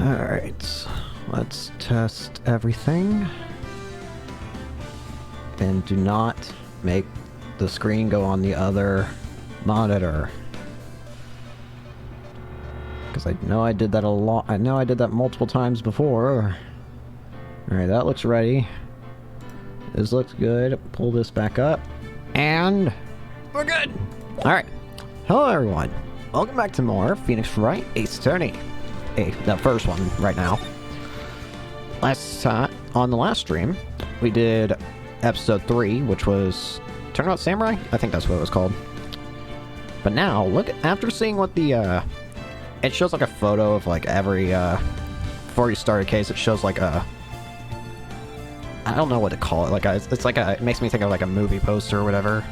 Alright, let's test everything. And do not make the screen go on the other monitor. Because I know I did that a lot. I know I did that multiple times before. Alright, that looks ready. This looks good. Pull this back up. And we're good! Alright. Hello everyone. Welcome back to more Phoenix Wright Ace Attorney. The first one right now. Last time, on the last stream, we did episode 3, which was Turnabout Samurai? I think that's what it was called. But now, look, after seeing what the, it shows like a photo of like every, before you start a case, it shows like a, I don't know what to call it, like a, it's like a, it makes me think of like a movie poster or whatever.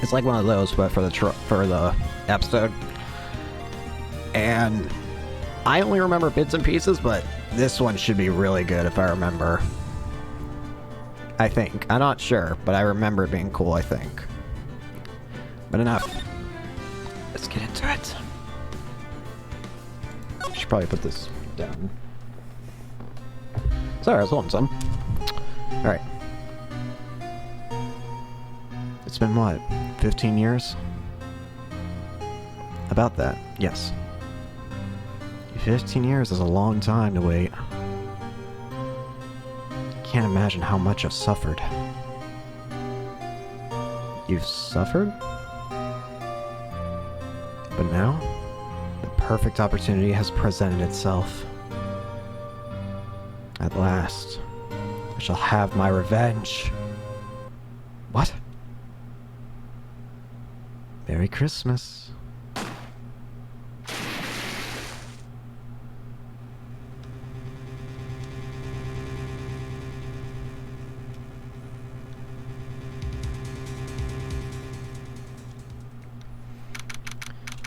It's like one of those, but for the episode. And I only remember bits and pieces, but this one should be really good if I remember. I think. I'm not sure, but I remember it being cool, I think. But enough. Let's get into it. I should probably put this down. Sorry, I was holding some. Alright. It's been what? 15 years? About that, yes. 15 years is a long time to wait. Can't imagine how much I've suffered. You've suffered? But now, the perfect opportunity has presented itself. At last, I shall have my revenge. What? Merry Christmas.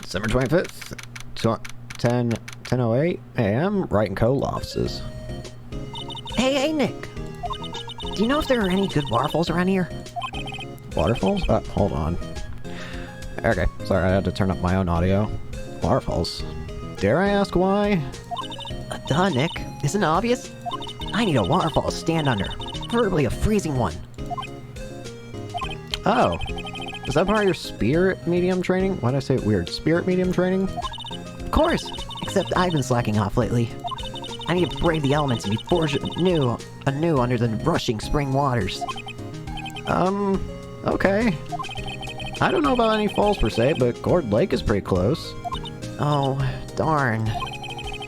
December 25th, 10:08 a.m., Wright & Co. offices. Hey, Nick! Do you know if there are any good waterfalls around here? Waterfalls? Hold on. Okay, sorry, I had to turn up my own audio. Waterfalls. Dare I ask why? Duh, Nick. Isn't it obvious? I need a waterfall to stand under. Preferably a freezing one. Oh. Is that part of your spirit medium training? Why did I say it weird? Spirit medium training? Of course! Except I've been slacking off lately. I need to brave the elements and be forged anew under the rushing spring waters. Okay. I don't know about any falls per se, but Gourd Lake is pretty close. Oh, darn.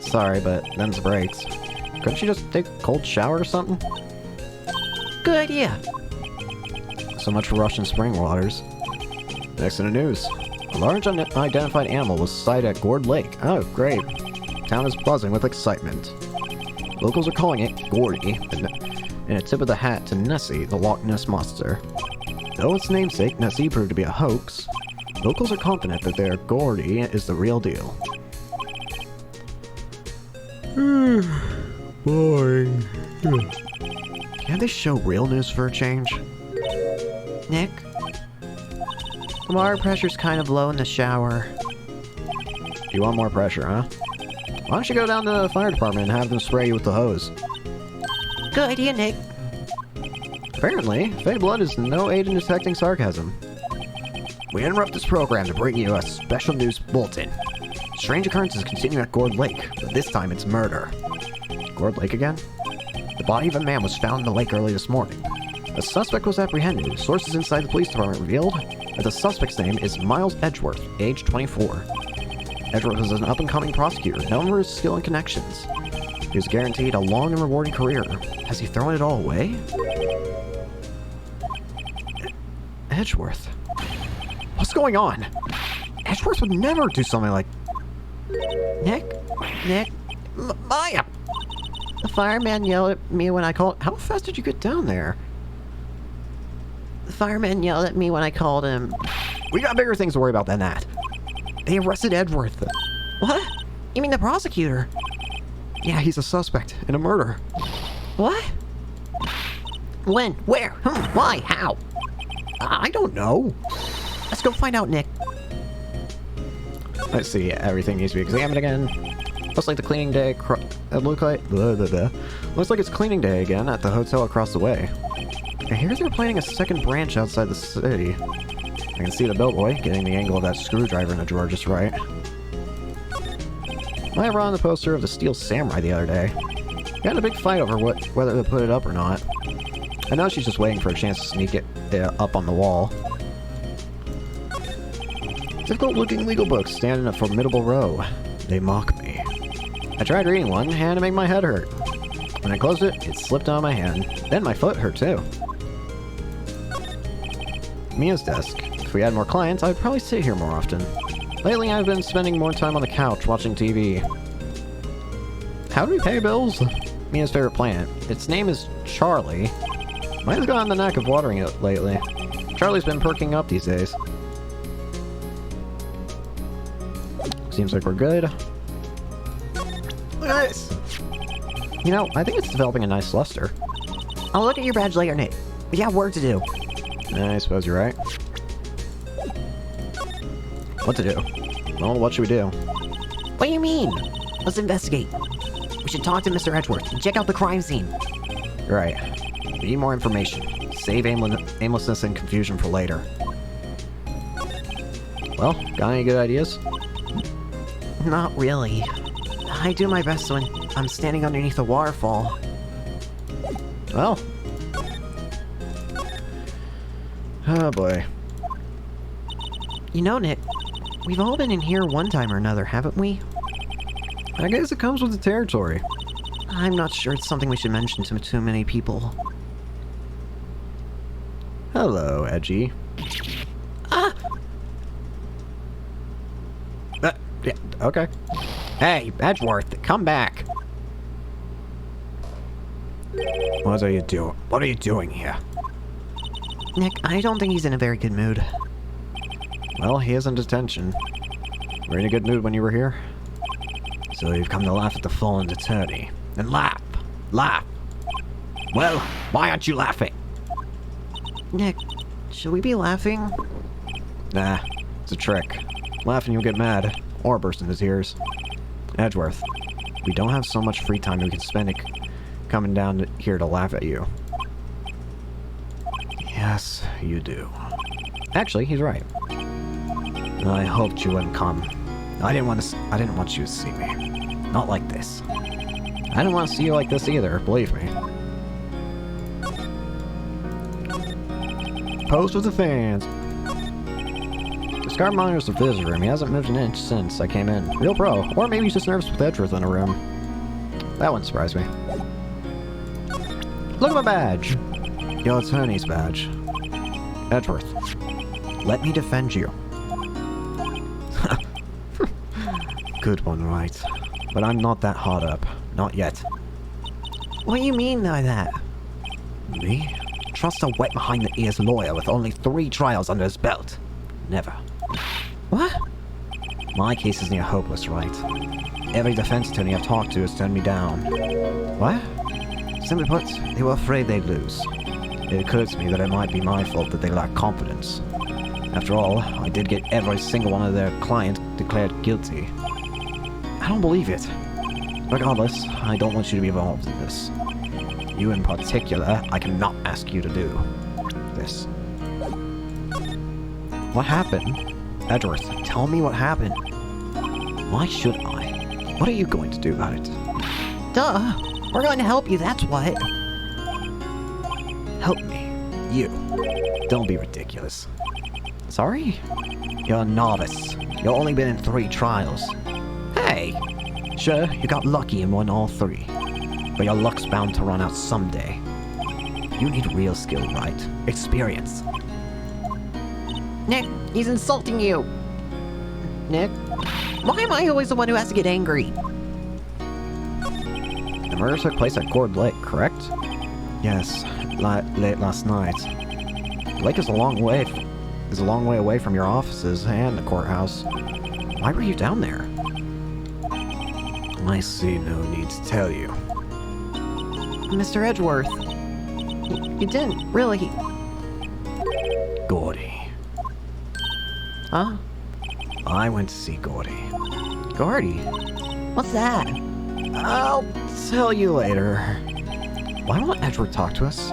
Sorry, but them's breaks. Couldn't you just take a cold shower or something? Good idea! So much for rushing spring waters. Next in the news. A large unidentified animal was sighted at Gourd Lake. Oh, great. Town is buzzing with excitement. Locals are calling it Gordy, and a tip of the hat to Nessie, the Loch Ness Monster. Though its namesake, Nessie, proved to be a hoax, locals are confident that their Gordy is the real deal. Boring. Can't they show real news for a change? Nick? The water pressure's kind of low in the shower. You want more pressure, huh? Why don't you go down to the fire department and have them spray you with the hose? Good idea, Nick. Apparently, Fey Blood is no aid in detecting sarcasm. We interrupt this program to bring you a special news bulletin. Strange occurrences continue at Gourd Lake, but this time it's murder. Gourd Lake again? The body of a man was found in the lake early this morning. A suspect was apprehended. Sources inside the police department revealed that the suspect's name is Miles Edgeworth, age 24. Edgeworth is an up-and-coming prosecutor, known for his skill and connections. He was guaranteed a long and rewarding career. Has he thrown it all away? Edgeworth? What's going on? Edgeworth would never do something like... Nick? Maya! The fireman yelled at me when I called... How fast did you get down there? The fireman yelled at me when I called him. We got bigger things to worry about than that. They arrested Edgeworth. What? You mean the prosecutor? Yeah, he's a suspect in a murder. What? When? Where? Why? How? I don't know. Let's go find out, Nick. Let's see. Everything needs to be examined again. Looks like the cleaning day. Looks like it's cleaning day again at the hotel across the way. I hear they're planning a second branch outside the city. I can see the bellboy getting the angle of that screwdriver in the drawer just right. I saw on the poster of the Steel Samurai the other day. We had a big fight over whether to put it up or not. I know she's just waiting for a chance to sneak it up on the wall. Difficult-looking legal books stand in a formidable row. They mock me. I tried reading one, and it made my head hurt. When I closed it, it slipped on my hand. Then my foot hurt too. Mia's desk. If we had more clients, I'd probably sit here more often. Lately, I've been spending more time on the couch watching TV. How do we pay bills? Mia's favorite plant. Its name is Charlie. Mine's gone on the knack of watering it lately. Charlie's been perking up these days. Seems like we're good. Look at this! You know, I think it's developing a nice luster. I'll look at your badge later, Nick. We got work to do. I suppose you're right. What to do? Well, what should we do? What do you mean? Let's investigate. We should talk to Mr. Edgeworth and check out the crime scene. Right. We need more information. Save aimlessness and confusion for later. Well, got any good ideas? Not really. I do my best when I'm standing underneath a waterfall. Well. Oh boy. You know, Nick, we've all been in here one time or another, haven't we? I guess it comes with the territory. I'm not sure it's something we should mention to too many people. Hello, Edgy. Ah! Yeah, okay. Hey, Edgeworth, come back. What are you doing? What are you doing here? Nick, I don't think he's in a very good mood. Well, he is in detention. Were you in a good mood when you were here? So you've come to laugh at the fallen attorney. Then laugh! Laugh! Well, why aren't you laughing? Nick, should we be laughing? Nah, it's a trick. Laughing you'll get mad, or burst into tears. Edgeworth, we don't have so much free time we can spend it coming down here to laugh at you. Yes, you do. Actually, he's right. I hoped you wouldn't come. I didn't want you to see me. Not like this. I didn't want to see you like this either, believe me. Post with the fans. This guard monitors the visitor room. He hasn't moved an inch since I came in. Real pro. Or maybe he's just nervous with Edgeworth in a room. That wouldn't surprise me. Look at my badge. Your attorney's badge. Edgeworth, let me defend you. Good one, Wright. But I'm not that hard up. Not yet. What do you mean by that? Me? Trust a wet behind the ears lawyer with only 3 trials under his belt. Never. What? My case is near hopeless, Wright. Every defense attorney I've talked to has turned me down. What? Simply put, they were afraid they'd lose. It occurred to me that it might be my fault that they lack confidence. After all, I did get every single one of their clients declared guilty. I don't believe it. Regardless, I don't want you to be involved in this. You in particular, I cannot ask you to do this. What happened? Edgeworth, tell me what happened. Why should I? What are you going to do about it? Duh! We're going to help you, that's what. Help me. You. Don't be ridiculous. Sorry? You're a novice. You've only been in 3 trials. Hey! Sure, you got lucky and won all 3. But your luck's bound to run out someday. You need real skill, right? Experience. Nick, he's insulting you! Nick? Why am I always the one who has to get angry? The murder took place at Gourd Lake, correct? Yes, late last night. The lake is a long way away from your offices and the courthouse. Why were you down there? I see no need to tell you. Mr. Edgeworth, you didn't really... Gordy. Huh? I went to see Gordy. Gordy? What's that? I'll tell you later. Why won't Edgeworth talk to us?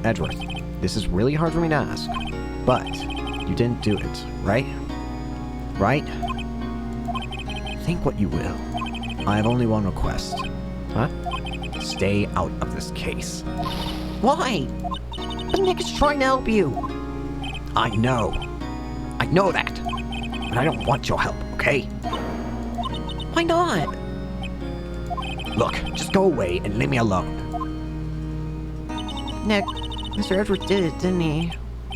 Edgeworth, this is really hard for me to ask, but you didn't do it, right? Right? Think what you will. I have only one request. Huh? Stay out of this case. Why? But Nick is trying to help you. I know. I know that. But I don't want your help, okay? Why not? Look, just go away and leave me alone. Nick, Mr. Edgeworth did it, didn't he?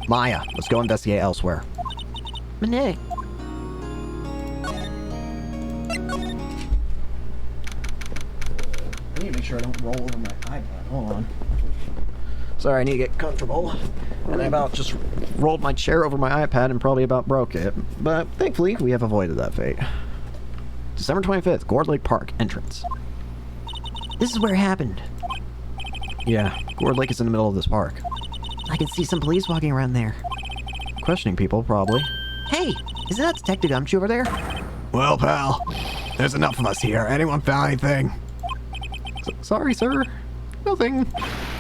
Maya, let's go investigate elsewhere. But Nick... I need to make sure I don't roll over my iPad. Hold on. Sorry, I need to get comfortable. And I about just rolled my chair over my iPad and probably about broke it. But thankfully, we have avoided that fate. December 25th, Gourd Lake Park, entrance. This is where it happened. Yeah, Gourd Lake is in the middle of this park. I can see some police walking around there. Questioning people, probably. Hey, isn't that Detective Gumshoe over there? Well, pal, there's enough of us here. Anyone found anything? Sorry, sir. Nothing.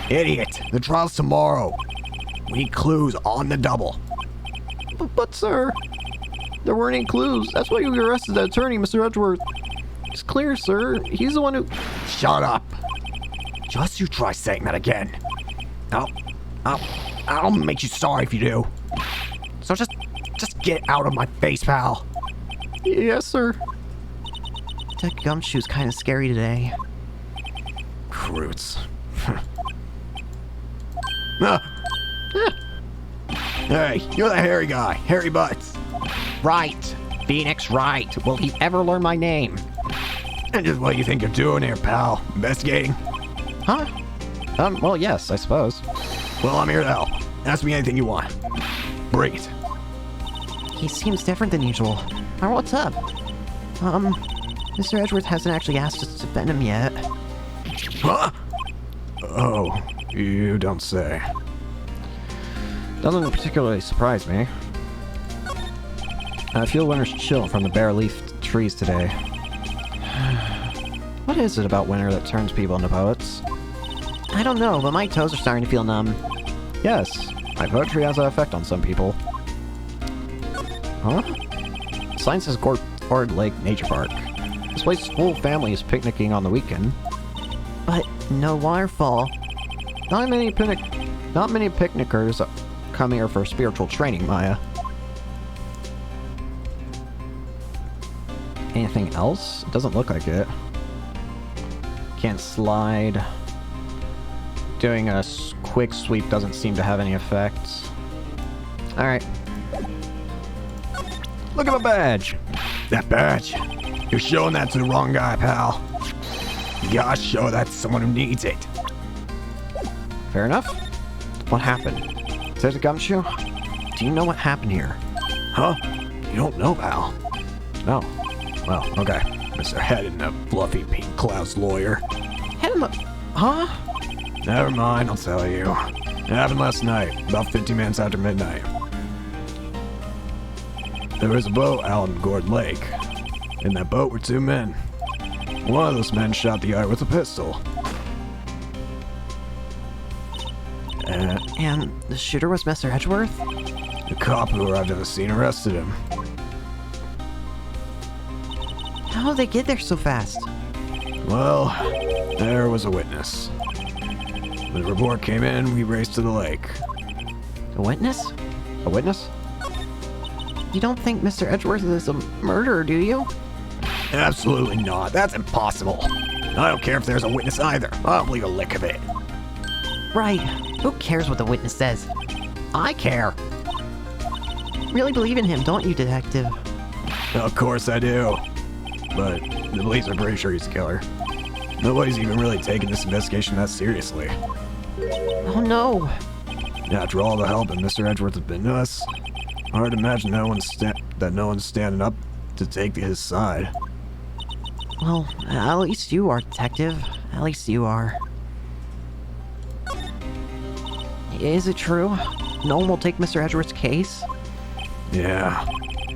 Idiot. The trial's tomorrow. We need clues on the double. But sir, there weren't any clues. That's why you arrested the attorney, Mr. Edgeworth. It's clear, sir. He's the one who... Shut up. Just you try saying that again. I'll make you sorry if you do. So just get out of my face, pal. Yes, sir. Detective Gumshoe's kind of scary today. Croots. Hey, you're the hairy guy. Hairy Butts. Right. Phoenix Wright. Will he ever learn my name? And just what you think you're doing here, pal? Investigating? Huh? Well, yes, I suppose. Well, I'm here to help. Ask me anything you want. Bring it. He seems different than usual. What's up? Mr. Edgeworth hasn't actually asked us to defend him yet. Huh? Oh, you don't say. Doesn't particularly surprise me. I feel winter's chill from the bare-leafed trees today. What is it about winter that turns people into poets? I don't know, but my toes are starting to feel numb. Yes, my poetry has an effect on some people. Huh? Sign says Gourd Lake Nature Park. This place's full family is picnicking on the weekend. But no waterfall. Not many picnickers come here for spiritual training, Maya. Anything else? It doesn't look like it. Can't slide. Doing a quick sweep doesn't seem to have any effects. Alright. Look at my badge! That badge? You're showing that to the wrong guy, pal. You gotta show that to someone who needs it. Fair enough. What happened? Detective Gumshoe? Do you know what happened here? Huh? You don't know, pal? No. Well, okay. Mr. Head in the fluffy pink clouds lawyer. Head him up. Huh? Never mind, I'll tell you. It happened last night, about 15 minutes after midnight. There was a boat out in Gourd Lake. In that boat were two men. One of those men shot the other with a pistol. And the shooter was Mr. Edgeworth? The cop who arrived at the scene arrested him. How did they get there so fast? Well, there was a witness. When the report came in, we raced to the lake. A witness? A witness? You don't think Mr. Edgeworth is a murderer, do you? Absolutely not. That's impossible. I don't care if there's a witness either. I don't believe a lick of it. Right. Who cares what the witness says? I care. Really believe in him, don't you, Detective? Of course I do. But the police are pretty sure he's the killer. Nobody's even really taking this investigation that seriously. Oh no. After all the help that Mr. Edgeworth has been to us, hard to imagine no one's standing up to take his side. Well, at least you are, Detective. At least you are. Is it true? No one will take Mr. Edgeworth's case? Yeah,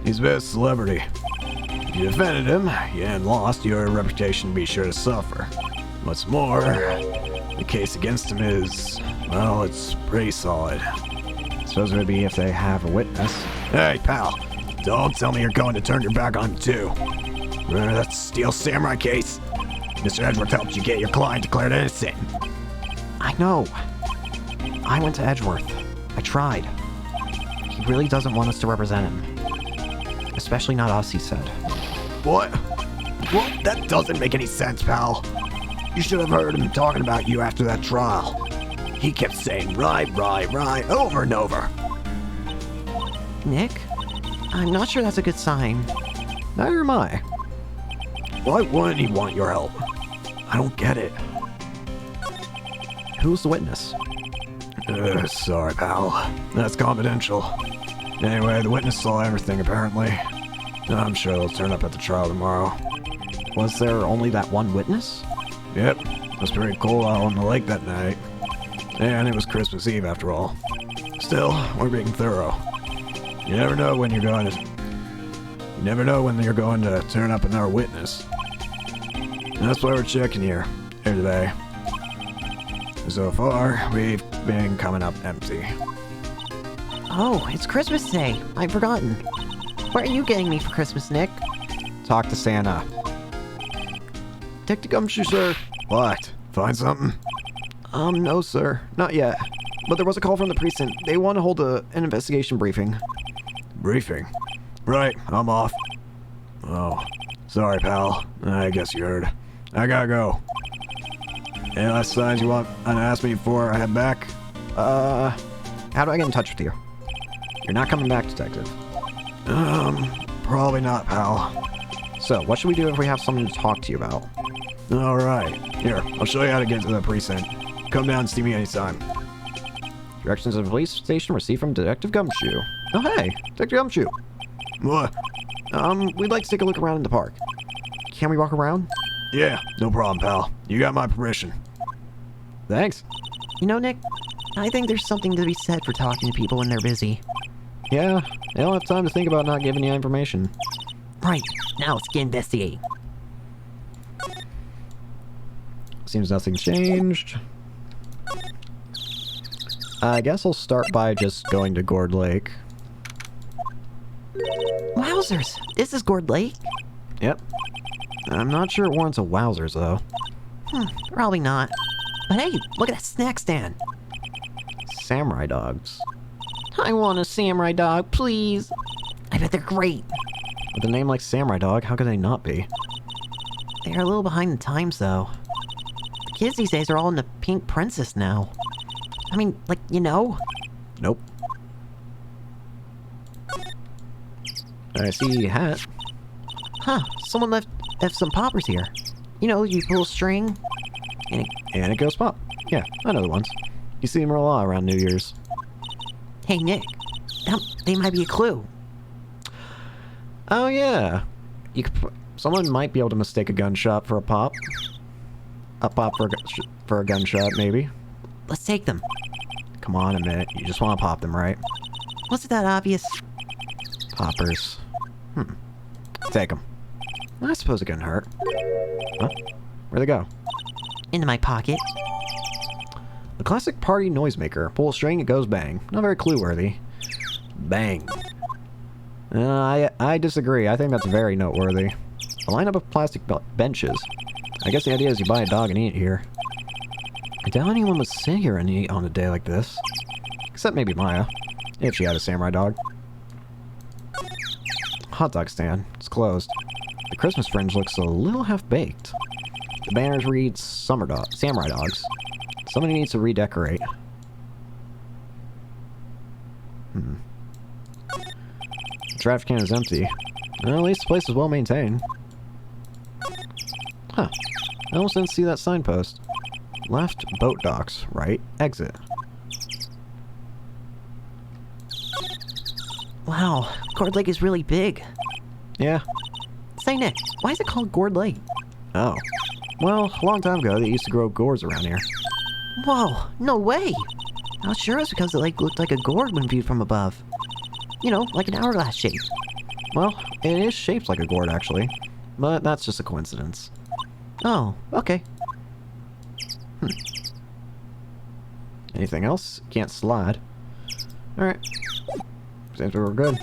he's a bit of a celebrity. If You defended him, and lost, your reputation be sure to suffer. What's more, the case against him is, well, it's pretty solid. Suppose it would be if they have a witness. Hey, pal, don't tell me you're going to turn your back on him too. That's a Steel Samurai case. Mr. Edgeworth helped you get your client declared innocent. I know. I went to Edgeworth. I tried. He really doesn't want us to represent him. Especially not us, he said. What? Well, that doesn't make any sense, pal. You should have heard him talking about you after that trial. He kept saying right, over and over. Nick? I'm not sure that's a good sign. Neither am I. Why wouldn't he want your help? I don't get it. Who's the witness? Sorry, pal. That's confidential. Anyway, the witness saw everything, apparently. I'm sure they'll turn up at the trial tomorrow. Was there only that one witness? Yep. It was pretty cold out on the lake that night. And it was Christmas Eve, after all. Still, we're being thorough. You never know when you're going to turn up another witness. And that's why we're checking here today. So far, we've been coming up empty. Oh, it's Christmas Day. I've forgotten. What are you getting me for Christmas, Nick? Talk to Santa. Take the gumshoe, sir. What? Find something? No, sir. Not yet. But there was a call from the precinct. They want to hold an investigation briefing. Briefing? Right, I'm off. Oh, sorry, pal. I guess you heard. I gotta go. Any last signs you want to ask me before I head back? How do I get in touch with you? You're not coming back, detective. Probably not, pal. So, what should we do if we have something to talk to you about? Alright. Here, I'll show you how to get to the precinct. Come down and see me anytime. Directions of the police station received from Detective Gumshoe. Oh, hey, Detective Gumshoe. What? We'd like to take a look around in the park. Can we walk around? Yeah, no problem, pal. You got my permission. Thanks. You know, Nick, I think there's something to be said for talking to people when they're busy. Yeah, they don't have time to think about not giving you information. Right, now let's get investigating. Seems nothing changed. I guess I'll start by just going to Gourd Lake. Wowzers, this is Gourd Lake? Yep. I'm not sure it warrants a wowzers, though. Probably not. But hey, look at that snack stand. Samurai dogs. I want a samurai dog, please. I bet they're great. With a name like Samurai Dog, how could they not be? They're a little behind the times, though. The kids these days are all into Pink Princess now. I mean, like, you know? Nope. I see a hat. Huh, someone left some poppers here. You know, you pull a string, and And it goes pop. Yeah, I know the ones. You see them a lot around New Year's. hey, Nick, they might be a clue. Oh yeah. Someone might be able to mistake a gunshot for a pop. A pop for a gunshot, maybe. Let's take them. Come on a minute. You just want to pop them, right? Was it that obvious? Poppers. Take them. I suppose it couldn't hurt. Huh? Where'd they go? Into my pocket. The classic party noisemaker. Pull a string, it goes bang. Not very clue-worthy. Bang. I disagree. I think that's very noteworthy. A lineup of plastic benches. I guess the idea is you buy a dog and eat it here. I doubt anyone would sit here and eat on a day like this. Except maybe Maya. If she had a samurai dog. Hot dog stand. It's closed. The Christmas fringe looks a little half-baked. The banners read Samurai Dogs. Somebody needs to redecorate. The trash can is empty. Well, at least the place is well maintained. Huh. I almost didn't see that signpost. Left boat docks, right exit. Wow, Gourd Lake is really big. Yeah. Say, Nick, why is it called Gourd Lake? Oh. Well, a long time ago, they used to grow gourds around here. Whoa, no way. I was sure it was because the lake looked like a gourd when viewed from above. You know, like an hourglass shape. Well, it is shaped like a gourd, actually. But that's just a coincidence. Oh, okay. Anything else? Can't slide. Alright. Seems we were good.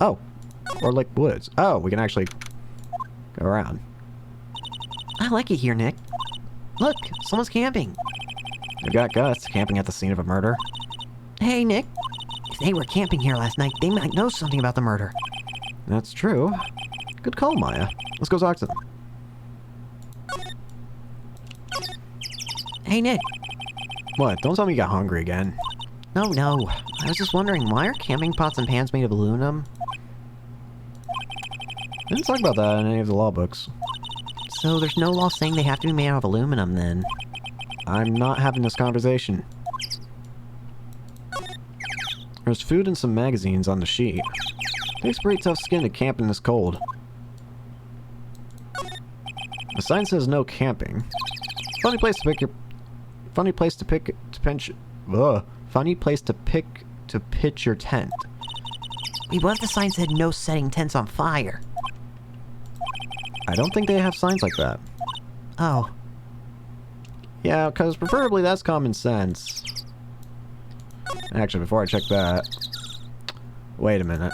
Oh. Or like woods. Oh, we can actually go around. I like it here, Nick. Look, someone's camping. We got Gus camping at the scene of a murder. Hey, Nick. If they were camping here last night, they might know something about the murder. That's true. Good call, Maya. Let's go talk to them. Hey, Nick. What? Don't tell me you got hungry again. No. I was just wondering, why are camping pots and pans made of aluminum? Didn't talk about that in any of the law books. So there's no law saying they have to be made out of aluminum, then? I'm not having this conversation. There's food and some magazines on the sheet. Takes pretty tough skin to camp in this cold. The sign says no camping. Funny place to pick your... Funny place to pick... to pinch... Ugh. Funny place to pick... to pitch your tent. Wait, what if the sign said no setting tents on fire? I don't think they have signs like that. Oh. Yeah, because preferably that's common sense. Actually, before I check that... Wait a minute.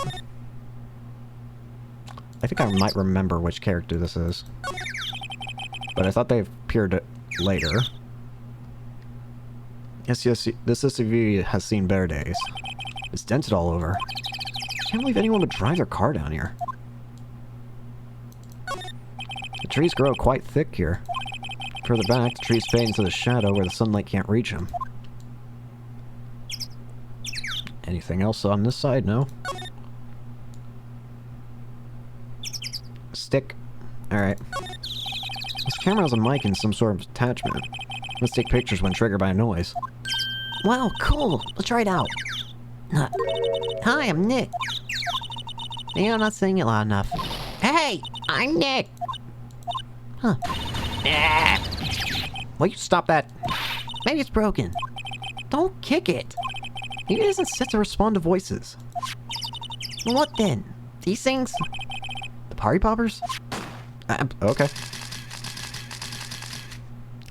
I think I might remember which character this is. But I thought they appeared later. Yes, this SUV has seen better days. It's dented all over. Can't believe anyone would drive their car down here. The trees grow quite thick here. Further back, the trees fade into the shadow where the sunlight can't reach them. Anything else on this side? No? Stick. Alright. This camera has a mic and some sort of attachment. Let's take pictures when triggered by a noise. Wow, cool. Let's try it out. Hi, I'm Nick. Maybe I'm not saying it loud enough. Hey, I'm Nick. Huh. Will you stop that? Maybe it's broken. Don't kick it. Maybe it isn't set to respond to voices. What then? These things? The party poppers? Okay.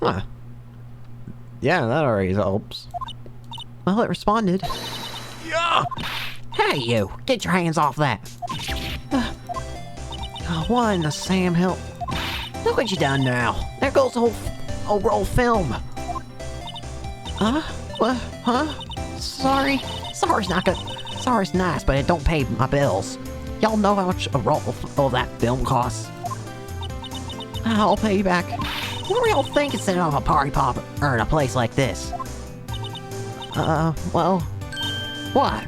Huh. Yeah, that already helps. Well, it responded. Yeah! Hey, you! Get your hands off that! What in the Sam Hill? Look what you done now! There goes the whole roll film! Huh? What? Huh? Sorry? Sorry's not good. Sorry's nice, but it don't pay my bills. Y'all know how much a roll of that film costs? I'll pay you back. What do y'all think instead of a party popper or in a place like this? Well... What?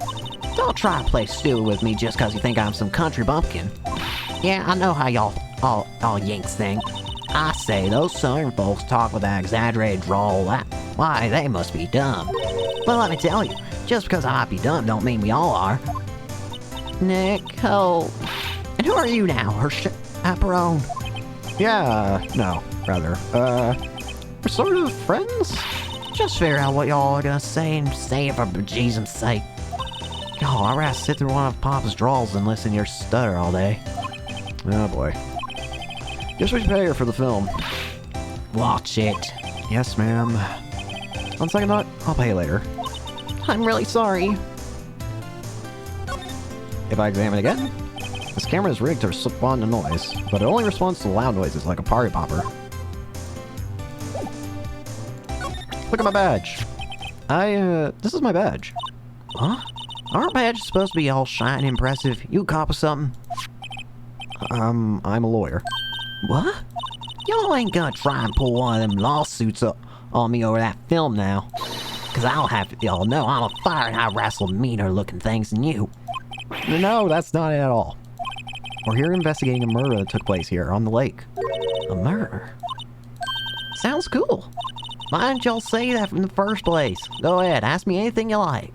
Don't try to play stupid with me just cause you think I'm some country bumpkin. Yeah, I know how y'all all Yanks think. I say those southern folks talk with that exaggerated drawl. Why, they must be dumb. Well, let me tell you, just because I might be dumb don't mean we all are. Nick, oh... And who are you now, her chaperone? Yeah, no, rather. We're sort of friends? Just figure out what y'all are gonna say and say it for Jesus' sake. Y'all, I'd rather sit through one of Papa's draws than listen to your stutter all day. Oh boy. Guess we should pay her for the film. Watch it. Yes, ma'am. On second thought, I'll pay later. I'm really sorry. If I examine again, this camera is rigged to respond to noise, but it only responds to loud noises like a party popper. Look at my badge. This is my badge. Huh? Aren't badges supposed to be all shiny and impressive? You a cop or something? I'm a lawyer. What? Y'all ain't gonna try and pull one of them lawsuits up on me over that film now. Cause I'll have y'all know I'm a fire and I wrestle meaner looking things than you. No, that's not it at all. We're here investigating a murder that took place here on the lake. A murder? Sounds cool. Why didn't y'all say that from the first place? Go ahead, ask me anything you like.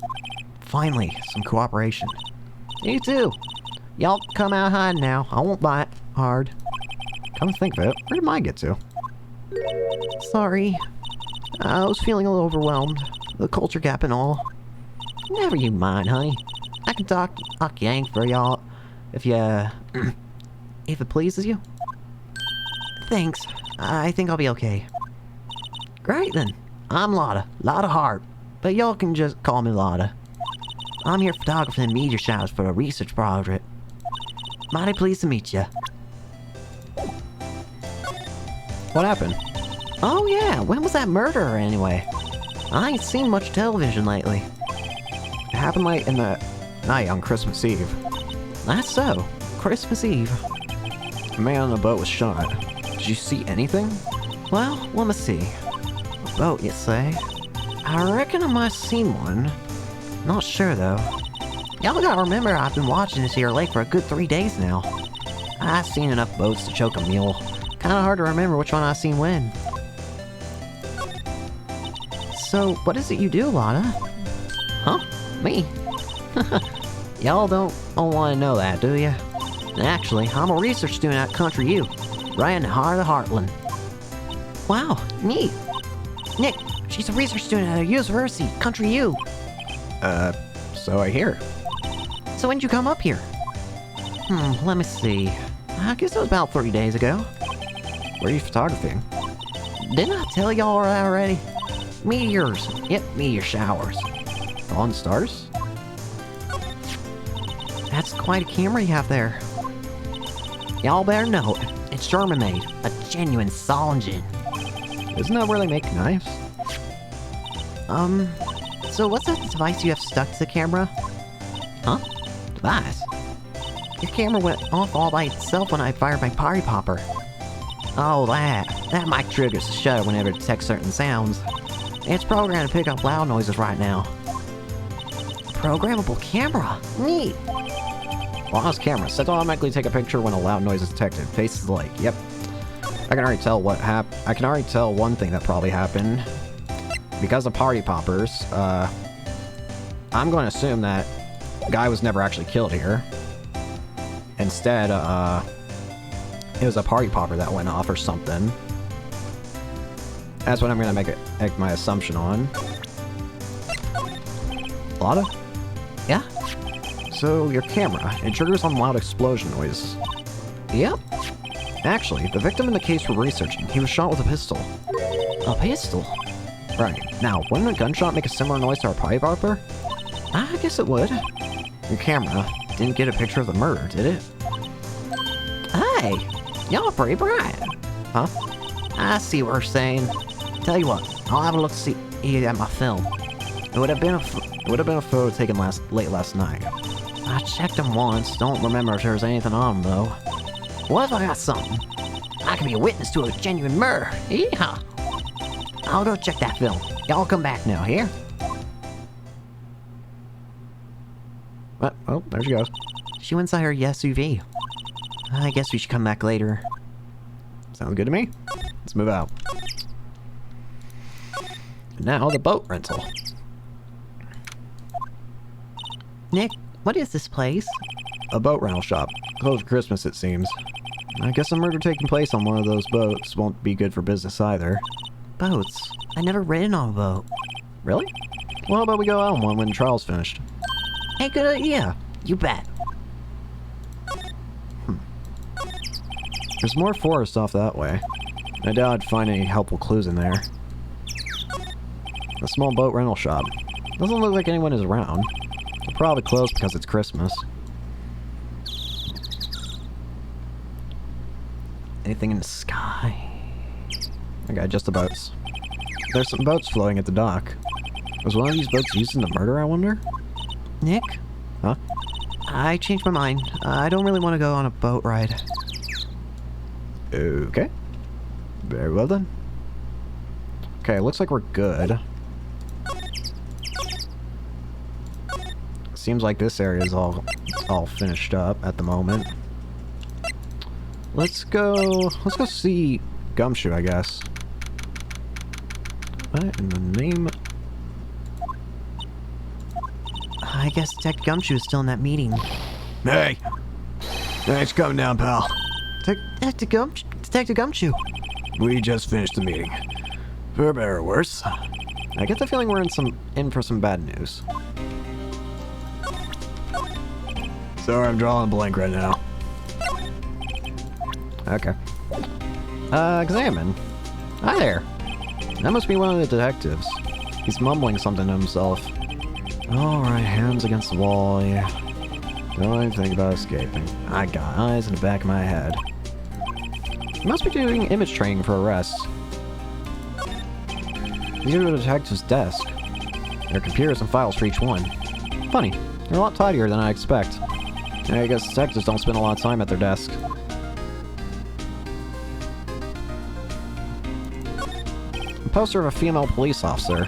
Finally, some cooperation. You too. Y'all come out hiding now. I won't bite hard. Come to think of it, where did mine get to? Sorry. I was feeling a little overwhelmed. The culture gap and all. Never you mind, honey. I can talk Yank for y'all if you, if it pleases you. Thanks. I think I'll be okay. Great then. I'm Lotta. Lotta Hart. But y'all can just call me Lotta. I'm here photographing meteor showers for a research project. Mighty pleased to meet ya. What happened? Oh yeah, when was that murder anyway? I ain't seen much television lately. It happened late in the night on Christmas Eve. That's so. Christmas Eve. A man on a boat was shot. Did you see anything? Well, let me see. A boat, you say? I reckon I might have seen one. Not sure though. Y'all gotta remember I've been watching this here lake for a good 3 days now. I've seen enough boats to choke a mule. Kinda hard to remember which one I seen when. So, what is it you do, Lotta? Huh? Me? Y'all don't want to know that, do ya? Actually, I'm a research student at Country U, right in the heart of the Heartland. Wow, neat. Nick, she's a research student at a university, Country U. So I hear. So when'd you come up here? Let me see. I guess it was about 3 days ago. Where are you photographing? Didn't I tell y'all that already? Meteors. Yep, meteor showers. On stars? That's quite a camera you have there. Y'all better know it. It's German made. A genuine Solingen. Isn't that where they make knives? So what's that device you have stuck to the camera? Huh? Device? Your camera went off all by itself when I fired my party popper. Oh, that mic triggers the shutter whenever it detects certain sounds. It's programmed to pick up loud noises right now. Programmable camera? Neat! Well, how's camera? Set to automatically take a picture when a loud noise is detected. Face is like, yep. I can already tell what happened. I can already tell one thing that probably happened. Because of party poppers, I'm going to assume that the guy was never actually killed here. Instead, it was a party popper that went off or something. That's what I'm going to make my assumption on. Lotta? Yeah? So, your camera, it triggers on loud explosion noise. Yep. Actually, the victim in the case we're researching, he was shot with a pistol. A pistol? Right. Now, wouldn't a gunshot make a similar noise to our party popper? I guess it would. Your camera didn't get a picture of the murder, did it? Hey! Y'all pretty bright. Huh? I see what you're saying. Tell you what, I'll have a look see at my film. It would have been a photo taken late last night. I checked them once, don't remember if there was anything on them though. What if I got something? I can be a witness to a genuine murder. Yeehaw! I'll go check that film. Y'all come back now, here? Oh, there she goes. She went inside her SUV. I guess we should come back later. Sounds good to me. Let's move out. Now the boat rental. Nick, what is this place? A boat rental shop. Closed for Christmas, it seems. I guess a murder taking place on one of those boats won't be good for business either. Boats? I never ridden on a boat. Really? Well, how about we go out on one when the trial's finished? Hey, good idea. You bet. There's more forest off that way. I doubt I'd find any helpful clues in there. A small boat rental shop. Doesn't look like anyone is around. They're probably closed because it's Christmas. Anything in the sky? Okay, just the boats. There's some boats floating at the dock. Was one of these boats used in the murder, I wonder? Nick? Huh? I changed my mind. I don't really want to go on a boat ride. Okay. Very well then. Okay, looks like we're good. Seems like this area is all finished up at the moment. Let's go see Gumshoe, I guess. What in the name? I guess Detective Gumshoe is still in that meeting. Hey! Thanks for coming down, pal. Detective Gumshoe. We just finished the meeting. For better or worse. I get the feeling we're in for some bad news. Sorry, I'm drawing a blank right now. Okay. Examine. Hi there. That must be one of the detectives. He's mumbling something to himself. Alright, hands against the wall, yeah. Don't even think about escaping. I got eyes in the back of my head. He must be doing image training for arrests. These are the detective's desk. There are computers and files for each one. Funny, they're a lot tidier than I expect. I guess detectives don't spend a lot of time at their desk. A poster of a female police officer.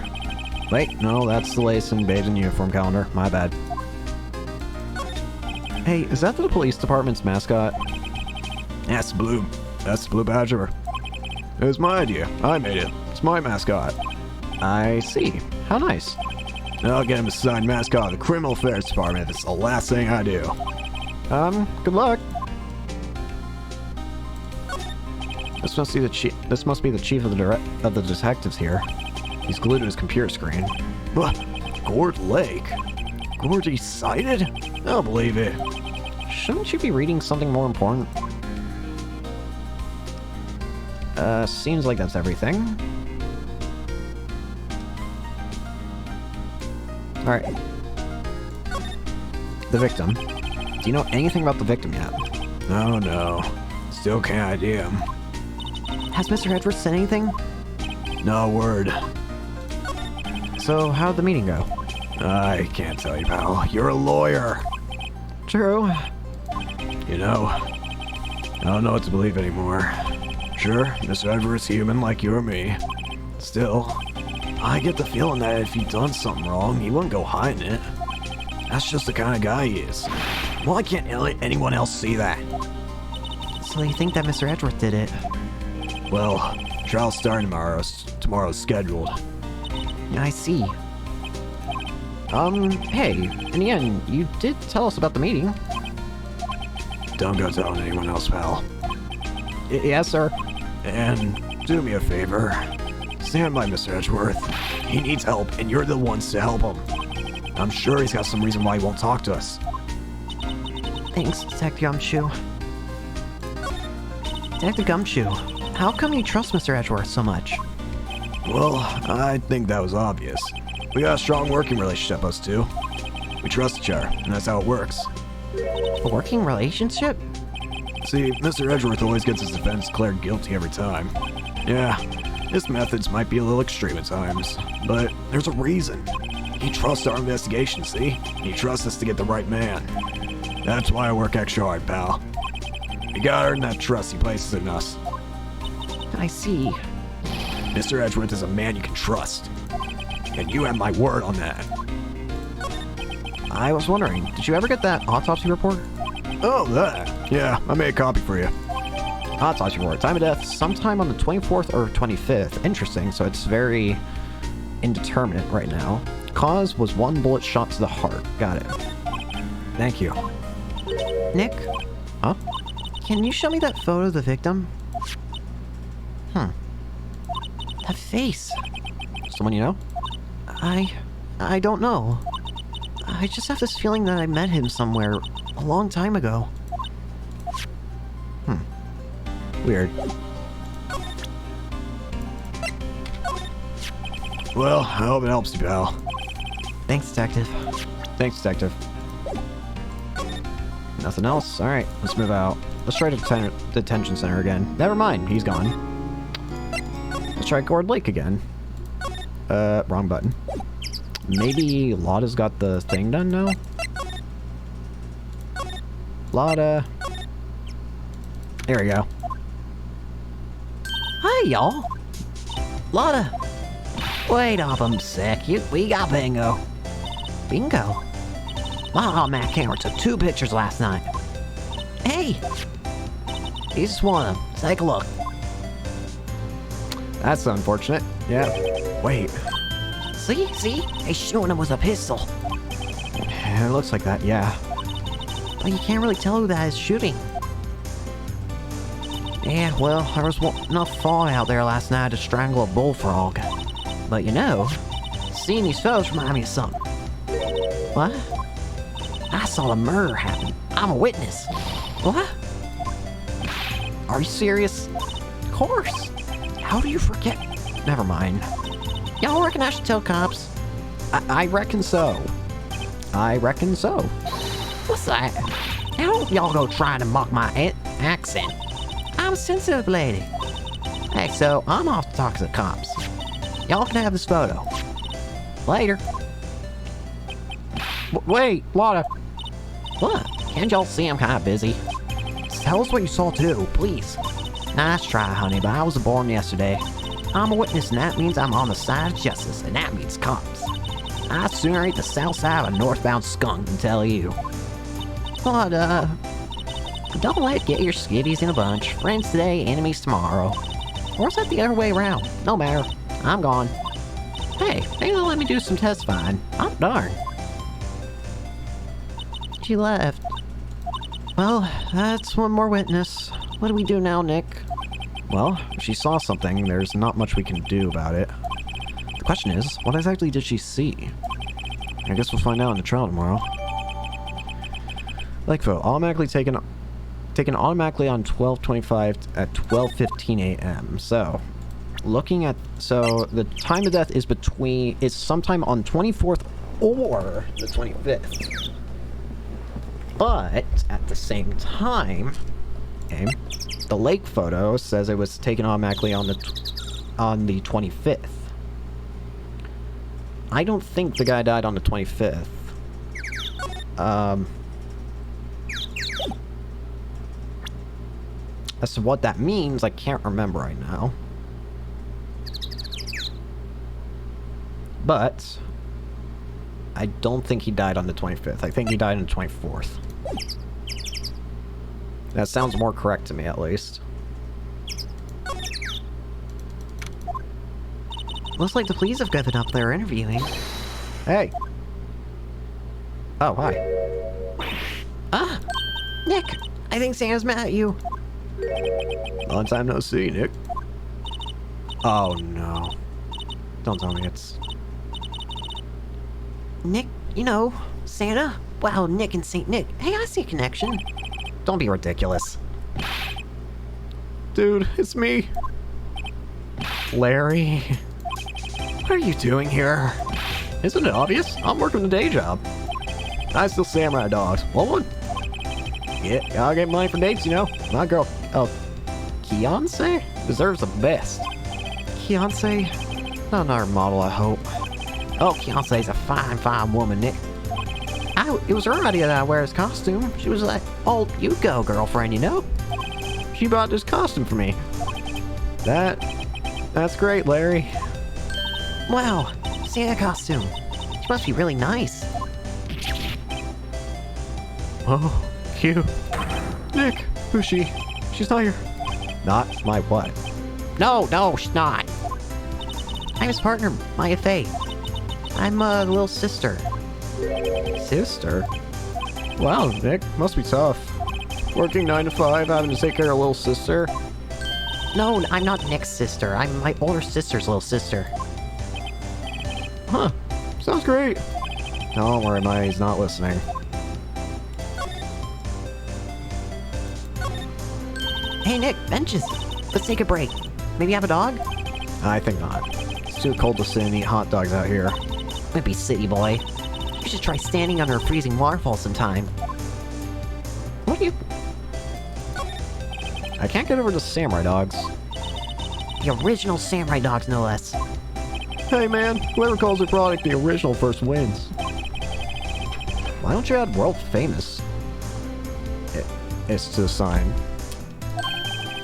Wait, no, that's the lace and beige in uniform calendar. My bad. Hey, is that the police department's mascot? That's blue. That's the blue badger. It was my idea. I made it. It's my mascot. I see. How nice. I'll get him assigned mascot of the criminal affairs department if it's the last thing I do. Good luck. This must be the chief. This must be the chief of the detectives here. He's glued to his computer screen. What? Gord Lake? Gordy sighted? I don't believe it. Shouldn't you be reading something more important? Seems like that's everything. Alright. The victim. Do you know anything about the victim yet? Oh no. Still can't ID him. Has Mr. Edwards said anything? No word. So, how'd the meeting go? I can't tell you, pal. You're a lawyer. True. You know, I don't know what to believe anymore. Sure, Mr. Edwards human like you or me. Still, I get the feeling that if he'd done something wrong, he wouldn't go hiding it. That's just the kind of guy he is. Why can't anyone else see that? So you think that Mr. Edwards did it? Well, trial's starting tomorrow. Tomorrow's scheduled. I see. Hey, in the end, you did tell us about the meeting. Don't go telling anyone else, pal. Yes, sir. And do me a favor. Stand by Mr. Edgeworth. He needs help, and you're the ones to help him. I'm sure he's got some reason why he won't talk to us. Thanks, Detective Gumshoe. Detective Gumshoe, how come you trust Mr. Edgeworth so much? Well, I think that was obvious. We got a strong working relationship, us two. We trust each other, and that's how it works. A working relationship? See, Mr. Edgeworth always gets his defense declared guilty every time. Yeah, his methods might be a little extreme at times, but there's a reason. He trusts our investigation, see? He trusts us to get the right man. That's why I work extra hard, pal. You gotta earn that trust he places in us. I see. Mr. Edgeworth is a man you can trust. And you have my word on that. I was wondering, did you ever get that autopsy report? Oh, that. Yeah, I made a copy for you. Autopsy report. Time of death, sometime on the 24th or 25th. Interesting, so it's very indeterminate right now. Cause was one bullet shot to the heart. Got it. Thank you. Nick? Huh? Can you show me that photo of the victim? That face. Someone you know? I don't know. I just have this feeling that I met him somewhere a long time ago. Weird. Well, I hope it helps you, pal. Thanks, Detective. Thanks, Detective. Nothing else? Alright, let's move out. Let's try the detention center again. Never mind, he's gone. Let's try Gord Lake again. Wrong button. Maybe Lotta's got the thing done now? Lotta. There we go. Hi, y'all. Lotta. Wait up, I'm sick. We got bingo. Bingo? My automatic camera took 2 pictures last night. Hey! He's just one of them. Take a look. That's unfortunate. Yeah. Wait. See? He's shooting him with a pistol. It looks like that, yeah. But you can't really tell who that is shooting. Yeah, well, there was enough fog out there last night to strangle a bullfrog. But you know, seeing these photos remind me of something. What? I saw the murder happen. I'm a witness. What? Are you serious? Of course. How do you forget? Never mind. Y'all reckon I should tell cops? I reckon so. I reckon so. What's that? Now don't y'all go trying to mock my accent. I'm a sensitive lady. Hey, so I'm off to talk to the cops. Y'all can have this photo. Later. Wait, Lotta. What? Can't y'all see I'm kind of busy? Tell us what you saw too, please. Nice try, honey, but I was born yesterday. I'm a witness, and that means I'm on the side of justice, and that means cops. I'd sooner eat the south side of a northbound skunk than tell you. But, don't let it get your skivvies in a bunch. Friends today, enemies tomorrow. Or is that the other way around? No matter. I'm gone. Hey, maybe they'll let me do some testifying. I'm darn. She left. Well, that's one more witness. What do we do now, Nick? Well, if she saw something, there's not much we can do about it. The question is, what exactly did she see? I guess we'll find out in the trial tomorrow. Like vote, automatically taken automatically on 12/25 at 12:15 a.m. So, looking at the time of death is sometime on 24th or the 25th. But at the same time, okay, the lake photo says it was taken automatically on the 25th. I don't think the guy died on the 25th. As to what that means, I can't remember right now. But I don't think he died on the 25th. I think he died on the 24th. That sounds more correct to me, at least. Looks like the police have given up their interviewing. Hey! Oh, hi. Ah! Nick! I think Santa's mad at you. Long time no see, Nick. Oh, no. Don't tell me it's... Nick, you know, Santa? Wow, Nick and Saint Nick. Hey, I see a connection. Don't be ridiculous. Dude, it's me. Larry? What are you doing here? Isn't it obvious? I'm working the day job. I still samurai dogs. Want one? Yeah, gotta get money for dates, you know. My girl, Fiance? Deserves the best. Fiance? Not another model, I hope. Oh, Fiance's a fine, fine woman, Nick. It was her idea that I wear his costume. She was like, oh, you go, girlfriend, you know? she bought this costume for me. That's great, Larry. Wow, Santa costume. She must be really nice. Oh, cute. Nick, who's she? She's not here. Not my what? No, she's not. I'm his partner, Maya Faye. I'm a little sister. Sister? Wow, Nick, must be tough. Working 9 to 5, having to take care of a little sister. No, I'm not Nick's sister. I'm my older sister's little sister. Huh, sounds great. Don't worry, Maya, he's not listening. Hey Nick, benches. Let's take a break. Maybe have a dog? I think not. It's too cold to sit and eat hot dogs out here. Maybe city boy. You should try standing under a freezing waterfall sometime. What do you... I can't get over the samurai dogs. The original samurai dogs, no less. Hey man, whoever calls their product the original first wins. Why don't you add world famous? It's to the sign.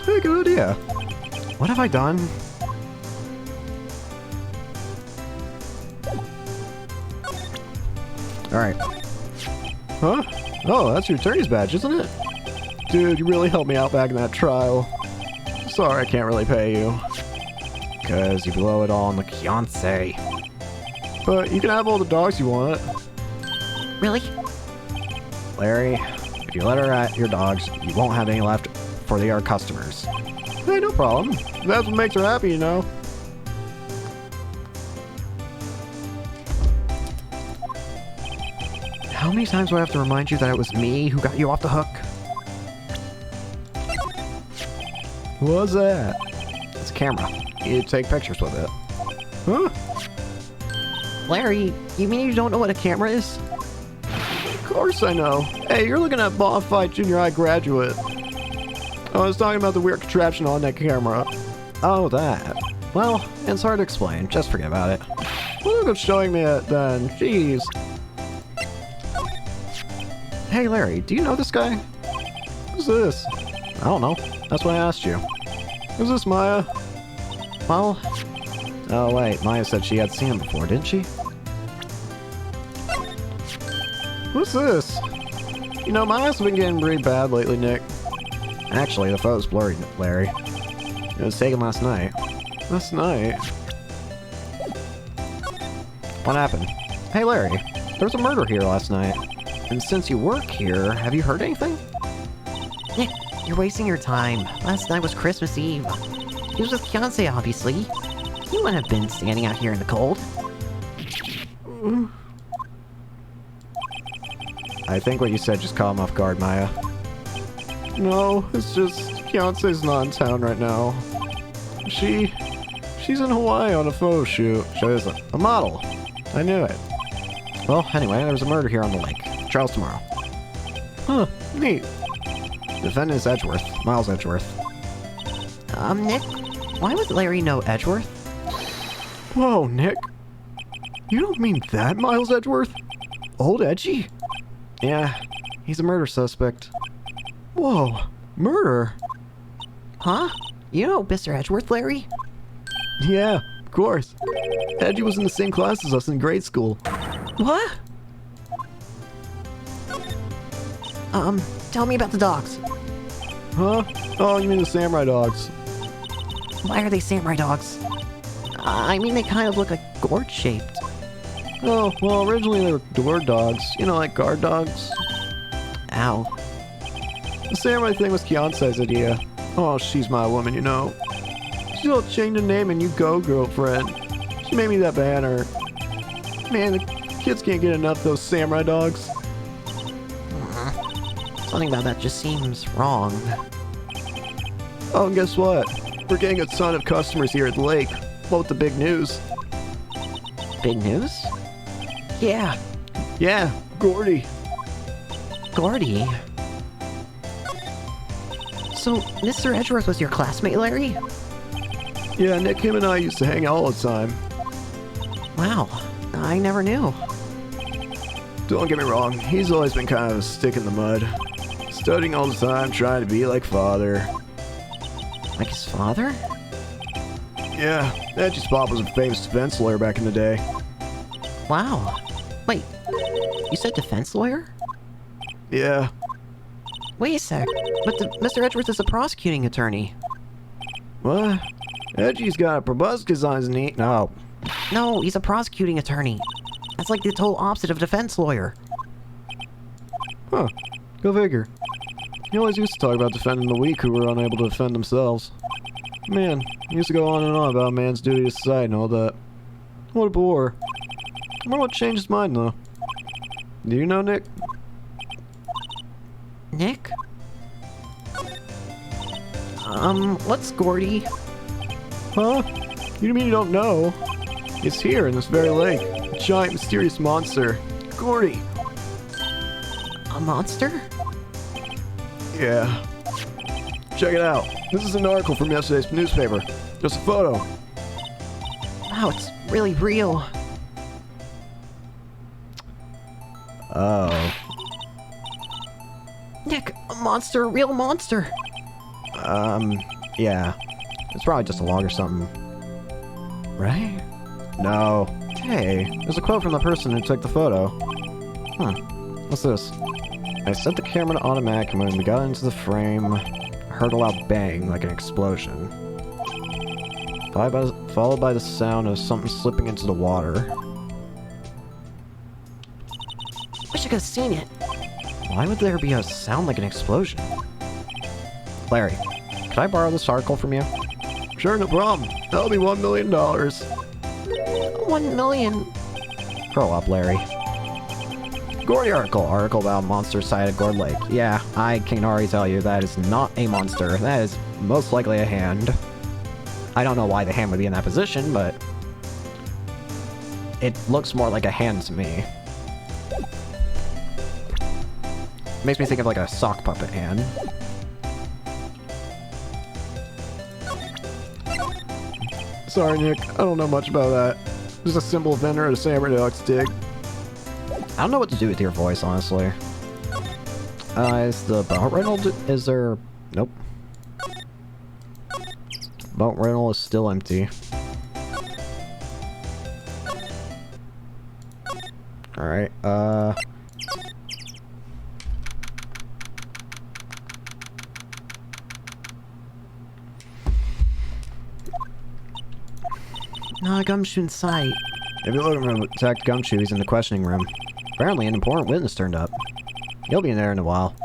Hey, good idea. What have I done? Alright. Huh? Oh, that's your attorney's badge, isn't it? Dude, you really helped me out back in that trial. Sorry, I can't really pay you. Because you blow it all on the fiance. But you can have all the dogs you want. Really? Larry, if you let her at your dogs, you won't have any left for our customers. Hey, no problem. That's what makes her happy, you know. How many times do I have to remind you that it was me who got you off the hook? What's that? It's a camera. You take pictures with it. Huh? Larry, you mean you don't know what a camera is? Of course I know. Hey, you're looking at Bonafide Junior High graduate. I was talking about the weird contraption on that camera. Oh, that. Well, it's hard to explain. Just forget about it. Well, look at showing me it then. Jeez. Hey, Larry, do you know this guy? Who's this? I don't know. That's why I asked you. Who's this, Maya? Well... Oh, wait. Maya said she had seen him before, didn't she? What's this? You know, my eyes have been getting pretty bad lately, Nick. Actually, the photo's blurry, Larry. It was taken last night. Last night? What happened? Hey, Larry. There was a murder here last night. And since you work here, have you heard anything? Nick, you're wasting your time. Last night was Christmas Eve. He was with fiancé, obviously. He wouldn't have been standing out here in the cold. I think what you said just caught him off guard, Maya. No, it's just fiancé's not in town right now. She's in Hawaii on a photo shoot. She is a model. I knew it. Well, anyway, there was a murder here on the lake. Trial's tomorrow. Huh, neat. Defendant is Edgeworth. Miles Edgeworth. Nick, why would Larry know Edgeworth? Whoa, Nick. You don't mean that Miles Edgeworth? Old Edgy? Yeah, he's a murder suspect. Whoa, murder? Huh? You know Mr. Edgeworth, Larry? Yeah, of course. Edgy was in the same class as us in grade school. What? Tell me about the dogs. Huh? Oh, you mean the samurai dogs? Why are they samurai dogs? I mean, they kind of look like gourd-shaped. Oh, well, originally they were door dogs. You know, like guard dogs. Ow. The samurai thing was Kianse's idea. Oh, she's my woman, you know. She's all changed her name and you go, girlfriend. She made me that banner. Man, the kids can't get enough of those samurai dogs. Something about that just seems wrong. Oh, and guess what? We're getting a ton of customers here at the lake. What with the big news? Big news? Yeah. Yeah, Gordy. Gordy? So, Mr. Edgeworth was your classmate, Larry? Yeah, Nick, him and I used to hang out all the time. Wow, I never knew. Don't get me wrong, he's always been kind of a stick in the mud. Studying all the time, trying to be like father. Like his father? Yeah, Edgy's pop was a famous defense lawyer back in the day. Wow. Wait, you said defense lawyer? Yeah. Wait a sec, but Mr. Edgeworth is a prosecuting attorney. What? Edgy's got a proboscis on his knee. No. No, he's a prosecuting attorney. That's like the total opposite of defense lawyer. Huh. Go figure. He always used to talk about defending the weak who were unable to defend themselves. Man, he used to go on and on about man's duty to society and all that. What a bore. I wonder what changed his mind, though. Do you know, Nick? Nick? What's Gordy? Huh? You mean you don't know? It's here in this very lake. A giant, mysterious monster. Gordy. A monster? Yeah. Check it out. This is an article from yesterday's newspaper. Just a photo. Wow, it's really real. Oh. Nick, a monster, a real monster. Yeah. It's probably just a log or something. Right? No. Hey, there's a quote from the person who took the photo. Huh. What's this? I set the camera to automatic and when we got into the frame, I heard a loud bang like an explosion. Followed by the sound of something slipping into the water. Wish I could have seen it. Why would there be a sound like an explosion? Larry, could I borrow this article from you? Sure, no problem. That'll be $1 million. 1 million. Grow up, Larry. Gourd article about monster sighted Gourd Lake. Yeah, I can already tell you that is not a monster. That is most likely a hand. I don't know why the hand would be in that position, but it looks more like a hand to me. Makes me think of like a sock puppet hand. Sorry, Nick. I don't know much about that. Just a simple vendor at a saber dog stick. I don't know what to do with your voice, honestly. Is the boat rental... Is there... Nope. Boat rental is still empty. Alright, No gumshoe in sight. if you're looking for Detective Gumshoe, he's in the questioning room. Apparently an important witness turned up. He'll be in there in a while.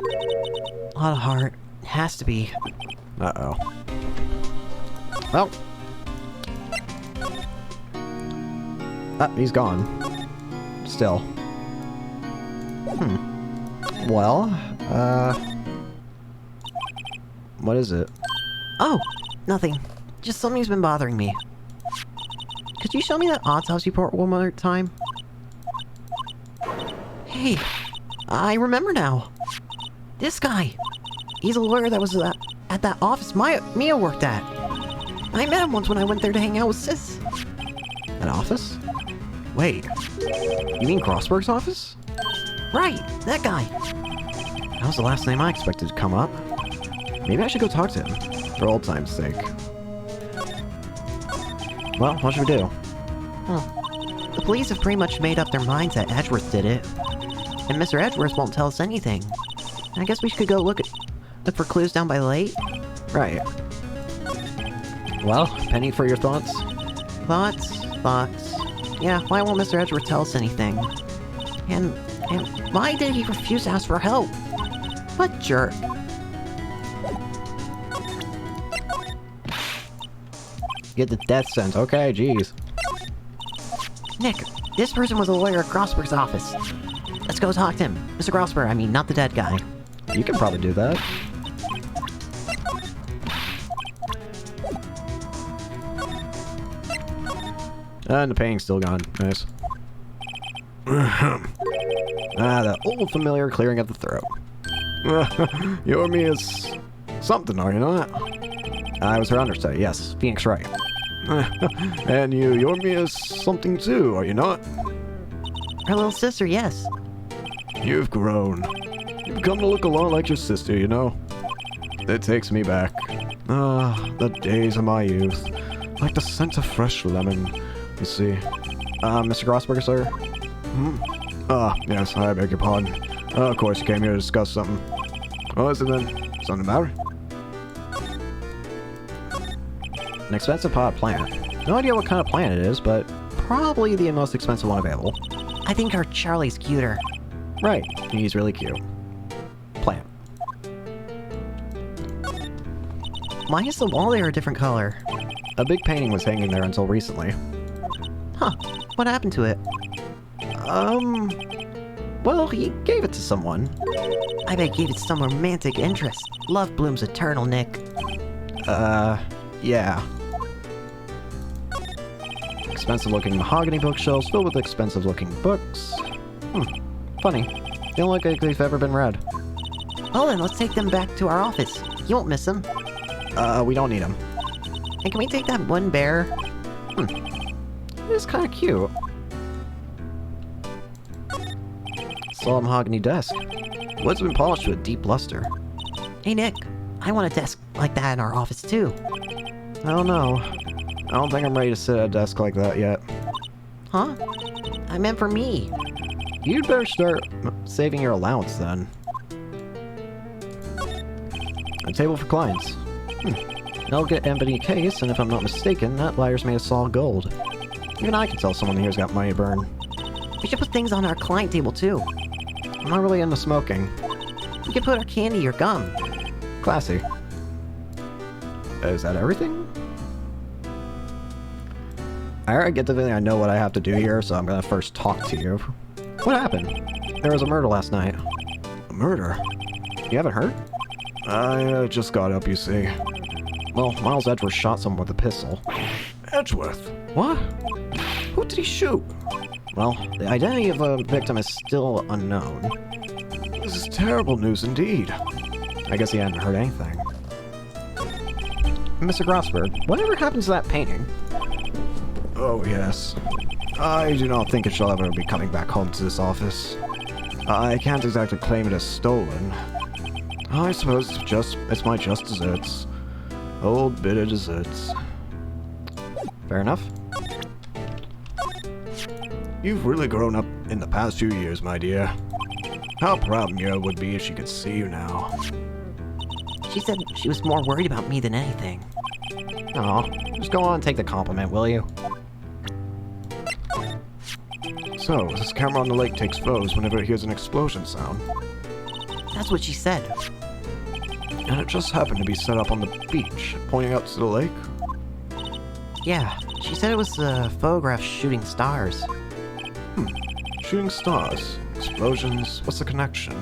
A lot of heart. Has to be. Uh-oh. Well. He's gone. Still. Well, what is it? Oh, nothing. Just something's been bothering me. Could you show me that autopsy report one more time? Hey, I remember now. This guy. He's a lawyer that was at that office Mia worked at. I met him once when I went there to hang out with Sis. An office? Wait. You mean Crossberg's office? Right, that guy. That was the last name I expected to come up. Maybe I should go talk to him, for old time's sake. Well, what should we do? The police have pretty much made up their minds that Edgeworth did it. And Mr. Edgeworth won't tell us anything. I guess we should go look for clues down by the lake. Right. Well, Penny, for your thoughts? Thoughts? Yeah, why won't Mr. Edgeworth tell us anything? And why did he refuse to ask for help? What jerk. Get the death sentence. Okay, jeez. Nick, this person was a lawyer at Grossberg's office. Let's go talk to him. Mr. Grossberg, I mean, not the dead guy. You can probably do that. And the painting's still gone. Nice. That old familiar clearing of the throat. You're me is something, are you not? I was her understudy, yes. Phoenix Wright. And you're me is something too, are you not? Her little sister, yes. You've grown. You've come to look a lot like your sister, you know? It takes me back. The days of my youth. Like the scent of fresh lemon, you see. Mr. Grossberger, sir? Yes, I beg your pardon. Of course you came here to discuss something. What is it then? Something about it? An expensive pot plant. No idea what kind of plant it is, but probably the most expensive one available. I think our Charlie's cuter. Right, he's really cute. Plant. Why is the wall there a different color? A big painting was hanging there until recently. Huh, what happened to it? Well, he gave it to someone. I bet he gave it some romantic interest. Love blooms eternal, Nick. Yeah. Expensive-looking mahogany bookshelves filled with expensive-looking books. Funny. They don't look like they've ever been read. Well then, let's take them back to our office. You won't miss them. We don't need them. And can we take that one bear? It's kind of cute. Solid mahogany desk. Wood's been polished to a deep luster. Hey Nick, I want a desk like that in our office too. I don't know. I don't think I'm ready to sit at a desk like that yet. Huh? I meant for me. You'd better start saving your allowance then. A table for clients. An elegant ebony case, and if I'm not mistaken, that liar's made of solid gold. Even I can tell someone here's got money to burn. We should put things on our client table too. I'm not really into smoking. We could put our candy or gum. Classy. Is that everything? I already get the feeling I know what I have to do here, so I'm gonna first talk to you. What happened? There was a murder last night. A murder? You haven't heard? I just got up, you see. Well, Miles Edgeworth shot someone with a pistol. Edgeworth? What? Who did he shoot? Well, the identity of the victim is still unknown. This is terrible news indeed. I guess he hadn't heard anything. Mr. Grossberg, whatever happened to that painting? Oh, yes. I do not think it shall ever be coming back home to this office. I can't exactly claim it as stolen. I suppose it's my just desserts. Old bitter desserts. Fair enough. You've really grown up in the past few years, my dear. How proud Mira would be if she could see you now. She said she was more worried about me than anything. Aw, just go on and take the compliment, will you? So, this camera on the lake takes photos whenever it hears an explosion sound. That's what she said. And it just happened to be set up on the beach, pointing out to the lake. Yeah, she said it was photographs shooting stars. Shooting stars, explosions, what's the connection?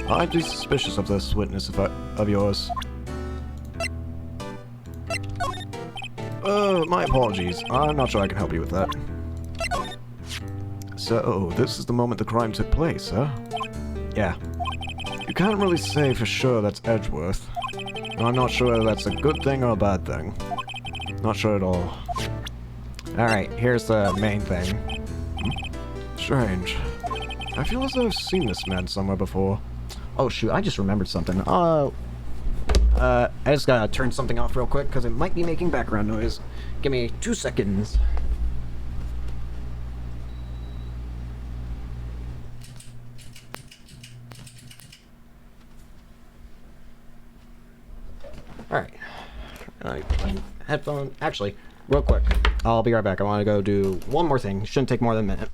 I'd be suspicious of this witness of yours. My apologies. I'm not sure I can help you with that. So, this is the moment the crime took place, huh? Yeah. You can't really say for sure that's Edgeworth. I'm not sure whether that's a good thing or a bad thing. Not sure at all. Alright, here's the main thing. Strange. I feel as though I've seen this man somewhere before. Oh shoot, I just remembered something. I just gotta turn something off real quick, because it might be making background noise. Give me 2 seconds. Alright. Headphone. Actually, real quick. I'll be right back. I want to go do one more thing. Shouldn't take more than a minute.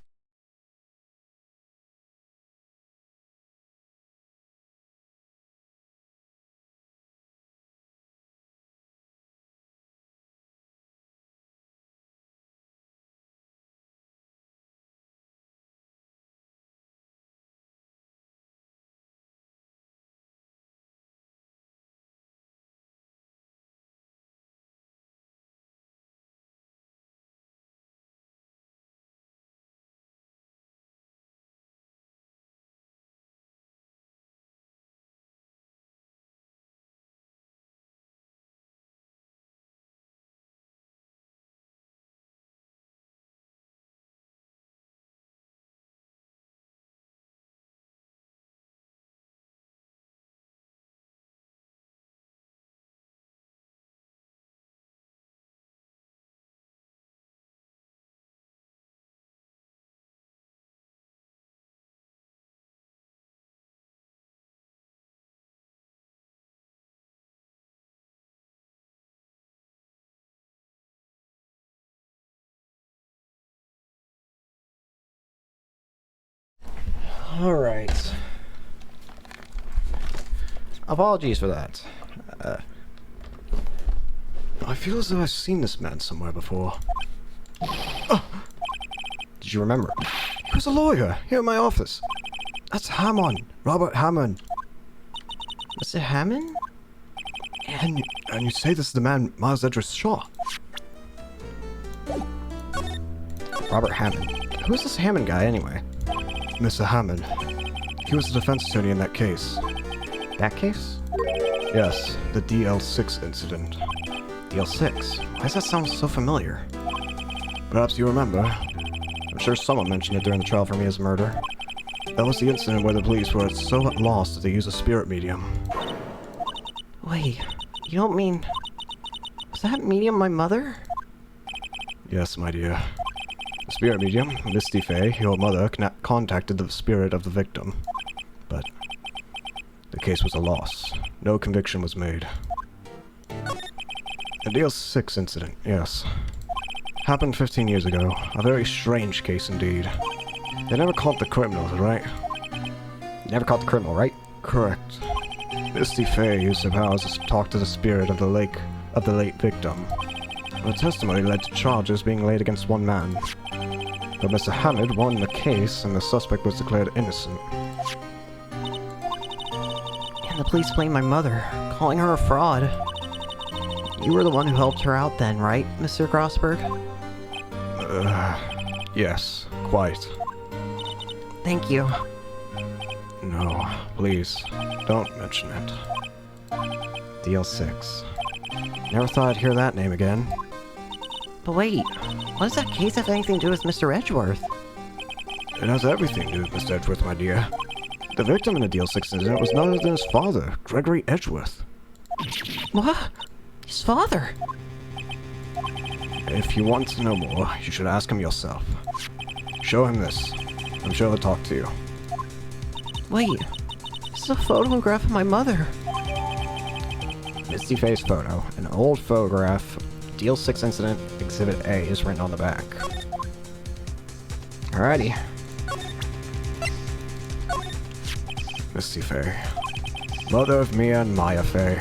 Alright. Apologies for that. I feel as though I've seen this man somewhere before. Did you remember? He was a lawyer here in my office. That's Hammond, Robert Hammond. Was it Hammond? And you say this is the man Miles Edgeworth shot? Robert Hammond. Who's this Hammond guy, anyway? Mr. Hammond. He was the defense attorney in that case. That case? Yes, the DL6 incident. DL6? Why does that sound so familiar? Perhaps you remember. I'm sure someone mentioned it during the trial for Mia's murder. That was the incident where the police were so at loss that they used a spirit medium. Wait, you don't mean... Was that medium my mother? Yes, my dear. The spirit medium, Misty Fey, your mother, contacted the spirit of the victim. But the case was a loss. No conviction was made. The DL6 incident, yes. Happened 15 years ago. A very strange case indeed. They never caught the criminals, right? Never caught the criminal, right? Correct. Misty Fey used her powers to talk to the spirit of the late victim. Her testimony led to charges being laid against one man. but Mr. Hammond won the case and the suspect was declared innocent. And the police blamed my mother, calling her a fraud. You were the one who helped her out then, right, Mr. Grossberg? Yes, quite. Thank you. No, please, don't mention it. DL6. Never thought I'd hear that name again. But wait, what does that case have anything to do with Mr. Edgeworth? It has everything to do with Mr. Edgeworth, my dear. The victim in the DL6 incident was none other than his father, Gregory Edgeworth. What? His father? If you want to know more, you should ask him yourself. Show him this. I'm sure he'll talk to you. Wait, this is a photograph of my mother. Misty face photo. An old photograph. DL6 incident, Exhibit A is written on the back. Alrighty. Misty Faye. Mother of Mia and Maya Faye.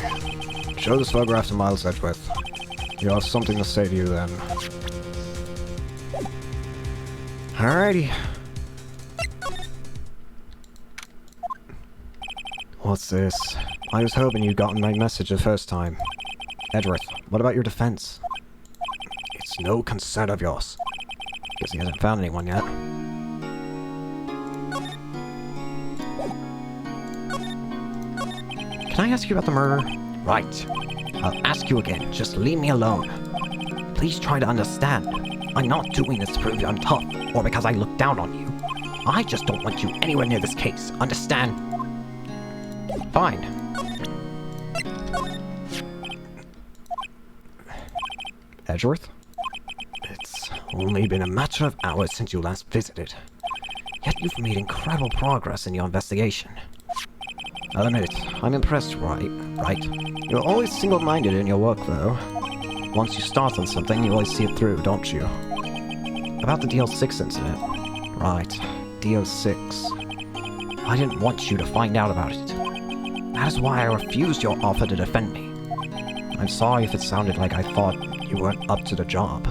Show this photograph to Miles Edgeworth. He'll have something to say to you then. Alrighty. What's this? I was hoping you'd gotten my message the first time. Edgeworth, what about your defense? It's no concern of yours. Guess he hasn't found anyone yet. Can I ask you about the murder? Right. I'll ask you again, just leave me alone. Please try to understand. I'm not doing this to prove I'm tough, or because I look down on you. I just don't want you anywhere near this case, understand? Fine. Edgeworth? It's only been a matter of hours since you last visited. Yet you've made incredible progress in your investigation. I'll admit it, I'm impressed, Wright. You're always single-minded in your work, though. Once you start on something, you always see it through, don't you? About the DL6 incident. Right, DL6. I didn't want you to find out about it. That is why I refused your offer to defend me. I'm sorry if it sounded like I thought you weren't up to the job.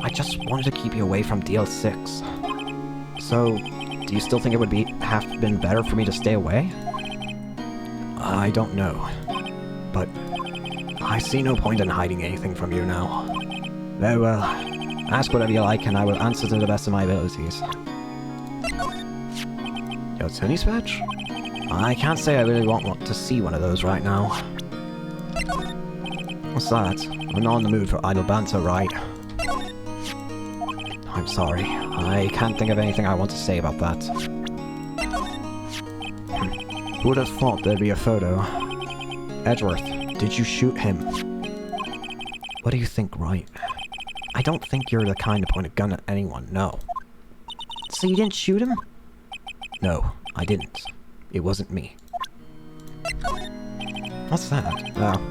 I just wanted to keep you away from DL6. So, do you still think it would have been better for me to stay away? I don't know. But I see no point in hiding anything from you now. Very well. Ask whatever you like and I will answer to the best of my abilities. Your tennis badge? I can't say I really want to see one of those right now. What's that? I'm not in the mood for idle banter, right? I'm sorry. I can't think of anything I want to say about that. Who would have thought there'd be a photo? Edgeworth, did you shoot him? What do you think, Wright? I don't think you're the kind to point a gun at anyone, no. So you didn't shoot him? No, I didn't. It wasn't me. What's that? Oh.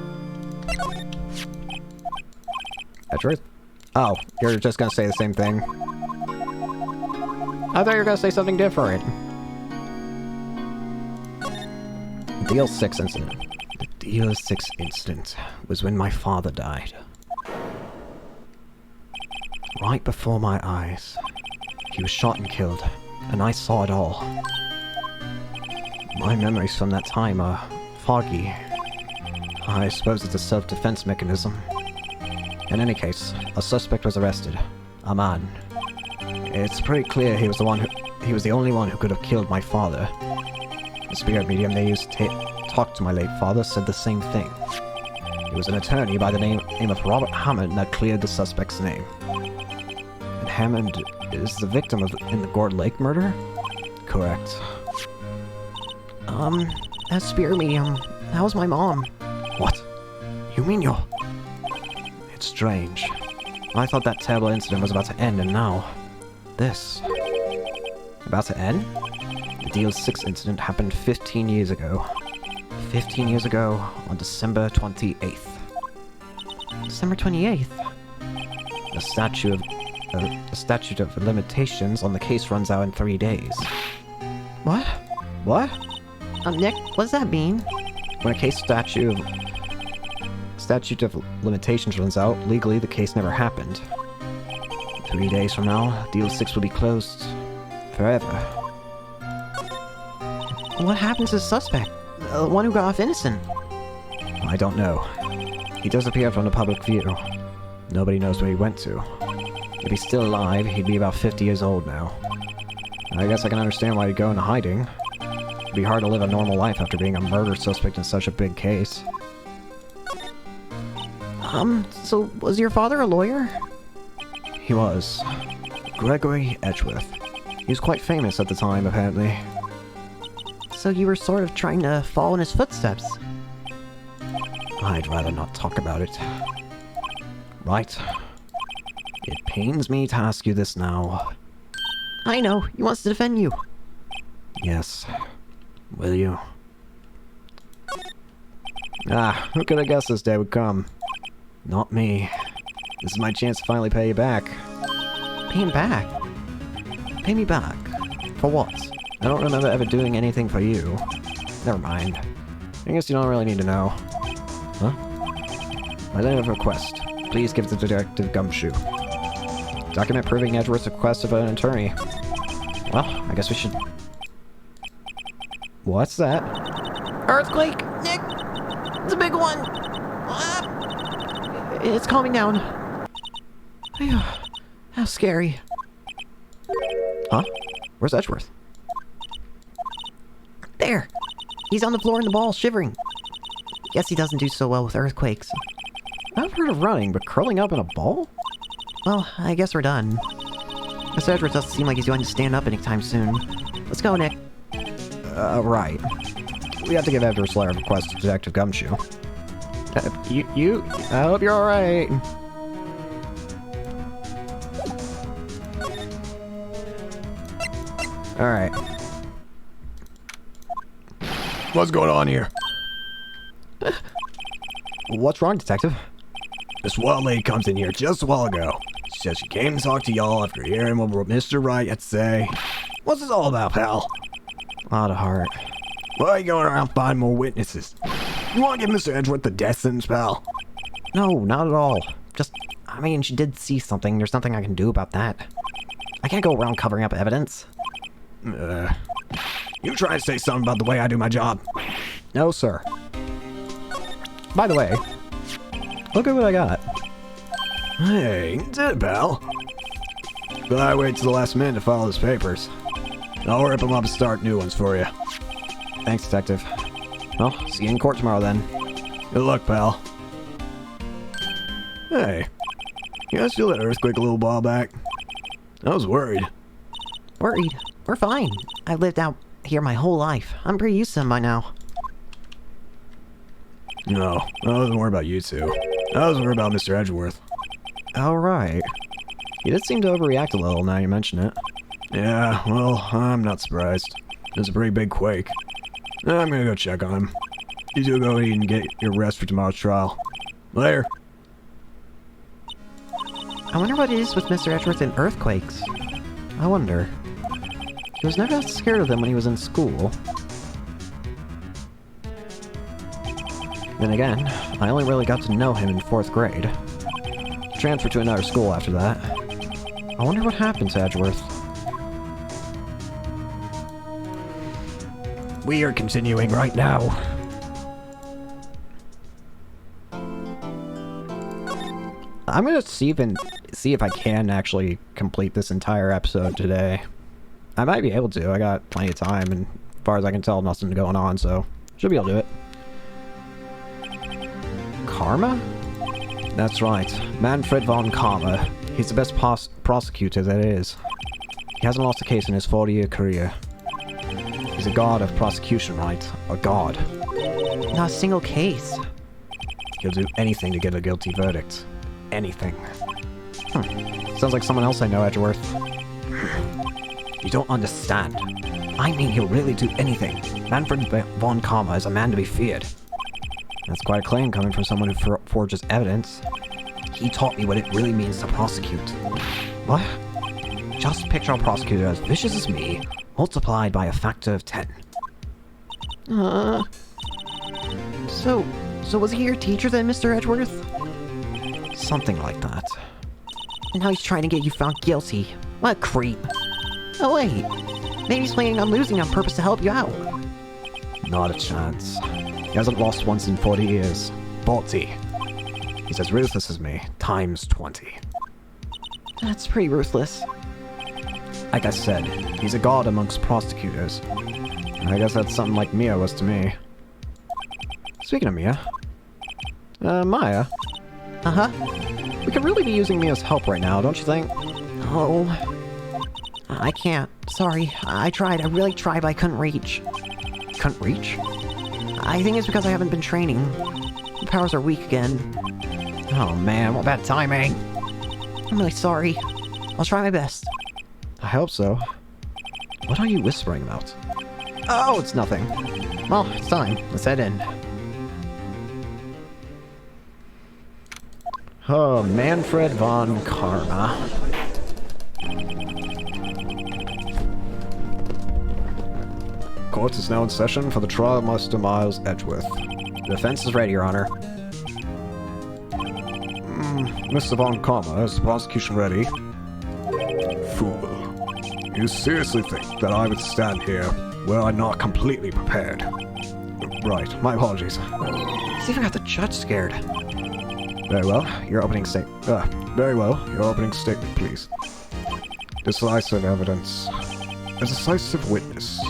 Edgeworth? Oh, you're just gonna say the same thing. I thought you were gonna say something different. DL6 incident. The DL6 incident was when my father died. Right before my eyes. He was shot and killed, and I saw it all. My memories from that time are foggy. I suppose it's a self-defense mechanism. In any case, a suspect was arrested. A man. It's pretty clear he was the only one who could have killed my father. The spirit medium they used to talk to my late father said the same thing. It was an attorney by the name of Robert Hammond that cleared the suspect's name. And Hammond is the victim in the Gourd Lake murder? Correct. That spirit medium, that was my mom. What? You mean you're... It's strange. I thought that terrible incident was about to end, and now... this. About to end? The DL6 incident happened 15 years ago. 15 years ago, on December 28th. December 28th? The statute of limitations on the case runs out in 3 days. What? What? Nick, what does that mean? When a case statute of limitations runs out, legally the case never happened. 3 days from now, Deal 6 will be closed. Forever. What happened to the suspect? The one who got off innocent? I don't know. He disappeared from the public view. Nobody knows where he went to. If he's still alive, he'd be about 50 years old now. I guess I can understand why he'd go into hiding. It'd be hard to live a normal life after being a murder suspect in such a big case. So was your father a lawyer? He was. Gregory Edgeworth. He was quite famous at the time, apparently. So you were sort of trying to follow in his footsteps? I'd rather not talk about it. Right. It pains me to ask you this now. I know, he wants to defend you. Yes. Will you? Ah, who could have guessed this day would come? Not me. This is my chance to finally pay you back. Pay him back? Pay me back? For what? I don't remember ever doing anything for you. Never mind. I guess you don't really need to know. Huh? I then have a request. Please give the detective gumshoe. Document proving Edgeworth's request of an attorney. Well, I guess we should... What's that? Earthquake! Nick! It's a big one! Ah! It's calming down. Phew. How scary. Huh? Where's Edgeworth? There! He's on the floor in the ball, shivering. Guess he doesn't do so well with earthquakes. I've heard of running, but curling up in a ball? Well, I guess we're done. Mr. Edwards doesn't seem like he's going to stand up anytime soon. Let's go, Nick. Right. We have to give Edward's letter of request to Detective Gumshoe. I hope you're alright. Alright. What's going on here? What's wrong, Detective? This wild lady comes in here just a while ago. She says she came to talk to y'all after hearing what Mr. Wright had to say. What's this all about, pal? Out of heart. Why are you going around finding more witnesses? You want to give Mr. Edgeworth the death sentence, pal? No, not at all. Just, I mean, she did see something. There's nothing I can do about that. I can't go around covering up evidence. You trying to say something about the way I do my job? No, sir. By the way, look at what I got. Hey, you did it, pal. But I wait till the last minute to file those papers. I'll rip them up and start new ones for you. Thanks, Detective. Well, see you in court tomorrow then. Good luck, pal. Hey, you guys feel that earthquake a little while back? I was worried. Worried? We're fine. I've lived out here my whole life. I'm pretty used to them by now. No, I wasn't worried about you two. I was worried about Mr. Edgeworth. Alright. You did seem to overreact a little now you mention it. Yeah, well, I'm not surprised. It's a pretty big quake. I'm gonna go check on him. You two go eat and get your rest for tomorrow's trial. Later. I wonder what it is with Mr. Edgeworth and earthquakes. I wonder. He was never that scared of them when he was in school. Then again, I only really got to know him in 4th grade. Transferred to another school after that. I wonder what happened to Edgeworth. We are continuing right now. I'm gonna see if I can actually complete this entire episode today. I might be able to. I got plenty of time, and as far as I can tell, nothing going on, so should be able to do it. Karma? That's right. Manfred von Karma. He's the best prosecutor there is. He hasn't lost a case in his 40-year career. He's a god of prosecution, right? A god. Not a single case. He'll do anything to get a guilty verdict. Anything. Sounds like someone else I know, Edgeworth. You don't understand. I mean, he'll really do anything. Manfred von Karma is a man to be feared. That's quite a claim coming from someone who forges evidence. He taught me what it really means to prosecute. What? Just picture a prosecutor as vicious as me, multiplied by a factor of 10. So was he your teacher then, Mr. Edgeworth? Something like that. And now he's trying to get you found guilty. What a creep. Oh wait, maybe he's planning on losing on purpose to help you out. Not a chance. He hasn't lost once in 40 years. 40. He's as ruthless as me, times 20. That's pretty ruthless. Like I said, he's a god amongst prosecutors. I guess that's something like Mia was to me. Speaking of Mia... Maya? Uh-huh. We could really be using Mia's help right now, don't you think? Oh. I can't. Sorry. I tried. I really tried, but I couldn't reach. Couldn't reach? I think it's because I haven't been training. The powers are weak again. Oh man, what bad timing! I'm really sorry. I'll try my best. I hope so. What are you whispering about? Oh, it's nothing. Well, it's time. Let's head in. Oh, Manfred von Karma. Court is now in session for the trial of Master Miles Edgeworth. The defense is ready, Your Honor. Mr. von Karma, is the prosecution ready? Fool. You seriously think that I would stand here were I not completely prepared? Right, my apologies. It's even got the judge scared. Very well, your opening statement. Very well, your opening statement, please. Decisive evidence. A decisive witness.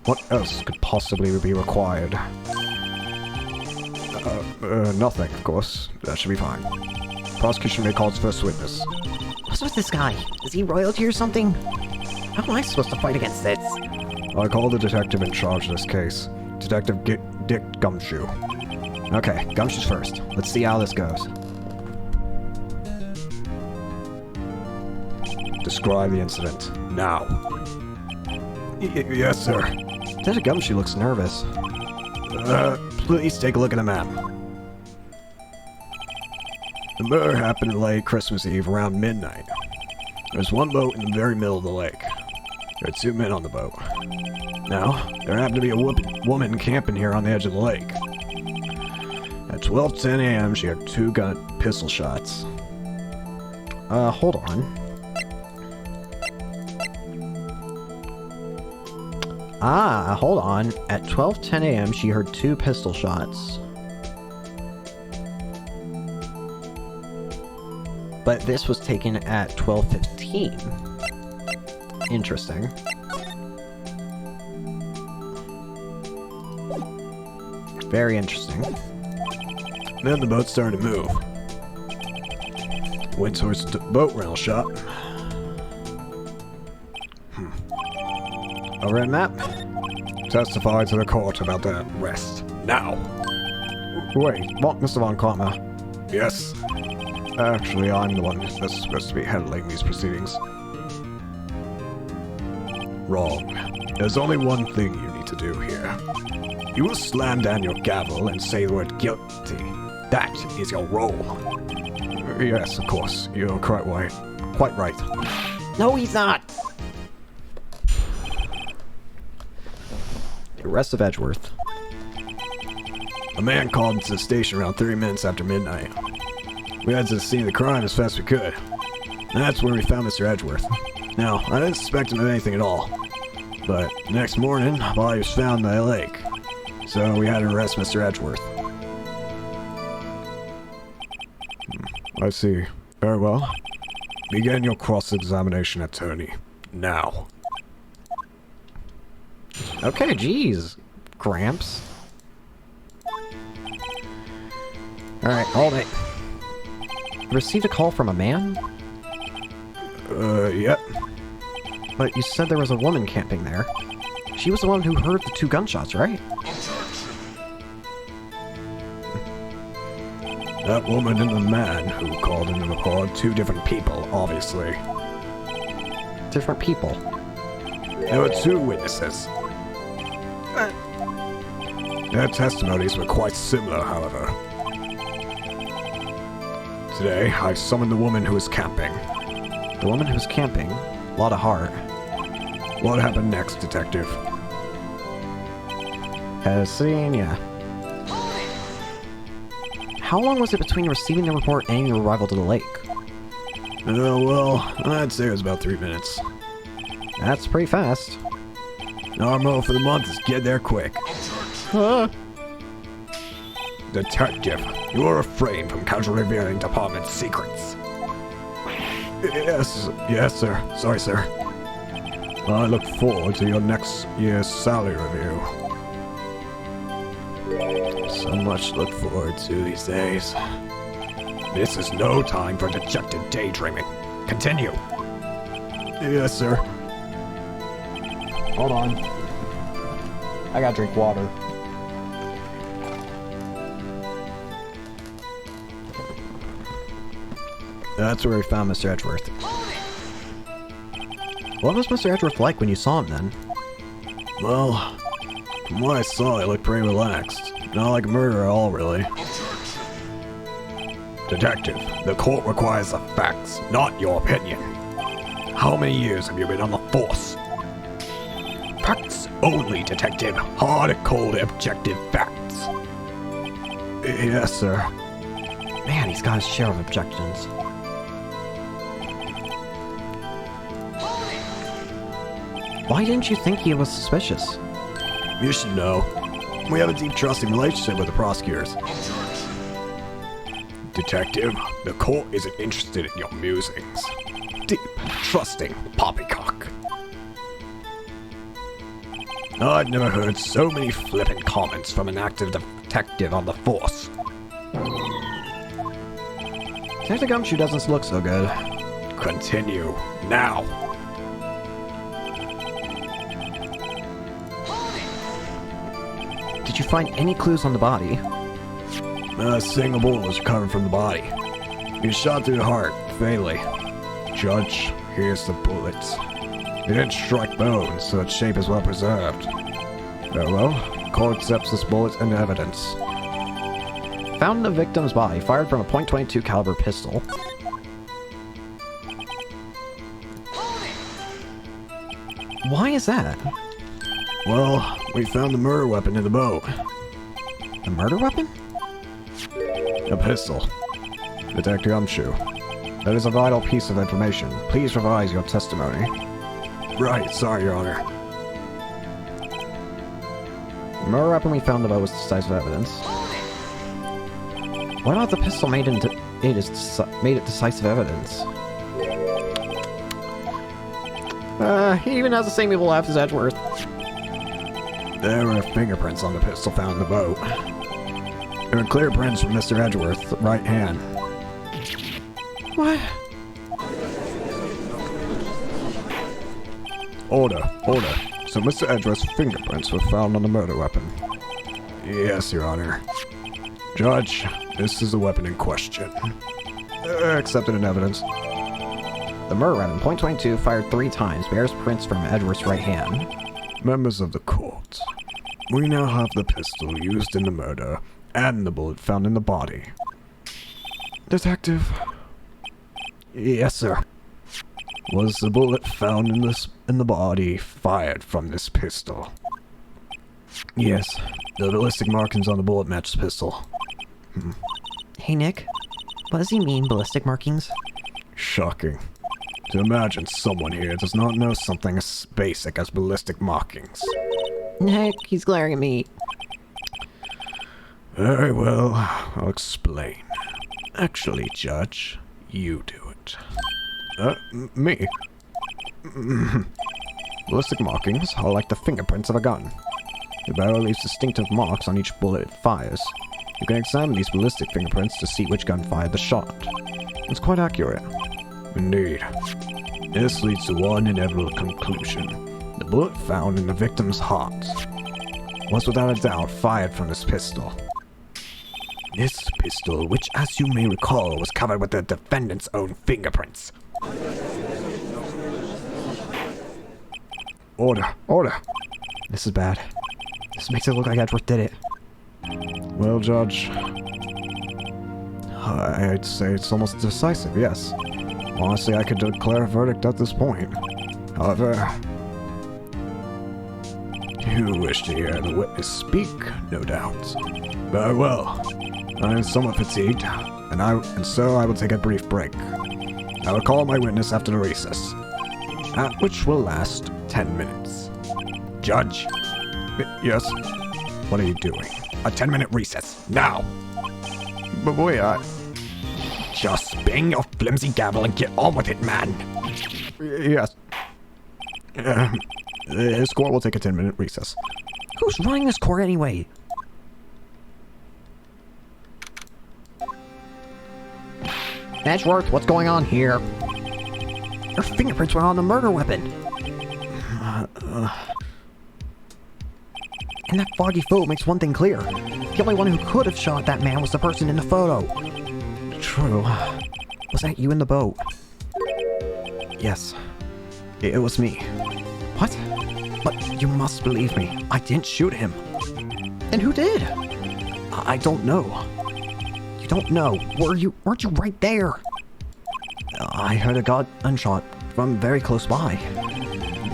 What else could possibly be required? Nothing, of course. That should be fine. Prosecution may call its first witness. What's with this guy? Is he royalty or something? How am I supposed to fight against this? I call the detective in charge of this case. Detective Dick Gumshoe. Okay, Gumshoe's first. Let's see how this goes. Describe the incident. Now. Yes, sir. Detective Gumshoe looks nervous. Please take a look at the map. The murder happened late Christmas Eve around midnight. There's one boat in the very middle of the lake. There are 2 men on the boat. Now, there happened to be a woman camping here on the edge of the lake. At 12:10 a.m., she heard 2 pistol shots. Hold on. Hold on. At 12:10 a.m., she heard 2 pistol shots. But this was taken at 12:15. Interesting. Very interesting. Then the boat started to move. Went towards the boat rental shop. Over at map. Testify to the court about the arrest. Now. Wait, what, Mr. Von Karma? Yes. Actually, I'm the one that's supposed to be handling these proceedings. Wrong. There's only one thing you need to do here. You will slam down your gavel and say the word guilty. That is your role. Yes, of course. You're quite right. Quite right. No, he's not! The arrest of Edgeworth. A man called into the station around 30 minutes after midnight. We had to the scene of the crime as fast as we could. That's where we found Mr. Edgeworth. Now, I didn't suspect him of anything at all. But next morning, a body was found by the lake. So we had to arrest Mr. Edgeworth. I see. Very well. Begin your cross-examination, attorney. Now. Okay, geez. Gramps. Alright, hold it. Received a call from a man? Yep. But you said there was a woman camping there. She was the one who heard the 2 gunshots, right? That woman and the man who called in to record 2 different people, obviously. Different people. There were 2 witnesses. Their testimonies were quite similar, however. Today, I've summoned the woman who was camping. The woman who was camping? A lot of heart. What happened next, detective? Has seen ya. How long was it between receiving the report and your arrival to the lake? Well, I'd say it was about 3 minutes. That's pretty fast. Our motto for the month is get there quick. Detective, you are refrained from casually revealing department secrets. Yes, sir. Sorry, sir. I look forward to your next year's salary review. So much to look forward to these days. This is no time for dejected daydreaming. Continue. Yes, sir. Hold on. I gotta drink water. That's where we found Mr. Edgeworth. What was Mr. Edgeworth like when you saw him then? Well, from what I saw, he looked pretty relaxed. Not like a murderer at all, really. Detective, the court requires the facts, not your opinion. How many years have you been on the force? Facts only, Detective. Hard and cold, objective facts. Yes, sir. Man, he's got his share of objections. Why didn't you think he was suspicious? You should know. We have a deep trusting relationship with the prosecutors. Detective, the court isn't interested in your musings. Deep, trusting poppycock. I've never heard so many flippant comments from an active detective on the force. Detective Gumshoe doesn't look so good. Continue, now. Did you find any clues on the body? A single bullet was recovered from the body. He was shot through the heart, fatally. Judge, here's the bullets. It didn't strike bones, so its shape is well preserved. Very well. Court accepts this bullet into evidence. Found in the victim's body, fired from a .22 caliber pistol. Why is that? Well, we found the murder weapon in the boat. The murder weapon? A pistol. Detective Gumshoe. That is a vital piece of information. Please revise your testimony. Right, sorry, Your Honor. The murder weapon we found in the boat was decisive evidence. What about the pistol made it decisive evidence? He even has the same evil laugh as Edgeworth. There were fingerprints on the pistol found in the boat. There were clear prints from Mr. Edgeworth's right hand. What? Order. So Mr. Edgeworth's fingerprints were found on the murder weapon. Yes, Your Honor. Judge, this is the weapon in question. Accepted in evidence. The murder weapon, .22, fired 3 times, bears prints from Edgeworth's right hand. Members of the court, we now have the pistol used in the murder and the bullet found in the body. Detective. Yes, sir. Was the bullet found in the body fired from this pistol? Yes. The ballistic markings on the bullet match the pistol. Hey, Nick. What does he mean, ballistic markings? Shocking. To imagine someone here does not know something as basic as ballistic markings. Nick, he's glaring at me. Very well, I'll explain. Actually, Judge, you do it. Me? Ballistic markings are like the fingerprints of a gun. The barrel leaves distinctive marks on each bullet it fires. You can examine these ballistic fingerprints to see which gun fired the shot. It's quite accurate. Indeed. This leads to one inevitable conclusion. The bullet found in the victim's heart was without a doubt fired from this pistol. This pistol, which as you may recall, was covered with the defendant's own fingerprints. Order. This is bad. This makes it look like Edgeworth did it. Well, Judge, I'd say it's almost decisive, yes. Honestly, I could declare a verdict at this point. However, you wish to hear the witness speak, no doubt. Very well. I am somewhat fatigued, and so I will take a brief break. I will call my witness after the recess, which will last 10 minutes. Judge? Yes? What are you doing? A 10-minute recess, now! But boy, just bang your flimsy gavel and get on with it, man! Yes. This court will take a 10-minute recess. Who's running this court anyway? Edgeworth, what's going on here? Your fingerprints were on the murder weapon. And that foggy photo makes one thing clear. The only one who could have shot that man was the person in the photo. True. Was that you in the boat? Yes. It was me. What? But you must believe me. I didn't shoot him. Then who did? I don't know. You don't know. Weren't you right there? I heard a gunshot from very close by.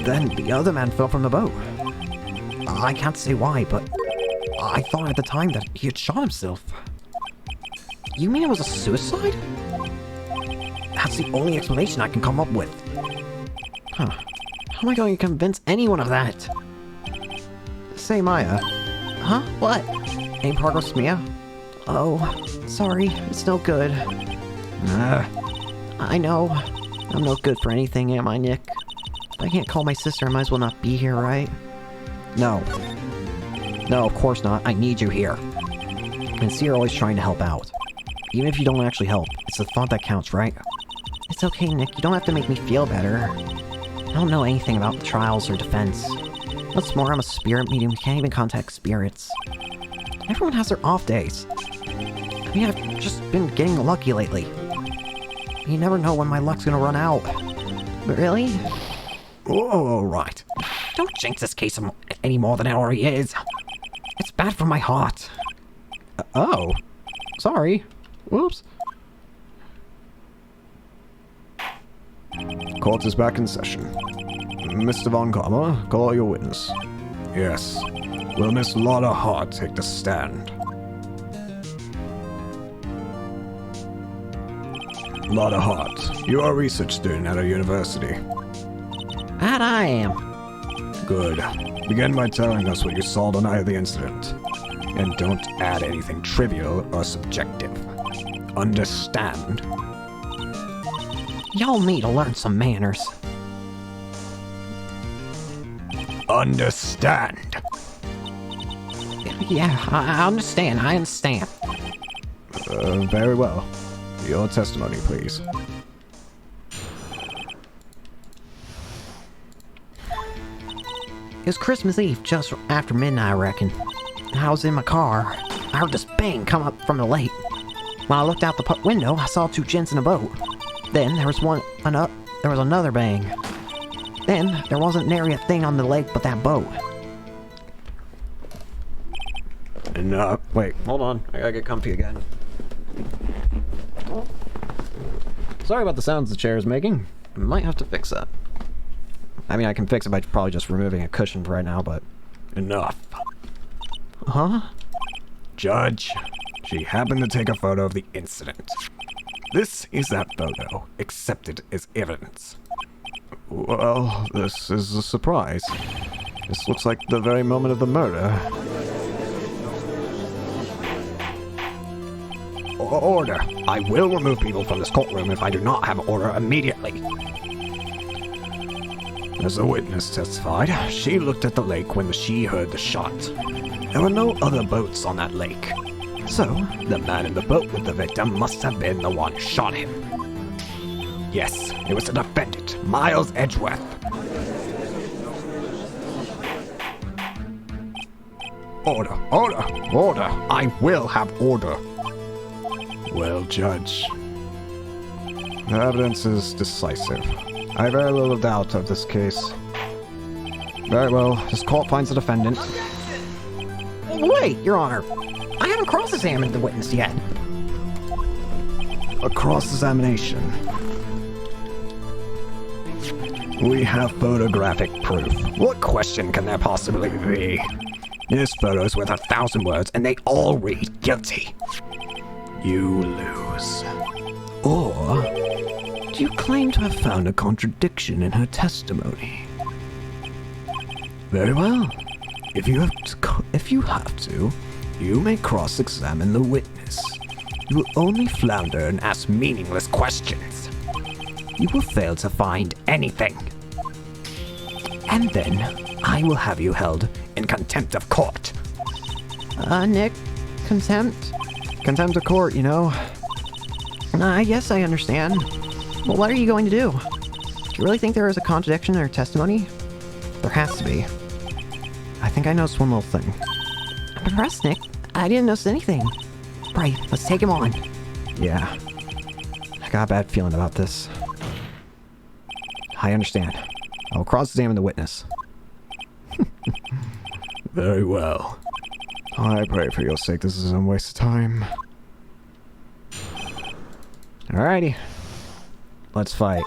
Then the other man fell from the boat. I can't say why, but I thought at the time that he had shot himself. You mean it was a suicide? That's the only explanation I can come up with. Huh. How am I going to convince anyone of that? Say, Maya. Huh? What? Any progress, Mia? Oh, sorry. It's no good. I know. I'm no good for anything, am I, Nick? If I can't call my sister, I might as well not be here, right? No. No, of course not. I need you here. And see, you're always trying to help out. Even if you don't actually help, it's the thought that counts, right? It's okay, Nick. You don't have to make me feel better. I don't know anything about trials or defense. What's more, I'm a spirit medium who can't even contact spirits. Everyone has their off days. I mean, I've just been getting lucky lately. You never know when my luck's gonna run out. But really? Oh, right. Don't jinx this case any more than it already is. It's bad for my heart. Oh. Sorry. Whoops. Court is back in session. Mr. Von Karma, call your witness. Yes. Will Miss Lotta Hart take the stand? Lotta Hart, you are a research student at a university. That I am. Good. Begin by telling us what you saw the night of the incident. And don't add anything trivial or subjective. Understand? Y'all need to learn some manners. Understand! Yeah, I understand. I understand. Very well. Your testimony, please. It was Christmas Eve, just after midnight, I reckon. I was in my car. I heard this bang come up from the lake. When I looked out the window, I saw two gents in a boat. Then there was another bang. Then there wasn't nary a thing on the lake but that boat. And, Wait, hold on. I gotta get comfy again. Sorry about the sounds the chair is making. I might have to fix that. I mean, I can fix it by probably just removing a cushion for right now, but... enough. Huh? Judge, she happened to take a photo of the incident. This is that photo, accepted as evidence. Well, this is a surprise. This looks like the very moment of the murder. Order! I will remove people from this courtroom if I do not have order immediately. As the witness testified, she looked at the lake when she heard the shot. There were no other boats on that lake. So, the man in the boat with the victim must have been the one who shot him. Yes, it was the defendant, Miles Edgeworth. Order, order, order! I will have order! Well, Judge, the evidence is decisive. I have very little doubt of this case. Very well, this court finds the defendant. Wait, Your Honor. I haven't cross-examined the witness yet. A cross-examination. We have photographic proof. What question can there possibly be? This photo is worth 1,000 words, and they all read guilty. You lose. Or you claim to have found a contradiction in her testimony. Very well. If you have to, you may cross-examine the witness. You will only flounder and ask meaningless questions. You will fail to find anything. And then I will have you held in contempt of court. Nick, contempt? Contempt of court, you know. I guess I understand. Well, what are you going to do? Do you really think there is a contradiction in her testimony? There has to be. I think I noticed one little thing. I'm impressed, Nick. I didn't notice anything. Right, let's take him on. Yeah. I got a bad feeling about this. I understand. I'll cross-examine the witness. Very well. I pray for your sake this isn't a waste of time. Alrighty. Let's fight.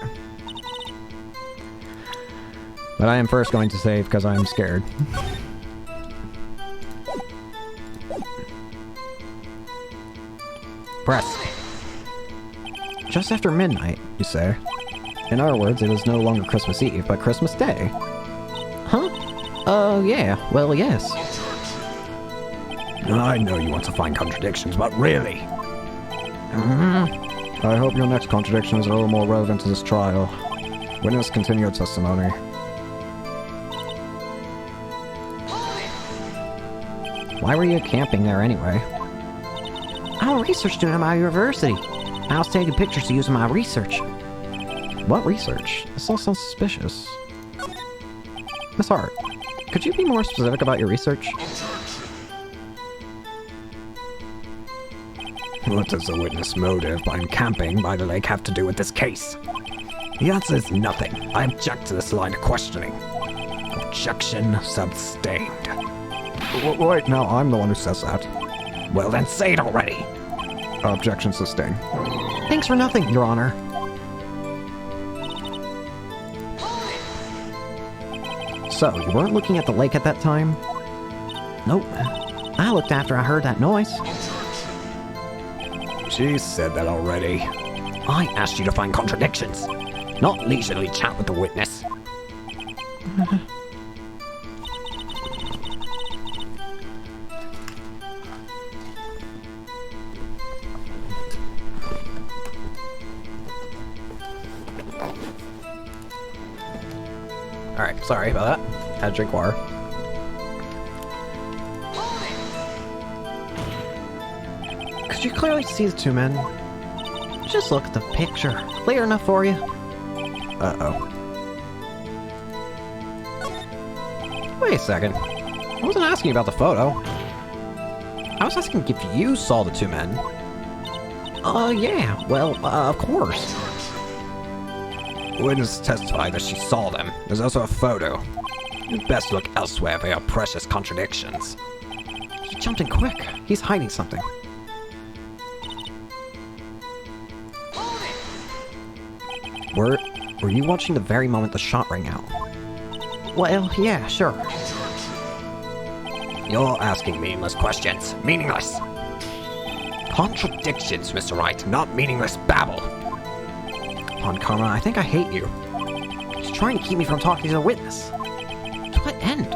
But I am first going to save because I'm scared. Press. Just after midnight, you say? In other words, it is no longer Christmas Eve, but Christmas Day. Huh? Yeah. Well, yes. I know you want to find contradictions, but really? I hope your next contradiction is a little more relevant to this trial. Witness, continue your testimony. Why were you camping there anyway? I'm a research student at my university. I was taking pictures to use in my research. What research? This all sounds suspicious. Miss Hart, could you be more specific about your research? What does the witness' motive behind camping by the lake have to do with this case? The answer is nothing. I object to this line of questioning. Objection sustained. Wait, no, I'm the one who says that. Well, then say it already. Objection sustained. Thanks for nothing, Your Honor. So, you weren't looking at the lake at that time? Nope. I looked after I heard that noise. She said that already. I asked you to find contradictions, not leisurely chat with the witness. Alright, sorry about that. Had to drink water. Could you clearly see the two men? Just look at the picture. Clear enough for you? Uh-oh. Wait a second. I wasn't asking about the photo. I was asking if you saw the two men. Yeah. Well, of course. Witness testified that she saw them. There's also a photo. You'd best look elsewhere for your precious contradictions. He jumped in quick. He's hiding something. Were you watching the very moment the shot rang out? Well, yeah, sure. You're asking meaningless questions. Meaningless! Contradictions, Mr. Wright, not meaningless babble. Come on, Karma, I think I hate you. He's trying to keep me from talking to the witness. To what end?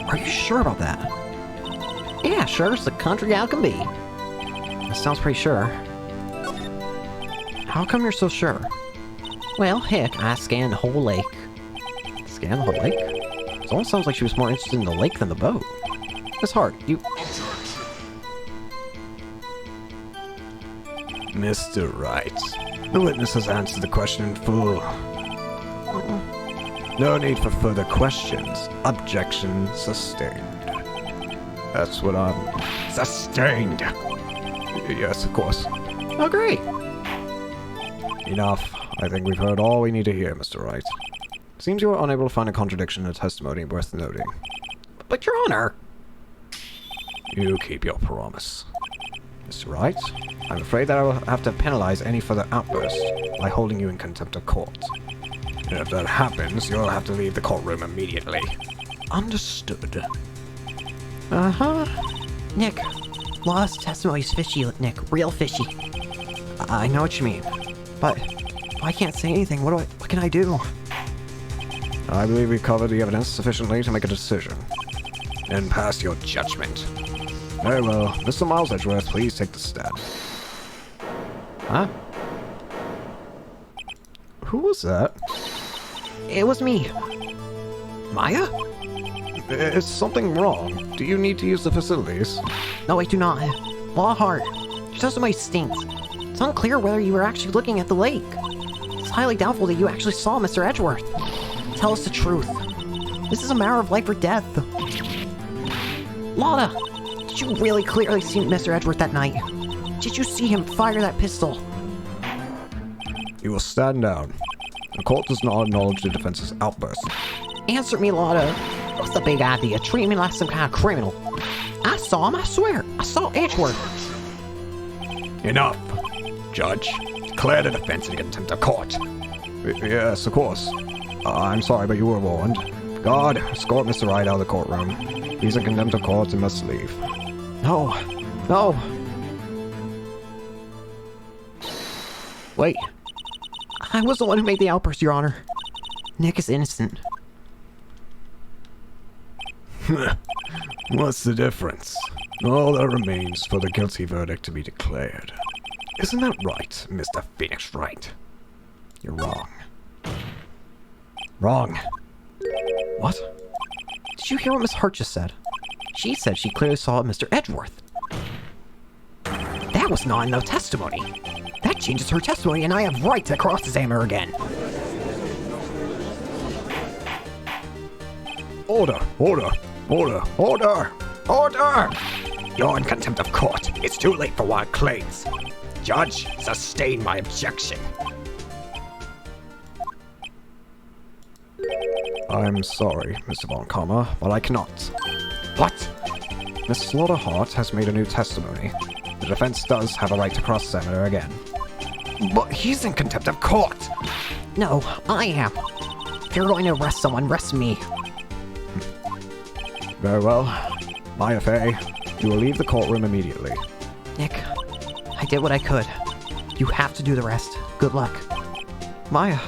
Are you sure about that? Yeah, sure as the country gal can be. That sounds pretty sure. How come you're so sure? Well, heck, I scanned the whole lake. Scan the whole lake? It almost sounds like she was more interested in the lake than the boat. Miss Hart, you... Mr. Wright, the witness has answered the question in full. No need for further questions. Objection sustained. That's what I'm... Sustained! Yes, of course. Oh, great. Enough. I think we've heard all we need to hear, Mr. Wright. Seems you were unable to find a contradiction in a testimony worth noting. But, Your Honor... You keep your promise. Mr. Wright, I'm afraid that I will have to penalize any further outburst by holding you in contempt of court. And if that happens, you'll have to leave the courtroom immediately. Understood. Uh-huh. Nick, Law's testimony's fishy, Nick. Real fishy. I know what you mean. But I can't say anything. What can I do? I believe we've covered the evidence sufficiently to make a decision. Then pass your judgment. Very well. Mr. Miles Edgeworth, please take the stand. Huh? Who was that? It was me. Maya? Is something wrong? Do you need to use the facilities? No, I do not. Law Hart, your testimony stinks. It's unclear whether you were actually looking at the lake. It's highly doubtful that you actually saw Mr. Edgeworth. Tell us the truth. This is a matter of life or death. Lotta, did you really clearly see Mr. Edgeworth that night? Did you see him fire that pistol? You will stand down. The court does not acknowledge the defense's outburst. Answer me, Lotta. What's the big idea? Treat me like some kind of criminal. I saw him, I swear. I saw Edgeworth. Enough. Judge, declare the defense in contempt of court. Yes, of course. I'm sorry, but you were warned. Guard, escort Mr. Wright out of the courtroom. He's in contempt of court and must leave. No. No. Wait. I was the one who made the outburst, Your Honor. Nick is innocent. What's the difference? All that remains for the guilty verdict to be declared. Isn't that right, Mr. Phoenix Wright? You're wrong. Wrong. What? Did you hear what Miss Hart just said? She said she clearly saw Mr. Edgeworth. That was not in the testimony. That changes her testimony, and I have right to cross-examine her again. Order! Order! Order! Order! Order! You're in contempt of court. It's too late for wild claims. Judge, sustain my objection. I'm sorry, Mr. Von Karma, but I cannot. What? Miss Slaughter Hart has made a new testimony. The defense does have a right to cross-examine her again. But he's in contempt of court. No, I am. If you're going to arrest someone, arrest me. Very well. Maya Fey, you will leave the courtroom immediately. Nick, I did what I could. You have to do the rest. Good luck. Maya.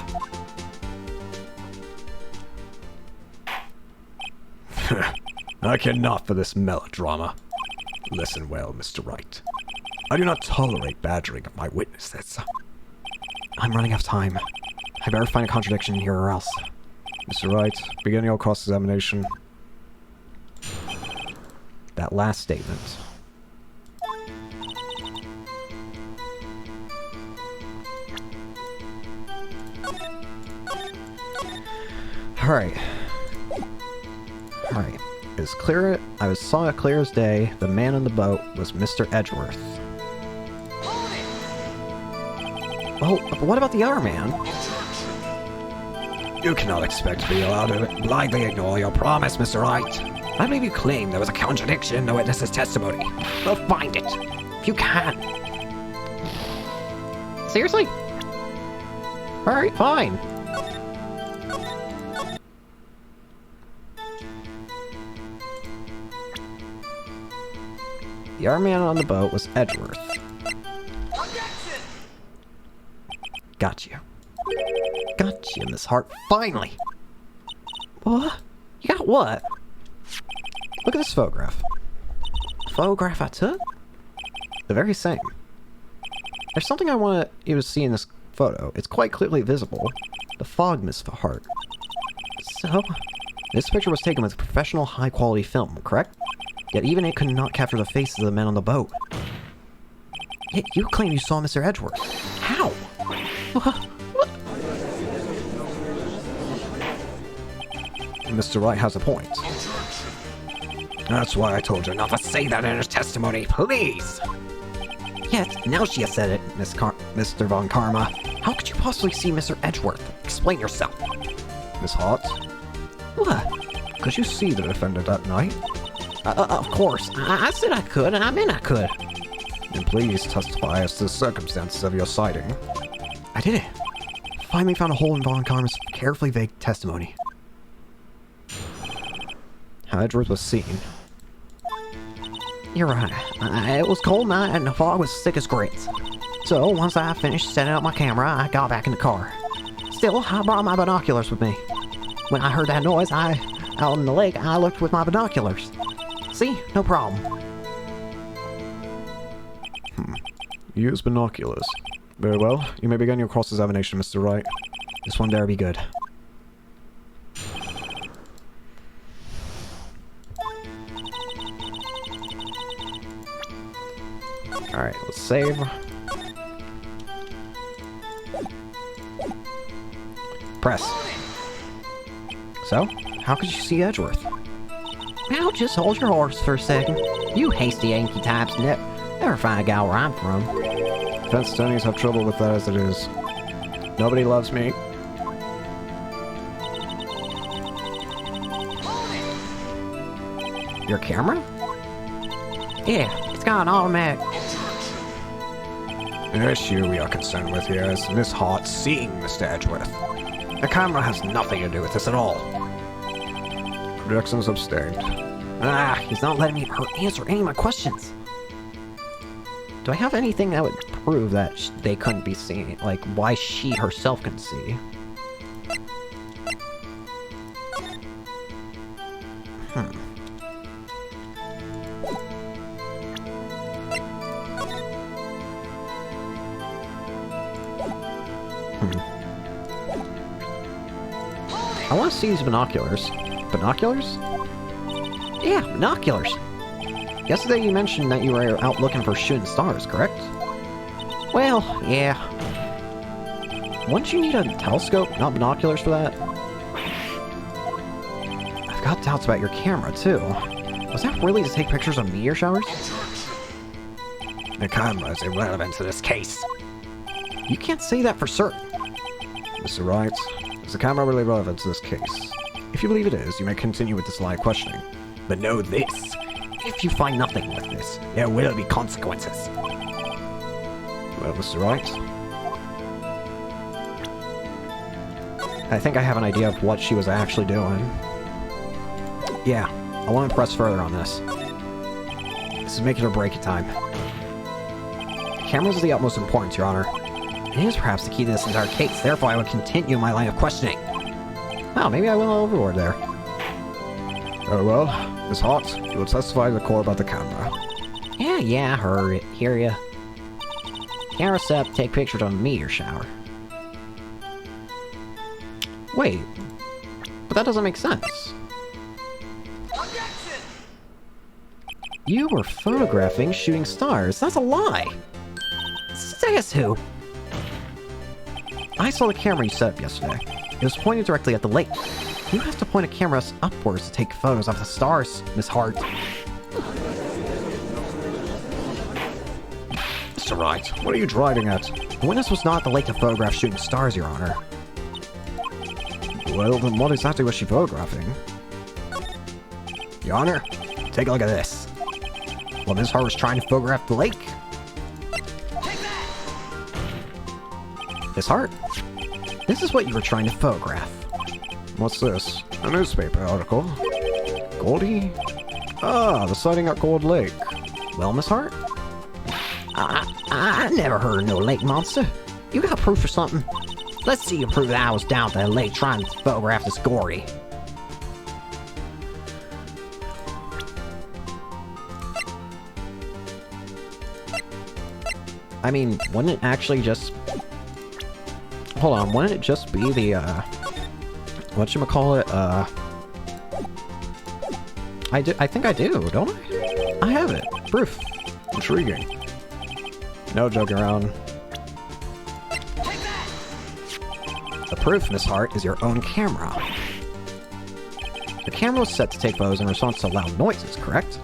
I care not for this melodrama. Listen well, Mr. Wright. I do not tolerate badgering of my witnesses. I'm running out of time. I better find a contradiction here or else. Mr. Wright, begin your cross-examination. That last statement. Alright. Alright. It's clear. I saw it clear as day. The man on the boat was Mr. Edgeworth. Well, what about the other man? You cannot expect to be allowed to blindly ignore your promise, Mr. Wright. I believe you claim there was a contradiction in the witness's testimony. We'll find it. If you can. Seriously? Alright, fine. The other man on the boat was Edgeworth. Got you. Got you, Miss Hart. Finally! What? You got what? Look at this photograph. Photograph I took? The very same. There's something I want you to see in this photo. It's quite clearly visible. The fog, Miss Hart. So? This picture was taken with professional high-quality film, correct? Yet even it could not capture the faces of the men on the boat. Yet you claim you saw Mr. Edgeworth. How? What? Mr. Wright has a point. That's why I told you not to say that in her testimony, please. Yet, now she has said it, Mr. Von Karma. How could you possibly see Mr. Edgeworth? Explain yourself. Miss Hart, What? could you see the defendant that night? Of course. I said I could, and I meant I could. Then please testify as to the circumstances of your sighting. I did it. Finally found a hole in Von Karma's carefully vague testimony. How Edgeworth was seen. You're right. It was cold night and the fog was thick as grits. So once I finished setting up my camera, I got back in the car. Still, I brought my binoculars with me. When I heard that noise, out in the lake, I looked with my binoculars. See? No problem. Use binoculars. Very well. You may begin your cross-examination, Mr. Wright. This one there be good. Alright, let's save. Press. So, how could you see Edgeworth? Now just hold your horse for a second. You hasty Yankee types never find a guy where I'm from. Defense attorneys have trouble with that as it is. Nobody loves me. Your camera? Yeah, it's got an automatic. The issue we are concerned with here is Miss Hart seeing Mr. Edgeworth. The camera has nothing to do with this at all. Objections abstained. He's not letting me answer any of my questions. Do I have anything that would prove that they couldn't be seen? Like, why she herself can see? I want to see these binoculars. Binoculars? Yeah, binoculars. Yesterday you mentioned that you were out looking for shooting stars, correct? Well, yeah. Wouldn't you need a telescope, not binoculars for that? I've got doubts about your camera, too. Was that really to take pictures of meteor showers? The camera is irrelevant to this case. You can't say that for certain. Mr. Wright, is the camera really relevant to this case? If you believe it is, you may continue with this line of questioning. But know this. If you find nothing with this, there will be consequences. Well, Mr. Wright, I think I have an idea of what she was actually doing. Yeah, I want to press further on this. This is make it or break it time. Cameras is the utmost importance, Your Honor. It is perhaps the key to this entire case, therefore I will continue my line of questioning. Wow, maybe I went overboard there. Very well. Miss Hart, you will testify to the court about the camera. Yeah, I heard it. Hear ya. Camera set up to take pictures of a meteor shower. Wait, but that doesn't make sense. You were photographing shooting stars. That's a lie. Says who? I saw the camera you set up yesterday. It was pointed directly at the lake. You have to point a camera upwards to take photos of the stars, Miss Hart. Mr. Wright, What are you driving at? The witness was not at the lake to photograph shooting stars, Your Honor. Well, then what exactly was she photographing? Your Honor, take a look at this. Well, Miss Hart was trying to photograph the lake. Miss Hart, this is what you were trying to photograph. What's this? A newspaper article? Goldie? Ah, the sighting at Gold Lake. Well, Miss Hart? I never heard of no lake monster. You got proof or something? Let's see you prove that I was down at the lake trying to photograph this Gordy. I mean, wouldn't it actually just... Hold on, wouldn't it just be the, whatchamacallit, I think I do, don't I? I have it. Proof. Intriguing. No joking around. The proof, Miss Hart, is your own camera. The camera was set to take photos in response to loud noises, correct?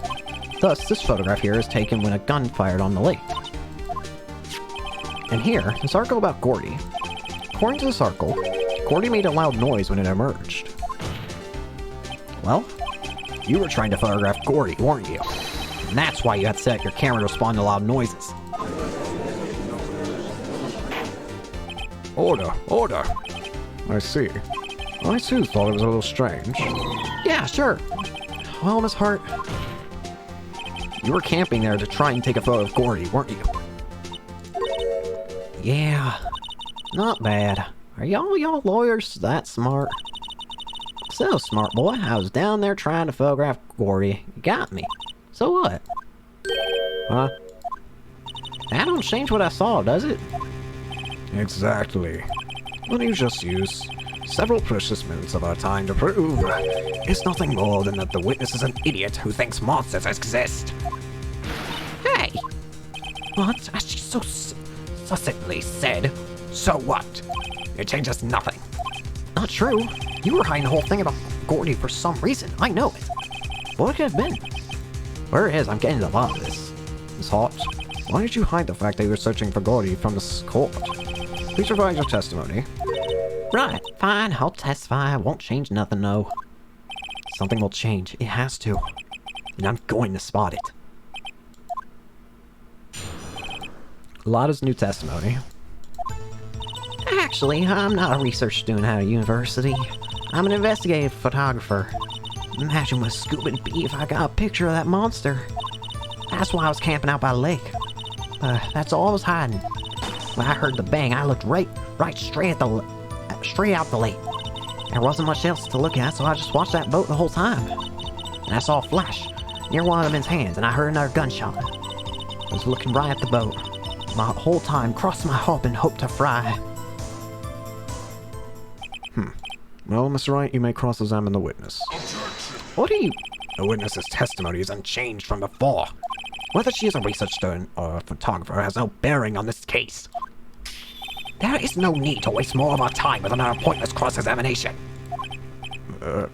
Thus, this photograph here is taken when a gun fired on the lake. And here, this article about Gordy. According to this article, Gordy made a loud noise when it emerged. Well, you were trying to photograph Gordy, weren't you? And that's why you had set your camera to respond to loud noises. Order, order. I see. I too thought it was a little strange. Yeah, sure. Well, Miss Hart, You were camping there to try and take a photo of Gordy, weren't you? Yeah, not bad. Are y'all lawyers that smart? So, smart boy, I was down there trying to photograph Gordy. You got me. So what? Huh? That don't change what I saw, does it? Exactly. Well, you just use several precious minutes of our time to prove it's nothing more than that the witness is an idiot who thinks monsters exist. Hey! What? As she so succinctly said, so what? It changes nothing. Not true. You were hiding the whole thing about Gordy for some reason. I know it. What could it have been? Where it is, I'm getting to the bottom of this. Miss Hart, why did you hide the fact that you were searching for Gordy from the court? Please provide your testimony. Right, fine, I'll testify. I won't change nothing, no. Something will change. It has to. And I'm going to spot it. Lotta's new testimony. Actually, I'm not a research student at a university. I'm an investigative photographer. Imagine what scoop it'd be if I got a picture of that monster. That's why I was camping out by the lake. That's all I was hiding. When I heard the bang, I looked right straight out the lake. There wasn't much else to look at, so I just watched that boat the whole time. And I saw a flash near one of the men's hands, and I heard another gunshot. I was looking right at the boat. My whole time crossed my hope and hoped to fry. Well, Mr. Wright, you may cross-examine the witness. What are you... The witness's testimony is unchanged from before. Whether she is a research student or a photographer has no bearing on this case. There is no need to waste more of our time with another pointless cross-examination. I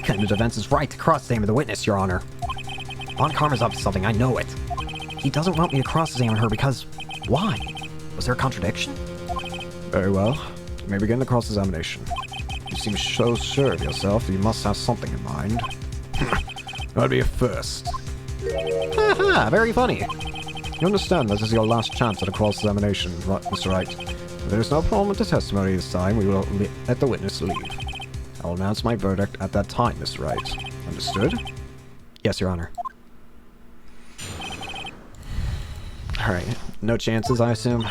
claim the defense is right to cross-examine the witness, Your Honor. Von Karma's up to something, I know it. He doesn't want me to cross-examine her because... Why? Was there a contradiction? Very well. You may begin the cross-examination. You seem so sure of yourself that you must have something in mind. That'd be a first. Haha, very funny. You understand this is your last chance at a cross-examination, Mr. Wright. If there is no problem with the testimony this time, we will let the witness leave. I will announce my verdict at that time, Mr. Wright. Understood? Yes, Your Honor. Alright, no chances, I assume?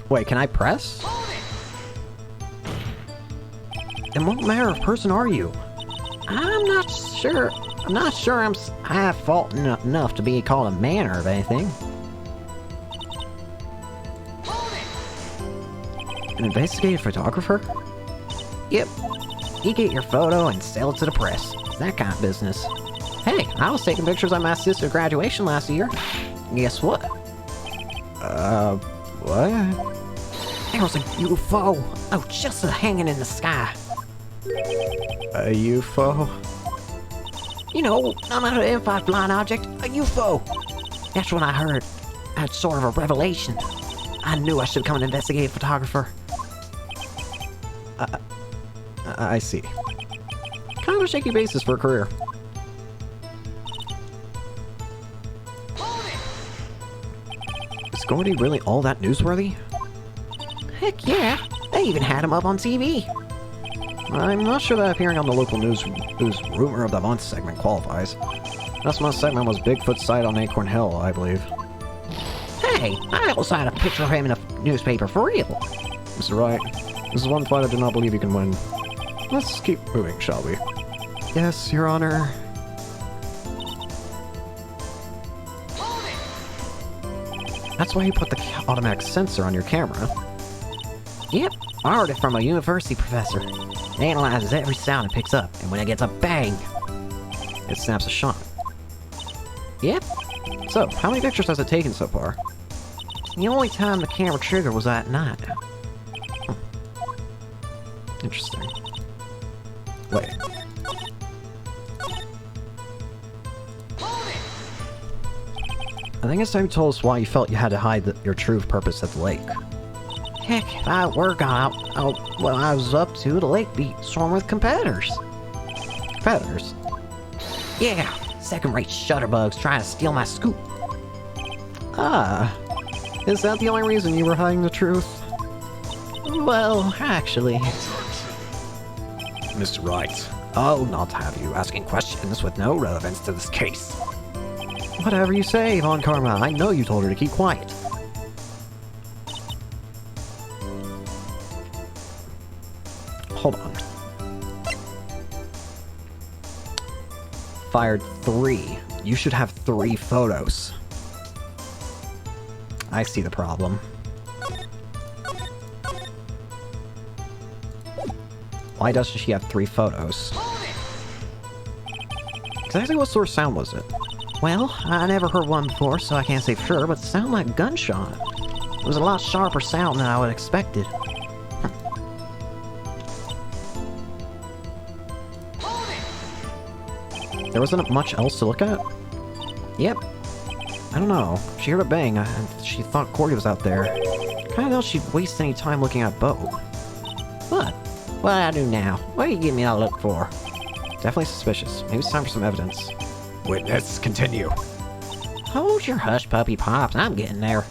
Wait, can I press? And what manner of person are you? I'm not sure I have fault enough to be called a manner of anything. An investigative photographer? Yep. You get your photo and sell it to the press. It's that kind of business. Hey, I was taking pictures of my sister's graduation last year. Guess what? What? There was a UFO. Oh, just hanging in the sky. A UFO? You know, not an identified flying object, a UFO. That's when I heard. I had sort of a revelation. I knew I should become an investigative photographer. I see. Kind of a shaky basis for a career. Is Gordy really all that newsworthy? Heck yeah, they even had him up on TV. I'm not sure that appearing on the local news Rumor of the Month segment qualifies. Last month's segment was Bigfoot sighted on Acorn Hill, I believe. Hey, I also had a picture of him in a newspaper for real. Mr. Wright, this is one fight I do not believe you can win. Let's keep moving, shall we? Yes, Your Honor. That's why you put the automatic sensor on your camera. Yep, I heard it from a university professor. It analyzes every sound it picks up, and when it gets a bang, It snaps a shot. yep, So, how many pictures has it taken so far? the only time the camera trigger was at night. Interesting. Wait. I think it's time you told us why you felt you had to hide your true purpose at the lake. Heck, if I were gone out what I was up to, the lake be swarmed with competitors. Competitors? Yeah, second-rate shutterbugs trying to steal my scoop. Ah. Is that the only reason you were hiding the truth? Well, actually, Mr. Wright, I'll not have you asking questions with no relevance to this case. Whatever you say, Von Karma. I know you told her to keep quiet. Hold on. Fired 3. You should have 3 photos. I see the problem. Why doesn't she have 3 photos? Exactly what sort of sound was it? well, I never heard one before, so I can't say for sure, but it sounded like a gunshot. It was a lot sharper sound than I would have expected. There wasn't much else to look at? Yep. I don't know. She heard a bang, and she thought Cordy was out there. Kinda doubt she'd waste any time looking at Bo. What? What do I do now? What are you giving me that look for? Definitely suspicious. Maybe it's time for some evidence. Witness, continue. Hold your hush, puppy pops. I'm getting there.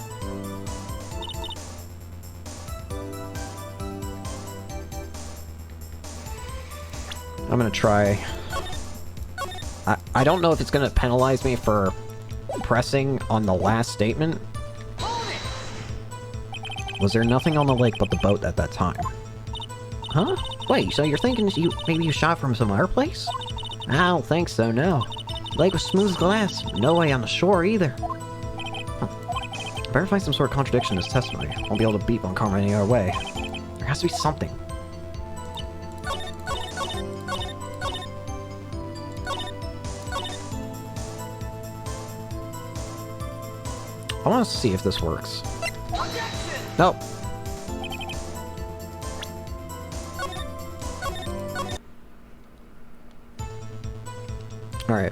I'm gonna try... I don't know if it's gonna penalize me for pressing on the last statement. Was there nothing on the lake but the boat at that time? Huh? Wait, so you're thinking maybe you shot from some other place? I don't think so, no. Lake was smooth as glass. No way on the shore either. Better find some sort of contradiction in his testimony. Won't be able to beat Von Karma any other way. There has to be something. I want to see if this works. Nope. Alright.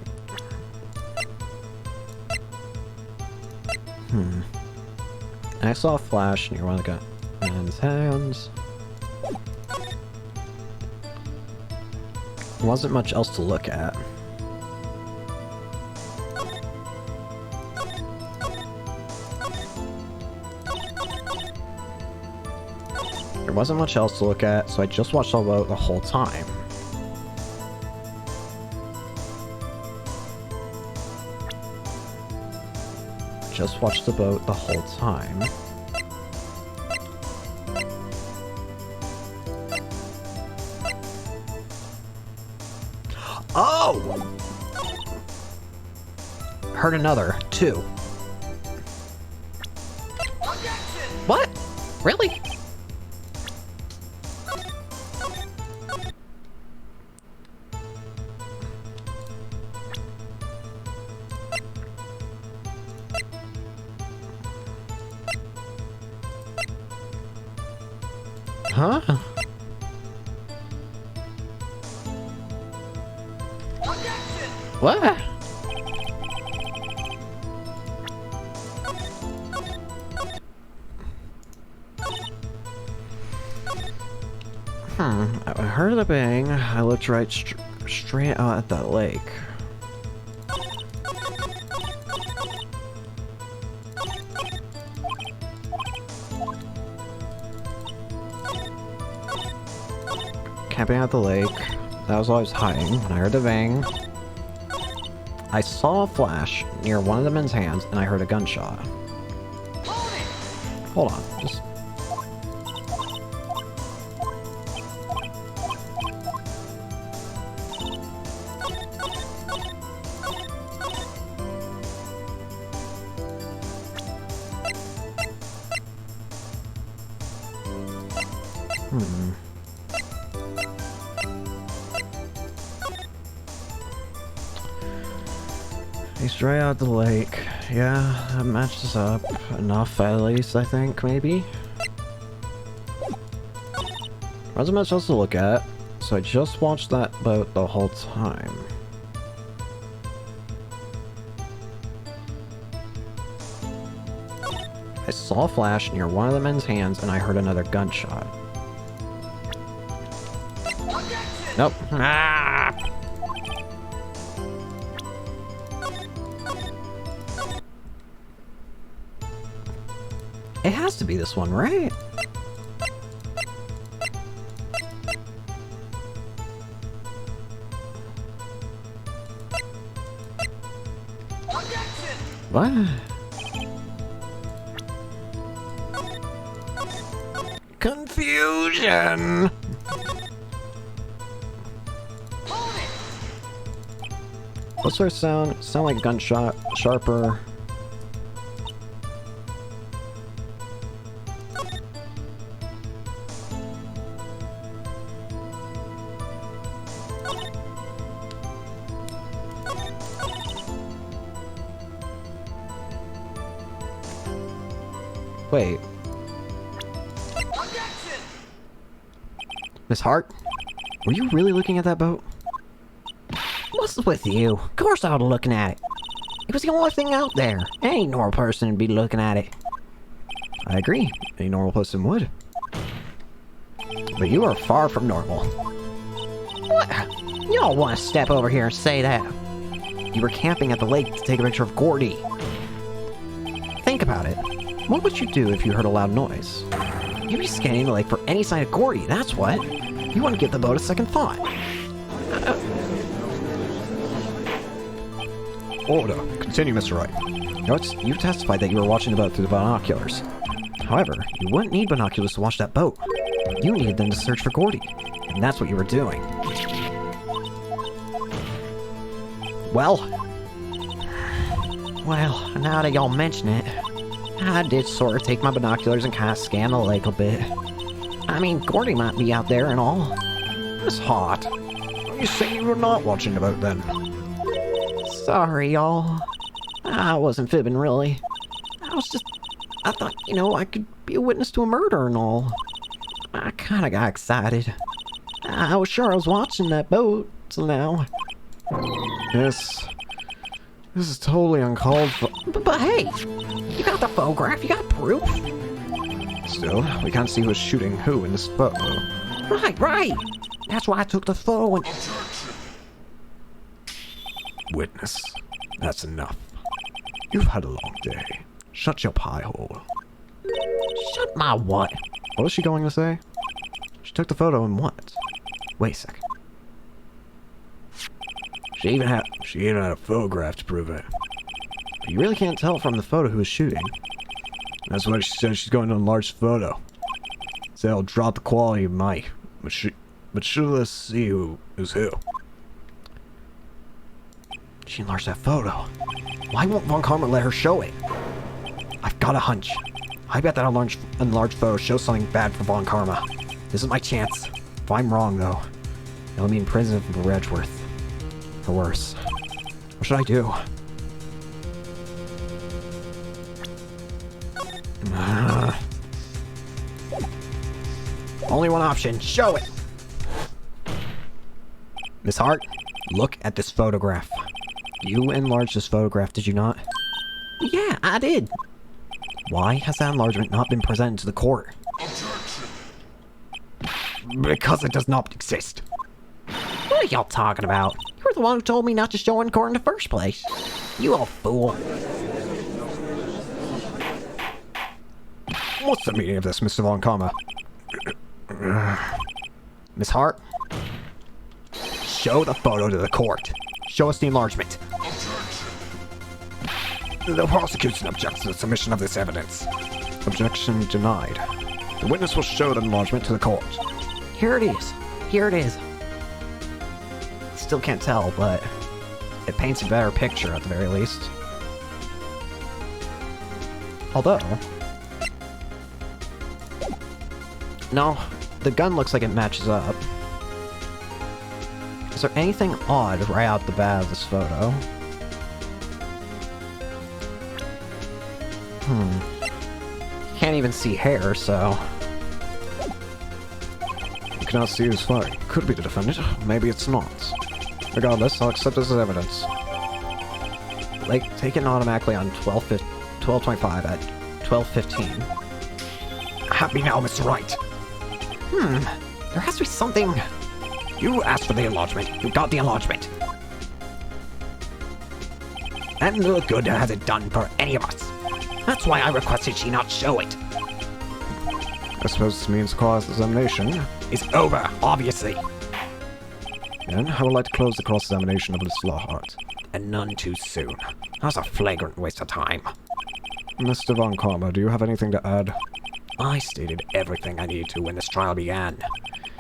I saw a flash near one of the gunman's hands. There wasn't much else to look at. There wasn't much else to look at, so I just watched the boat the whole time. Just watched the boat the whole time. Oh! Heard another. 2. What? Really? Huh? What? I heard a bang. I looked right straight out at that lake. Camping at the lake. That was while I was hiding when I heard the bang. I saw a flash near one of the men's hands, and I heard a gunshot. Hold on. Just... He's straight out the lake. Yeah, that matches up enough at least, I think, maybe? Wasn't much else to look at, so I just watched that boat the whole time. I saw a flash near one of the men's hands, and I heard another gunshot. Nope. Ah! It has to be this one, right? What? Confusion! What's our sound? Sound like a gunshot. Sharper. Wait. Miss Hart? Were you really looking at that boat? What's with you? Of course I was looking at it. It was the only thing out there. Any normal person would be looking at it. I agree. Any normal person would. But you are far from normal. What? Y'all want to step over here and say that? You were camping at the lake to take a picture of Gordy. Think about it. What would you do if you heard a loud noise? You'd be scanning the lake for any sign of Gordy, that's what. You want to give the boat a second thought. Order. Continue, Mr. Wright. You testified that you were watching the boat through the binoculars. However, you wouldn't need binoculars to watch that boat. You needed them to search for Gordy. And that's what you were doing. Well, now that y'all mention it, I did sort of take my binoculars and kind of scan the lake a bit. I mean, Gordy might be out there and all. Miss Hart, you say you were not watching the boat then? Sorry, y'all. I wasn't fibbing, really. I thought, I could be a witness to a murder and all. I kind of got excited. I was sure I was watching that boat, so now... This is totally uncalled for. But hey, you got the photograph, you got proof. Still, we can't see who's shooting who in this photo. Right. That's why I took the photo and... Witness. That's enough. You've had a long day. Shut your pie hole. Shut my what? What was she going to say? She took the photo and what? Wait a second. She even had a photograph to prove it. But you really can't tell from the photo who was shooting. That's why she said she's going to enlarge the photo. Say I'll drop the quality of my, but she'll let's see who's who. She enlarged that photo. Why won't Von Karma let her show it? I've got a hunch. I bet that enlarged photo shows something bad for Von Karma. This is my chance. If I'm wrong, though, it'll mean prison for Redgeworth. Or worse. What should I do? Only one option. Show it! Miss Hart, look at this photograph. You enlarged this photograph, did you not? Yeah, I did. Why has that enlargement not been presented to the court? Because it does not exist. What are y'all talking about? You were the one who told me not to show it in court in the first place. You old fool. What's the meaning of this, Mr. Von Karma? Miss Hart, show the photo to the court. Show us the enlargement. The prosecution objects to the submission of this evidence. Objection denied. The witness will show the enlargement to the court. Here it is. Still can't tell, but it paints a better picture at the very least. Although... no, the gun looks like it matches up. Is there anything odd right out the bat of this photo? Can't even see hair, so... You cannot see who's firing. Could be the defendant. Maybe it's not. Regardless, I'll accept this as evidence. Like, taken automatically on 12:25 at 12:15. Happy now, Mr. Wright. There has to be something... You asked for the enlargement. You got the enlargement. And little good has it done for any of us. That's why I requested she not show it. suppose this means cross-examination. It's over, obviously. Then I would like to close the cross-examination of Miss Lockhart. And none too soon. That's a flagrant waste of time. Mr. Von Karma, do you have anything to add? I stated everything I needed to when this trial began.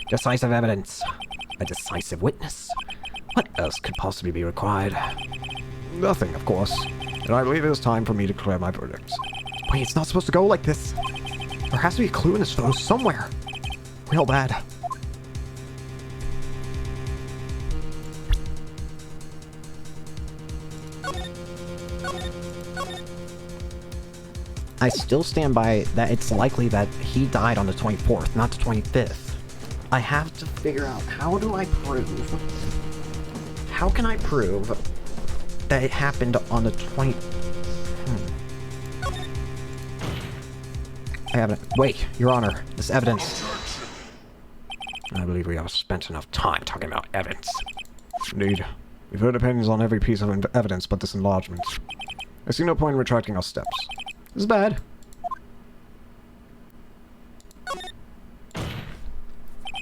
Decisive evidence. A decisive witness. What else could possibly be required? Nothing, of course. And I believe it is time for me to declare my verdict. Wait, it's not supposed to go like this. There has to be a clue in this photo somewhere. Real bad. I still stand by that it's likely that he died on the 24th, not the 25th. I have to figure out, how do I prove? How can I prove that it happened on the 20... I haven't... Wait, Your Honor, this evidence. I believe we have spent enough time talking about evidence. Indeed. We've heard opinions on every piece of evidence but this enlargement. I see no point in retracting our steps. This is bad.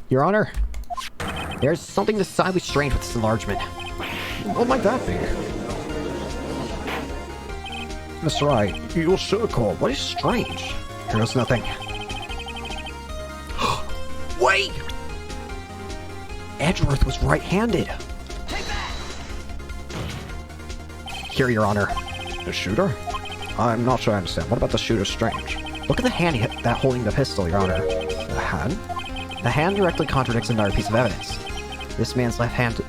Your Honor, there's something decidedly strange with this enlargement. What might that be? Mr. Wright, you'll sugarcoat. What is strange? There's nothing. Wait! Edgeworth was right-handed. Here, Your Honor. The shooter? I'm not sure I understand. What about the shooter strange? Look at the hand that holding the pistol, Your Honor. The hand? The hand directly contradicts another piece of evidence. This man's left hand...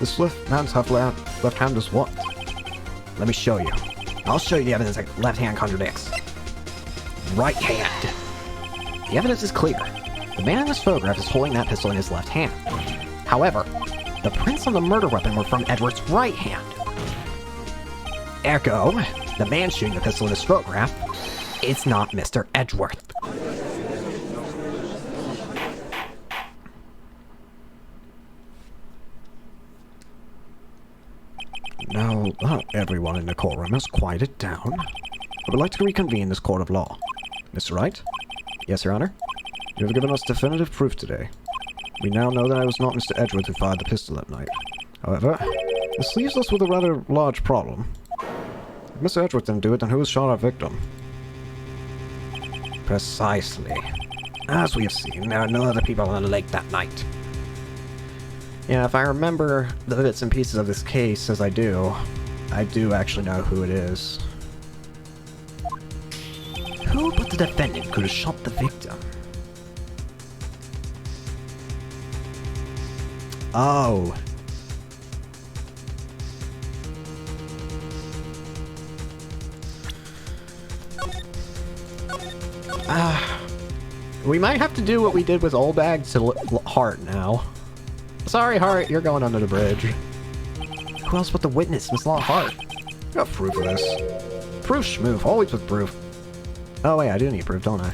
This left man's left hand is what? Let me show you. I'll show you the evidence that left hand contradicts. Right hand. The evidence is clear. The man in this photograph is holding that pistol in his left hand. However, the prints on the murder weapon were from Edward's right hand. Ergo, the man shooting the pistol in this photograph is not Mr. Edgeworth. Now, not everyone in the courtroom has quieted down. I would like to reconvene this court of law. Mr. Wright? Yes, Your Honor? You have given us definitive proof today. We now know that it was not Mr. Edgeworth who fired the pistol that night. However, this leaves us with a rather large problem. If Mr. Edgeworth didn't do it, then who was shot our victim? Precisely. As we have seen, there are no other people on the lake that night. Yeah, if I remember the bits and pieces of this case as I do actually know who it is. Who but the defendant could have shot the victim? Oh. We might have to do what we did with Old Bag to Hart now. Sorry, Hart, you're going under the bridge. Who else but the witness, Miss Law Hart? Got proof of this. Proof schmoof, always with proof. Oh wait, I do need proof, don't I?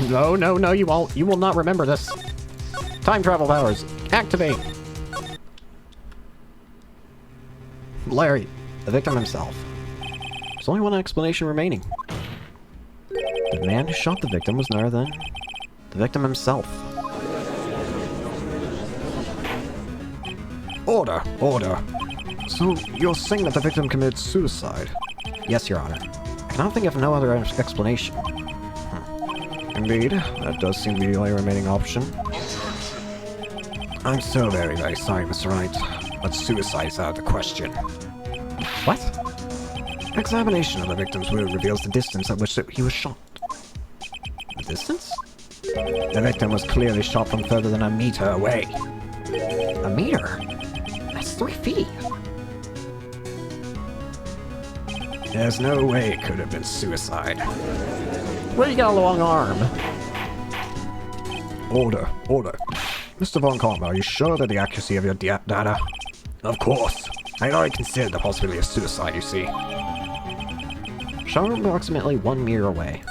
No, no, no, you won't. You will not remember this. Time travel powers, activate. Larry, the victim himself. There's only one explanation remaining. The man who shot the victim was none other than the victim himself. Order! Order! So, you're saying that the victim committed suicide? Yes, Your Honor. I cannot think of no other explanation. Indeed, that does seem to be the only remaining option. I'm so very, very sorry, Mr. Wright, but suicide is out of the question. What? Examination of the victim's wound reveals the distance at which he was shot. The distance? The victim was clearly shot from further than a meter away. A meter? That's 3 feet. There's no way it could have been suicide. Well, you got a long arm. Order! Order! Mr. Von Karma, are you sure that the accuracy of your data? Of course. I had already considered the possibility of suicide, you see. Shot approximately 1 meter away.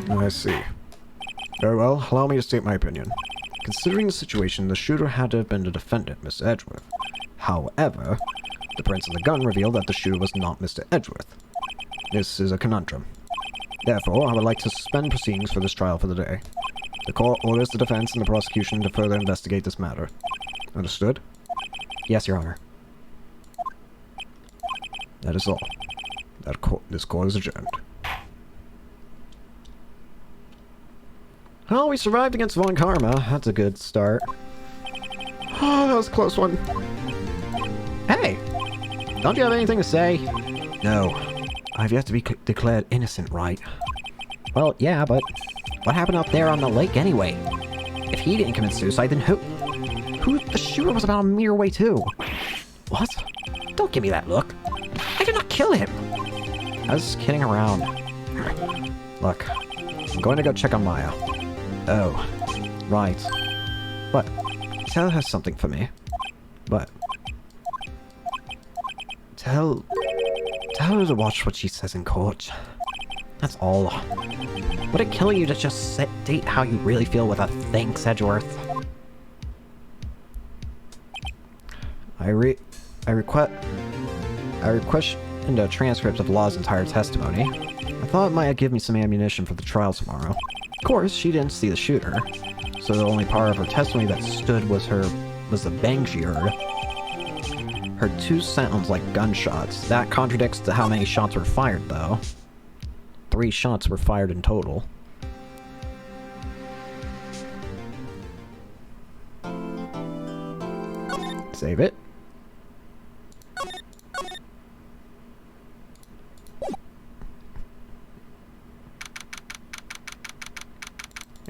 I see. Very well, allow me to state my opinion. Considering the situation, the shooter had to have been the defendant, Mr. Edgeworth. However, the prints on the gun reveal that the shooter was not Mr. Edgeworth. This is a conundrum. Therefore, I would like to suspend proceedings for this trial for the day. The court orders the defense and the prosecution to further investigate this matter. Understood? Yes, Your Honor. That is all. This court is adjourned. Well, we survived against Von Karma. That's a good start. Oh, that was a close one. Hey! Don't you have anything to say? No. I've yet to be declared innocent, right? Well, yeah, but what happened up there on the lake anyway? If he didn't commit suicide, then who? The shooter was about a meter away too. What? Don't give me that look. I did not kill him. I was just kidding around. Look, I'm going to go check on Maya. Oh. Right. But tell her something for me. But Tell her to watch what she says in court. That's all. Would it kill you to just state how you really feel with a thanks, Edgeworth? I request a transcript of Law's entire testimony. I thought it might give me some ammunition for the trial tomorrow. Of course, she didn't see the shooter, so the only part of her testimony that stood was the bang she heard. Her 2 sounds like gunshots. That contradicts to how many shots were fired, though. 3 shots were fired in total. Save it.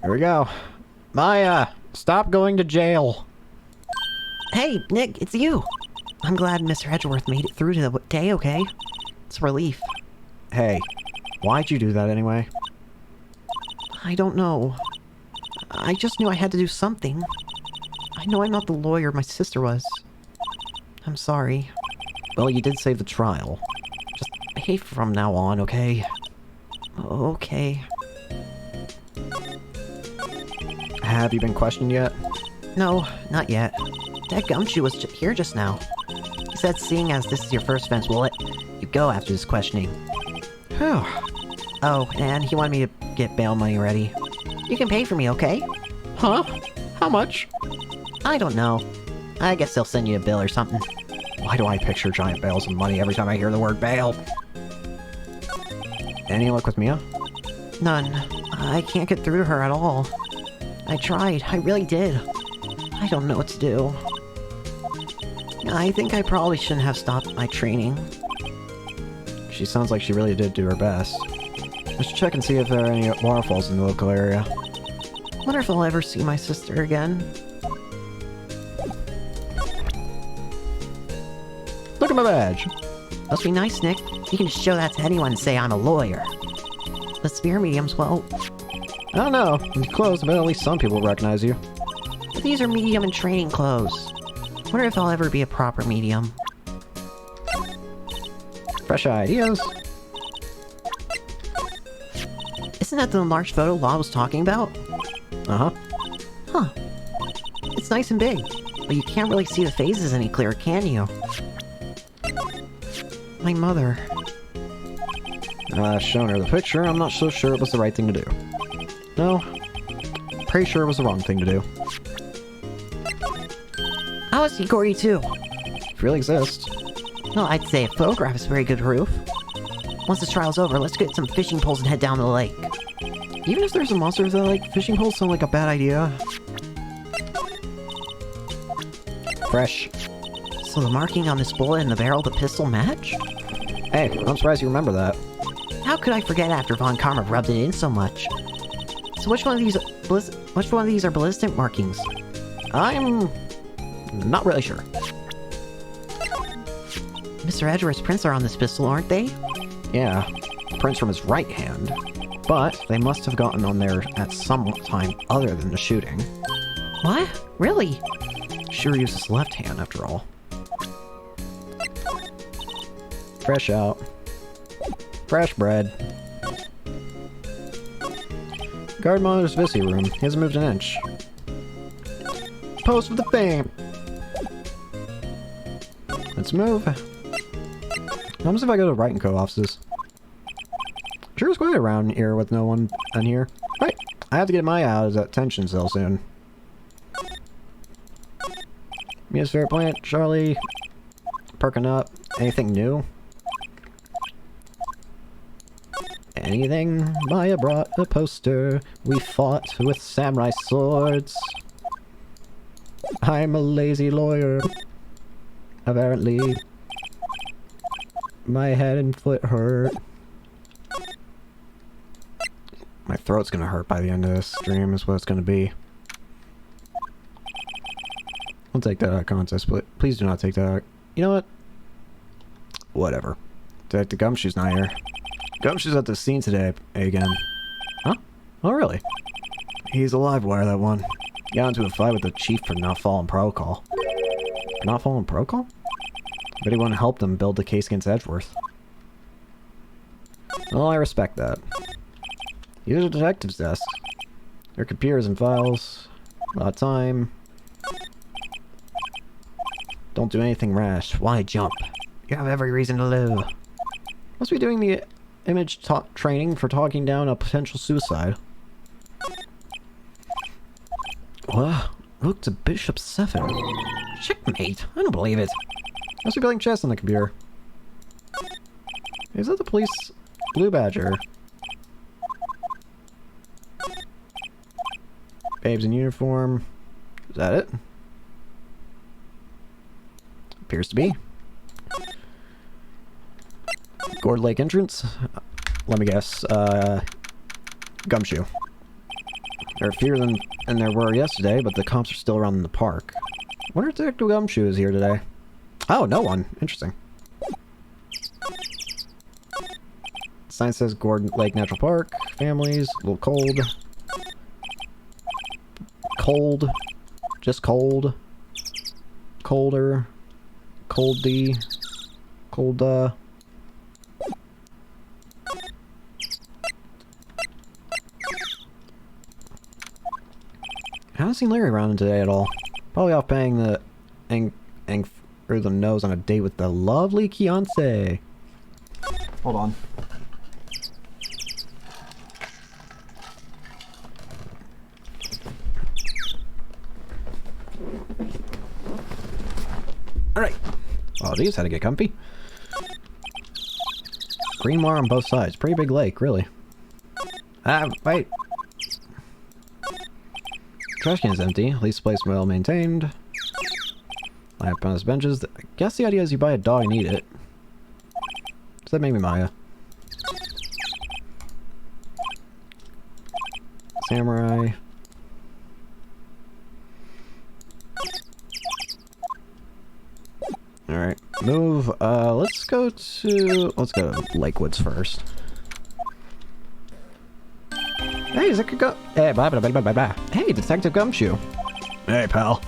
Here we go. Maya, stop going to jail. Hey, Nick, it's you. I'm glad Mr. Edgeworth made it through to the day, okay? It's a relief. Hey, why'd you do that anyway? I don't know. I just knew I had to do something. I know I'm not the lawyer my sister was. I'm sorry. Well, you did save the trial. Just behave from now on, okay? Okay. Have you been questioned yet? No, not yet. That gumshoe was here just now. He said seeing as this is your first offense, we'll let you go after this questioning. Phew. Oh, and he wanted me to get bail money ready. You can pay for me, okay? Huh? How much? I don't know. I guess they'll send you a bill or something. Why do I picture giant bales of money every time I hear the word bail? Any luck with Mia? None. I can't get through to her at all. I tried. I really did. I don't know what to do. I think I probably shouldn't have stopped my training. She sounds like she really did do her best. Let's check and see if there are any waterfalls in the local area. Wonder if I'll ever see my sister again. Look at my badge! Must be nice, Nick. You can just show that to anyone and say I'm a lawyer. The spear mediums, well... I don't know. It's close, but at least some people recognize you. But these are medium and training clothes. Wonder if I'll ever be a proper medium. Fresh ideas. Isn't that the enlarged photo Law was talking about? Uh-huh. Huh. It's nice and big, but you can't really see the faces any clearer, can you? My mother. Shown her the picture, I'm not so sure it was the right thing to do. No. Pretty sure it was the wrong thing to do. I was Igori too. If it really exists. Well, I'd say a photograph is very good proof. Once this trial's over, let's get some fishing poles and head down to the lake. Even if there's a monster that like fishing holes sound like a bad idea. Fresh. So the marking on this bullet and the barrel of the pistol match? Hey, I'm surprised you remember that. How could I forget after Von Karma rubbed it in so much? So which one of these are ballistic markings? I'm not really sure. Mr. Edgeworth's prints are on this pistol, aren't they? Yeah, prints from his right hand. But they must have gotten on there at some time other than the shooting. What? Really? Sure used his left hand after all. Fresh out. Fresh bread. Guard monitor's Visi room. He hasn't moved an inch. Post with the fame! Let's move. What happens if I go to Wright & Co. offices? Sure, square. wait around here with no one in here. Right. I have to get Maya out of that tension cell soon. Mia's favorite plant, Charlie. Perking up. Anything new? Anything? Maya brought a poster. We fought with samurai swords. I'm a lazy lawyer. Apparently. My head and foot hurt. My throat's gonna hurt by the end of this stream is what it's gonna be. I'll take that out of contest, but please do not take that out. You know what? Whatever. Detective Gumshoe's not here. Gumshoe's at the scene today again. Huh? Oh, really? He's a live wire, that one. Got into a fight with the chief for not following protocol. Not following protocol? But he wouldn't help them build the case against Edgeworth. Well, I respect that. These are the detective's desk. Their computers and files. A lot of time. Don't do anything rash. Why jump? You have every reason to live. Must be doing the image training for talking down a potential suicide. What? Look to Bishop 7. Checkmate? I don't believe it. Must be playing chess on the computer. Is that the police blue badger? Babes in uniform. Is that it? Appears to be. Gourd Lake entrance? Let me guess. Gumshoe. There are fewer than there were yesterday, but the cops are still around in the park. I wonder if Detective Gumshoe is here today. Oh, no one. Interesting. Sign says Gourd Lake Natural Park. Families. A little cold. Cold. Just cold. Colder. Coldy. Cold, I haven't seen Larry around today at all. Probably off paying the through the nose on a date with the lovely Keonce. Hold on. Alright. Oh, these had to get comfy. Green wire on both sides. Pretty big lake, really. Ah, wait. Trash can's empty. At least the place well maintained. Lamp on his benches. I guess the idea is you buy a dog and eat it. Does that make me Maya? Samurai. Alright. Move. Let's go to Lakewoods first. Hey, is that go? Hey, blah, blah, blah, blah, blah, blah. Hey, Detective Gumshoe. Hey, pal.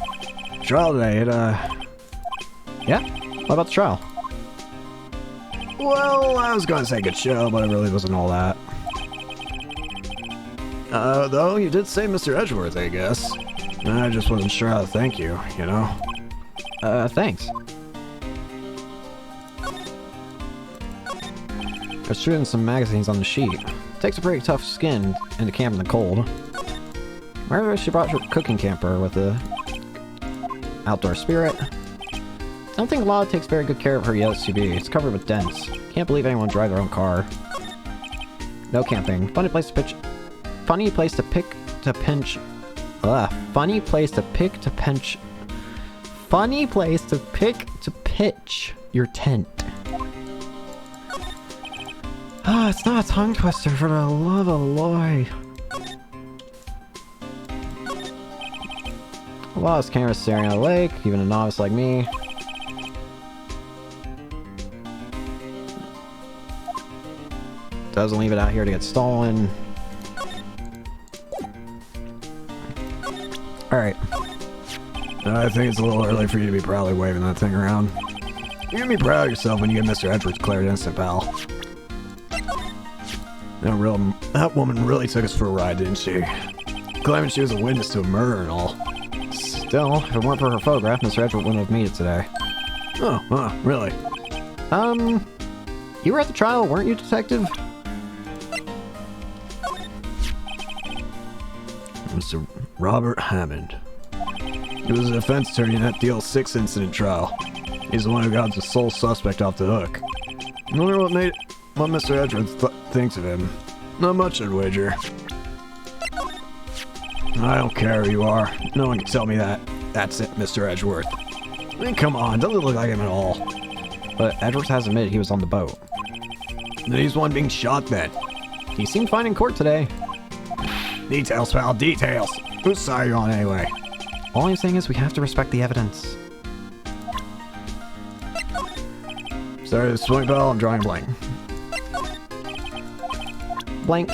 Trial today, Yeah? What about the trial? Well, I was gonna say good show, but it really wasn't all that. Though you did say Mr. Edgeworth, I guess. I just wasn't sure how to thank you, you know? Thanks. I was shooting some magazines on the sheet. Takes a pretty tough skin into camp in the cold. Remember she brought her cooking camper with a outdoor spirit. I don't think Lala takes very good care of her SUV. It's covered with dents. Can't believe anyone would drive their own car. No camping. Funny place to pitch. Funny place to pick to pinch. Funny place to pick to pinch. Funny place to pick to pitch your tent. Ah, it's not a tongue twister, for the love of Lord. A lot of cameras staring at a lake, even a novice like me. Doesn't leave it out here to get stolen. Alright. I think it's a little early for you to be proudly waving that thing around. You're gonna be proud of yourself when you get Mr. Edgeworth declared innocent, pal. That woman really took us for a ride, didn't she? Claiming she was a witness to a murder and all. Still, if it weren't for her photograph, Mr. Edgeworth wouldn't have made it today. Oh, really? You were at the trial, weren't you, Detective? Mr. Robert Hammond. He was a defense attorney in that Deal 6 incident trial. He's the one who got the sole suspect off the hook. I wonder what Mr. Edgeworth thinks of him. Not much, I'd wager. I don't care who you are. No one can tell me that. That's it, Mr. Edgeworth. I mean, come on, doesn't look like him at all. But Edgeworth has admitted he was on the boat. Then he's the one being shot then. He seemed fine in court today. Details, pal, details. Whose side are you on anyway? All I'm saying is we have to respect the evidence. Sorry to swing, pal, I'm drawing a blank. Blank.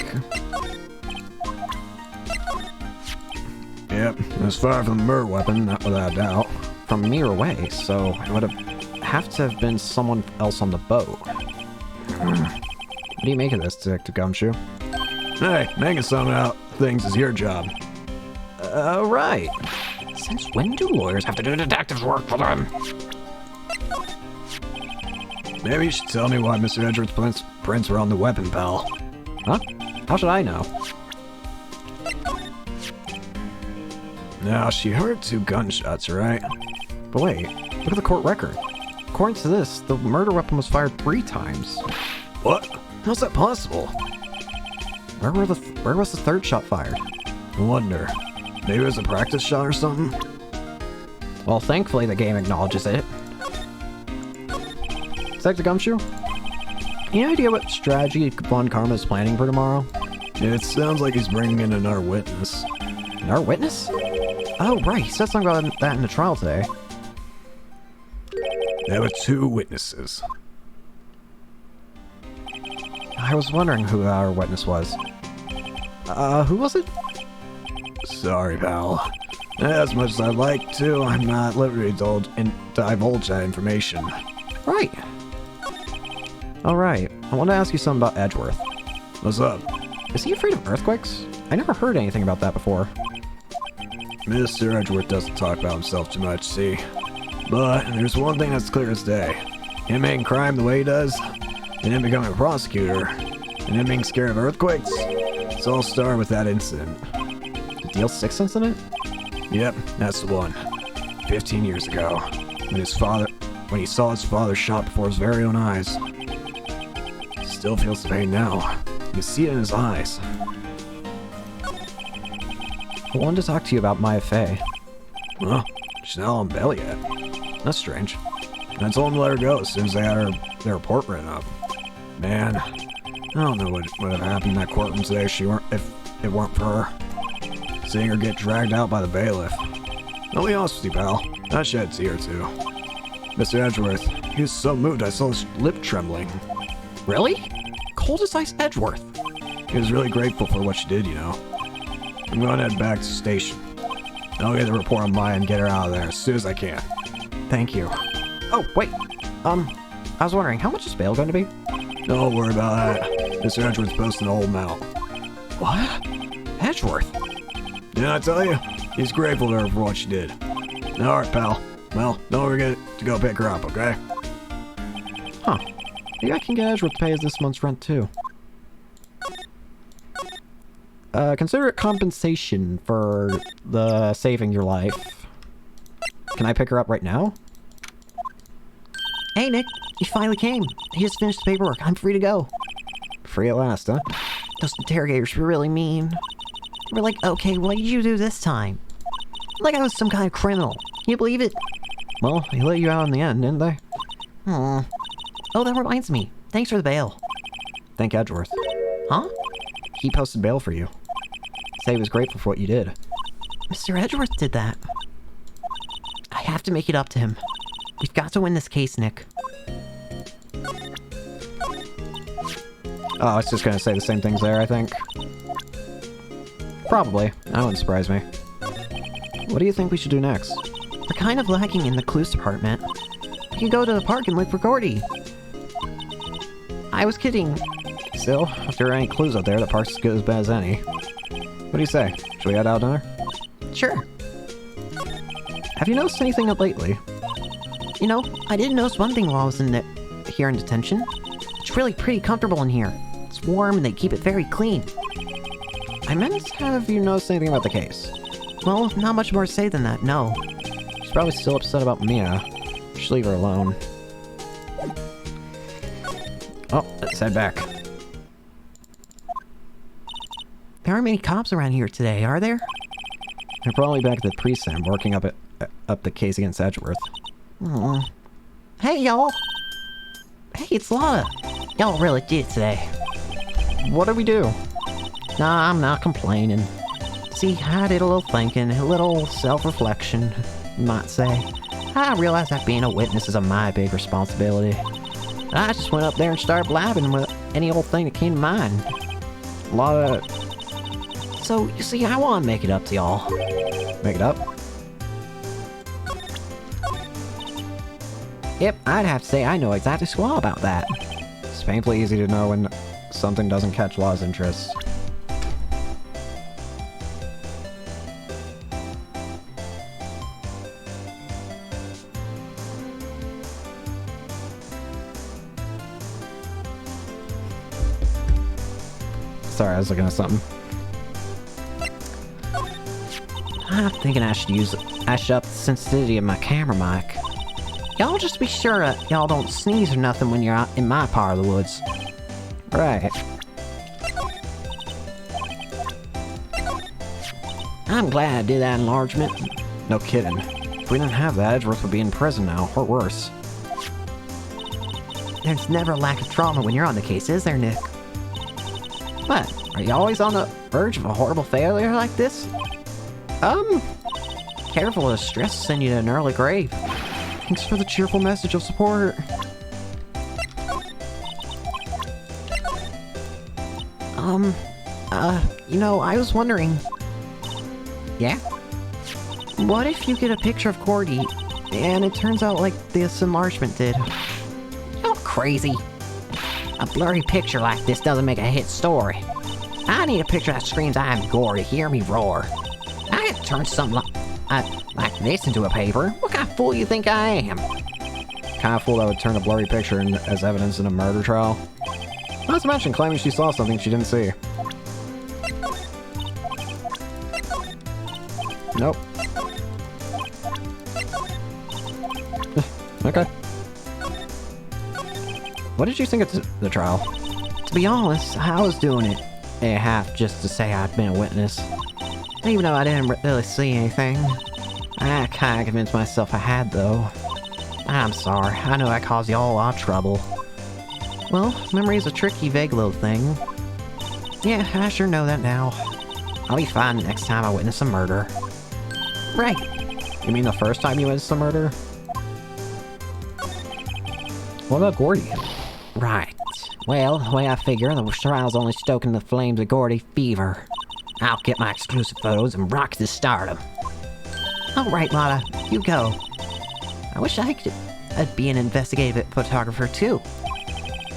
Yep, it was far from a murder weapon, not without a doubt. From me away, so it would have to have been someone else on the boat. What do you make of this, Detective Gumshoe? Hey, making something out things is your job. Right. Since when do lawyers have to do detectives work for them? Maybe you should tell me why Mr. Edgeworth's prints were on the weapon, pal. Huh? How should I know? Now, she heard 2 gunshots, right? But wait, look at the court record. According to this, the murder weapon was fired 3 times. What? How's that possible? Where was the 3rd shot fired? I wonder. Maybe it was a practice shot or something? Well, thankfully the game acknowledges it. Detective Gumshoe? Any idea what strategy Von Karma is planning for tomorrow? It sounds like he's bringing in another witness. Another witness? Oh, right, he said something about that in the trial today. There were 2 witnesses. I was wondering who our witness was. Who was it? Sorry, pal. As much as I'd like to, I'm not at liberty to divulge that information. Right. Alright, I want to ask you something about Edgeworth. What's up? Is he afraid of earthquakes? I never heard anything about that before. Mr. Edgeworth doesn't talk about himself too much, see? But there's one thing that's clear as day. Him making crime the way he does, and him becoming a prosecutor, and him being scared of earthquakes, it's all started with that incident. The Deal 6 incident? Yep, that's the one. 15 years ago, when he saw his father shot before his very own eyes. Still feels the pain now. You can see it in his eyes. I wanted to talk to you about Maya Fey. Well, she's not on bail yet. That's strange. I told him to let her go as soon as they had their report written up. Man, I don't know what would have happened in that courtroom today if it weren't for her. Seeing her get dragged out by the bailiff. I'll be honest with you, pal. I shed a tear too. Mr. Edgeworth, he was so moved I saw his lip trembling. Really? Cold as ice Edgeworth. He was really grateful for what she did, you know. I'm going to head back to the station. I'll get the report on Maya and get her out of there as soon as I can. Thank you. Oh, wait. I was wondering, how much is bail going to be? Don't worry about that. Mr. Edgeworth's posting the whole amount. What? Edgeworth? Didn't I tell you? He's grateful to her for what she did. Alright, pal. Well, don't forget to go pick her up, okay? Huh. Maybe I can get Edgeworth to pay this month's rent, too. Consider it compensation for the saving your life. Can I pick her up right now? Hey, Nick. You finally came. He just finished the paperwork. I'm free to go. Free at last, huh? Those interrogators were really mean. They were like, okay, what did you do this time? Like I was some kind of criminal. Can you believe it? Well, they let you out in the end, didn't they? Oh, that reminds me. Thanks for the bail. Thank Edgeworth. Huh? He posted bail for you. Say he was grateful for what you did. Mr. Edgeworth did that. I have to make it up to him. We've got to win this case, Nick. Oh, I was just gonna say the same things there, I think. Probably. That wouldn't surprise me. What do you think we should do next? We're kind of lacking in the clues department. We can go to the park and look for Gordy. I was kidding. Still, if there are any clues out there, the park's as good as bad as any. What do you say? Should we head out dinner? Sure. Have you noticed anything lately? You know, I did notice one thing while I was here in detention. It's really pretty comfortable in here. It's warm and they keep it very clean. I meant, have you noticed anything about the case? Well, not much more to say than that, no. She's probably still upset about Mia. Just leave her alone. Oh, let's head back. There aren't many cops around here today, are there? They're probably back at the precinct working up the case against Edgeworth. Hey, y'all! Hey, it's Lana! Y'all really did it today. What did we do? Nah, I'm not complaining. See, I did a little thinking, a little self-reflection, you might say. I realized that being a witness is my big responsibility. And I just went up there and started blabbing with any old thing that came to mind. A lot of... So, you see, I want to make it up to y'all. Make it up? Yep, I'd have to say I know exactly squall about that. It's painfully easy to know when something doesn't catch law's interest. Sorry, I was looking at something. I'm thinking I should up the sensitivity of my camera mic. Y'all just be sure that y'all don't sneeze or nothing when you're out in my part of the woods. Right. I'm glad I did that enlargement. No kidding. If we didn't have that, Edgeworth would be in prison now, or worse. There's never a lack of trauma when you're on the case, is there, Nick? What? Are you always on the verge of a horrible failure like this? Careful, the stress will send you to an early grave. Thanks for the cheerful message of support. You know, I was wondering... Yeah? What if you get a picture of Gordy, and it turns out like this enlargement did? You're crazy. A blurry picture like this doesn't make a hit story. I need a picture that screams I'm Gordy, hear me roar. I can't turn something like this into a paper. What kind of fool you think I am? Kind of fool that would turn a blurry picture as evidence in a murder trial. Not to mention claiming she saw something she didn't see. Nope. Okay. What did you think of the trial? To be honest, I was doing it a half just to say I'd been a witness. Even though I didn't really see anything. I kinda convinced myself I had, though. I'm sorry, I know I caused y'all a lot of trouble. Well, memory is a tricky, vague little thing. Yeah, I sure know that now. I'll be fine the next time I witness a murder. Right. You mean the first time you witnessed a murder? What about Gordy? Right. Well, the way I figure, the trial's only stoking the flames of Gordy fever. I'll get my exclusive photos and rock this stardom. Alright, Lana, you go. I wish I'd be an investigative photographer too.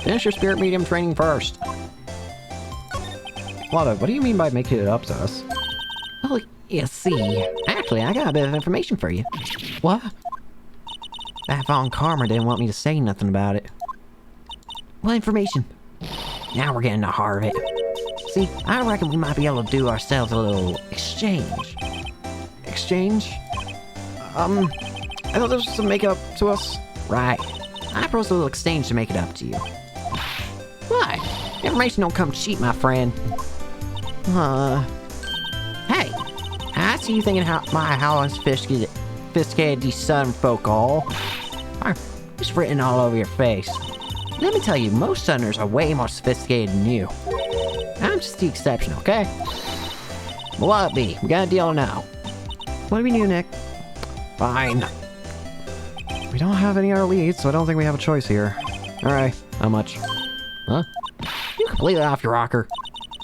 Finish your spirit medium training first. Lana, what do you mean by making it up to us? Well, you see, actually, I got a bit of information for you. What? That Von Karma didn't want me to say nothing about it. What information? Now we're getting to the heart of it. See, I reckon we might be able to do ourselves a little exchange. Exchange? I thought this was to make it up to us. Right. I propose a little exchange to make it up to you. What? Information don't come cheap, my friend. Hey, I see you thinking how unsophisticated these southern folk are. It's written all over your face. Let me tell you, most southerners are way more sophisticated than you. I'm just the exception, okay? Well, what it be? We got a deal now. What do we do, Nick? Fine. We don't have any other leads, so I don't think we have a choice here. Alright, how much? Huh? You completely off your rocker.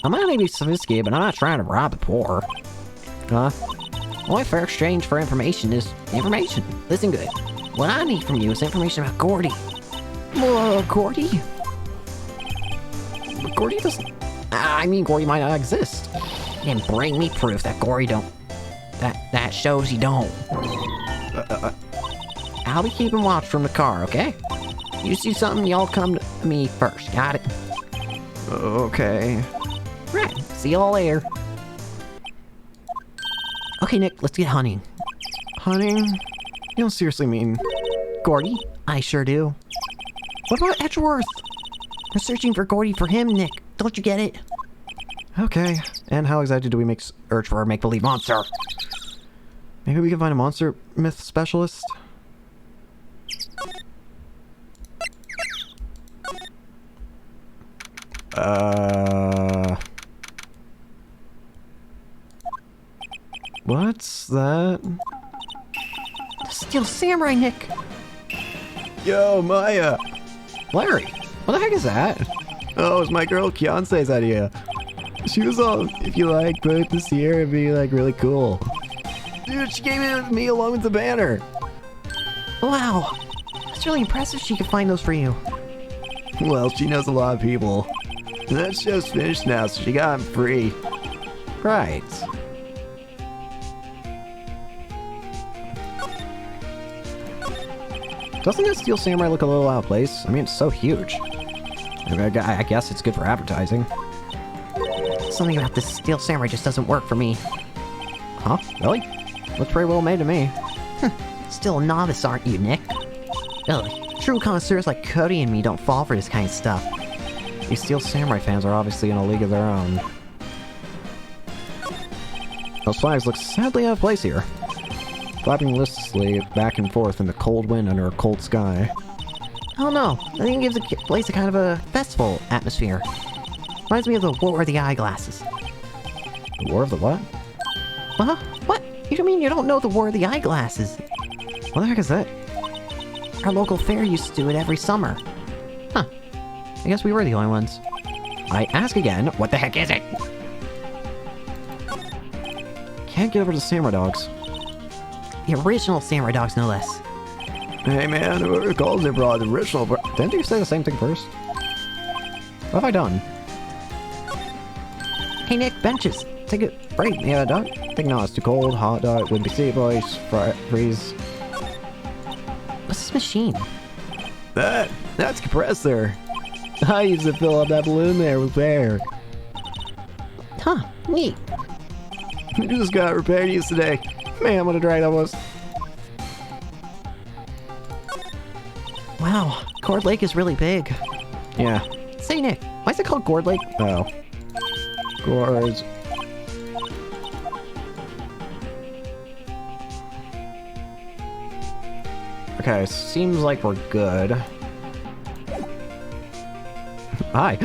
I might not be sophisticated, but I'm not trying to rob the poor. Huh? Only fair exchange for information is information. Listen good. What I need from you is information about Gordy. Whoa, Gordy? Gordy doesn't... I mean, Gordy might not exist. Then bring me proof that Gordy don't. That shows he don't. I'll be keeping watch from the car, okay? You see something, y'all come to me first. Got it? Okay. Right. See y'all later. Okay, Nick, let's get hunting. Hunting? You don't seriously mean... Gordy? I sure do. What about Edgeworth? We're searching for Gordy for him, Nick. Don't you get it? Okay, and how exactly do we search for our make-believe monster? Maybe we can find a monster myth specialist? What's that? The Steel Samurai, Nick! Yo, Maya! Larry! What the heck is that? Oh, it's my girl Kiance's idea. She was all, if you like, put it this year, it'd be like really cool. Dude, she gave it to me along with the banner. Wow! It's really impressive she could find those for you. Well, she knows a lot of people. And that show's finished now, so she got them free. Right. Doesn't that Steel Samurai look a little out of place? I mean, it's so huge. I guess it's good for advertising. Something about this Steel Samurai just doesn't work for me. Huh? Really? Looks pretty well made to me. Still a novice, aren't you, Nick? Really, true connoisseurs like Cody and me don't fall for this kind of stuff. These Steel Samurai fans are obviously in a league of their own. Those flags look sadly out of place here. Flapping listlessly back and forth in the cold wind under a cold sky. I don't know. I think it gives the place a kind of a festival atmosphere. Reminds me of the War of the Eyeglasses. The War of the what? Huh? What? You mean you don't know the War of the Eyeglasses? What the heck is that? Our local fair used to do it every summer. Huh. I guess we were the only ones. I ask again, what the heck is it? Can't get over the samurai dogs. The original Samurai Dogs, no less. Hey man, whoever calls it brought the original. Didn't you say the same thing first? What have I done? Hey Nick, benches. Take it. Right, yeah, dog. Think no, it's too cold. Hot dog, wind be sea voice, freeze. What's this machine? That's compressor. I used to fill up that balloon there with air. Huh, neat. We just got repaired yesterday. Man, what a drag that was. Wow, Cord Lake is really big. Yeah. Say Nick, why is it called Cord Lake? Oh. Gourds. Okay, seems like we're good. Hi.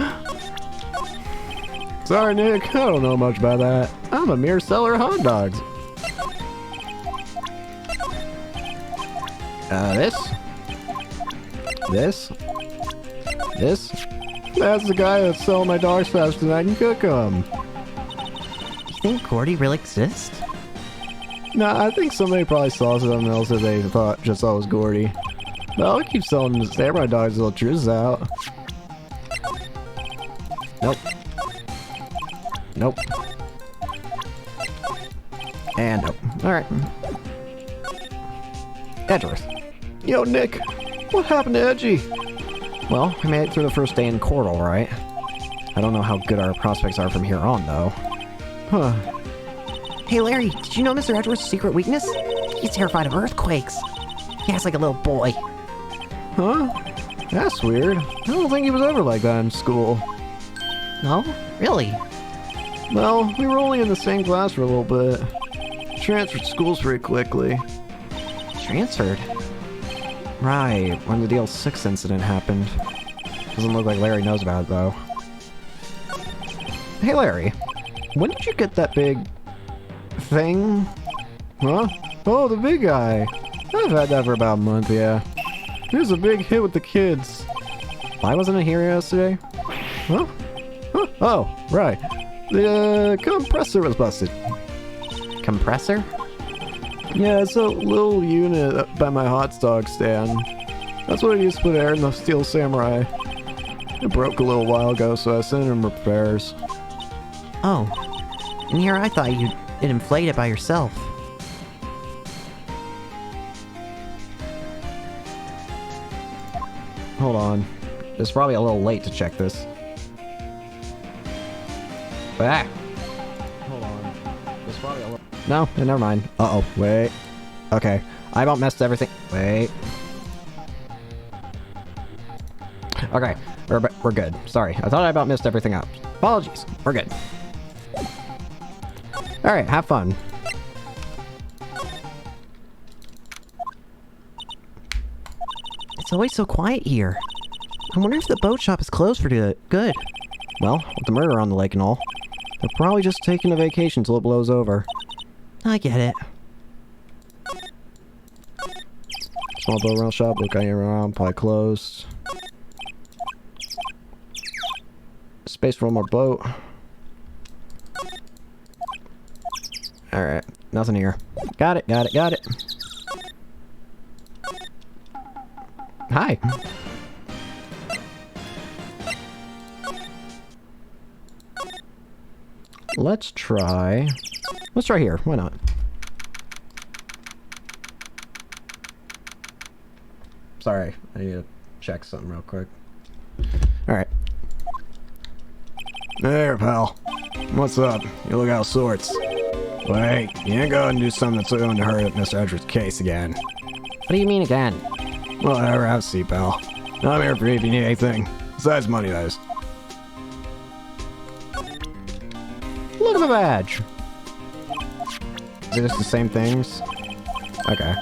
Sorry, Nick. I don't know much about that. I'm a mere seller of hot dogs. This. That's the guy that's selling my dogs faster than I can cook them. You think Gordy really exists? Nah, I think somebody probably saw something else that they thought just saw was Gordy. But I'll keep selling the samurai dogs until the truth's out. Nope. And nope. Alright. Edgeworth. Yo, Nick, what happened to Edgy? Well, we made it through the first day in court, alright. I don't know how good our prospects are from here on, though. Huh. Hey Larry, did you know Mr. Edgeworth's secret weakness? He's terrified of earthquakes. He acts like a little boy. Huh? That's weird. I don't think he was ever like that in school. No? Really? Well, we were only in the same class for a little bit. Transferred schools pretty quickly. Transferred? Right, when the DL6 incident happened. Doesn't look like Larry knows about it, though. Hey, Larry. When did you get that big... thing? Huh? Oh, the big guy. I've had that for about a month, yeah. It was a big hit with the kids. Why wasn't it here yesterday? Huh? Oh, right. The compressor was busted. Compressor? Yeah, it's a little unit up by my hot dog stand. That's what I used to put air in the Steel Samurai. It broke a little while ago, so I sent him repairs. Oh. And here I thought you'd inflate it by yourself. Hold on. It's probably a little late to check this. Ah! Hold on. There's probably a... No, never mind. Uh-oh, wait. Okay, I about messed everything. Wait. Okay, we're good. Sorry, I thought I about missed everything up. Apologies, we're good. Alright, have fun. It's always so quiet here. I wonder if the boat shop is closed for good. Well, with the murder on the lake and all, they're probably just taking a vacation till it blows over. I get it. Small boat rental shop, look around, probably closed. Space for one more boat. Alright, nothing here. Got it. Hi. Let's try here. Why not? Sorry, I need to check something real quick. Alright. There, pal. What's up? You look out of sorts. Wait, you ain't going to do something that's going to hurt Mr. Edgeworth's case again. What do you mean again? Whatever, have a seat, pal. I'm here for you if you need anything. Besides money, that is. Look at the badge! Is it just the same things? Okay.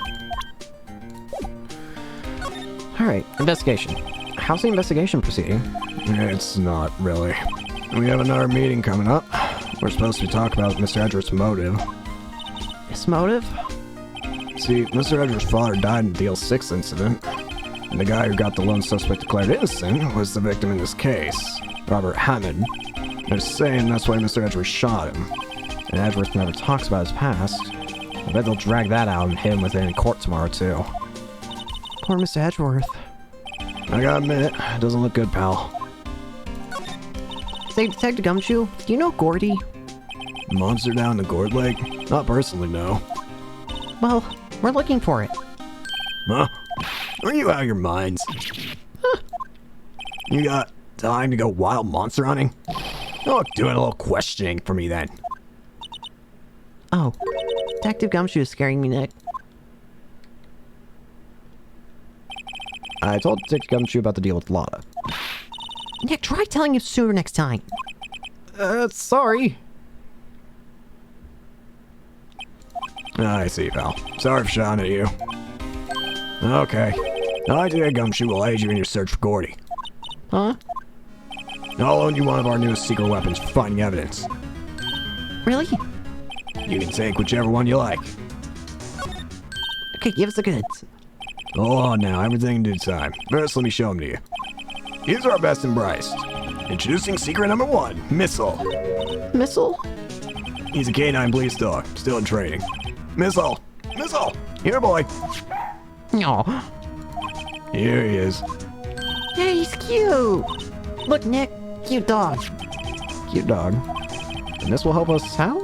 Alright, investigation. How's the investigation proceeding? It's not really. We have another meeting coming up. We're supposed to talk about Mr. Edgeworth's motive. His motive? See, Mr. Edgeworth's father died in the Deal 6 incident, and the guy who got the lone suspect declared innocent was the victim in this case, Robert Hammond. They're saying that's why Mr. Edgeworth shot him. And Edgeworth never talks about his past. I bet they'll drag that out and hit him with it in court tomorrow, too. Poor Mr. Edgeworth. I gotta admit, it doesn't look good, pal. Say, Detective Gumshoe, do you know Gordy? Monster down the Gourd Lake? Not personally, no. Well, we're looking for it. Huh? Are you out of your minds? Huh? You got time to go wild monster hunting? Oh, doing a little questioning for me then. Oh, Detective Gumshoe is scaring me, Nick. I told Detective Gumshoe about the deal with Lotta. Nick, try telling him sooner next time. Sorry. I see, pal. Sorry for shouting at you. Okay. I think Gumshoe will aid you in your search for Gordy. Huh? I'll loan you one of our newest secret weapons for finding evidence. Really? You can take whichever one you like. Okay, give us the goods. Hold on now, everything in due time. First, let me show them to you. These are our best and brightest. Introducing secret number 1, Missile. Missile? He's a canine police dog, still in training. Missile! Missile! Here, boy! Aw. Here he is. Hey, he's cute! Look, Nick, cute dog. Cute dog. And this will help us how?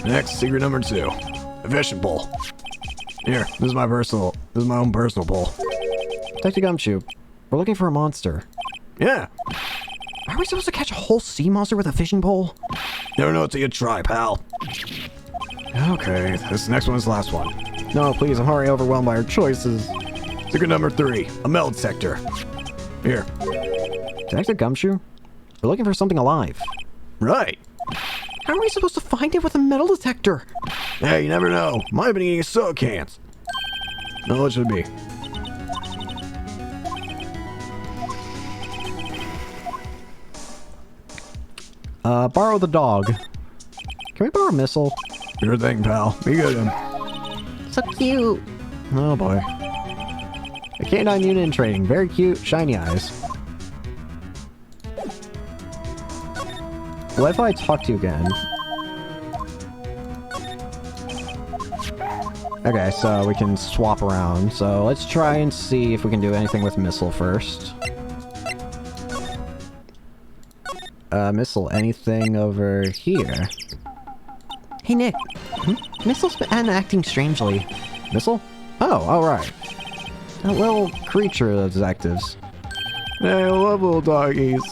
Next, secret number 2, a fishing pole. Here, this is my own personal pole. Detective Gumshoe, we're looking for a monster. Yeah, Are we supposed to catch a whole sea monster with a fishing pole? never know until you try, pal. Okay, this next one's the last one. No, please, I'm already overwhelmed by our choices. Secret number 3, a metal detector. Here. Detective Gumshoe, we're looking for something alive. Right. How are we supposed to find it with a metal detector? Hey, you never know. Might have been eating soda cans. No, what should it be? Borrow the dog. Can we borrow a missile? Sure thing, pal. Be good. So cute. Oh boy. A canine unit in training. Very cute, shiny eyes. What if I talk to you again? Okay, so we can swap around. So let's try and see if we can do anything with missile first. Missile, anything over here? Hey, Nick. Missile's been acting strangely. Missile? Oh, alright. A little creature, the detectives. Hey, I love little doggies.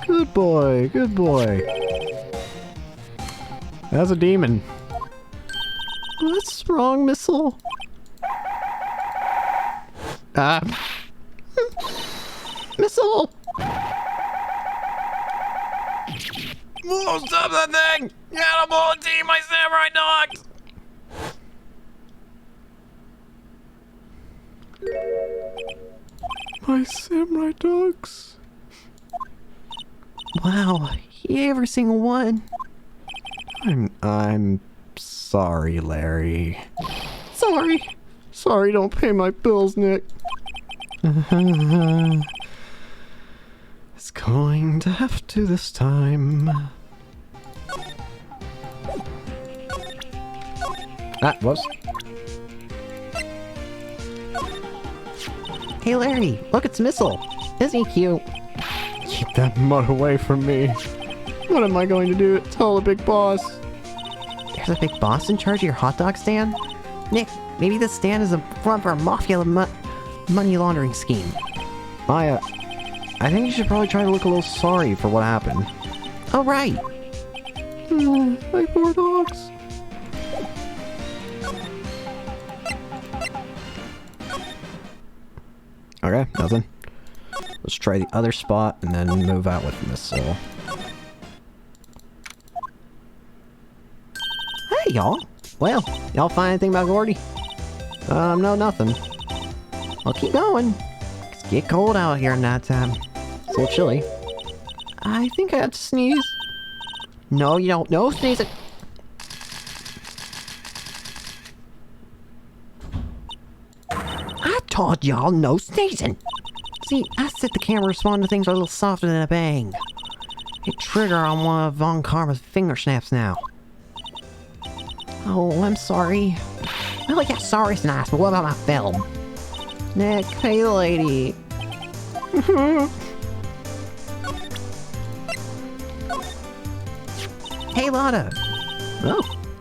Good boy, good boy. That's a demon. What's wrong, Missile? Missile! Oh, stop that thing! Animal team, my samurai dogs! My samurai dogs. Wow, he gave every single one. I'm sorry, Larry. Sorry, don't pay my bills, Nick. It's going to have to this time. Ah, whoops. Hey Larry, look, it's Missile. Isn't he cute? Keep that mud away from me. What am I going to do? Tell the big boss. There's a big boss in charge of your hot dog stand? Nick, maybe this stand is a front for a mafia money laundering scheme. I think you should probably try to look a little sorry for what happened. Oh, right. My poor dogs. Okay, nothing. Let's try the other spot and then move out with Missile. Hey, y'all. Well, y'all find anything about Gordy? No, nothing. I'll keep going. It's get cold out here in that time. It's a little chilly. I think I have to sneeze. No, you don't. No sneezing. I told y'all no sneezing. See, I set the camera to respond to things a little softer than a bang. Hit trigger on one of Von Karma's finger snaps now. Oh, I'm sorry. Well, yeah, sorry's nice, but what about my film? Nick, hey lady. Hey, Lotta.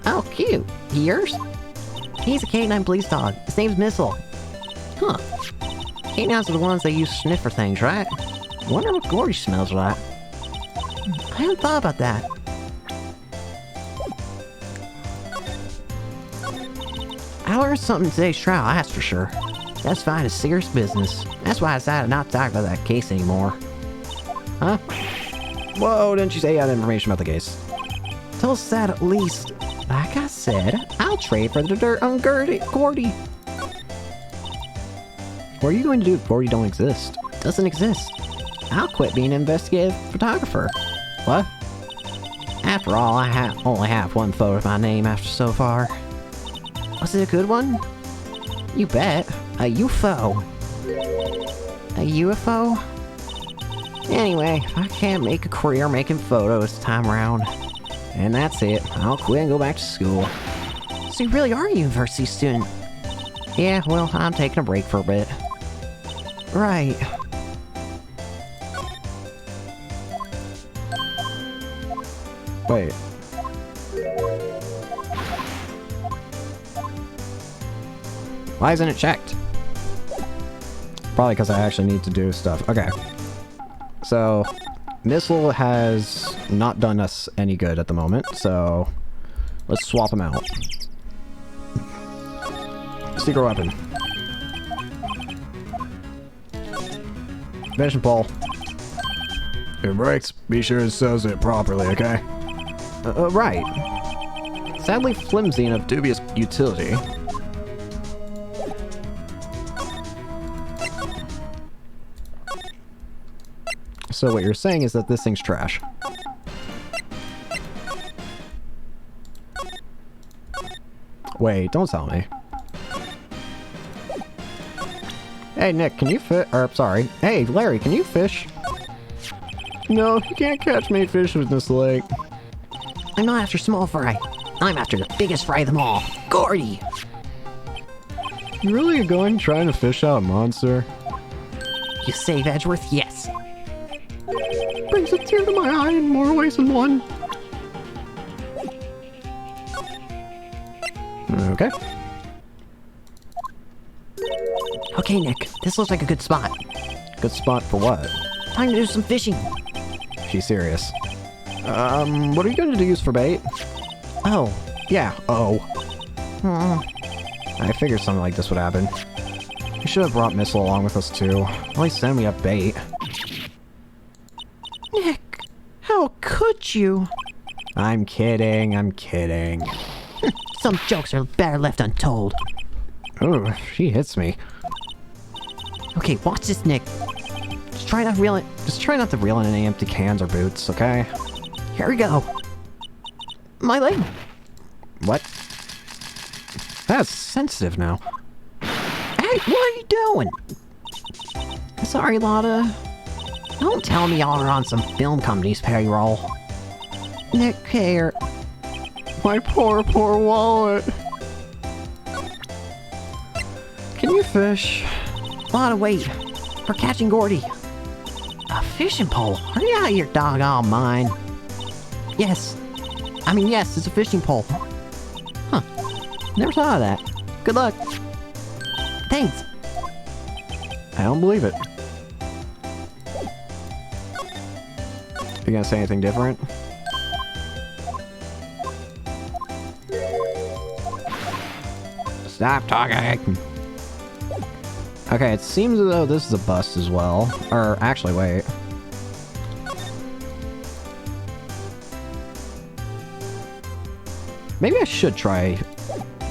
Oh, cute. Yours? He's a canine police dog. His name's Missile. Huh. Canines are the ones that use sniffer things, right? Wonder what Gordy smells like. I hadn't thought about that. I learned something in today's trial, that's for sure. That's fine, it's serious business. That's why I decided not to talk about that case anymore. Huh? Whoa, didn't you say you had information about the case? Tell us that at least. Like I said, I'll trade for the dirt on Gordy. What are you going to do if Gordy don't exist? Doesn't exist. I'll quit being an investigative photographer. What? After all, I only have one photo of my name after so far. Was it a good one? You bet. A UFO. A UFO? Anyway, if I can't make a career making photos this time around, and that's it, I'll quit and go back to school. So you really are a university student? Yeah, well, I'm taking a break for a bit. Right. Wait. Why isn't it checked? Probably because I actually need to do stuff. Okay. So, Missile has not done us any good at the moment, so let's swap him out. Secret weapon. Mission pole. If it breaks, be sure it says it properly, okay? Right. Sadly flimsy and of dubious utility. So what you're saying is that this thing's trash. Wait, don't tell me. Hey Nick, can you fish? Or sorry. Hey Larry, can you fish? No, you can't catch me fishing with this lake. I'm not after small fry. I'm after the biggest fry of them all. Gordy! You really going trying to fish out a monster? You save Edgeworth? Yes. Brings a tear to my eye in more ways than one. Okay. Okay, Nick. This looks like a good spot. Good spot for what? Time to do some fishing. She's serious. What are you going to use for bait? Oh. Yeah, oh. Hmm. I figured something like this would happen. We should have brought Missile along with us too. At least then we have bait. Nick, how could you? I'm kidding, I'm kidding. Some jokes are better left untold. Ooh, she hits me. Okay, watch this, Nick. Just try not to reel in any empty cans or boots, okay? Here we go. My leg. What? That's sensitive now. Hey, what are you doing? Sorry, Lotta. Don't tell me y'all are on some film company's payroll. Nick here. My poor, poor wallet. Can you fish? Lotta, wait. We're catching Gordy. A fishing pole? Are you out of your doggone mind? Yes. I mean, yes, it's a fishing pole. Huh. Never thought of that. Good luck. Thanks. I don't believe it. You gonna say anything different? Stop talking! Okay, it seems as though this is a bust as well. Or, actually, wait. Maybe I should try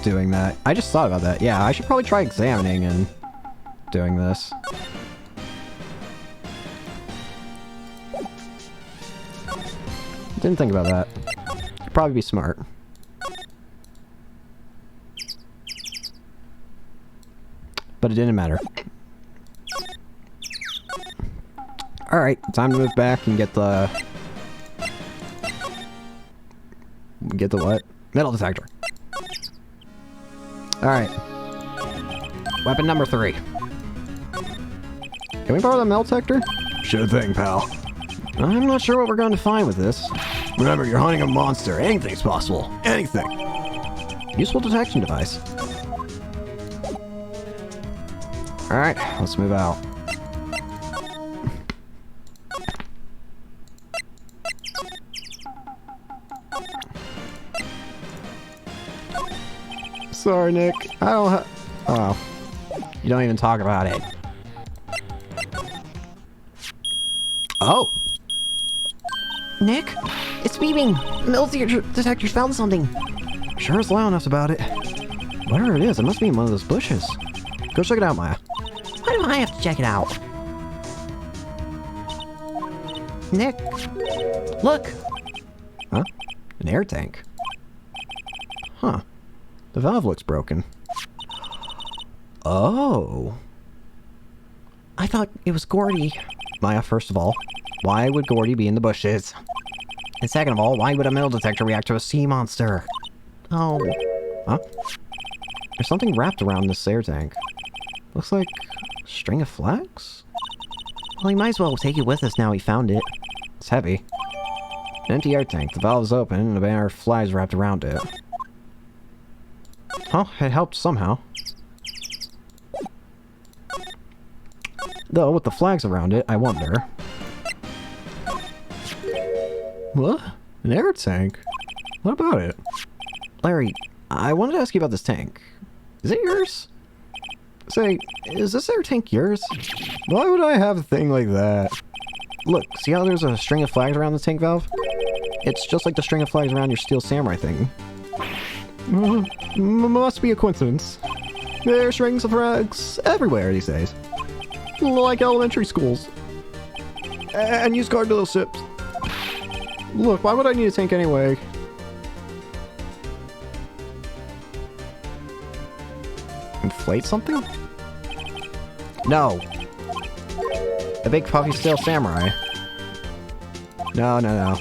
doing that. I just thought about that. Yeah, I should probably try examining and doing this. Didn't think about that. Could probably be smart. But it didn't matter. Alright, time to move back and get the... Get the what? Metal detector. Alright. Weapon number 3. Can we borrow the metal detector? Sure thing, pal. I'm not sure what we're going to find with this. Remember, you're hunting a monster. Anything's possible. Anything. Useful detection device. Alright, let's move out. Sorry, Nick. I don't have... Oh. You don't even talk about it. Oh! Nick, it's beeping. The metal detector's found something. Sure is loud enough about it. Whatever it is, it must be in one of those bushes. Go check it out, Maya. Why do I have to check it out? Nick, look. Huh? An air tank. Huh. The valve looks broken. Oh. I thought it was Gordy. Maya, first of all, why would Gordy be in the bushes? And second of all, why would a metal detector react to a sea monster? Oh. Huh? There's something wrapped around this air tank. Looks like a string of flags? Well, he might as well take it with us now he found it. It's heavy. An empty air tank. The valve is open and a banner of flags wrapped around it. Huh, it helped somehow. Though, with the flags around it, I wonder... What? An air tank? What about it? Larry, I wanted to ask you about this tank. Is it yours? Say, is this air tank yours? Why would I have a thing like that? Look, see how there's a string of flags around the tank valve? It's just like the string of flags around your Steel Samurai thing. Must be a coincidence. There are strings of flags everywhere these days. Like elementary schools. And used car dealerships. Look, why would I need a tank anyway? Inflate something? No. A big puffy Steel Samurai. No.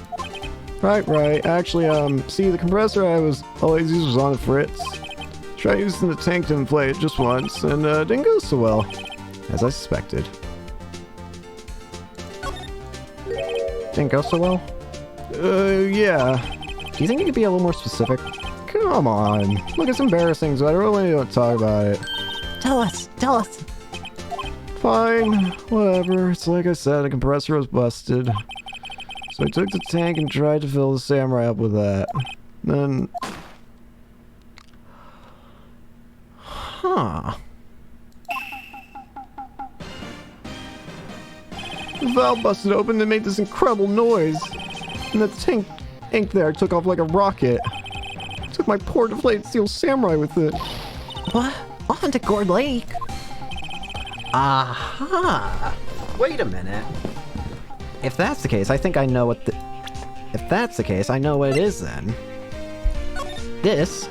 Right. Actually, see, the compressor I was always used was on the fritz. Tried using the tank to inflate it just once, and didn't go so well. As I suspected. Didn't go so well? Yeah. Do you think you could be a little more specific? Come on. Look, it's embarrassing, so I really don't talk about it. Tell us. Fine. Whatever. It's like I said, the compressor was busted. So I took the tank and tried to fill the Samurai up with that. Then... Huh. The valve busted open and made this incredible noise. And the tank there took off like a rocket. Took my poor deflated steel samurai with it. What? Off into Gourd Lake? Aha! Wait a minute. If that's the case, I think I know what the... If that's the case, I know what it is then. This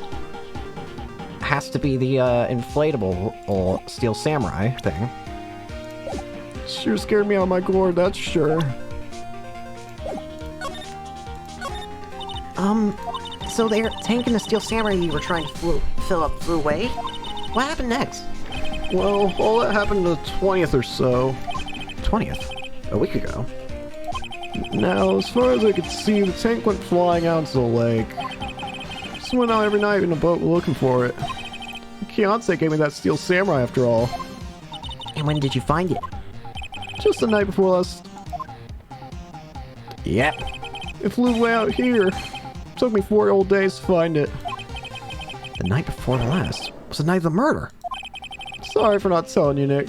has to be the inflatable or steel samurai thing. Sure scared me out of my gourd, that's sure. So their tank and the steel samurai you were trying to fill up flew away? What happened next? Well, all that happened the 20th or so. 20th? A week ago. Now, as far as I could see, the tank went flying out into the lake. Just went out every night in a boat looking for it. Fiance gave me that steel samurai after all. And when did you find it? Just the night before last. Yep. It flew way out here. Took me 4 whole days to find it. The night before the last was the night of the murder. Sorry for not telling you, Nick.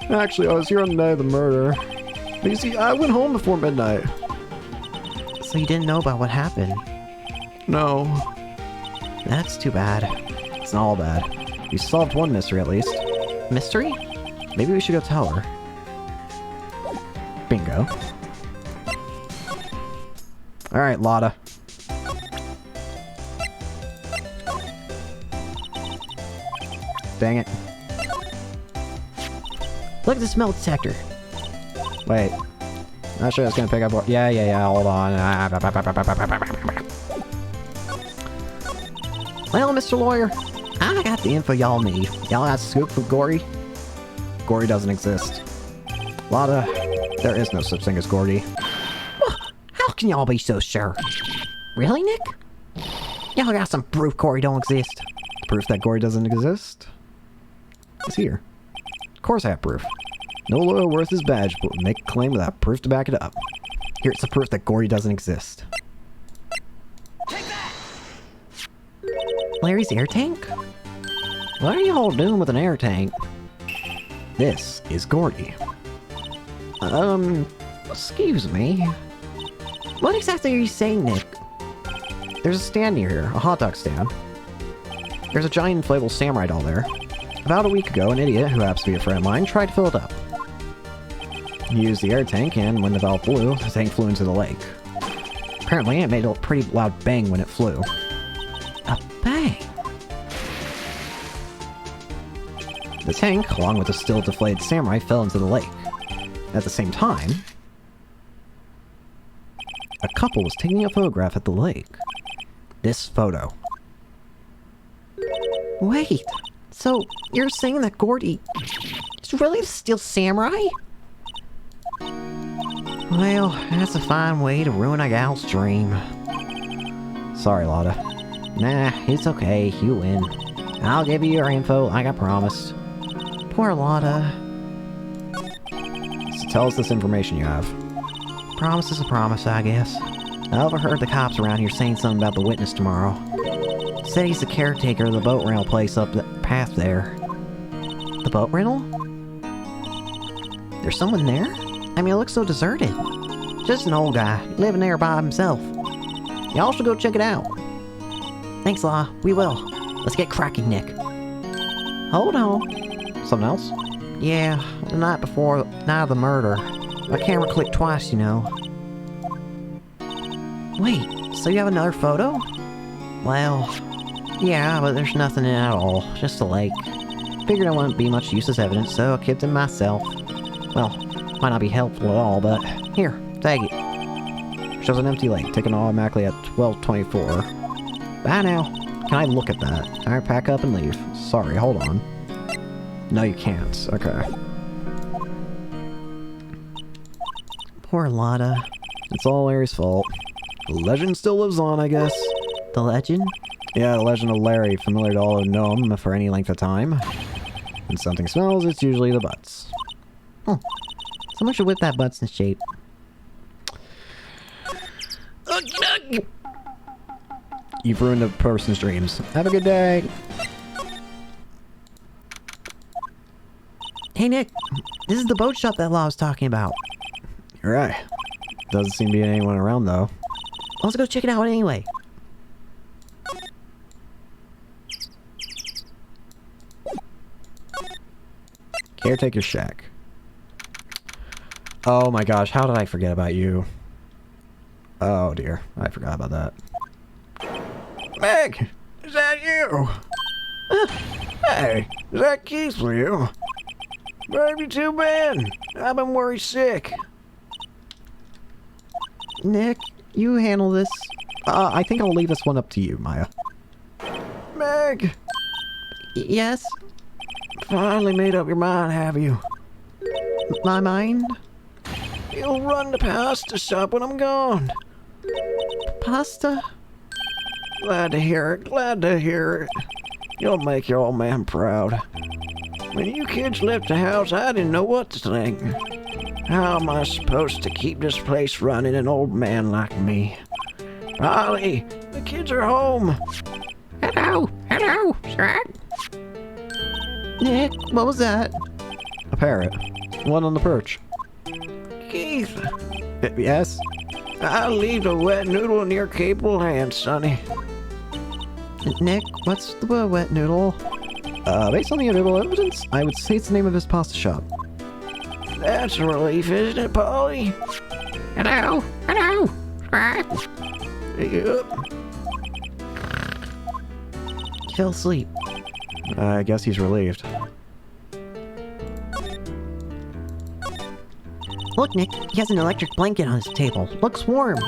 Actually, I was here on the night of the murder. But you see, I went home before midnight. So you didn't know about what happened? No. That's too bad. It's not all bad. We solved one mystery at least. Mystery? Maybe we should go tell her. Bingo. Alright, Lotta. Dang it. Look at the smell detector. Wait. Not sure it's gonna pick up what. Yeah, hold on. Well, Mr. Lawyer, I got the info y'all need. Y'all got a scoop for Gory? Gory doesn't exist. Lotta, there is no such thing as Gordy. How can y'all be so sure? Really, Nick? Y'all got some proof Gory don't exist. Proof that Gory doesn't exist? It's here. Of course I have proof. No lawyer worth his badge but would make a claim without proof to back it up. Here's the proof that Gory doesn't exist. Larry's air tank? What are you all doing with an air tank? This is Gordy. Excuse me. What exactly are you saying, Nick? There's a stand near here, a hot dog stand. There's a giant inflatable samurai doll there. About a week ago, an idiot, who happens to be a friend of mine, tried to fill it up. He used the air tank, and when the valve blew, the tank flew into the lake. Apparently, it made a pretty loud bang when it flew. A bang? The tank, along with the still deflated samurai, fell into the lake. At the same time, a couple was taking a photograph at the lake. This photo. Wait, so you're saying that Gordy is really the Steel Samurai? Well, that's a fine way to ruin a gal's dream. Sorry, Lotta. Nah, it's okay, you win. I'll give you your info like I promised. Poor Lotta. So tell us this information you have. Promise is a promise, I guess. I overheard the cops around here saying something about the witness tomorrow. Said he's the caretaker of the boat rental place up the path there. The boat rental? There's someone there? I mean, it looks so deserted. Just an old guy, living there by himself. Y'all should go check it out. Thanks, La. We will. Let's get cracking, Nick. Hold on. Something else? Yeah, the night before, night of the murder. My camera clicked twice, you know. Wait, so you have another photo? Well, yeah, but there's nothing in it at all. Just a lake. Figured it wouldn't be much use as evidence, so I kept it myself. Well, might not be helpful at all, but here, take it. Shows an empty lake, taken automatically at 12:24. Bye now. Can I look at that? Alright, pack up and leave. Sorry, hold on. No, you can't. Okay. Poor Lotta. It's all Larry's fault. The legend still lives on, I guess. The legend? Yeah, the legend of Larry, familiar to all who know him for any length of time. When something smells, it's usually the butts. Someone should whip that butts in shape. You've ruined a person's dreams. Have a good day. Hey, Nick. This is the boat shop that Law was talking about. You're right. Doesn't seem to be anyone around, though. Let's go check it out anyway. Caretaker shack. Oh my gosh, how did I forget about you? Oh dear, I forgot about that. Meg, is that you? Hey, is that Keith for you? Where have you two been? I've been worried sick. Nick, you handle this. I think I'll leave this one up to you, Maya. Meg, Yes? finally made up your mind, have you? My mind? You'll run the pasta shop when I'm gone. Pasta? Glad to hear it, glad to hear it. You'll make your old man proud. When you kids left the house, I didn't know what to think. How am I supposed to keep this place running, an old man like me? Ollie, the kids are home. Hello, sir. Nick, what was that? A parrot. One on the perch. Keith, Yes? I'll leave the wet noodle in your capable hands, sonny. Nick, what's the wet noodle? Based on the available evidence, I would say it's the name of his pasta shop. That's a relief, isn't it, Polly? Hello, sir. Yep. He fell asleep. I guess he's relieved. Look, Nick, he has an electric blanket on his table. Looks warm.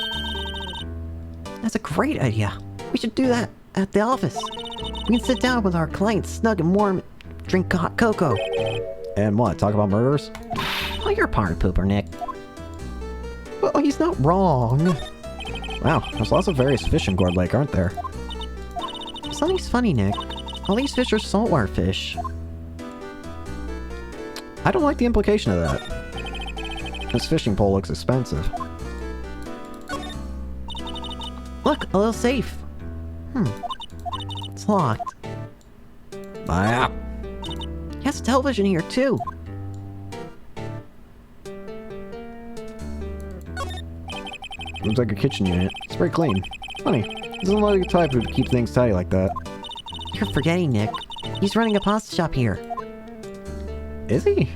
That's a great idea. We should do that at the office. We can sit down with our clients snug and warm, drink hot cocoa. And what, talk about murders? Oh, you're a party pooper, Nick. Well, he's not wrong. Wow, there's lots of various fish in Gourd Lake, aren't there? Something's funny, Nick. All these fish are saltwater fish. I don't like the implication of that. This fishing pole looks expensive. Look, a little safe. It's locked. Maya. He has a television here, too. Looks like a kitchen unit. It's very clean. Funny. He doesn't look like the type who would keep things tidy like that. You're forgetting, Nick. He's running a pasta shop here. Is he?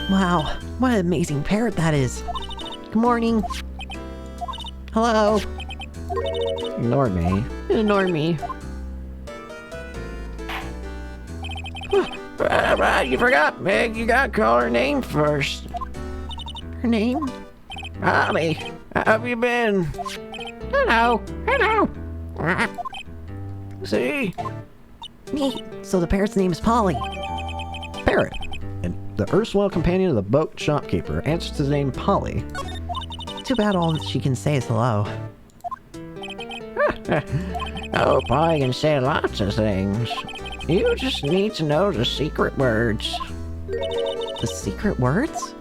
Wow, what an amazing parrot that is. Good morning. Hello. Ignore me. Ignore me. Right, you forgot, Meg. You gotta call her name first. Her name? Ollie, how have you been? Hello. See? Neat. So the parrot's name is Polly. Parrot. And the erstwhile companion of the boat shopkeeper answers to the name Polly. Too bad all that she can say is hello. Oh, Polly can say lots of things. You just need to know the secret words. The secret words?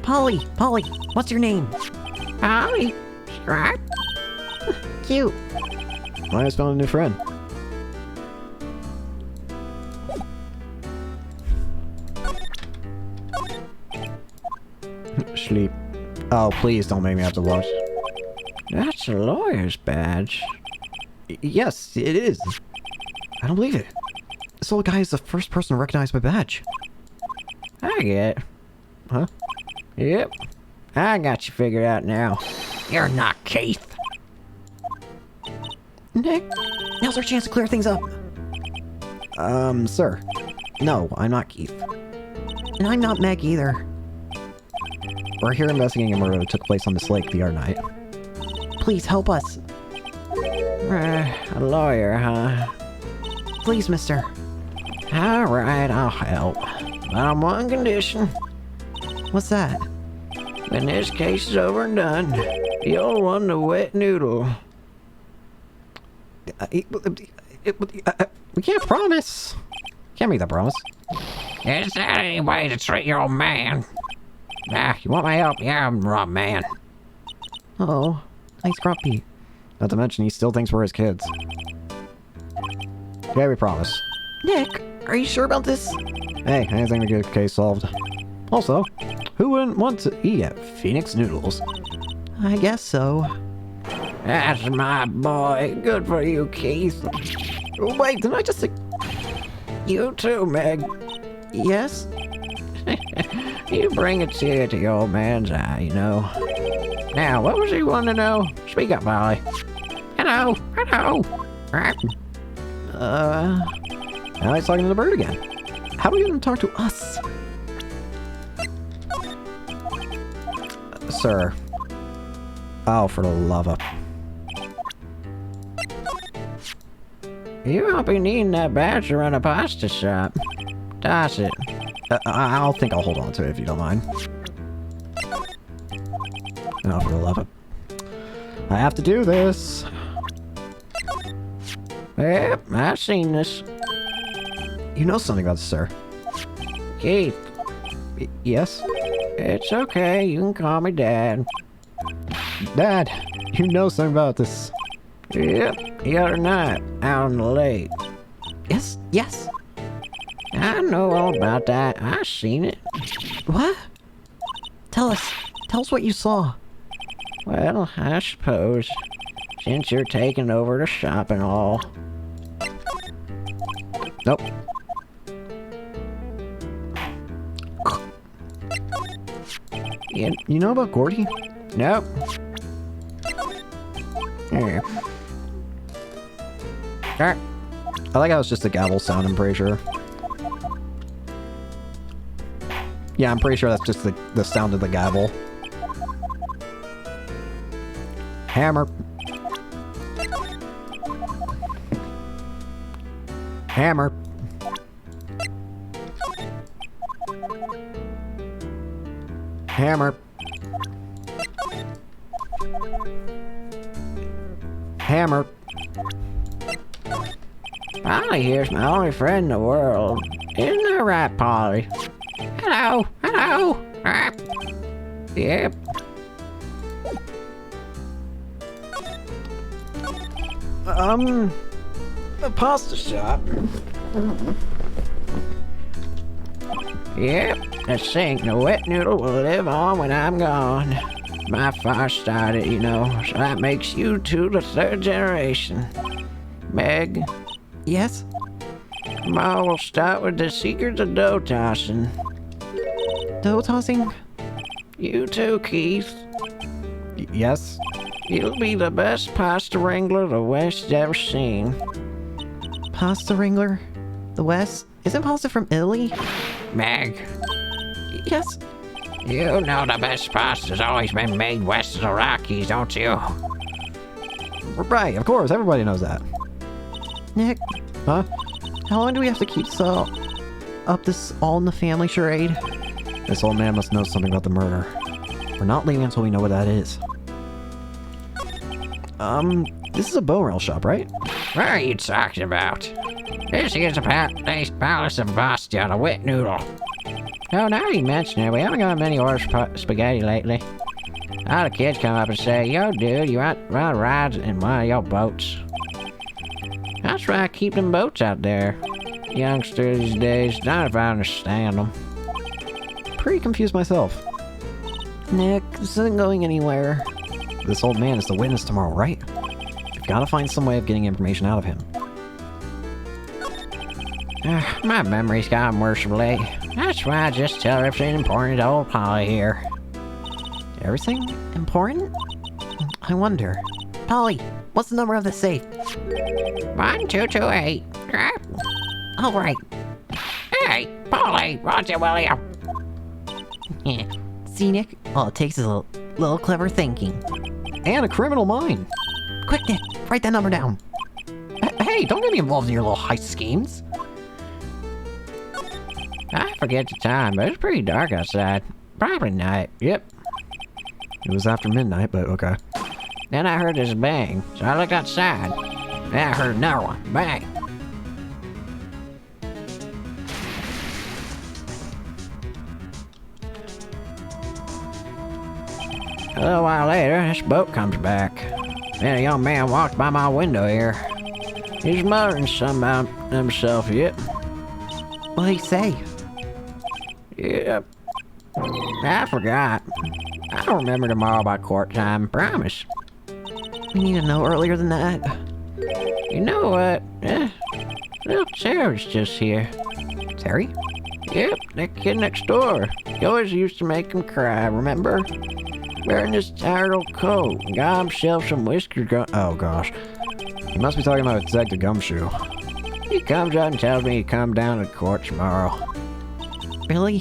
Polly, what's your name? Polly, sir. Cute. Maya's found a new friend. Sleep. Oh, please don't make me have to watch. That's a lawyer's badge. Yes, it is. I don't believe it. This old guy is the first person to recognize my badge. I get it. Huh? Yep. I got you figured out now. You're not Keith. Nick, now's our chance to clear things up. Sir. No, I'm not Keith. And I'm not Meg either. We're here investigating a murder that took place on this lake the other night. Please help us. A lawyer, huh? Please, mister. All right, I'll help. But on one condition. What's that? When this case is over and done, you'll want the wet noodle. We can't promise. Can't make that promise. Is that any way to treat your old man? You want my help? Yeah, I'm wrong, man. Oh, nice grumpy. Not to mention, he still thinks we're his kids. Okay, we promise. Nick, are you sure about this? Hey, anything to get a case solved. Also, who wouldn't want to eat at Phoenix Noodles? I guess so. That's my boy. Good for you, Keith. Oh, wait, didn't I just say... You too, Meg. Yes? You bring a tear to your old man's eye, you know. Now, what was he wanting to know? Speak up, Molly. Hello. Now he's talking to the bird again. How do we get him to talk to us? Sir. Oh, for the love of... You won't be needing that badge to run a pasta shop. Toss it. I'll think I'll hold on to it if you don't mind. Oh, for the love of... I have to do this. Yep, I've seen this. You know something about this, sir. Keith, Yes? it's okay. You can call me Dad. Dad, you know something about this. Yep, the other night, out on the lake. Yes, yes. I know all about that. I seen it. What? Tell us what you saw. Well, I suppose, since you're taking over the shop and all. Nope. You know about Gordy? Nope. Here. I like how it's just a gavel sound, I'm pretty sure. Yeah, I'm pretty sure that's just the sound of the gavel. Hammer. Hammer. Hammer. Hammer. Polly here's my only friend in the world. Isn't that right, Polly? Hello. Yep. The pasta shop. Yep, the sink, the wet noodle will live on when I'm gone. My father started, you know, so that makes you two the third generation. Meg, Yes? Ma will start with the secrets of dough tossing. Dough tossing? You too, Keith. Yes? You'll be the best pasta wrangler the West's ever seen. Pasta wrangler? The West? Isn't pasta from Italy? Meg, Yes. you know the best pasta's always been made west of the Rockies, don't you? Right, of course, everybody knows that. Nick, Huh? how long do we have to keep up this all in the family charade? This old man must know something about the murder. We're not leaving until we know what that is. This is a bone rail shop, right? What are you talking about? This is a palace of Bastia, a wet noodle. Oh, now you mention it, we haven't got many orders for spaghetti lately. All the kids come up and say, yo, dude, you want to ride in one of your boats? That's why I keep them boats out there. Youngsters these days, not if I understand them. Pretty confused myself. Nick, this isn't going anywhere. This old man is the witness tomorrow, right? We've got to find some way of getting information out of him. My memory's gotten worse of late. That's why I just tell everything important to old Polly here. Everything important? I wonder. Polly, what's the number of the safe? 1228. All right. Hey, Polly, Roger William. See, Nick? All it takes is a little clever thinking. And a criminal mind! Quick, Nick, write that number down. Hey, don't get me involved in your little heist schemes! I forget the time, but it's pretty dark outside. Probably night. Yep. It was after midnight, but okay. Then I heard this bang, so I looked outside. Then I heard another one. Bang. A little while later, this boat comes back. Then a young man walks by my window here. He's muttering something about himself yet. What did he say? Yeah. I forgot. I'll remember tomorrow by court time, promise. We need to know earlier than that. You know what? Little Terry's just here. Terry? Yep, that kid next door. He always used to make him cry, remember? Wearing this tired old coat. Got himself some whiskers Oh gosh. You must be talking about Detective Gumshoe. He comes out and tells me to come down to court tomorrow. Really?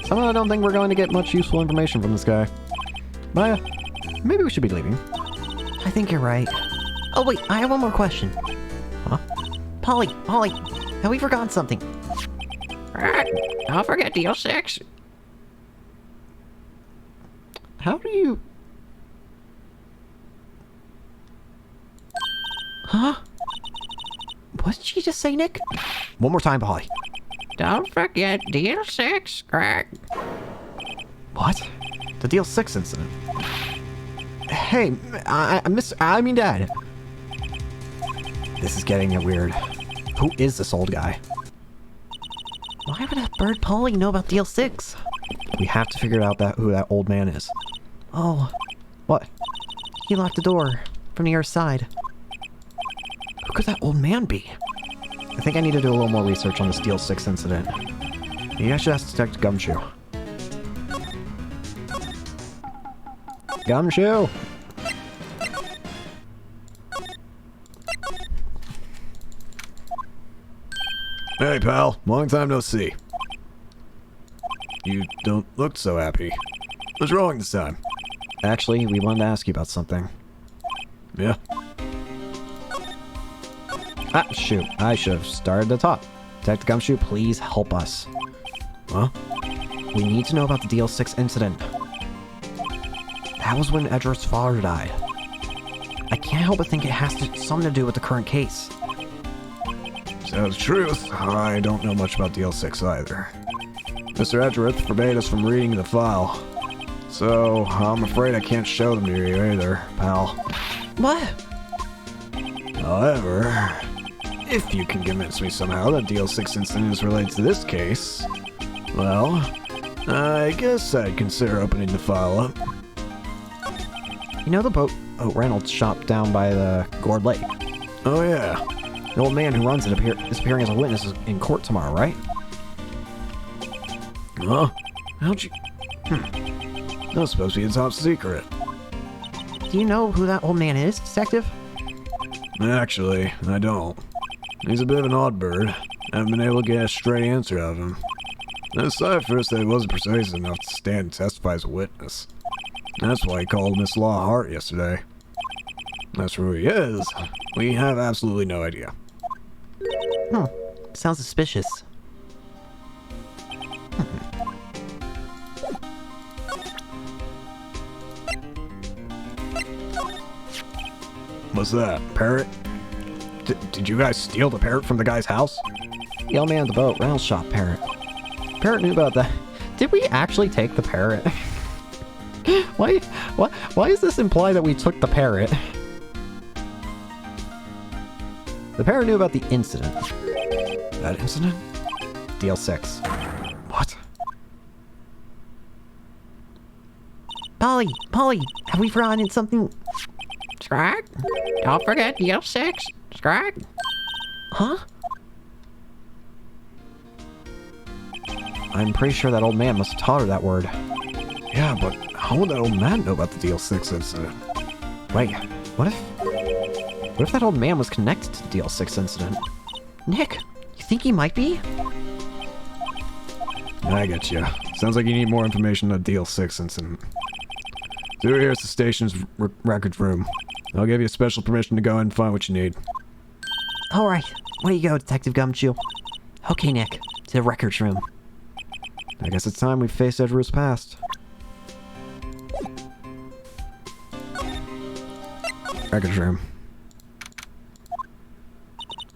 Somehow I don't think we're going to get much useful information from this guy. Maya, maybe we should be leaving. I think you're right. Oh wait, I have one more question. Huh? Polly, have we forgotten something? Right, don't forget deal 6. How do you... Huh? What did she just say, Nick? One more time, Polly. Don't forget deal 6, crack. What? The Deal 6 incident. Hey, I mean Dad. This is getting weird. Who is this old guy? Why would a bird Polly know about Deal 6? We have to figure out who that old man is. Oh, What? he locked the door from the other side. Who could that old man be? I think I need to do a little more research on this Deal 6 incident. Maybe I should ask Detective Gumshoe. Gumshoe! Hey, pal. Long time no see. You don't look so happy. What's wrong this time? Actually, we wanted to ask you about something. Yeah? Ah, shoot. I should have started at the top. Detective Gumshoe, please help us. Huh? We need to know about the Deal 6 incident. That was when Edgeworth's father died. I can't help but think it has something to do with the current case. To tell the truth, I don't know much about Deal 6 either. Mr. Edgeworth forbade us from reading the file. So, I'm afraid I can't show them to you either, pal. What? However, if you can convince me somehow that Deal 6 incident is related to this case, well, I guess I'd consider opening the file up. You know the boat Reynolds shop down by the Gourd Lake? Oh yeah. The old man who runs it is appearing as a witness in court tomorrow, right? Huh? How'd you... That was supposed to be a top secret. Do you know who that old man is, Detective? Actually, I don't. He's a bit of an odd bird. I haven't been able to get a straight answer out of him. Aside first that he wasn't persuasive enough to stand and testify as a witness. That's why he called Miss Law Hart yesterday. As for who he is, we have absolutely no idea. Sounds suspicious. What's that? Parrot? Did you guys steal the parrot from the guy's house? The old man at the boat Reynolds shop parrot. Parrot knew about that. Did we actually take the parrot? Why does this imply that we took the parrot? The parrot knew about the incident. That incident? Deal 6. What? Polly, have we forgotten something? Scrag? Don't forget deal 6, Scrag. Huh? I'm pretty sure that old man must have taught her that word. Yeah, but how would that old man know about the Deal 6 incident? Wait, what if that old man was connected to the Deal 6 incident? Nick, you think he might be? I get you. Sounds like you need more information on the Deal 6 incident. Through here, it's the station's records room. I'll give you special permission to go in and find what you need. Alright, way you go, Detective Gumshoe. Okay, Nick, to the records room. I guess it's time we face Edgeworth's past. Records room.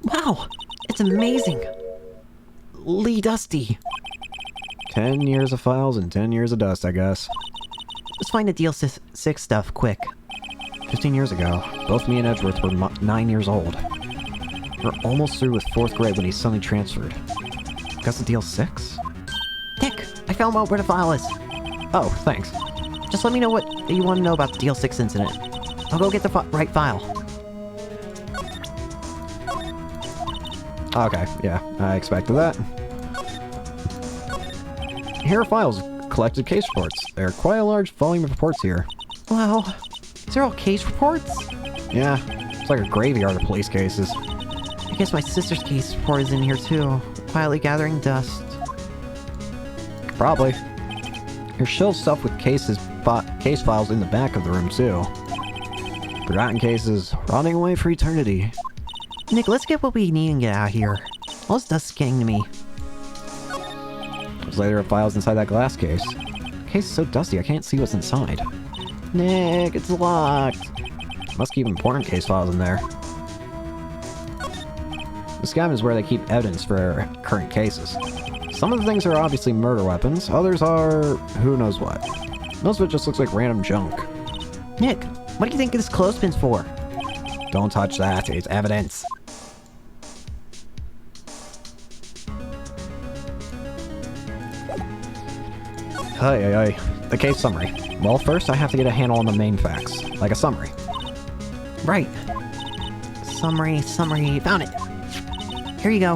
Wow, it's amazing. Lee Dusty. 10 years of files and 10 years of dust, I guess. Let's find the Deal 6 6 stuff, quick. 15 years ago, both me and Edgeworth were 9 years old. We're almost through with 4th grade when he suddenly transferred. Got the deal 6? Nick, I found out where the file is. Oh, thanks. Just let me know what you want to know about the Deal 6 incident. I'll go get the right file. Okay, yeah, I expected that. Here are files of collected case reports. There are quite a large volume of reports here. Wow. These are all case reports? Yeah, it's like a graveyard of police cases. I guess my sister's case report is in here too. Quietly gathering dust. Probably. There's shelved stuff with case files in the back of the room too. Forgotten cases, rotting away for eternity. Nick, let's get what we need and get out of here. All this dust is getting to me. There's later files inside that glass case. The case is so dusty I can't see what's inside. Nick, it's locked. Must keep important case files in there. This cabin is where they keep evidence for current cases. Some of the things are obviously murder weapons, others are who knows what. Most of it just looks like random junk. Nick, what do you think this clothespin's for? Don't touch that, it's evidence. Hey, the case summary. Well, first I have to get a handle on the main facts, like a summary. Right. Summary, found it. Here you go.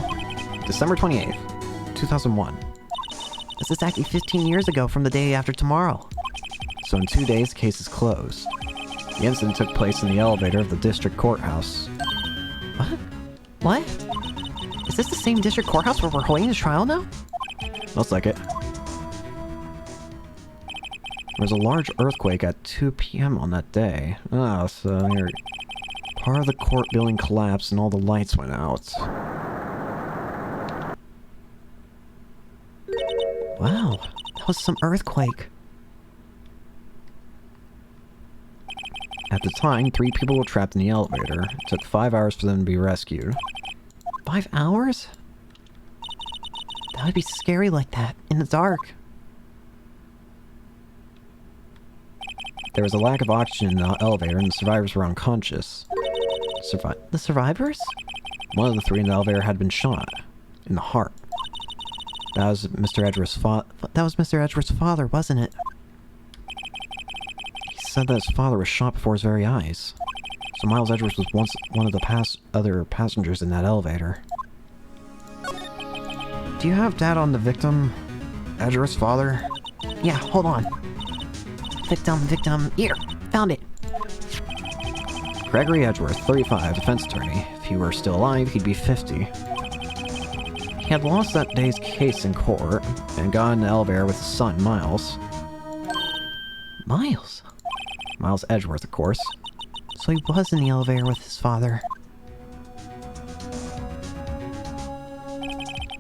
December 28th, 2001. This is exactly 15 years ago from the day after tomorrow. So in 2 days, the case is closed. The incident took place in the elevator of the district courthouse. What? Is this the same district courthouse where we're holding the trial now? Looks like it. There was a large earthquake at 2 p.m. on that day. Ah, so here... Part of the court building collapsed and all the lights went out. Wow, that was some earthquake. At the time, 3 people were trapped in the elevator. It took 5 hours for them to be rescued. 5 hours? That would be scary like that, in the dark. There was a lack of oxygen in the elevator and the survivors were unconscious. The survivors? One of the 3 in the elevator had been shot. In the heart. That was Mr. Edgeworth's That was Mr. Edgeworth's father, wasn't it? He said that his father was shot before his very eyes. So Miles Edgeworth was once one of the other passengers in that elevator. Do you have data on the victim? Edgeworth's father? Yeah, hold on. Victim. Here, found it. Gregory Edgeworth, 35, defense attorney. If he were still alive, he'd be 50. He had lost that day's case in court and got in the elevator with his son, Miles. Miles? Miles Edgeworth, of course. So he was in the elevator with his father.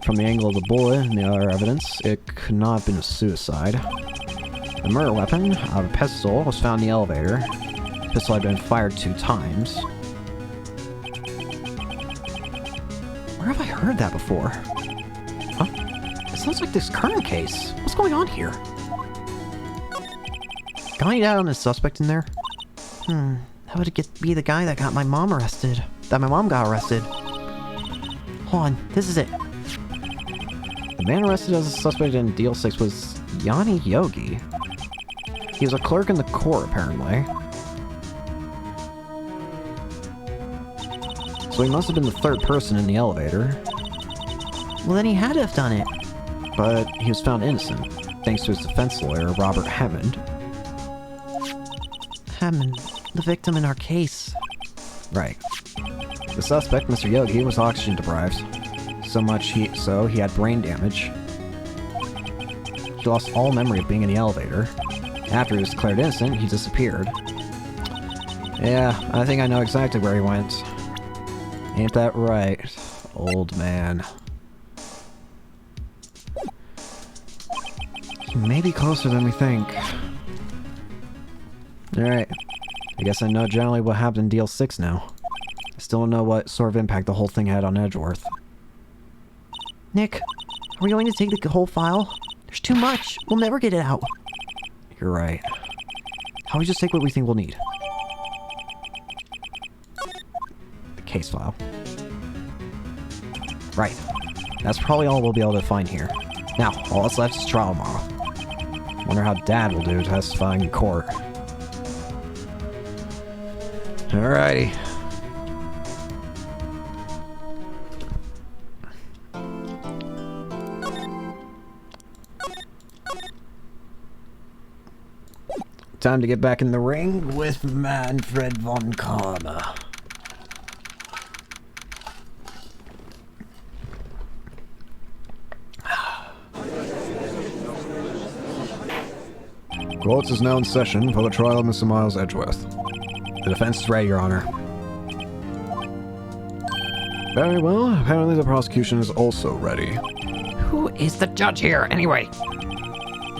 From the angle of the bullet and the other evidence, it could not have been a suicide. The murder weapon, a pistol, was found in the elevator. The pistol had been fired 2 times. Where have I heard that before? Huh? It sounds like this current case. What's going on here? Got any data on the suspect in there? That would be the guy that got my mom arrested. That my mom got arrested. Hold on, this is it. The man arrested as a suspect in Deal 6 was Yanni Yogi. He was a clerk in the court, apparently. So he must have been the 3rd person in the elevator. Well, then he had to have done it. But he was found innocent, thanks to his defense lawyer, Robert Hammond. Hammond, the victim in our case. Right. The suspect, Mr. Yogi, was oxygen deprived. So he had brain damage. He lost all memory of being in the elevator. After he was declared innocent, he disappeared. Yeah, I think I know exactly where he went. Ain't that right, old man? He may be closer than we think. Alright. I guess I know generally what happened in Deal 6 now. I still don't know what sort of impact the whole thing had on Edgeworth. Nick, are we going to take the whole file? There's too much. We'll never get it out. You're right. How about we just take what we think we'll need? The case file. Right. That's probably all we'll be able to find here. Now, all that's left is trial tomorrow. Wonder how Dad will do testifying in court. Alrighty. Time to get back in the ring with Manfred von Karma. Court is now in session for the trial of Mr. Miles Edgeworth. The defense is ready, Your Honor. Very well. Apparently the prosecution is also ready. Who is the judge here, anyway?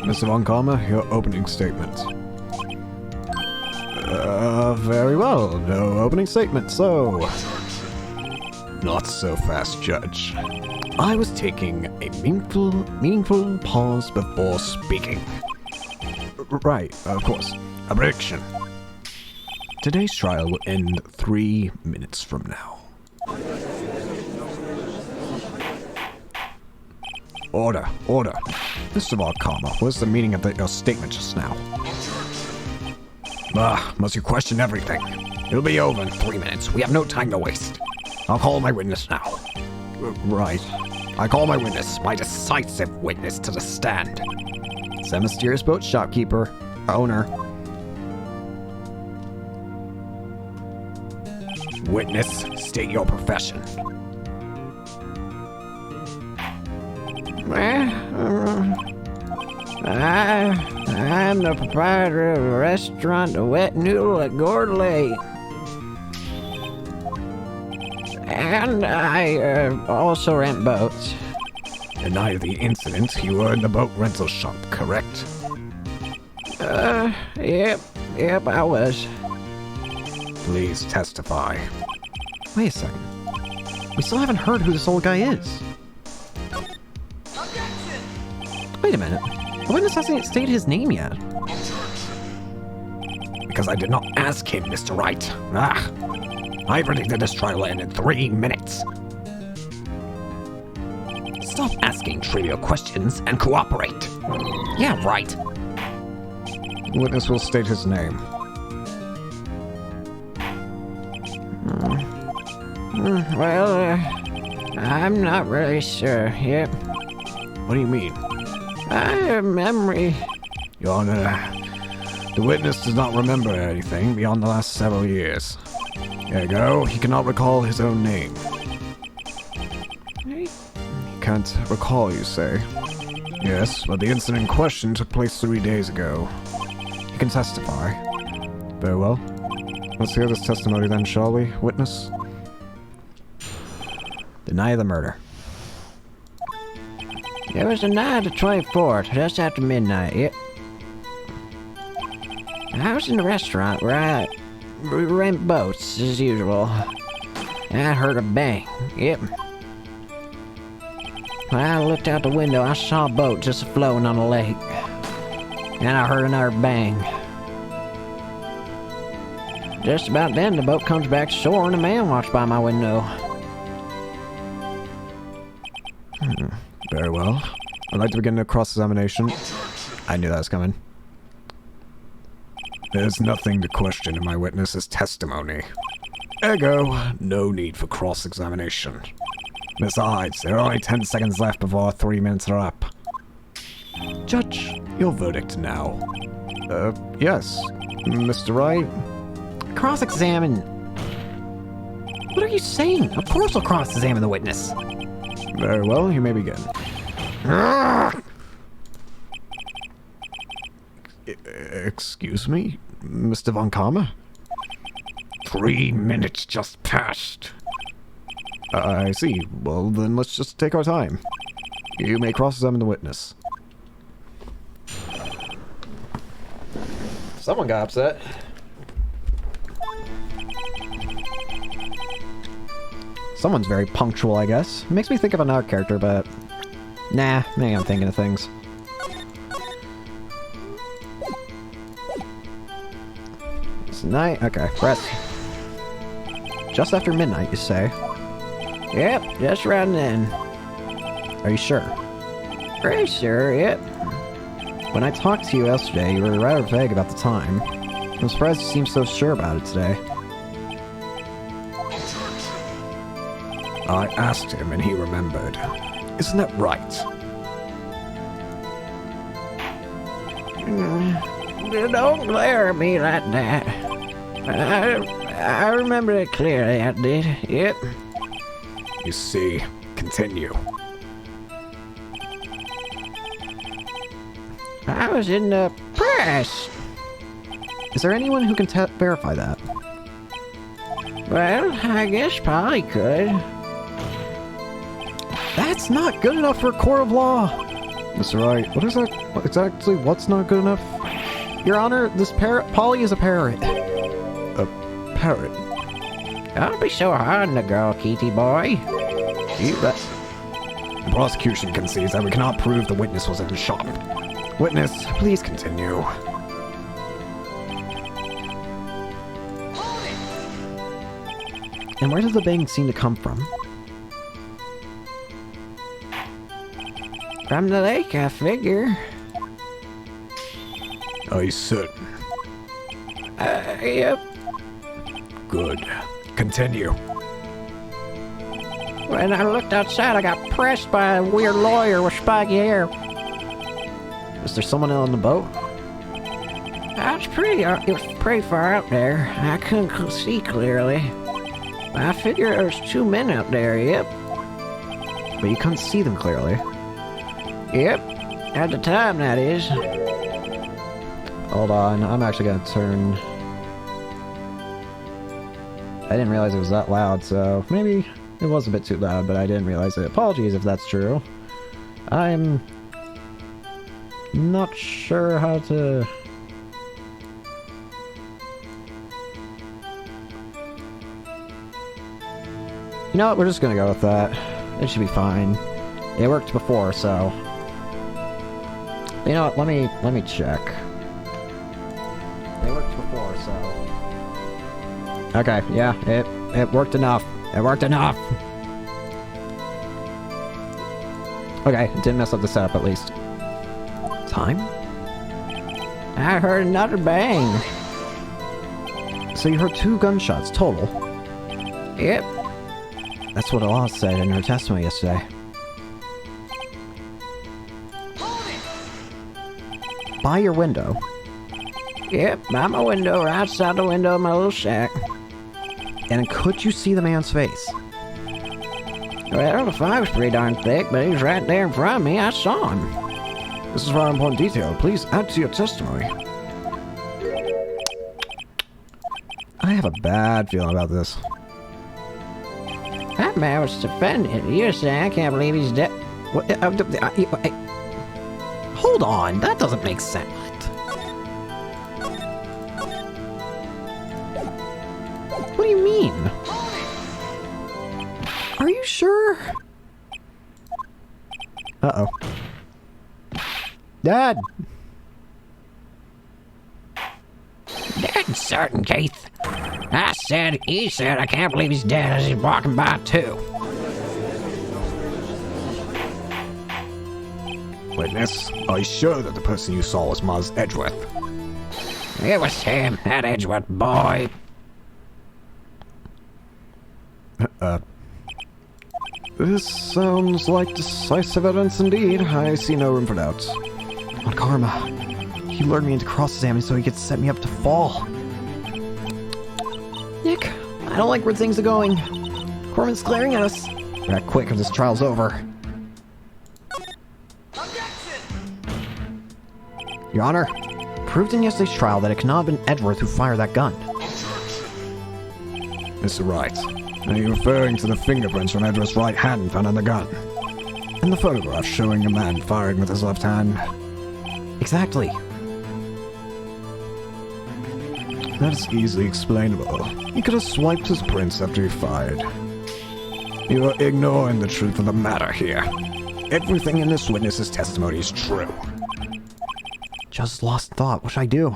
Mr. Von Karma, your opening statement. Very well. No opening statement, so... Not so fast, Judge. I was taking a meaningful pause before speaking. Right, of course. Objection. Today's trial will end 3 minutes from now. Order. Mr. Von Karma, what's the meaning of your statement just now? Must you question everything? It'll be over in 3 minutes. We have no time to waste. I'll call my witness now. Right. I call my witness, my decisive witness, to the stand. It's that mysterious boat shopkeeper, owner. Witness, state your profession. I'm the proprietor of a restaurant, The Wet Noodle at Gourd Lake. And I also rent boats. The night of the incident, you were in the boat rental shop, correct? Yep, I was. Please testify. Wait a second. We still haven't heard who this old guy is. Wait a minute. The witness hasn't stated his name yet. Because I did not ask him, Mr. Wright. I predicted this trial will end in 3 minutes. Stop asking trivial questions and cooperate. Yeah, right. The witness will state his name. Well, I'm not really sure. Yep. What do you mean? I have memory. Your Honor, the witness does not remember anything beyond the last several years. There you go. He cannot recall his own name. He can't recall, you say? Yes, but the incident in question took place 3 days ago. He can testify. Very well. Let's hear this testimony then, shall we, witness? Deny the murder. It was the night of the 24th, just after midnight, yep. I was in the restaurant where I rent boats, as usual. And I heard a bang, yep. When I looked out the window, I saw a boat just floating on the lake. And I heard another bang. Just about then, the boat comes back to shore and a man walks by my window. Very well. I'd like to begin the cross-examination. I knew that was coming. There's nothing to question in my witness's testimony. Ergo, no need for cross-examination. Besides, there are only 10 seconds left before 3 minutes are up. Judge, your verdict now. Yes. Mr. Wright? Cross-examine. What are you saying? Of course I'll cross-examine the witness. Very well, you may begin. Excuse me, Mr. Von Karma? 3 minutes just passed. I see. Well, then let's just take our time. You may cross-examine the witness. Someone got upset. Someone's very punctual, I guess. Makes me think of another character, but... Nah, maybe I'm thinking of things. Tonight? Okay, press. Just after midnight, you say? Yep, just around then. Are you sure? Pretty sure, yep. When I talked to you yesterday, you were rather vague about the time. I'm surprised you seem so sure about it today. I asked him and he remembered. Isn't that right? Don't glare at me like that. I remember it clearly, I did. Yep. You see, continue. I was in the press. Is there anyone who can verify that? Well, I guess Polly could. That's not good enough for a court of law! Mr. Wright, what is that? Exactly what's not good enough? Your Honor, this parrot, Polly is a parrot. A parrot? Don't be so hard on the girl, Kitty boy. The prosecution concedes that we cannot prove the witness was in the shop. Witness, please continue. And where does the bang seem to come from? From the lake, I figure. Are you certain? Yep. Good. Continue. When I looked outside, I got pressed by a weird lawyer with spiky hair. Is there someone on the boat? It was pretty far out there. I couldn't see clearly. I figure there was 2 men out there, yep. But you couldn't see them clearly. Yep. At the time, that is. Hold on, I'm actually gonna turn... I didn't realize it was that loud, so maybe it was a bit too loud, but I didn't realize it. Apologies if that's true. I'm not sure how to... You know what, we're just gonna go with that. It should be fine. It worked before, so... You know what, let me check. It worked before, so... Okay, yeah, it worked enough. It worked enough! Okay, it didn't mess up the setup at least. Time? I heard another bang. So you heard 2 gunshots total? Yep. That's what Ella said in her testimony yesterday. By your window? Yep, by my window, right outside the window of my little shack. And could you see the man's face? Well, the fog was pretty darn thick, but he was right there in front of me. I saw him. This is a very important detail. Please add to your testimony. I have a bad feeling about this. That man was defended. You're saying I can't believe he's dead. Hold on, that doesn't make sense. What do you mean? Are you sure? Uh-oh. Dad! Dead certain, Keith. He said, I can't believe he's dead as he's walking by, too. Witness, are you sure that the person you saw was Muzz Edgeworth? It was him, that Edgeworth boy. This sounds like decisive evidence indeed. I see no room for doubt. On karma. He lured me into cross-examining so he could set me up to fall. Nick, I don't like where things are going. Corman's glaring at us. Act quick or this trial's over. Your Honor, proved in yesterday's trial that it cannot have been Edgeworth who fired that gun. Mr. Wright, are you referring to the fingerprints from Edgeworth's right hand found on the gun? And the photograph showing a man firing with his left hand? Exactly. That is easily explainable. He could have swiped his prints after he fired. You are ignoring the truth of the matter here. Everything in this witness's testimony is true. Just lost thought. What should I do?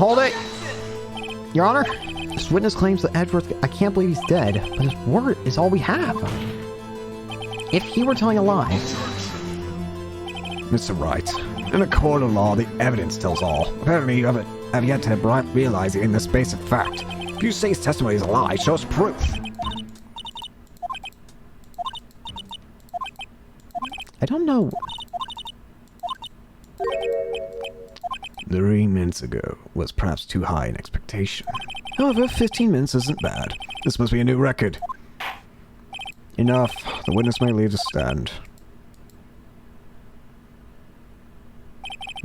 Hold it! Your Honor, this witness claims that Edgeworth... I can't believe he's dead, but his word is all we have. If he were telling a lie... Mr. Wright, in a court of law, the evidence tells all. Apparently, you have yet to realize it in the space of fact. If you say his testimony is a lie, show us proof. I don't know... 3 minutes ago was perhaps too high an expectation. However, 15 minutes isn't bad. This must be a new record. Enough. The witness may leave the stand.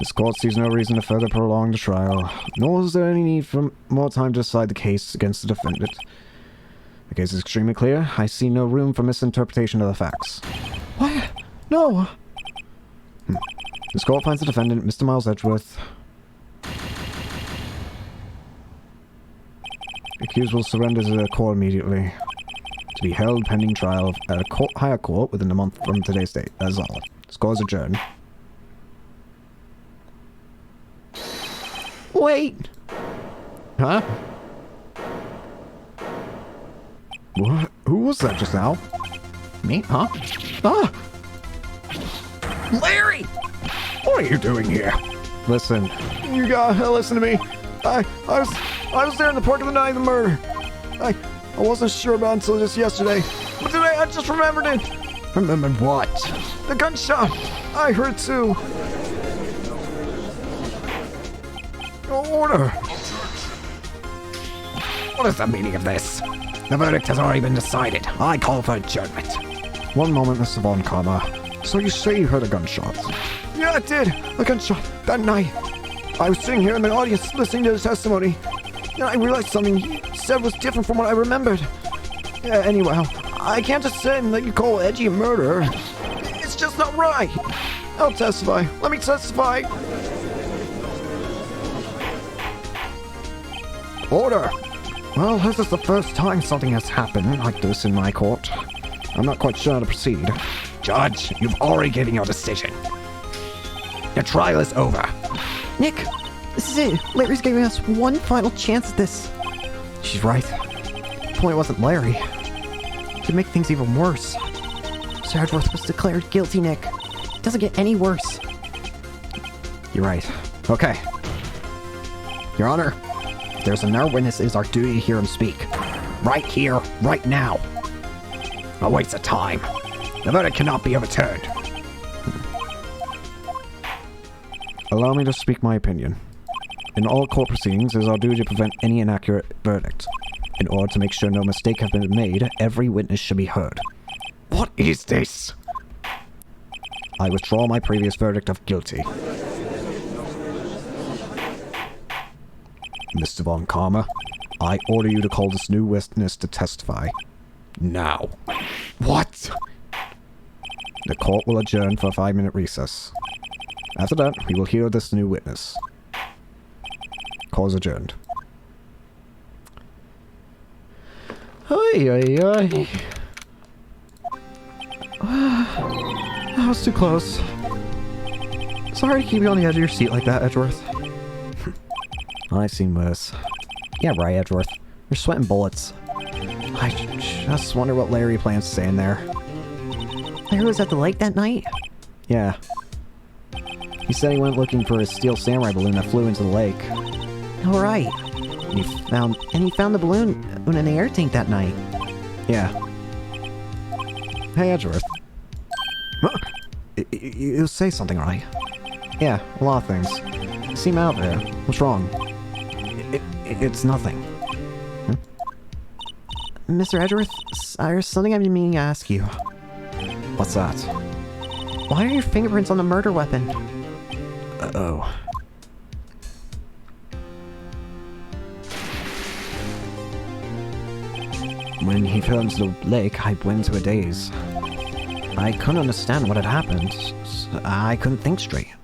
This court sees no reason to further prolong the trial, nor is there any need for more time to decide the case against the defendant. The case is extremely clear. I see no room for misinterpretation of the facts. What? No! This court finds the defendant, Mr. Miles Edgeworth. The accused will surrender to the court immediately. To be held pending trial at a higher court within a month from today's date. That is all. This court is adjourned. Wait! Huh? What? Who was that just now? Me? Huh? Ah! Larry! What are you doing here? Listen. You gotta listen to me. I was there in the park on the night of the murder. I wasn't sure about it until just yesterday. But today I just remembered it. Remembered what? The gunshot. I heard too. Order. What is the meaning of this? The verdict has already been decided. I call for adjournment. One moment, Mr. Von Karma. So you say you heard a gunshot? Yeah, I did. A gunshot. That night. I was sitting here in the audience listening to his testimony. And I realized something he said was different from what I remembered. Yeah, anyway, I can't just sit and let you call Edgy a murderer. It's just not right. I'll testify. Let me testify. Order. Well, this is the first time something has happened like this in my court. I'm not quite sure how to proceed. Judge, you've already given your decision. Your trial is over. Nick! This is it! Larry's giving us one final chance at this. She's right. If only it wasn't Larry. It could make things even worse. Sir Edgeworth was declared guilty, Nick. It doesn't get any worse. You're right. Okay. Your Honor, if there's another witness, it is our duty to hear him speak. Right here, right now. A waste of time. The verdict cannot be overturned. Allow me to speak my opinion. In all court proceedings, it is our duty to prevent any inaccurate verdict. In order to make sure no mistake has been made, every witness should be heard. What is this? I withdraw my previous verdict of guilty. Mr. Von Karma, I order you to call this new witness to testify. Now. What? The court will adjourn for a 5-minute recess. After that, we will hear this new witness. Call is adjourned. That was too close. Sorry to keep you on the edge of your seat like that, Edgeworth. I've seen worse. Yeah, right, Edgeworth. You're sweating bullets. I just wonder what Larry plans to say in there. Larry was at the lake that night? Yeah. He said he went looking for his steel samurai balloon that flew into the lake. All right. He found the balloon in the air tank that night. Yeah. Hey, Edgeworth. Huh? You say something, right? Yeah, a lot of things. You seem out there. What's wrong? It's nothing. Mr. Edgeworth, there's something I've been meaning to ask you. What's that? Why are your fingerprints on the murder weapon? Uh-oh. When he fell into the lake, I went into a daze. I couldn't understand what had happened. I couldn't think straight.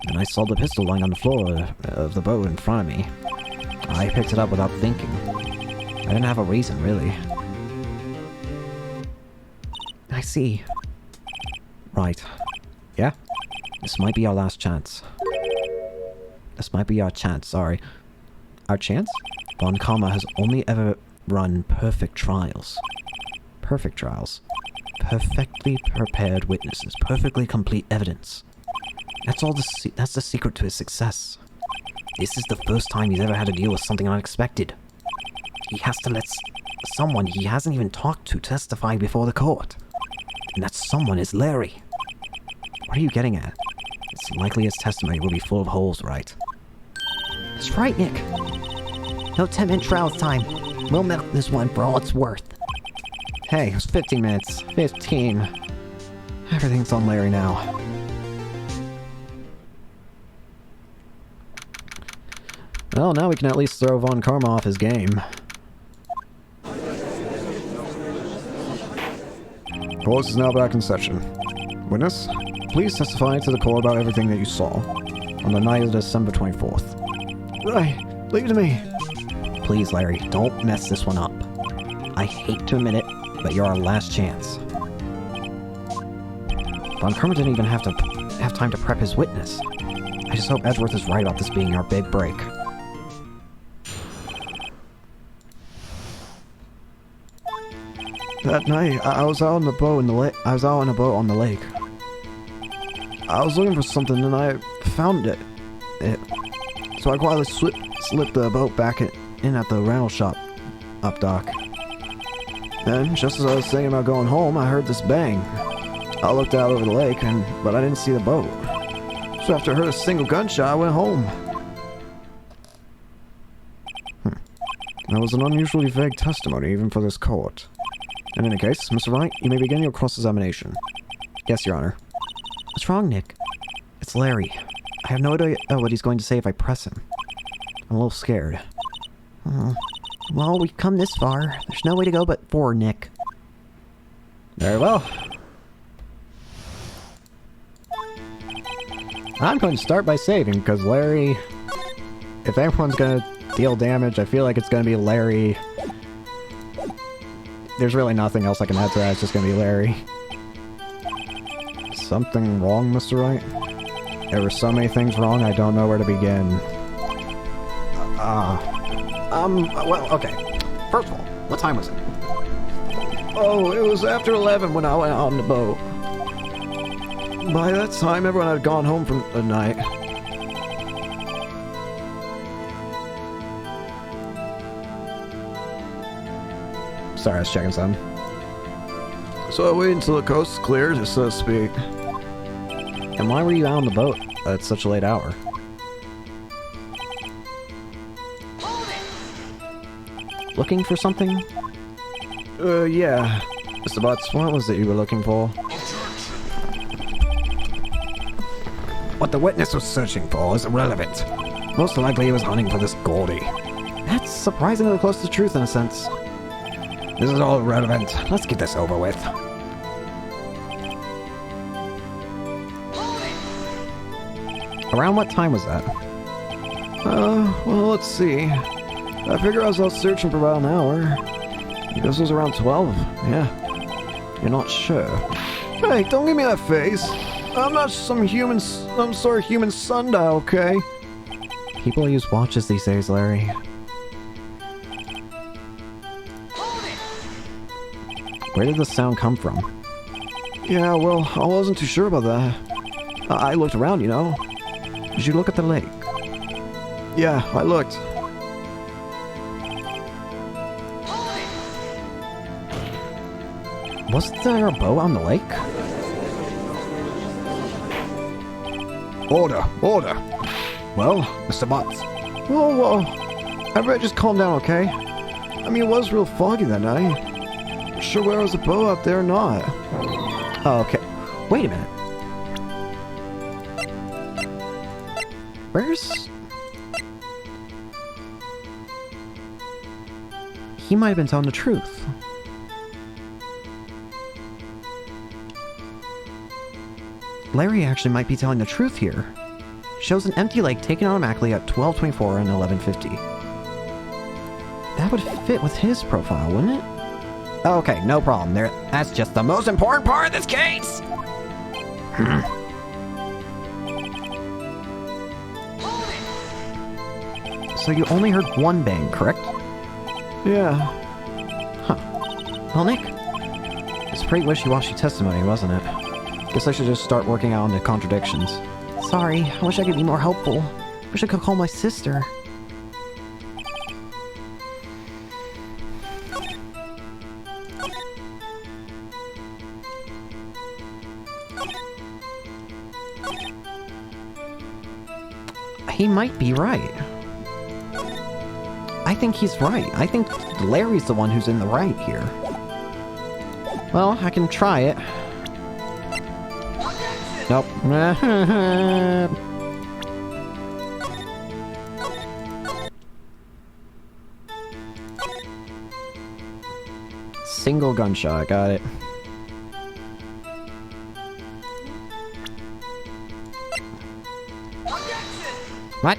And I saw the pistol lying on the floor of the boat in front of me. I picked it up without thinking. I didn't have a reason, really. I see. Right. Yeah? This might be our last chance. This might be our chance, sorry. Our chance? Von Karma has only ever run perfect trials. Perfect trials. Perfectly prepared witnesses. Perfectly complete evidence. That's the secret to his success. This is the first time he's ever had to deal with something unexpected. He has to let someone he hasn't even talked to testify before the court. And that someone is Larry. What are you getting at? It's likely his testimony will be full of holes, right? That's right, Nick. No 10-minute trial time. We'll milk this one for all it's worth. Hey, it was 15 minutes. 15. Everything's on Larry now. Well, now we can at least throw Von Karma off his game. Court is now back in session. Witness, please testify to the court about everything that you saw on the night of December 24th. Right, leave it to me. Please, Larry, don't mess this one up. I hate to admit it, but you're our last chance. Von Karma didn't even have time to prep his witness. I just hope Edgeworth is right about this being our big break. That night, I was out on a boat in the lake. I was out on a boat on the lake. I was looking for something and I found it. So I quietly slipped the boat back in at the rental shop up dock. Then, just as I was thinking about going home, I heard this bang. I looked out over the lake, but I didn't see the boat. So after I heard a single gunshot, I went home. That was an unusually vague testimony, even for this court. In any case, Mr. Wright, you may begin your cross-examination. Yes, Your Honor. What's wrong, Nick? It's Larry. I have no idea what he's going to say if I press him. I'm a little scared. Well, we've come this far. There's no way to go but forward, Nick. Very well. I'm going to start by saving, because Larry... If anyone's going to deal damage, I feel like it's going to be Larry. There's really nothing else I can add to that, it's just going to be Larry. Something wrong, Mr. Wright? There were so many things wrong, I don't know where to begin. Well, okay. First of all, what time was it? Oh, it was after 11 when I went out on the boat. By that time, everyone had gone home from the night. Sorry, I was checking something. So I waited until the coast cleared, so to speak. And why were you out on the boat at such a late hour? Looking for something? Yeah. Mr. Butts, what was it you were looking for? What the witness was searching for is irrelevant. Most likely he was hunting for this Goldie. That's surprisingly close to the truth in a sense. This is all irrelevant. Let's get this over with. Around what time was that? Well, let's see. I figure I was out searching for about an hour. I guess it was around 12. Yeah. You're not sure. Hey, don't give me that face. I'm not some human sundial, okay? People use watches these days, Larry. Where did the sound come from? Yeah, well, I wasn't too sure about that. I looked around, you know. Did you look at the lake? Yeah, I looked. Wasn't there a boat on the lake? Order, order. Well, Mr. Butts. whoa. Everybody just calm down, okay? I mean, it was real foggy that night. Not sure where was a boat out there or not. Oh, okay. Wait a minute. Where's... He might have been telling the truth. Larry actually might be telling the truth here. Shows an empty lake taken automatically at 12:24 and 11:50. That would fit with his profile, wouldn't it? Okay, no problem. That's just the most important part of this case! So you only heard one bang, correct? Yeah. Well, Nick, it's pretty wishy-washy testimony, wasn't it? Guess I should just start working out on the contradictions. Sorry, I wish I could be more helpful. Wish I could call my sister. He might be right. I think he's right. I think Larry's the one who's in the right here. Well, I can try it. Nope. Single gunshot, got it. What?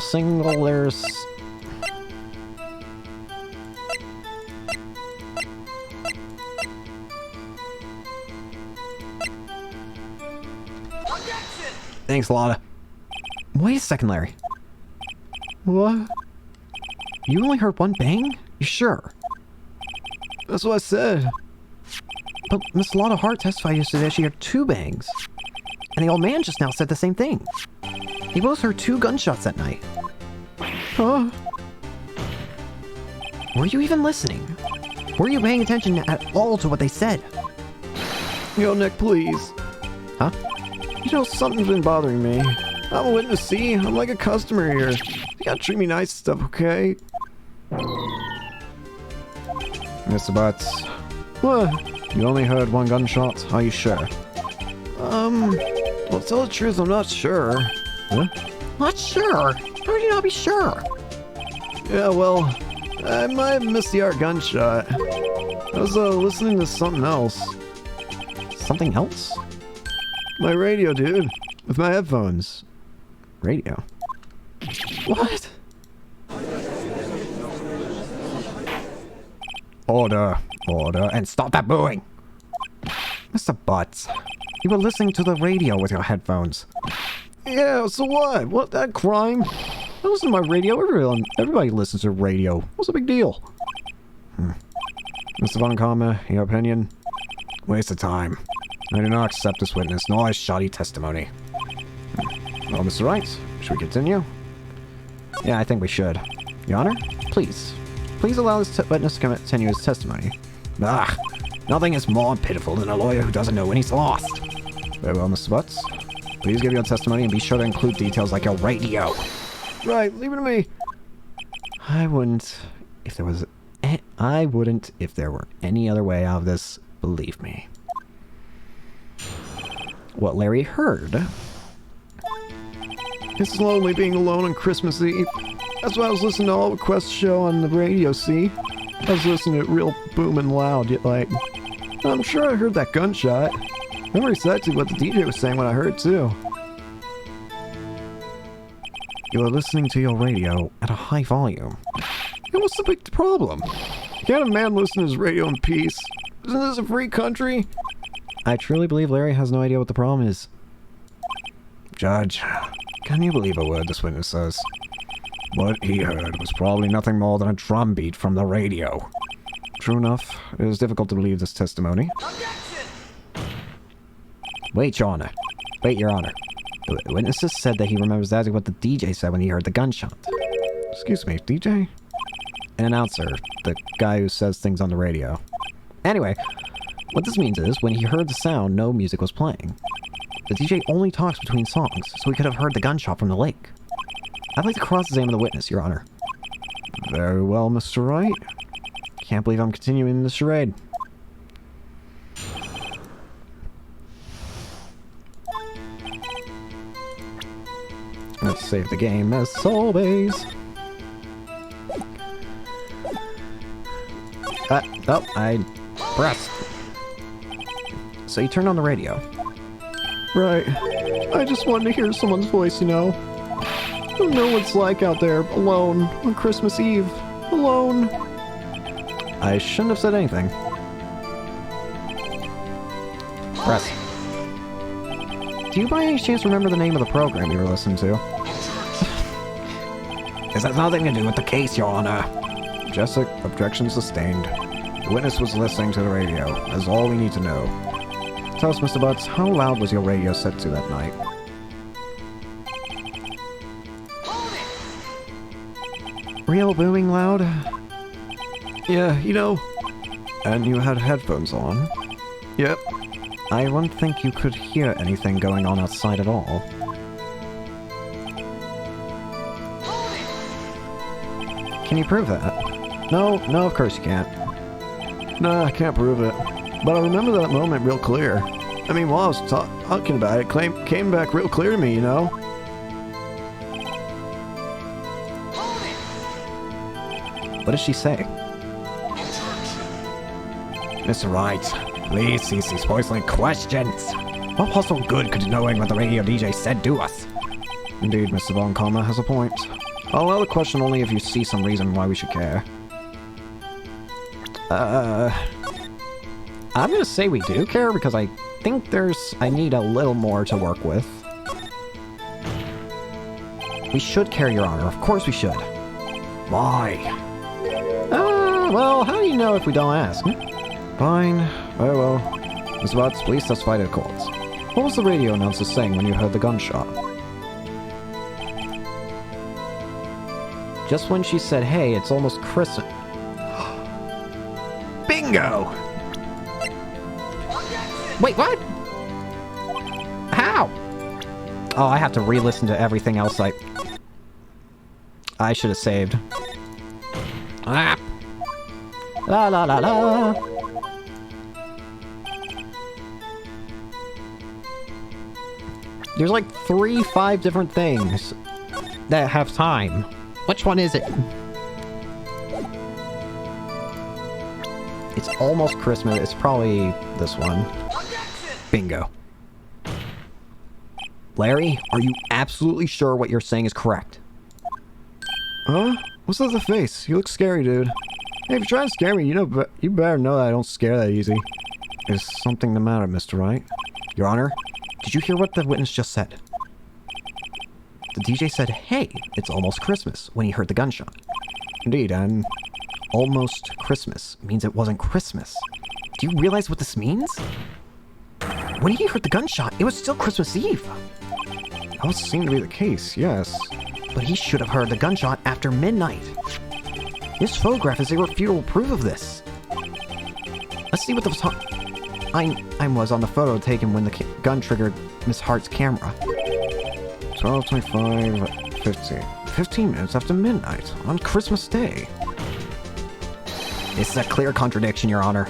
Single, there's... Thanks, Lotta. Wait a second, Larry. What? You only heard one bang? You sure? That's what I said. But Miss Lotta Hart testified yesterday that she heard two bangs. And the old man just now said the same thing. They both heard two gunshots that night. Huh? Were you even listening? Were you paying attention at all to what they said? Yo, Nick, please. Huh? You know, something's been bothering me. I'm a witness, see? I'm like a customer here. You gotta treat me nice and stuff, okay? Mr. Butts, What? you only heard one gunshot? Are you sure? Well, to tell the truth, I'm not sure. Huh? Not sure. How would you not be sure? Yeah, well, I might have missed the art gunshot. I was, listening to something else. Something else? My radio, dude. With my headphones. Radio. What? Order, and stop that booing! Mr. Butts, you were listening to the radio with your headphones. Yeah, so what? What, that crime? I listen to my radio. Everybody listens to radio. What's the big deal? Mr. Von Karma, your opinion? Waste of time. I do not accept this witness, nor his shoddy testimony. Well, Mr. Wright, should we continue? Yeah, I think we should. Your Honor, please. Please allow this witness to continue his testimony. Ah, nothing is more pitiful than a lawyer who doesn't know when he's lost. Very well, Mr. Butts. Please give your testimony and be sure to include details like your Radio. Right, leave it to me. I wouldn't if there was... I wouldn't if there were any other way out of this, believe me. What Larry heard... It's lonely being alone on Christmas Eve. That's why I was listening to All Quest show on the radio, see? I was listening to it real booming loud, yet like... I'm sure I heard that gunshot. I remember exactly what the DJ was saying when I heard it, too. You are listening to your radio at a high volume. Hey, what's the big problem? Can't a man listen to his radio in peace? Isn't this a free country? I truly believe Larry has no idea what the problem is. Judge, can you believe a word this witness says? What he heard was probably nothing more than a drum beat from the radio. True enough, it is difficult to believe this testimony. Wait, Your Honor. Wait, Your Honor. The witness just said that he remembers exactly what the DJ said when he heard the gunshot. Excuse me, DJ? An announcer, the guy who says things on the radio. Anyway, what this means is, when he heard the sound, no music was playing. The DJ only talks between songs, so he could have heard the gunshot from the lake. I'd like to cross-examine the witness, Your Honor. Very well, Mr. Wright. Can't believe I'm continuing the charade. Let's save the game as always. Oh, I pressed. So you turned on the radio. Right. I just wanted to hear someone's voice, you know. I don't know what it's like out there, alone, on Christmas Eve. Alone. I shouldn't have said anything. Press. Do you by any chance remember the name of the program you were listening to? This has nothing to do with the case, Your Honor. Jessic, objection sustained. The witness was listening to the radio. That's all we need to know. Tell us, Mr. Butts, how loud was your radio set to that night? Real booming loud? Yeah, you know. And you had headphones on? Yep. I wouldn't think you could hear anything going on outside at all. Can you prove that? No, of course you can't. Nah, I can't prove it. But I remember that moment real clear. I mean, while I was talking about it, came back real clear to me, you know? What did she say? Mr. Wright, please cease these poisoning questions. What possible good could knowing what the radio DJ said do us? Indeed, Mr. Von Karma has a point. I'll allow the question only if you see some reason why we should care. I'm gonna say we do care because I think I need a little more to work with. We should care, Your Honor. Of course we should. Why? Well, how do you know if we don't ask? Fine. Very well. Mr. Butts, please testify to the courts. What was the radio announcer saying when you heard the gunshot? Just when she said, hey, it's almost Christmas. Bingo! Wait, what? How? Oh, I have to re-listen to everything else I should have saved. Ah. La la la la. There's like 5 different things that have time. Which one is it? It's almost Christmas. It's probably this one. Bingo. Larry, are you absolutely sure what you're saying is correct? Huh? What's that the face? You look scary, dude. Hey, if you're trying to scare me, you better know that I don't scare that easy. Is something the matter, Mr. Wright? Your Honor, did you hear what the witness just said? The DJ said, hey, it's almost Christmas, when he heard the gunshot. Indeed, and Almost Christmas means it wasn't Christmas. Do you realize what this means? When he heard the gunshot, it was still Christmas Eve. that would seem to be the case, yes. But he should have heard the gunshot after midnight. This photograph is irrefutable proof of this. Let's see what the time was on the photo taken when the gun triggered Miss Hart's camera. 12:25, 15. 15 minutes after midnight, on Christmas Day. This is a clear contradiction, Your Honor.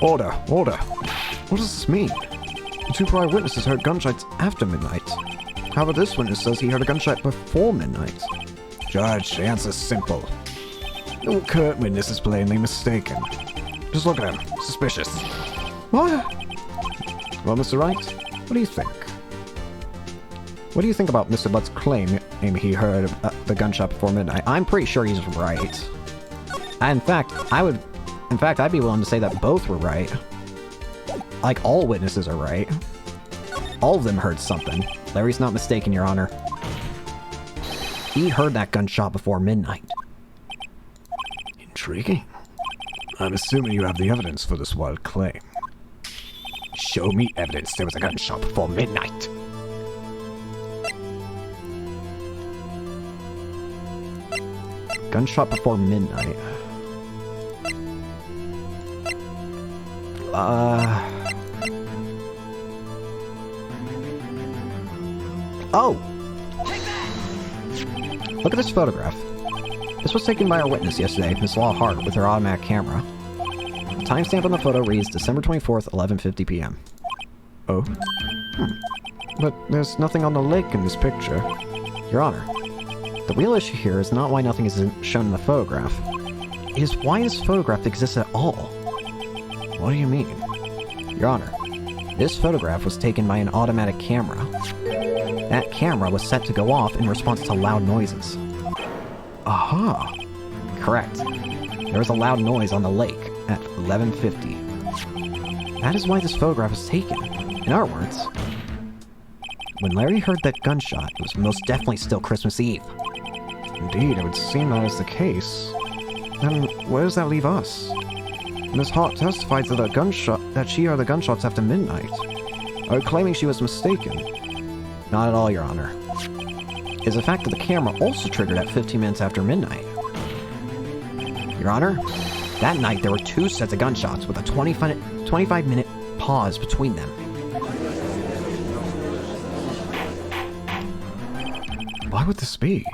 Order. What does this mean? The 2 prior witnesses heard gunshots after midnight. However, this witness says he heard a gunshot before midnight. Judge, the answer's simple. The current witness is plainly mistaken. Just look at him. Suspicious. What? Well, Mr. Wright, what do you think? What do you think about Mr. Butt's claim he heard the gunshot before midnight? I'm pretty sure he's right. In fact, I'd be willing to say that both were right. Like, all witnesses are right. All of them heard something. Larry's not mistaken, Your Honor. He heard that gunshot before midnight. Intriguing. I'm assuming you have the evidence for this wild claim. Show me evidence there was a gunshot before midnight. Gunshot before midnight. Oh! Look at this photograph. This was taken by our witness yesterday, Miss Law Hart, with her automatic camera. The timestamp on the photo reads December 24th, 11:50 p.m. Oh? But there's nothing on the lake in this picture. Your Honor, the real issue here is not why nothing is shown in the photograph. It is why this photograph exists at all. What do you mean? Your Honor, this photograph was taken by an automatic camera. That camera was set to go off in response to loud noises. Aha! Correct. There was a loud noise on the lake, at 11:50. That is why this photograph was taken. In our words, when Larry heard that gunshot, it was most definitely still Christmas Eve. Indeed, it would seem that is the case. Then where does that leave us? Miss Hart testified that she heard the gunshots after midnight. Are you claiming she was mistaken? Not at all, Your Honor. It's the fact that the camera also triggered at 15 minutes after midnight. Your Honor, that night there were 2 sets of gunshots with a 25-minute pause between them. Why would this be?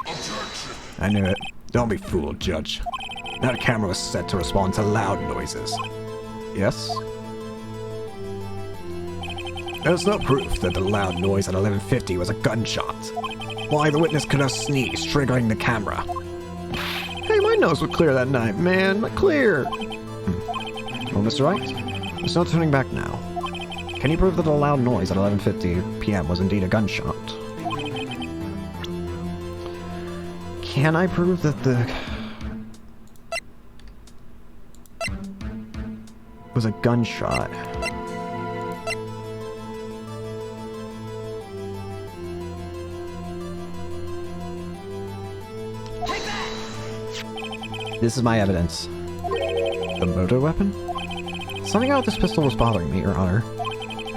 I knew it. Don't be fooled, Judge. That camera was set to respond to loud noises. Yes? There's no proof that the loud noise at 11:50 was a gunshot. Why, the witness could have sneezed, triggering the camera. Hey, my nose was clear that night, man. Clear! Well, Mr. Wright, there's no turning back now. Can you prove that the loud noise at 11:50 p.m. was indeed a gunshot? Can I prove that the... was a gunshot? This is my evidence. The murder weapon? Something about this pistol was bothering me, Your Honor.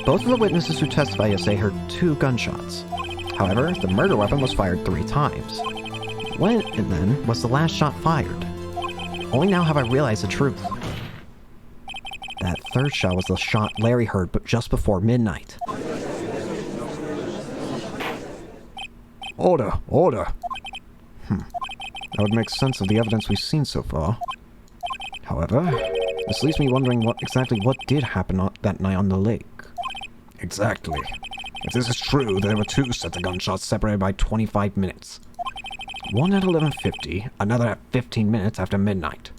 Both of the witnesses who testified yesterday heard 2 gunshots. However, the murder weapon was fired 3 times. When, and then, was the last shot fired? Only now have I realized the truth. That 3rd shot was the shot Larry heard but just before midnight. Order, order. That would make sense of the evidence we've seen so far. However, this leaves me wondering what did happen that night on the lake. Exactly. If this is true, there were 2 sets of gunshots separated by 25 minutes. One at 11:50, another at 15 minutes after midnight.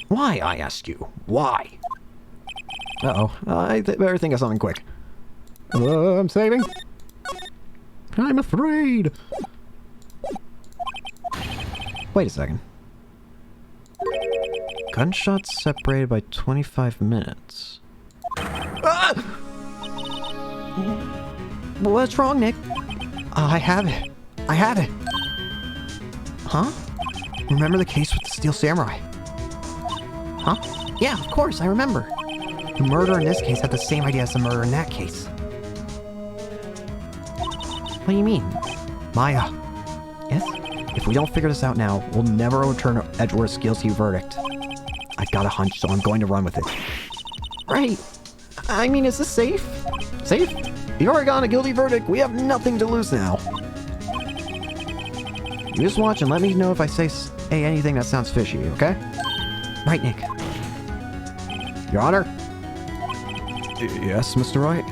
Why, I ask you? Why? Uh-oh. I better think of something quick. I'm saving. I'm afraid. Wait a second. Gunshots separated by 25 minutes. Ah! What's wrong, Nick? I have it. I have it. Huh? Remember the case with the Steel Samurai? Huh? Yeah, of course, I remember. The murderer in this case had the same idea as the murderer in that case. What do you mean? Maya. Yes? If we don't figure this out now, we'll never overturn Edgeworth's guilty verdict. I got a hunch, so I'm going to run with it. Right. I mean, is this safe? Safe? You already got a guilty verdict. We have nothing to lose now. You just watch and let me know if I say anything that sounds fishy, okay? Right, Nick. Your Honor? Yes, Mr. Wright?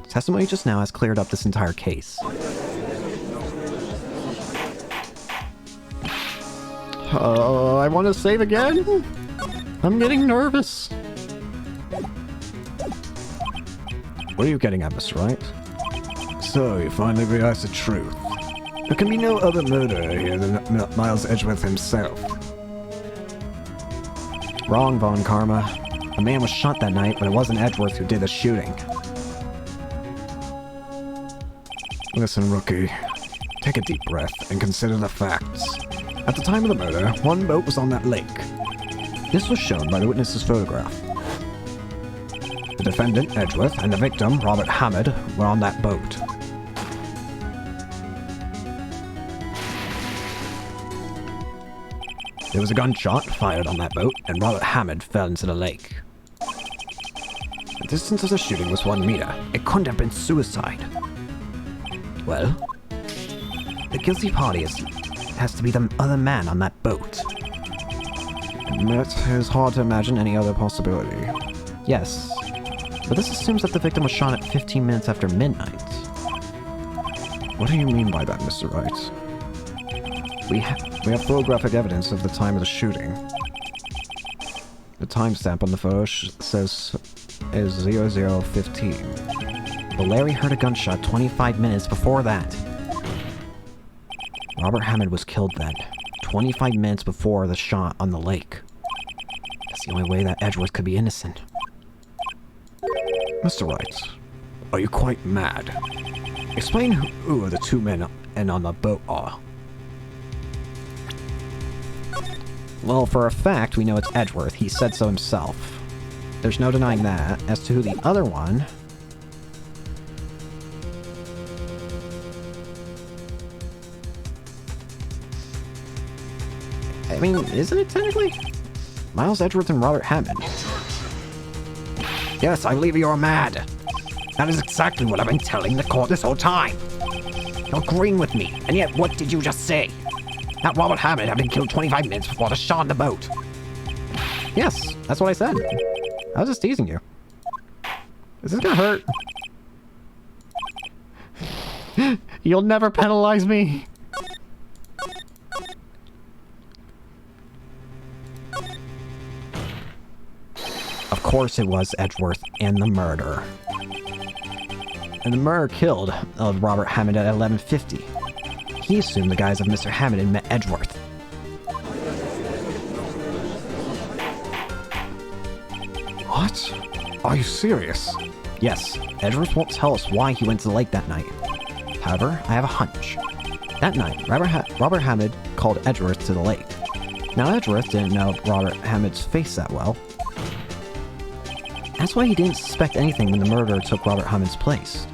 Testimony just now has cleared up this entire case. I want to save again? I'm getting nervous. What are you getting at, Mr. Wright? So, you finally realized the truth. There can be no other murderer here than Miles Edgeworth himself. Wrong, Von Karma. The man was shot that night, but it wasn't Edgeworth who did the shooting. Listen, rookie. Take a deep breath and consider the facts. At the time of the murder, 1 boat was on that lake. This was shown by the witness's photograph. The defendant, Edgeworth, and the victim, Robert Hammond, were on that boat. There was a gunshot fired on that boat, and Robert Hammond fell into the lake. The distance of the shooting was 1 meter. It couldn't have been suicide. Well, the guilty party has to be the other man on that boat. It is hard to imagine any other possibility. Yes, but this assumes that the victim was shot at 15 minutes after midnight. What do you mean by that, Mr. Wright? We have photographic evidence of the time of the shooting. The timestamp on the photo says is 00:15. But Larry heard a gunshot 25 minutes before that. Robert Hammond was killed then, 25 minutes before the shot on the lake. Does the only way that Edgeworth could be innocent. Mr. Wright, are you quite mad? Explain who the two men and on the boat are. Well, for a fact, we know it's Edgeworth. He said so himself. There's no denying that. As to who the other one... I mean, isn't it technically? Miles Edgeworth and Robert Hammond. Yes, I believe you're mad. That is exactly what I've been telling the court this whole time. You're agreeing with me, and yet what did you just say? That Robert Hammond had been killed 25 minutes before the shot on the boat. Yes, that's what I said. I was just teasing you. Is this gonna hurt? You'll never penalize me. Of course it was Edgeworth and the murder. And the murderer killed Robert Hammond at 11:50. He assumed the guise of Mr. Hammond had met Edgeworth. What? Are you serious? Yes, Edgeworth won't tell us why he went to the lake that night. However, I have a hunch. That night, Robert Hammond called Edgeworth to the lake. Now, Edgeworth didn't know Robert Hammond's face that well. That's why he didn't suspect anything when the murderer took Robert Hammond's place.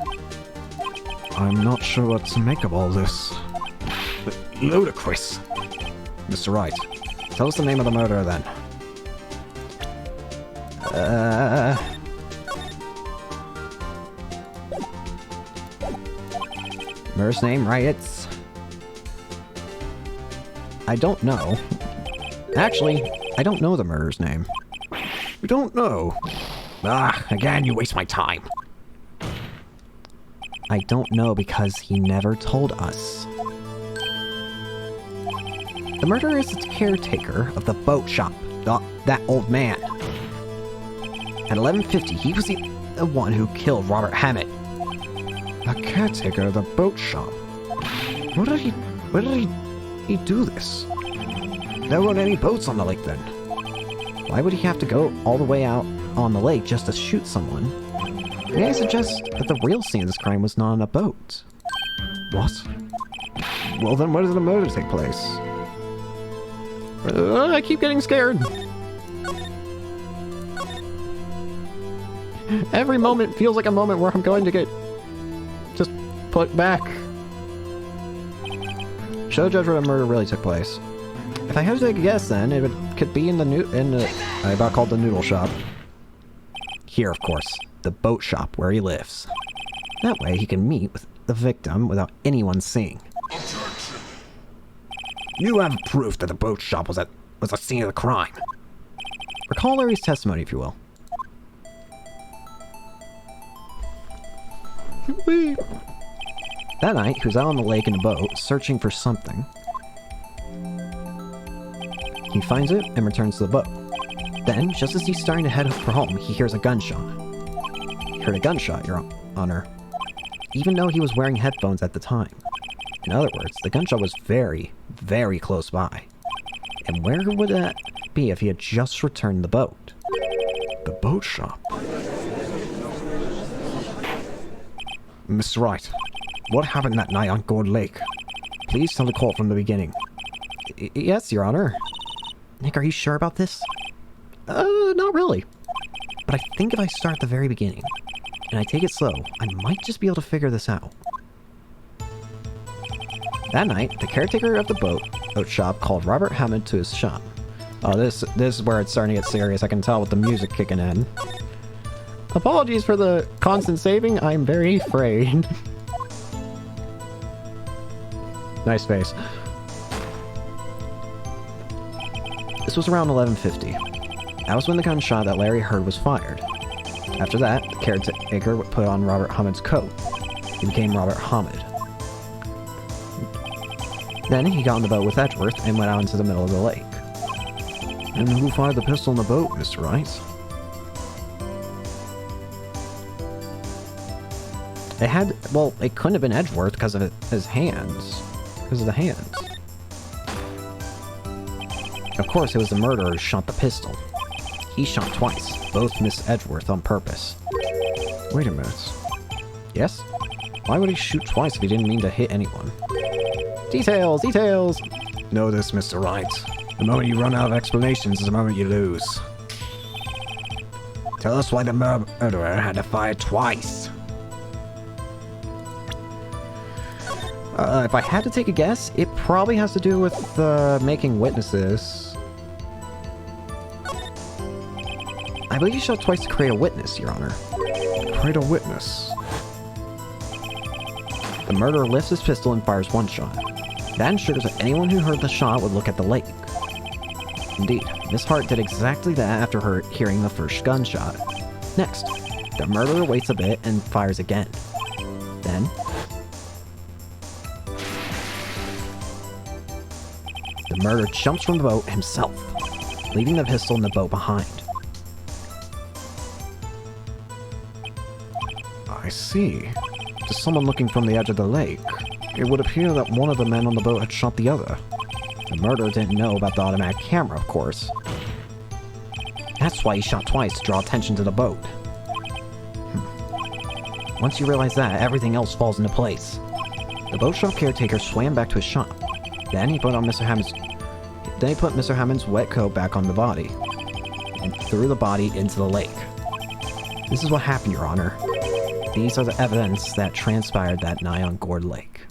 I'm not sure what to make of all this. Ludicrous. Mr. Wright, tell us the name of the murderer then. Murderer's name, right? It's... I don't know. Actually, I don't know the murderer's name. You don't know? Ah, again, you waste my time. I don't know because he never told us. The murderer is the caretaker of the boat shop. That old man. At 11:50, he was the one who killed Robert Hammond. The caretaker of the boat shop. Where did he do this? There weren't any boats on the lake then. Why would he have to go all the way out on the lake just to shoot someone? May I suggest that the real scene of this crime was not on a boat? What? Well then where did the murder take place? I keep getting scared. Every moment feels like a moment where I'm going to get just put back. Show judge where the murder really took place. If I had to take a guess, then could be in the I about called the noodle shop. Here, of course, the boat shop where he lives. That way, he can meet with the victim without anyone seeing. You have proof that the boat shop was the scene of the crime. Recall Larry's testimony, if you will. That night, he was out on the lake in a boat, searching for something. He finds it and returns to the boat. Then, just as he's starting to head for home, he hears a gunshot. He heard a gunshot, Your Honor, even though he was wearing headphones at the time. In other words, the gunshot was very, very close by. And where would that be if he had just returned the boat? The boat shop. Mr. Wright, what happened that night on Gourd Lake? Please tell the court from the beginning. Yes, Your Honor. Nick, are you sure about this? Not really. But I think if I start at the very beginning, and I take it slow, I might just be able to figure this out. That night, the caretaker of the boat shop called Robert Hammond to his shop. Oh, this is where it's starting to get serious. I can tell with the music kicking in. Apologies for the constant saving. I'm very afraid. Nice face. This was around 11:50. That was when the gunshot that Larry heard was fired. After that, the caretaker put on Robert Hammond's coat. He became Robert Hammond. Then he got on the boat with Edgeworth and went out into the middle of the lake. And who fired the pistol in the boat, Mr. Wright? It couldn't have been Edgeworth because of his hands. Because of the hands. Of course, it was the murderer who shot the pistol. He shot twice, both Miss Edgeworth on purpose. Wait a minute. Yes? Why would he shoot twice if he didn't mean to hit anyone? Details! Details! Know this, Mr. Wright. The moment you run out of explanations is the moment you lose. Tell us why the murderer had to fire twice. If I had to take a guess, it probably has to do with making witnesses. I believe he shot twice to create a witness, Your Honor. Create a witness. The murderer lifts his pistol and fires one shot. That ensures that anyone who heard the shot would look at the lake. Indeed, Miss Hart did exactly that after hearing the first gunshot. Next, the murderer waits a bit and fires again. Then, the murderer jumps from the boat himself, leaving the pistol in the boat behind. I see. To someone looking from the edge of the lake, it would appear that one of the men on the boat had shot the other. The murderer didn't know about the automatic camera, of course. That's why he shot twice to draw attention to the boat. Once you realize that, everything else falls into place. The boat shop caretaker swam back to his shop. Then he put Mr. Hammond's wet coat back on the body, and threw the body into the lake. This is what happened, Your Honor. These are the evidence that transpired that night on Gourd Lake.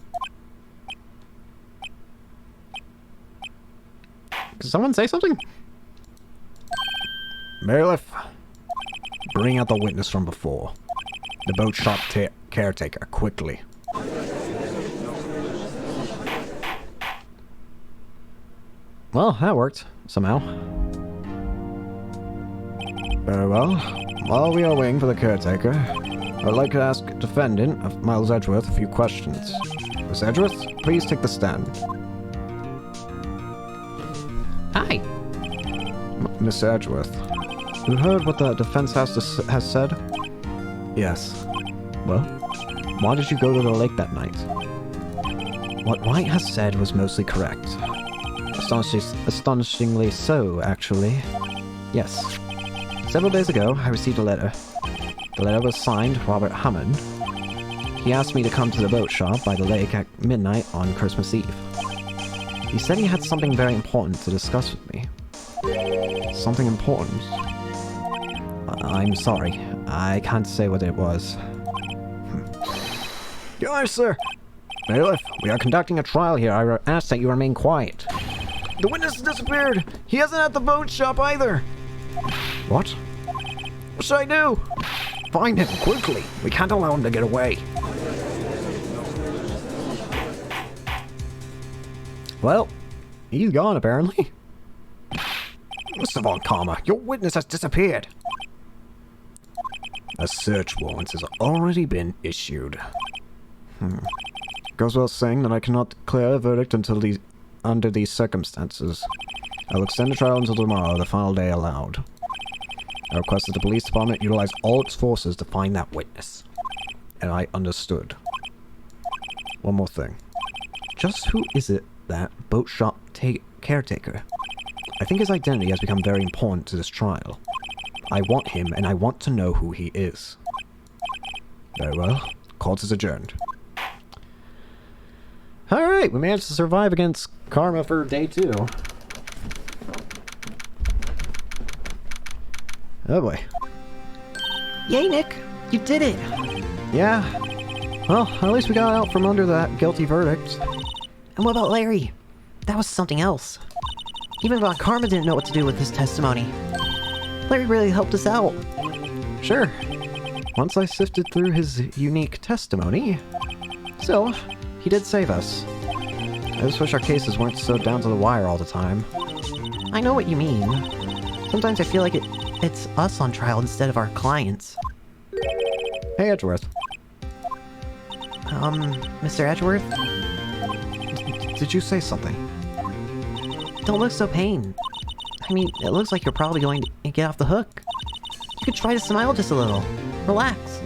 Can someone say something? Bailiff, bring out the witness from before. The boat shop caretaker, quickly. Well, that worked, somehow. Very well. While we are waiting for the caretaker, I'd like to ask defendant of Miles Edgeworth a few questions. Miss Edgeworth, please take the stand. Hi. Miss Edgeworth. You heard what the defense has said? Yes. Well, why did you go to the lake that night? What Wright has said was mostly correct. Astonishingly so, actually. Yes. Several days ago, I received a letter. The letter was signed Robert Hammond. He asked me to come to the boat shop by the lake at midnight on Christmas Eve. He said he had something very important to discuss with me. Something important? I'm sorry. I can't say what it was. Your Honor, sir. Bailiff, we are conducting a trial here. I ask that you remain quiet. The witness has disappeared. He hasn't at the boat shop either. What? What should I do? Find him quickly. We can't allow him to get away. Well, he's gone apparently. Mr. Von Karma, your witness has disappeared. A search warrant has already been issued. Goes without saying that I cannot declare a verdict under these circumstances. I'll extend the trial until tomorrow, the final day allowed. I request that the police department utilize all its forces to find that witness. And I understood. One more thing. Just who is it that boat shop caretaker? I think his identity has become very important to this trial. I want him, and I want to know who he is. Very well. Court is adjourned. Alright, we managed to survive against Karma for day 2. Oh boy. Yay, Nick! You did it! Yeah. Well, at least we got out from under that guilty verdict. And what about Larry? That was something else. Even Von Karma didn't know what to do with his testimony. Larry really helped us out. Sure. Once I sifted through his unique testimony. Still, he did save us. I just wish our cases weren't so down to the wire all the time. I know what you mean. Sometimes I feel like it's us on trial instead of our clients. Hey, Edgeworth. Mr. Edgeworth? Did you say something? Don't look so pained. I mean, it looks like you're probably going to get off the hook. You could try to smile just a little. Relax.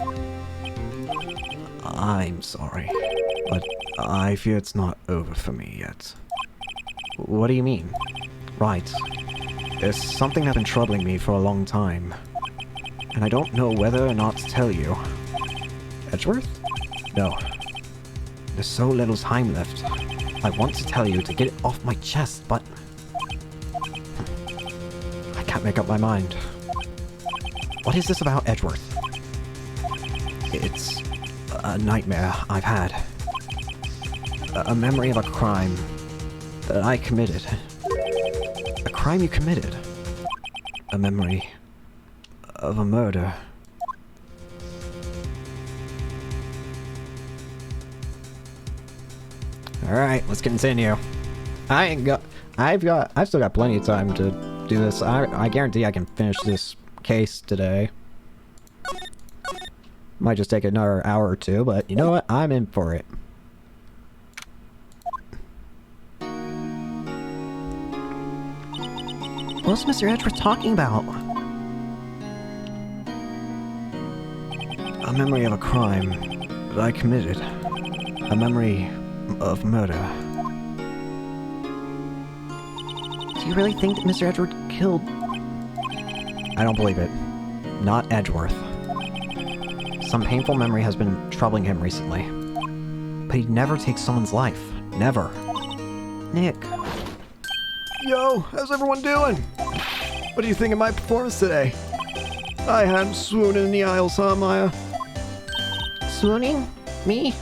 I'm sorry, but I fear it's not over for me yet. What do you mean? Right. There's something that's been troubling me for a long time, and I don't know whether or not to tell you. Edgeworth? No. There's so little time left. I want to tell you to get it off my chest, but... I can't make up my mind. What is this about Edgeworth? It's a nightmare I've had. A memory of a crime that I committed. A crime you committed. A memory of a murder. Alright, let's continue. I've still got plenty of time to do this. I guarantee I can finish this case today. Might just take another hour or two, but you know what? I'm in for it. What's Mr. Edgeworth talking about? A memory of a crime that I committed. A memory of murder. Do you really think that Mr. Edgeworth killed... I don't believe it. Not Edgeworth. Some painful memory has been troubling him recently. But he'd never take someone's life. Never. Nick? Yo, how's everyone doing? What do you think of my performance today? I had him swooning in the aisles, huh, Maya? Swooning? Me?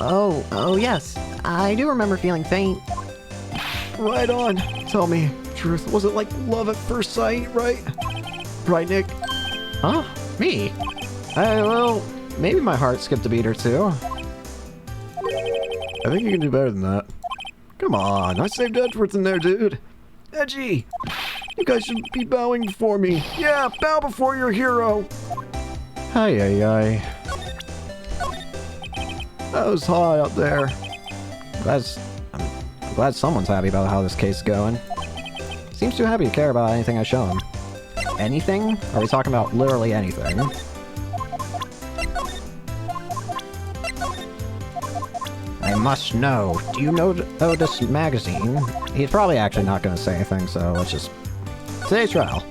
Oh yes. I do remember feeling faint. Right on. Tell me, truth, was it like love at first sight, right? Right, Nick? Huh? Me? Well, maybe my heart skipped a beat or two. I think you can do better than that. Come on, I saved Edgeworth in there, dude. Edgy! You guys should be bowing before me. Yeah, bow before your hero. Ay. That was hot out there. I'm glad someone's happy about how this case is going. Seems too happy to care about anything I show him. Anything? Are we talking about literally anything? I must know. Do you know this magazine? He's probably actually not going to say anything, so let's just... Today's trial.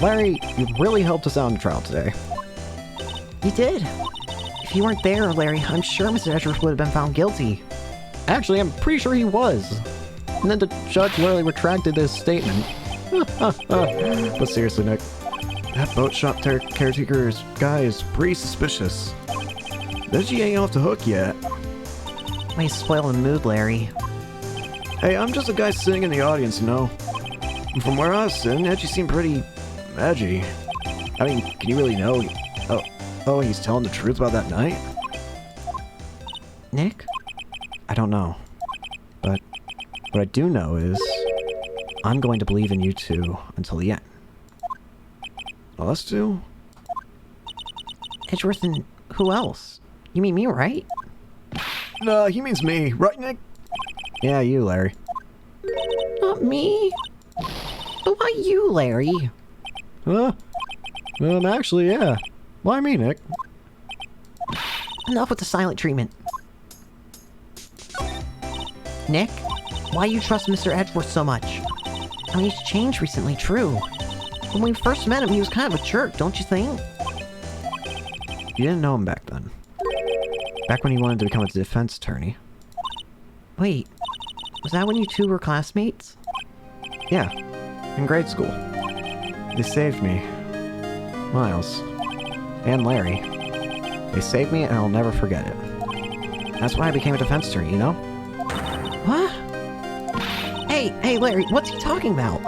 Larry, you really helped us out in the trial today. You did. If you weren't there, Larry, I'm sure Mr. Edgeworth would have been found guilty. Actually, I'm pretty sure he was. And then the judge literally retracted his statement. But seriously, Nick, that boat shop caretaker guy is pretty suspicious. Veggie ain't off the hook yet. Way to spoil the mood, Larry. Hey, I'm just a guy sitting in the audience, you know? And from where I was sitting, Edgy seemed pretty edgy. I mean, can you really know? Oh, he's telling the truth about that night? Nick? I don't know. But what I do know is I'm going to believe in you two until the end. Us two? Edgeworth and who else? You mean me, right? No, he means me. Right, Nick? Yeah, you, Larry. Not me. But why you, Larry? Huh? Actually, yeah. Why me, Nick? Enough with the silent treatment. Nick? Why you trust Mr. Edgeworth so much? I mean, he's changed recently, true. When we first met him, he was kind of a jerk, don't you think? You didn't know him back then. Back when he wanted to become a defense attorney. Wait, was that when you two were classmates? Yeah, in grade school. They saved me. Miles. And Larry. They saved me and I'll never forget it. That's why I became a defense attorney, you know? What? Hey, Larry, what's he talking about?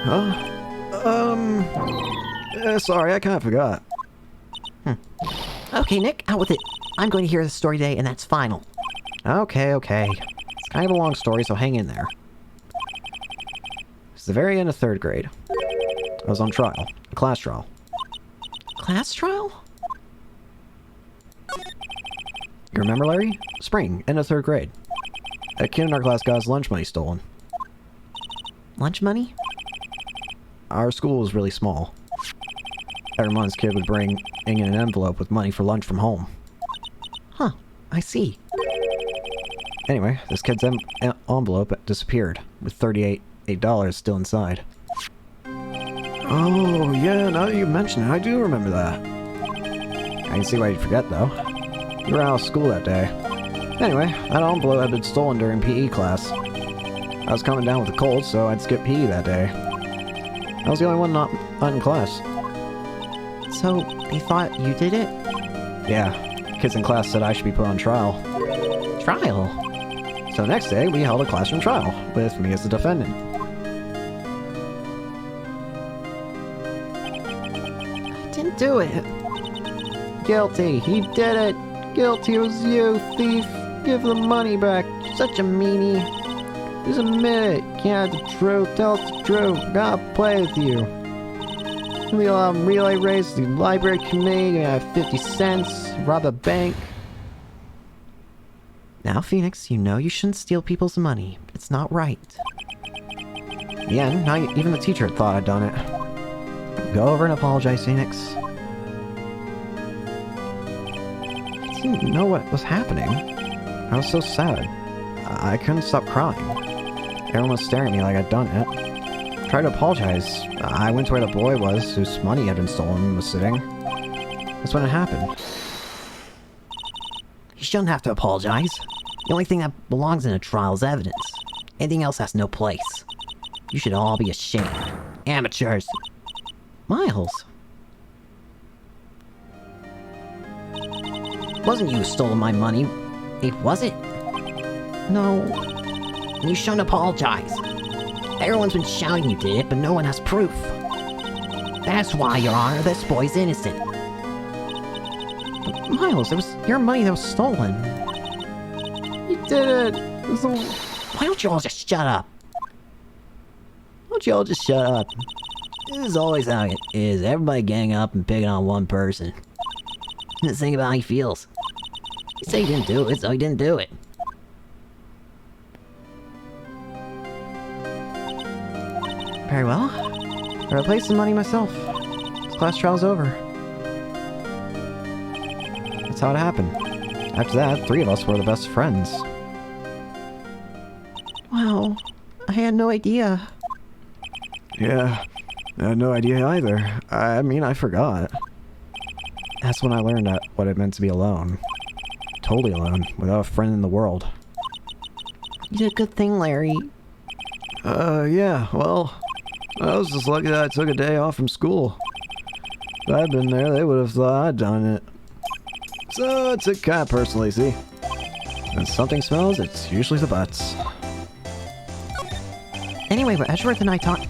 Huh? Sorry, I kind of forgot. Okay, Nick, out with it. I'm going to hear the story today, and that's final. Okay. It's kind of a long story, so hang in there. It's the very end of 3rd grade. I was on trial. A class trial. Class trial? You remember, Larry? Spring, end of 3rd grade. That kid in our class got his lunch money stolen. Lunch money? Our school was really small. Every month, this kid would bring in an envelope with money for lunch from home. Huh, I see. Anyway, this kid's envelope disappeared, with $38 still inside. Oh, yeah, now that you mention it, I do remember that. I can see why you'd forget, though. You were out of school that day. Anyway, that envelope had been stolen during PE class. I was coming down with a cold, so I'd skip PE that day. I was the only one not in class. So, they thought you did it? Yeah, kids in class said I should be put on trial. Trial? So the next day, we held a classroom trial, with me as the defendant. I didn't do it. Guilty, he did it! Guilty, it was you, thief! Give the money back, such a meanie! Just admit it, can't have the truth, tell us the truth, gotta play with you. We allow relay race, the library committee, I have 50 cents, rob a bank. Now, Phoenix, you know you shouldn't steal people's money. It's not right. In the end, not even the teacher thought I'd done it. Go over and apologize, Phoenix. I didn't know what was happening. I was so sad. I couldn't stop crying. Everyone was staring at me like I'd done it. Tried to apologize. I went to where the boy was, whose money had been stolen, and was sitting. That's when it happened. You shouldn't have to apologize. The only thing that belongs in a trial is evidence. Anything else has no place. You should all be ashamed. Amateurs. Miles. Wasn't you who stole my money? It wasn't. No. You shouldn't apologize. Everyone's been shouting you did it, but no one has proof. That's why, Your Honor, this boy's innocent. But Miles, it was your money that was stolen. You did it! It was Why don't you all just shut up? Why don't you all just shut up? This is always how it is. Everybody gang up and picking on one person. Just think about how he feels. He said he didn't do it, so he didn't do it. very well. I replaced the money myself. This class trial's over. That's how it happened. After that, 3 of us were the best friends. Wow, I had no idea. Yeah, I had no idea either. I mean, I forgot. That's when I learned that what it meant to be alone. Totally alone, without a friend in the world. You did a good thing, Larry. Yeah, well, I was just lucky that I took a day off from school. If I'd been there, they would have thought I'd done it. So it's a kind of personally, see? When something smells, it's usually the butts. Anyway, Edgeworth and I talked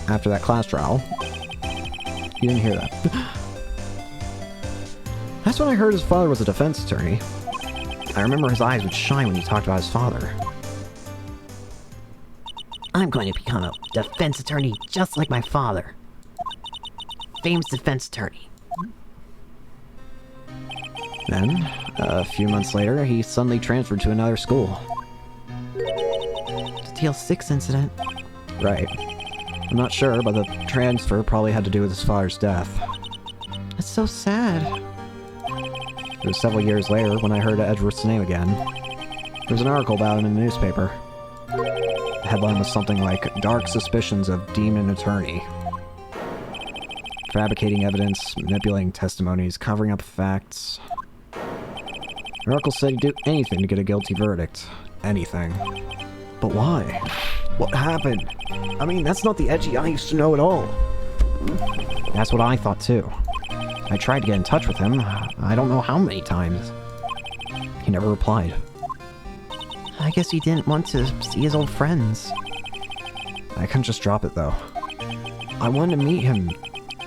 after that class trial. You didn't hear that. That's when I heard his father was a defense attorney. I remember his eyes would shine when he talked about his father. I'm going to become a defense attorney just like my father. Famous defense attorney. Then, a few months later, he suddenly transferred to another school. The TL6 incident. Right. I'm not sure, but the transfer probably had to do with his father's death. That's so sad. It was several years later when I heard Edgeworth's name again. There was an article about him in the newspaper. The headline was something like, "Dark Suspicions of Demon Attorney." Fabricating evidence, manipulating testimonies, covering up facts. The article said he'd do anything to get a guilty verdict. Anything. But why? What happened? I mean, that's not the Edgy I used to know at all. That's what I thought too. I tried to get in touch with him, I don't know how many times. He never replied. I guess he didn't want to see his old friends. I couldn't just drop it though. I wanted to meet him,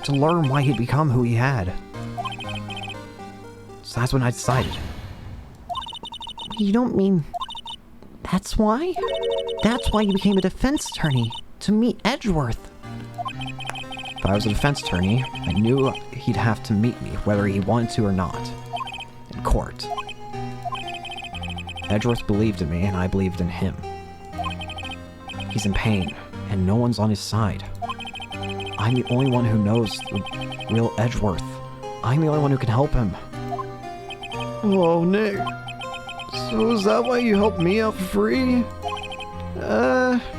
to learn why he'd become who he had. So that's when I decided. You don't mean... That's why? That's why you became a defense attorney, to meet Edgeworth. If I was a defense attorney, I knew he'd have to meet me, whether he wanted to or not. In court. Edgeworth believed in me, and I believed in him. He's in pain, and no one's on his side. I'm the only one who knows the real Edgeworth. I'm the only one who can help him. Oh, Nick. So is that why you helped me out for free?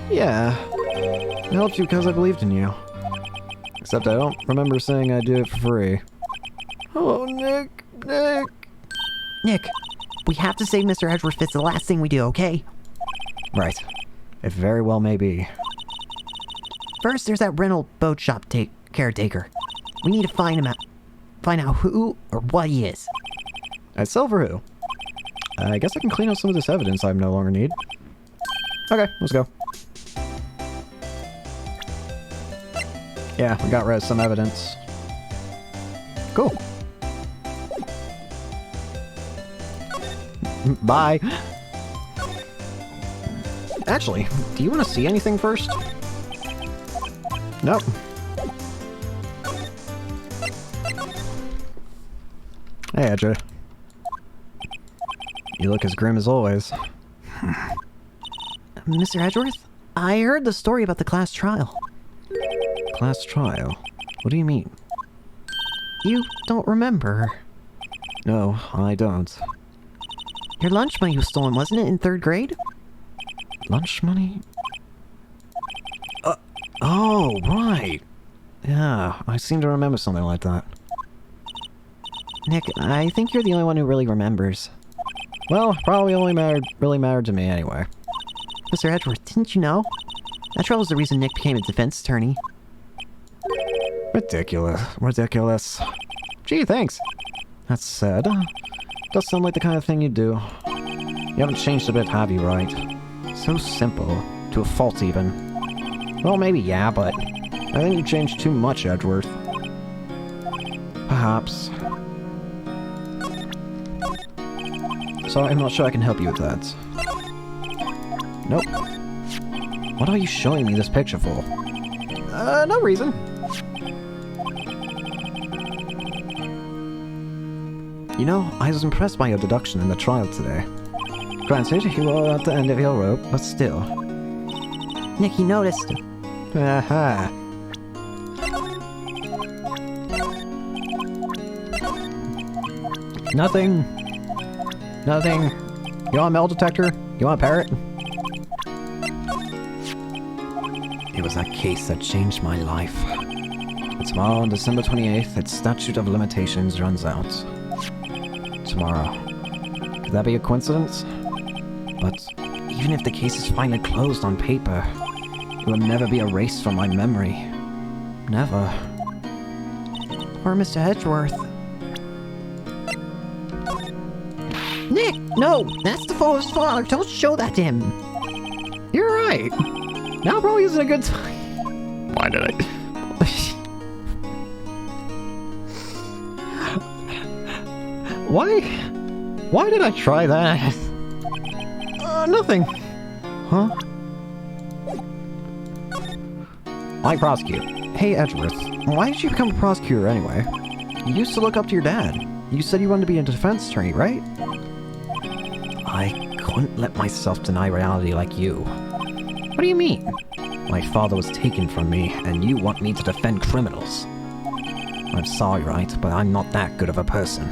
Yeah. I helped you because I believed in you. Except I don't remember saying I do it for free. Oh, Nick! Nick, we have to save Mr. Edgeworth. It's the last thing we do, okay? Right. It very well may be. First, there's that rental boat shop caretaker. We need to find out who or what he is. At Silver Who? I guess I can clean up some of this evidence I no longer need. Okay, let's go. Yeah, we got rid of some evidence. Cool. Bye. Actually, do you want to see anything first? Nope. Hey, Edger. You look as grim as always. Mr. Edgeworth? I heard the story about the class trial. Class trial? What do you mean? You don't remember. No, I don't. Your lunch money was stolen, wasn't it, in 3rd grade? Lunch money? Oh, right. Yeah, I seem to remember something like that. Nick, I think you're the only one who really remembers. Well, probably only really mattered to me anyway. Mr. Edgeworth, didn't you know? That trial was the reason Nick became a defense attorney. Ridiculous. Gee, thanks. That's sad. Does sound like the kind of thing you do. You haven't changed a bit, have you, Wright? So simple. To a fault, even. Well, maybe yeah, but I think you changed too much, Edgeworth. Perhaps. So I'm not sure I can help you with that. Nope. What are you showing me this picture for? No reason. You know, I was impressed by your deduction in the trial today. Granted, you were at the end of your rope, but still. Nick, he noticed. Aha. Nothing. You want a metal detector? You want a parrot? It was that case that changed my life. Tomorrow, on December 28th, its statute of limitations runs out. Tomorrow. Could that be a coincidence? But even if the case is finally closed on paper, it will never be erased from my memory. Never. Or Mr. Edgeworth. Nick, no! That's the photo's father! Don't show that to him! You're right! Now probably isn't a good time. Why did I... Why did I try that? Nothing. Huh? I prosecute. Hey, Edgeworth, why did you become a prosecutor anyway? You used to look up to your dad. You said you wanted to be a defense attorney, right? I couldn't let myself deny reality like you. What do you mean? My father was taken from me, and you want me to defend criminals. I'm sorry, Wright, but I'm not that good of a person.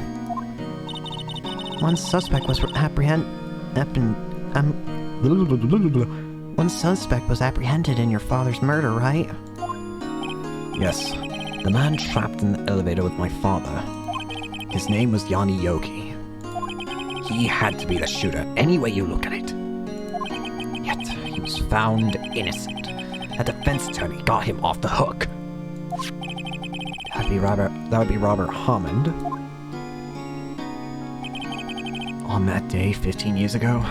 One suspect was apprehended in your father's murder, right? Yes. The man trapped in the elevator with my father. His name was Yanni Yogi. He had to be the shooter, any way you look at it. Yet, he was found innocent. A defense attorney got him off the hook. That would be Robert Hammond. On that day, 15 years ago,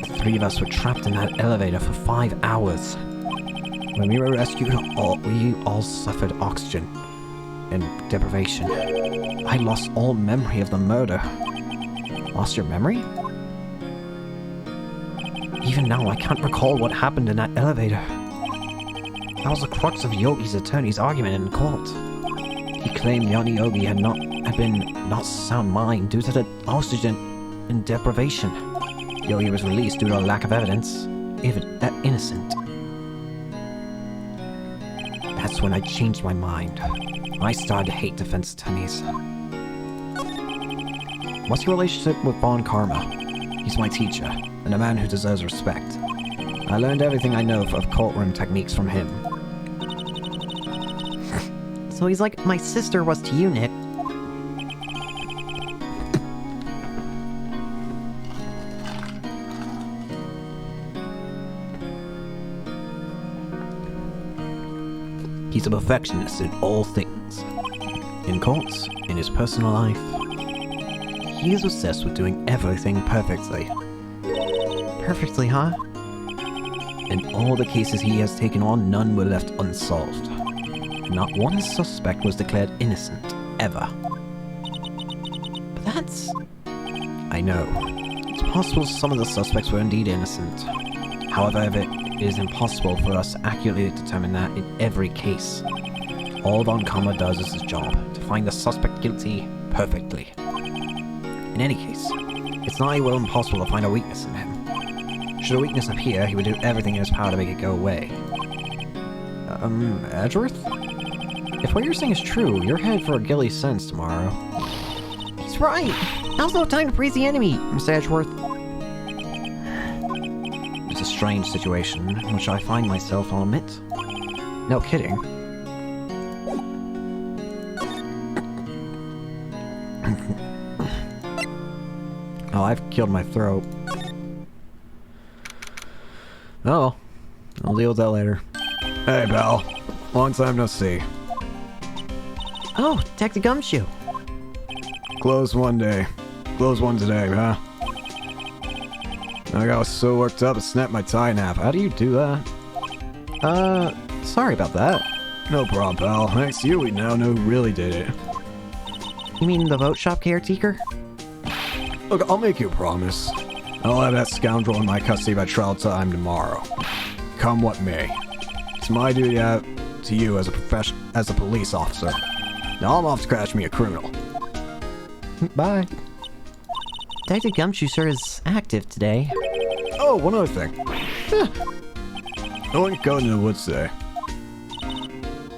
the 3 of us were trapped in that elevator for 5 hours. When we were rescued, we all suffered oxygen and deprivation. I lost all memory of the murder. Lost your memory? Even now, I can't recall what happened in that elevator. That was the crux of Yogi's attorney's argument in court. He claimed Yanni Yogi had been not sound mind due to the oxygen and deprivation. Yogi was released due to a lack of evidence, even that innocent. That's when I changed my mind. I started to hate defense attorneys. What's your relationship with Bon Karma? He's my teacher, and a man who deserves respect. I learned everything I know of courtroom techniques from him. So he's like my sister was to you, Nick. He's a perfectionist in all things. In courts, in his personal life. He is obsessed with doing everything perfectly. Perfectly, huh? In all the cases he has taken on, none were left unsolved. Not one suspect was declared innocent, ever. But that's... I know. It's possible some of the suspects were indeed innocent. However, it is impossible for us to accurately determine that in every case. All Von Karma does is his job, to find the suspect guilty perfectly. In any case, it's not even impossible to find a weakness in him. Should a weakness appear, he would do everything in his power to make it go away. Edgeworth? If what you're saying is true, you're headed for a Gilly sentence tomorrow. He's right! Now's no time to praise the enemy, Mr. Edgeworth. It's a strange situation, in which I find myself, I'll admit. No kidding. Oh, I've killed my throat. Oh, I'll deal with that later. Hey, pal. Long time no see. Oh, Detective Gumshoe. Close one day. Close one today, huh? I got so worked up, it snapped my tie in half. How do you do that? Sorry about that. No problem, pal. Thanks to you, we now know who really did it. You mean the boat shop caretaker? Look, I'll make you a promise. I'll have that scoundrel in my custody by trial time tomorrow. Come what may. It's my duty to you as a police officer. Now I'm off to catch me a criminal. Bye. Detective Gumshoe, sir, is active today. Oh, one other thing. No one can go into the woods today.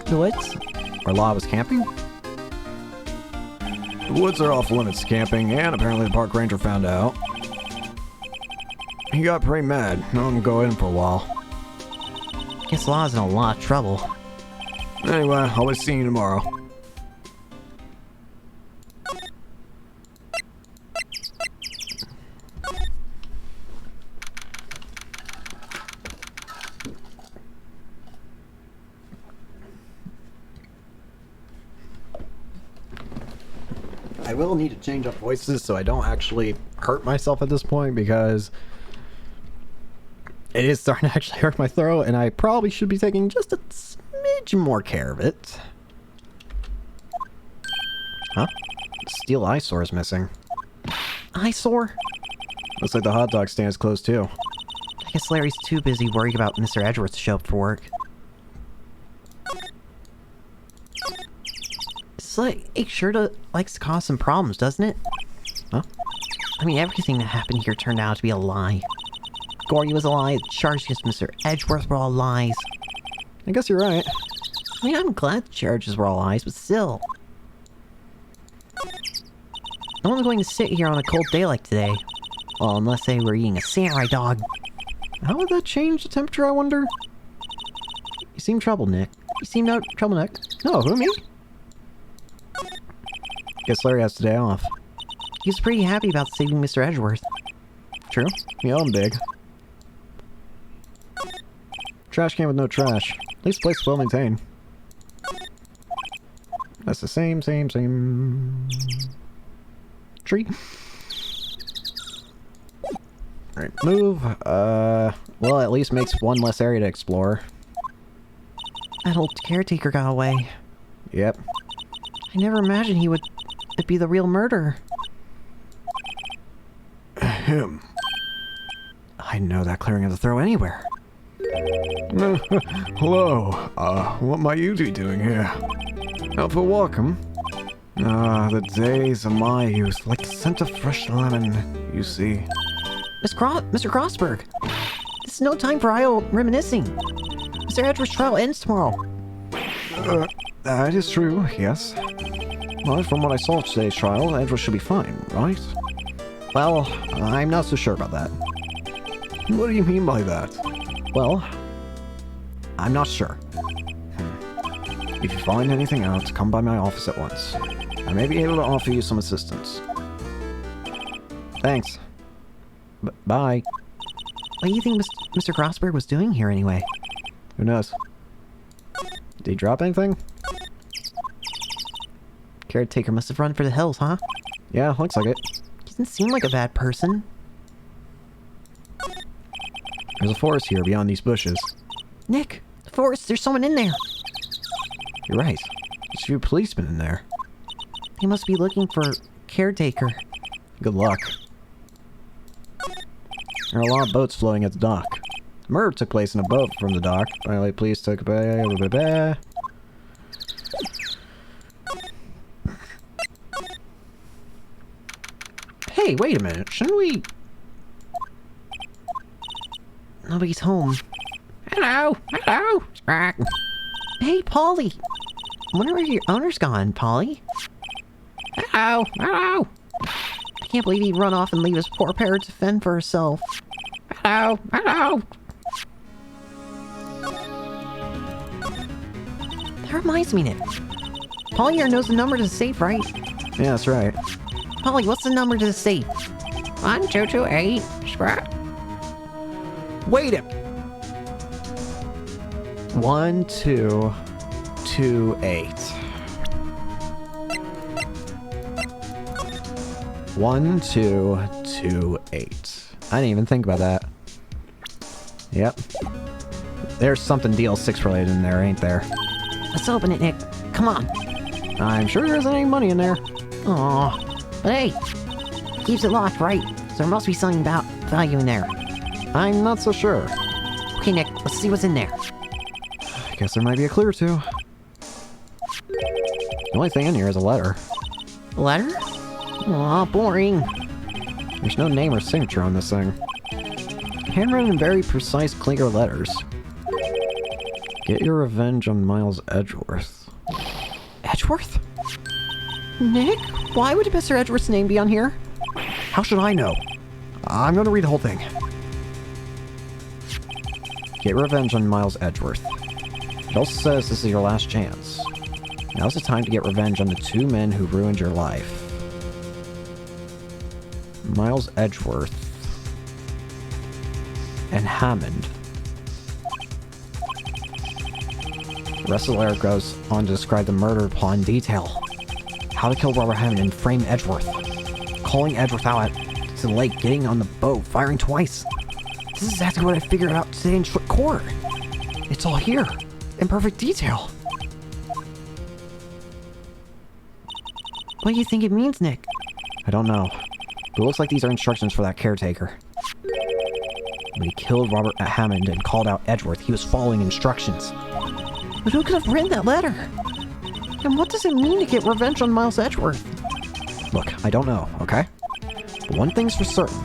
The woods? Where Law was camping? The woods are off limits camping, and apparently the park ranger found out. He got pretty mad. No one can go in for a while. Guess Law's in a lot of trouble. Anyway, I'll be seeing you tomorrow. I will need to change up voices so I don't actually hurt myself at this point, because it is starting to actually hurt my throat, and I probably should be taking just a smidge more care of it. Huh? Steel eyesore is missing. Eyesore? Looks like the hot dog stand is closed too. I guess Larry's too busy worrying about Mr. Edgeworth to show up for work. It's like, it sure likes to cause some problems, doesn't it? Huh? I mean, everything that happened here turned out to be a lie. Gordy was a lie, the charges against Mr. Edgeworth were all lies. I guess you're right. I mean, I'm glad the charges were all lies, but still. No one's going to sit here on a cold day like today. Well, unless they were eating a samurai dog. How would that change the temperature, I wonder? You seem troubled, Nick. You seem no trouble, Nick. No, who, me? Guess Larry has today off. He was pretty happy about saving Mr. Edgeworth. True. Yeah, I'm big. Trash can with no trash. At least the place is well maintained. That's the same tree. Alright, move. Well, at least makes one less area to explore. That old caretaker got away. Yep. I never imagined he would be the real murderer. Him. I know that clearing of the throw anywhere. Hello. What might you be doing here? Out for a walk, hmm? The days of my youth, like the scent of fresh lemon, you see. Mr. Crossberg! This is no time for idle reminiscing. Mr. Edgeworth's trial ends tomorrow. That is true, yes. Well, from what I saw of today's trial, Edgeworth should be fine, right? Well, I'm not so sure about that. What do you mean by that? Well, I'm not sure. If you find anything out, come by my office at once. I may be able to offer you some assistance. Thanks. Bye. What do you think Mr. Grossberg was doing here anyway? Who knows? Did he drop anything? Caretaker must have run for the hills, huh? Yeah, looks like it. He doesn't seem like a bad person. There's a forest here beyond these bushes. Nick! The forest! There's someone in there! You're right. There's a few policemen in there. They must be looking for Caretaker. Good luck. There are a lot of boats floating at the dock. The murder took place in a boat from the dock. Finally, police took a... Hey, wait a minute. Shouldn't we... Nobody's home. Hello! Hello! Squawk. Hey, Polly! I wonder where your owner's gone, Polly? Hello! Hello! I can't believe he'd run off and leave his poor parrot to fend for herself. Hello! Hello! That reminds me, Nick. Polly here knows the number to the safe, right? Yeah, that's right. Polly, what's the number to the safe? 1228. Squawk. Wait it! 1228. 1228. I didn't even think about that. Yep. There's something DL6 related in there, ain't there? Let's open it, Nick. Come on. I'm sure there isn't any money in there. Aw. But hey, keeps it locked, right? So there must be something about value in there. I'm not so sure. Okay, Nick, let's see what's in there. I guess there might be a clue or two. The only thing in here is a letter. A letter? Aw, boring. There's no name or signature on this thing. Handwritten in very precise, clear letters. Get your revenge on Miles Edgeworth. Edgeworth? Nick? Why would Mr. Edgeworth's name be on here? How should I know? I'm gonna read the whole thing. Get revenge on Miles Edgeworth. It also says this is your last chance. Now's the time to get revenge on the two men who ruined your life. Miles Edgeworth and Hammond. The rest of the letter goes on to describe the murder plot in detail. How to kill Robert Hammond and frame Edgeworth. Calling Edgeworth out to the lake, getting on the boat, firing twice. This is exactly what I figured out today in court. It's all here, in perfect detail. What do you think it means, Nick? I don't know, but it looks like these are instructions for that caretaker. When he killed Robert Hammond and called out Edgeworth, he was following instructions. But who could have written that letter? And what does it mean to get revenge on Miles Edgeworth? Look, I don't know, okay? But one thing's for certain.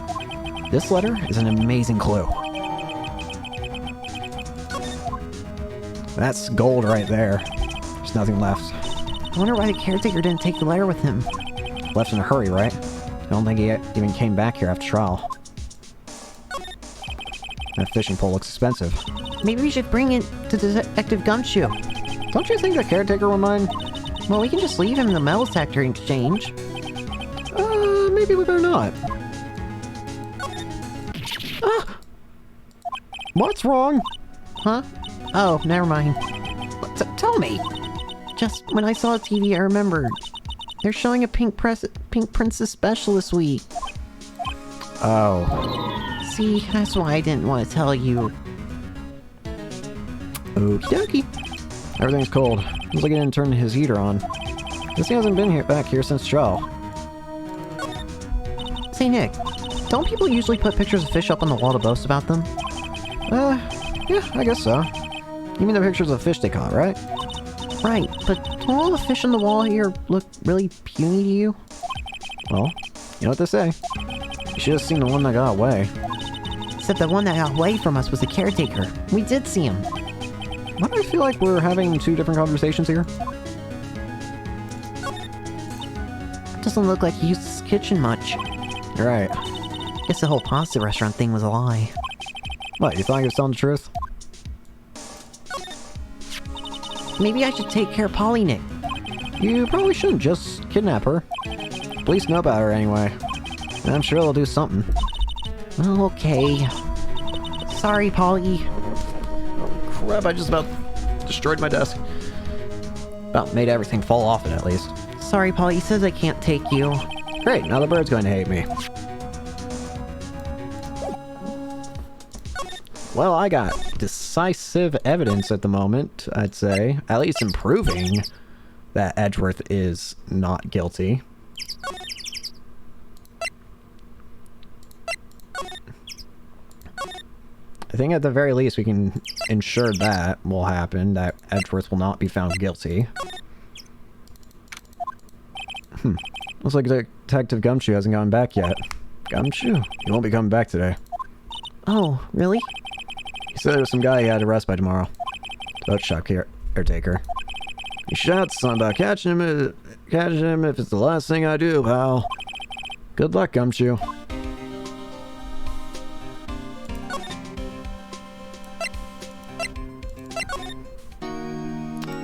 This letter is an amazing clue. That's gold right there. There's nothing left. I wonder why the caretaker didn't take the letter with him. Left in a hurry, right? I don't think he even came back here after trial. That fishing pole looks expensive. Maybe we should bring it to Detective Gumshoe. Don't you think the caretaker will mind? Well, we can just leave him in the metal detector in exchange. Maybe we better not. Ah! What's wrong? Huh? Oh, never mind. Tell me. Just when I saw TV, I remembered. They're showing a Pink Princess special this week. Oh. See, that's why I didn't want to tell you. Okie dokie. Everything's cold. Looks like he didn't turn his heater on. Guess he hasn't been back here since trial. Say, Nick, don't people usually put pictures of fish up on the wall to boast about them? Yeah, I guess so. You mean the pictures of fish they caught, right? Right, but don't all the fish on the wall here look really puny to you? Well, you know what they say. You should have seen the one that got away. Except the one that got away from us was the caretaker. We did see him. Why do I feel like we're having two different conversations here? Doesn't look like he used his kitchen much. You're right. Guess the whole pasta restaurant thing was a lie. What, you thought he was telling the truth? Maybe I should take care of Polly, Nick. You probably shouldn't just kidnap her. Police know about her anyway. And I'm sure they'll do something. Okay. Sorry, Polly. Crap, I just about destroyed my desk. About made everything fall off it, at least. Sorry, Polly. He says I can't take you. Great, now the bird's going to hate me. Well, I got decisive evidence at the moment, I'd say. At least improving that Edgeworth is not guilty. I think at the very least we can ensure that will happen, that Edgeworth will not be found guilty. Looks like Detective Gumshoe hasn't gone back yet. Gumshoe? He won't be coming back today. Oh, really? He said there was some guy he had to arrest by tomorrow. Boat shop caretaker. He shot son about catching him if it's the last thing I do, pal. Good luck, Gumshoe.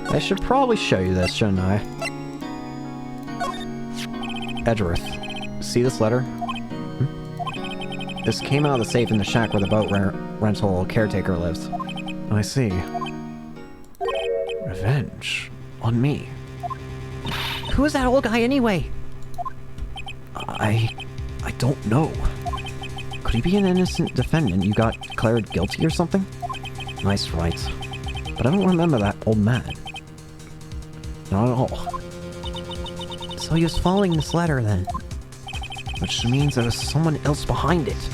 I should probably show you this, shouldn't I? Edgeworth. See this letter? This came out of the safe in the shack where the boat rental caretaker lives. I see. Revenge. On me. Who is that old guy anyway? I don't know. Could he be an innocent defendant you got declared guilty or something? Nice, Wright. But I don't remember that old man. Not at all. So he was following this letter then. Which means there was someone else behind it.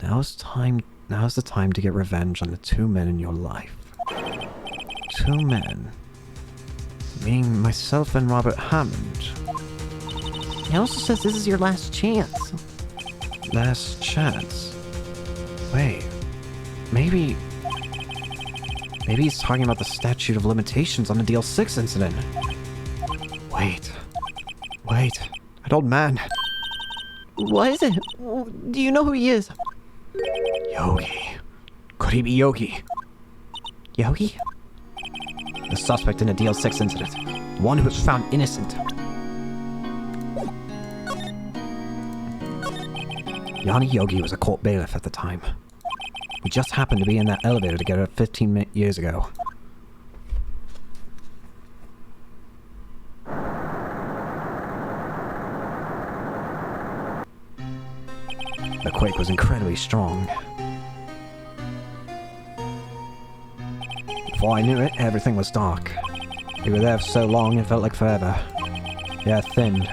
Now's the time to get revenge on the two men in your life. Two men. Meaning myself and Robert Hammond. He also says this is your last chance. Last chance? Wait. Maybe he's talking about the statute of limitations on the DL6 incident. Wait. That old man. What is it? Do you know who he is? Yogi. Could he be Yogi? Yogi? The suspect in the DL6 incident. The one who was found innocent. Yanni Yogi was a court bailiff at the time. We just happened to be in that elevator together 15 years ago. The quake was incredibly strong. Before I knew it, everything was dark. We were there for so long, it felt like forever. The air thinned,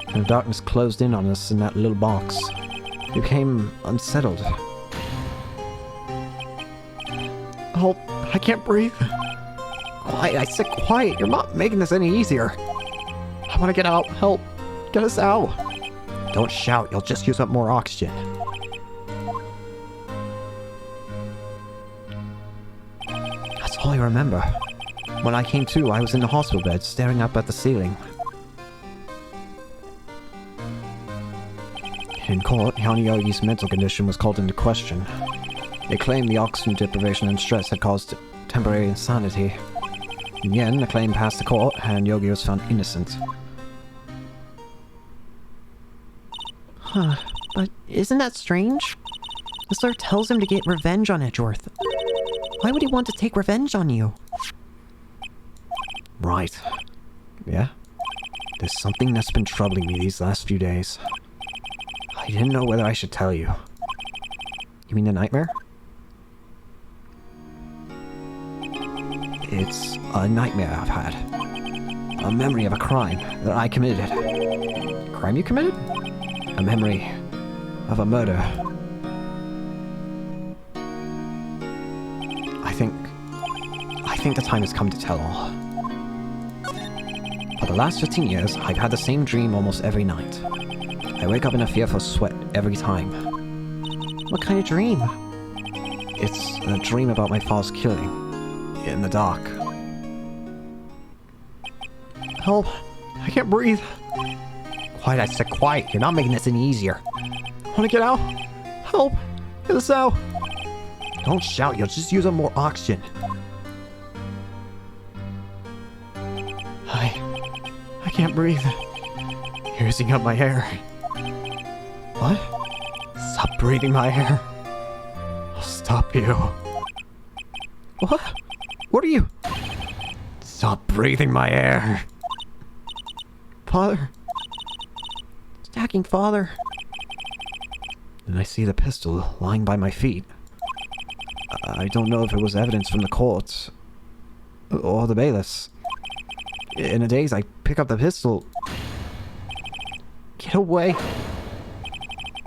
and the darkness closed in on us in that little box. We became unsettled. Oh, I can't breathe. Quiet, I said quiet. You're not making this any easier. I want to get out. Help. Get us out. Don't shout, you'll just use up more oxygen. That's all I remember. When I came to, I was in the hospital bed, staring up at the ceiling. In court, Yanni Yogi's mental condition was called into question. They claimed the oxygen deprivation and stress had caused temporary insanity. In the end, the claim passed the court, and Yogi was found innocent. Huh. But isn't that strange? This letter tells him to get revenge on Edgeworth. Why would he want to take revenge on you? Right. Yeah? There's something that's been troubling me these last few days. I didn't know whether I should tell you. You mean the nightmare? It's a nightmare I've had. A memory of a crime that I committed. Crime you committed? A memory of a murder. I think the time has come to tell all. For the last 15 years, I've had the same dream almost every night. I wake up in a fearful sweat every time. What kind of dream? It's a dream about my father's killing. In the dark. Help. I can't breathe. Quiet, I said quiet. You're not making this any easier. I want to get out. Help. Get us out. Don't shout, you'll just use up more oxygen. can't breathe. You're using up my air. What? Stop breathing my air. I'll stop you. What? What are you? Stop breathing my air. Father. Stacking father. Then I see the pistol lying by my feet. I don't know if it was evidence from the court or the bailiffs. In a daze, I pick up the pistol. Get away.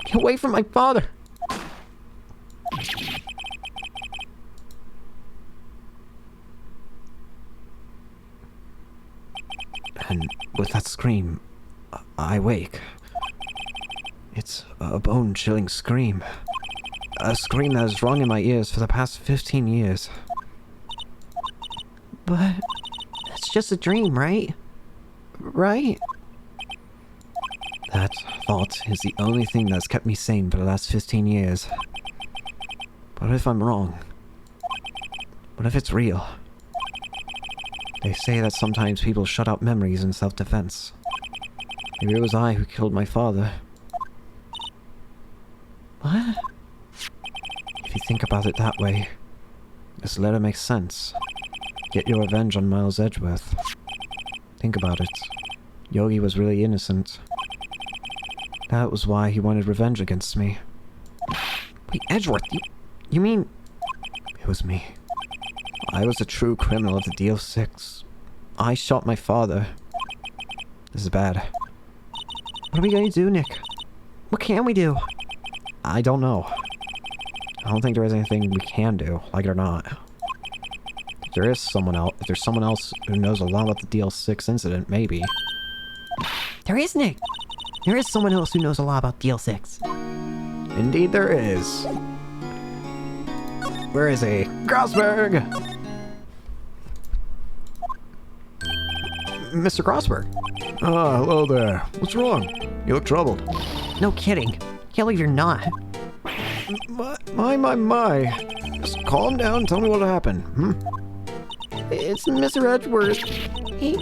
Get away from my father. And with that scream, I wake. It's a bone-chilling scream. A scream that has rung in my ears for the past 15 years. But it's just a dream, right? Right? That thought is the only thing that's kept me sane for the last 15 years. But if I'm wrong? What if it's real? They say that sometimes people shut out memories in self-defense. Maybe it was I who killed my father. What? If you think about it that way, this letter makes sense. Get your revenge on Miles Edgeworth. Think about it. Yogi was really innocent. That was why he wanted revenge against me. Wait, Edgeworth, you mean... It was me. I was a true criminal of the DL6. I shot my father. This is bad. What are we going to do, Nick? What can we do? I don't know. I don't think there is anything we can do, like it or not. If there's someone else who knows a lot about the DL6 incident, maybe. There is, Nick. There is someone else who knows a lot about DL6. Indeed there is. Where is he? Grossberg! Mr. Grossberg. Ah, hello there. What's wrong? You look troubled. No kidding. Can't believe you're not. My. Just calm down and tell me what happened, It's Mr. Edgeworth. He...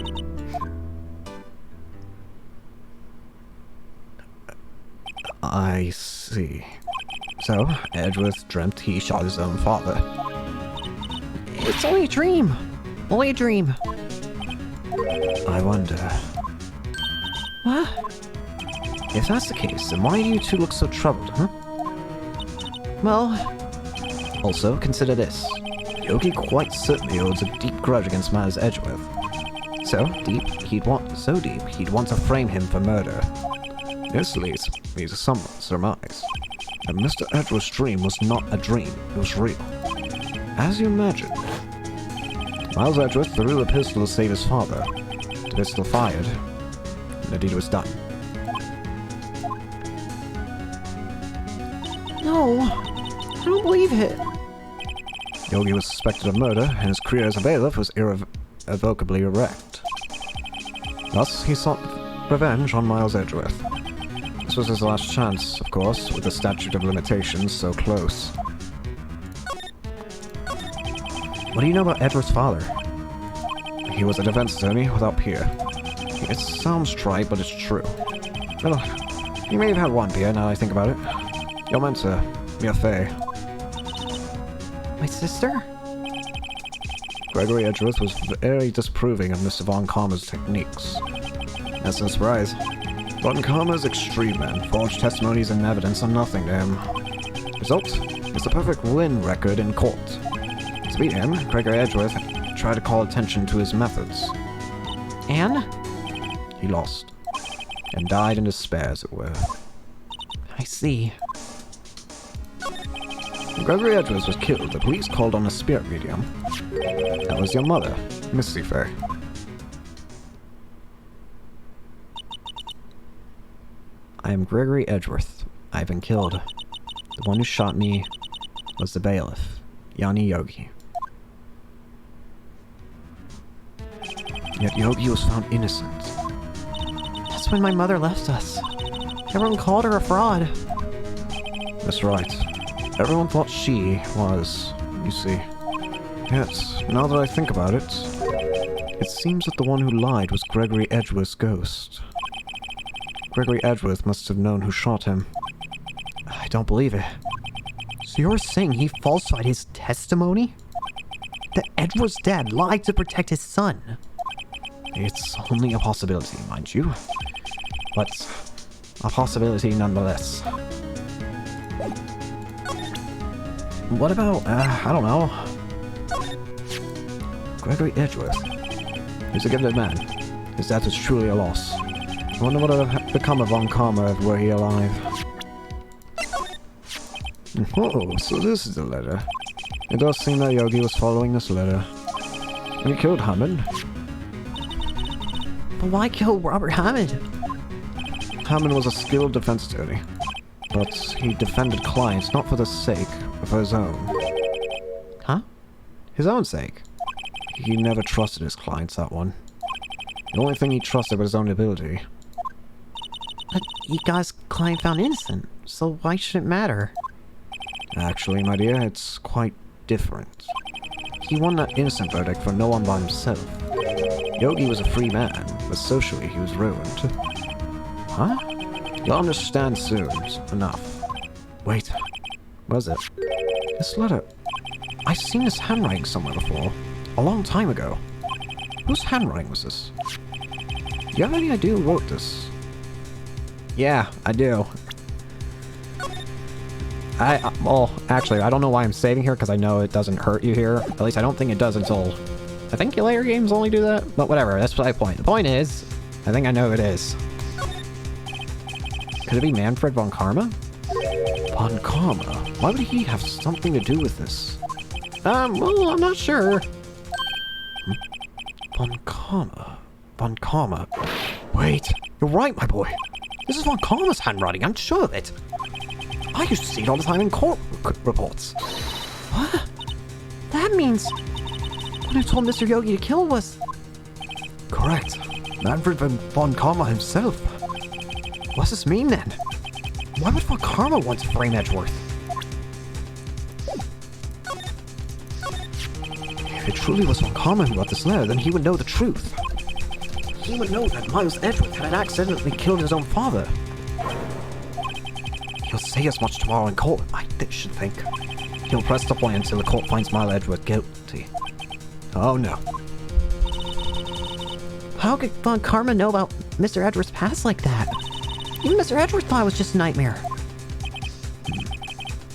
I see. So, Edgeworth dreamt he shot his own father. It's only a dream. Only a dream. I wonder. What? If that's the case, then why do you two look so troubled, huh? Well... Also, consider this. Yogi quite certainly holds a deep grudge against Miles Edgeworth. So deep, he'd want to frame him for murder. This leads me to some surmise that Mr. Edgeworth's dream was not a dream, it was real. As you imagined, Miles Edgeworth threw the pistol to save his father. The pistol fired, and the deed was done. No. I don't believe it. Yogi was suspected of murder, and his career as a bailiff was irrevocably wrecked. Thus, he sought revenge on Miles Edgeworth. This was his last chance, of course, with the statute of limitations so close. What do you know about Edgeworth's father? He was a defense attorney without peer. It sounds trite, but it's true. Well, he may have had one peer, now that I think about it. Your mentor, Mia Fey. My sister? Gregory Edgeworth was very disapproving of Mr. Von Karma's techniques. That's no surprise. Von Karma's extreme man forged testimonies and evidence on nothing to him. Result is a perfect win record in court. To beat him, Gregory Edgeworth tried to call attention to his methods. And? He lost. And died in despair, as it were. I see. When Gregory Edgeworth was killed, the police called on a spirit medium. That was your mother, Missy Fey. I am Gregory Edgeworth. I've been killed. The one who shot me was the bailiff, Yanni Yogi. Yet Yogi was found innocent. That's when my mother left us. Everyone called her a fraud. That's right. Everyone thought she was, you see. Yes, now that I think about it, It seems that the one who lied was Gregory Edgeworth's ghost. Gregory Edgeworth must have known who shot him. I don't believe it. So you're saying he falsified his testimony? That Edward's dad lied to protect his son? It's only a possibility, mind you. But a possibility nonetheless. What about, I don't know. Gregory Edgeworth. He's a gifted man. His death is truly a loss. I wonder what would have become of Von Karma were he alive. Oh, so this is the letter. It does seem that Yogi was following this letter. And he killed Hammond. But why kill Robert Hammond? Hammond was a skilled defense attorney. But he defended clients not for the sake, but for his own. Huh? His own sake. He never trusted his clients, that one. The only thing he trusted was his own ability. But you got his client found innocent, so why should it matter? Actually, my dear, it's quite different. He won that innocent verdict for no one by himself. Yogi was a free man, but socially he was ruined. Huh? You'll understand soon. Enough. Wait. Where's it? This letter. I've seen this handwriting somewhere before. A long time ago. Whose handwriting was this? Do you have any idea who wrote this? Yeah, I do. Well, actually, I don't know why I'm saving here, because I know it doesn't hurt you here. At least I don't think it does until... I think later games only do that, but whatever, that's my point. The point is, I think I know who it is. Could it be Manfred von Karma? Von Karma? Why would he have something to do with this? Well, I'm not sure. Von Karma. Von Karma. Wait, you're right, my boy. This is Von Karma's handwriting, I'm sure of it. I used to see it all the time in court reports. What? That means... What I told Mr. Yogi to kill was... Correct. Manfred von Karma himself. What's this mean then? Why would Von Karma want to frame Edgeworth? If it truly was Von Karma who wrote this letter, then he would know the truth. He would know that Miles Edgeworth had accidentally killed his own father. He'll say as much tomorrow in court, I should think. He'll press the point until the court finds Miles Edgeworth guilty. Oh no. How could Von Karma know about Mr. Edgeworth's past like that? Even Mr. Edgeworth thought it was just a nightmare.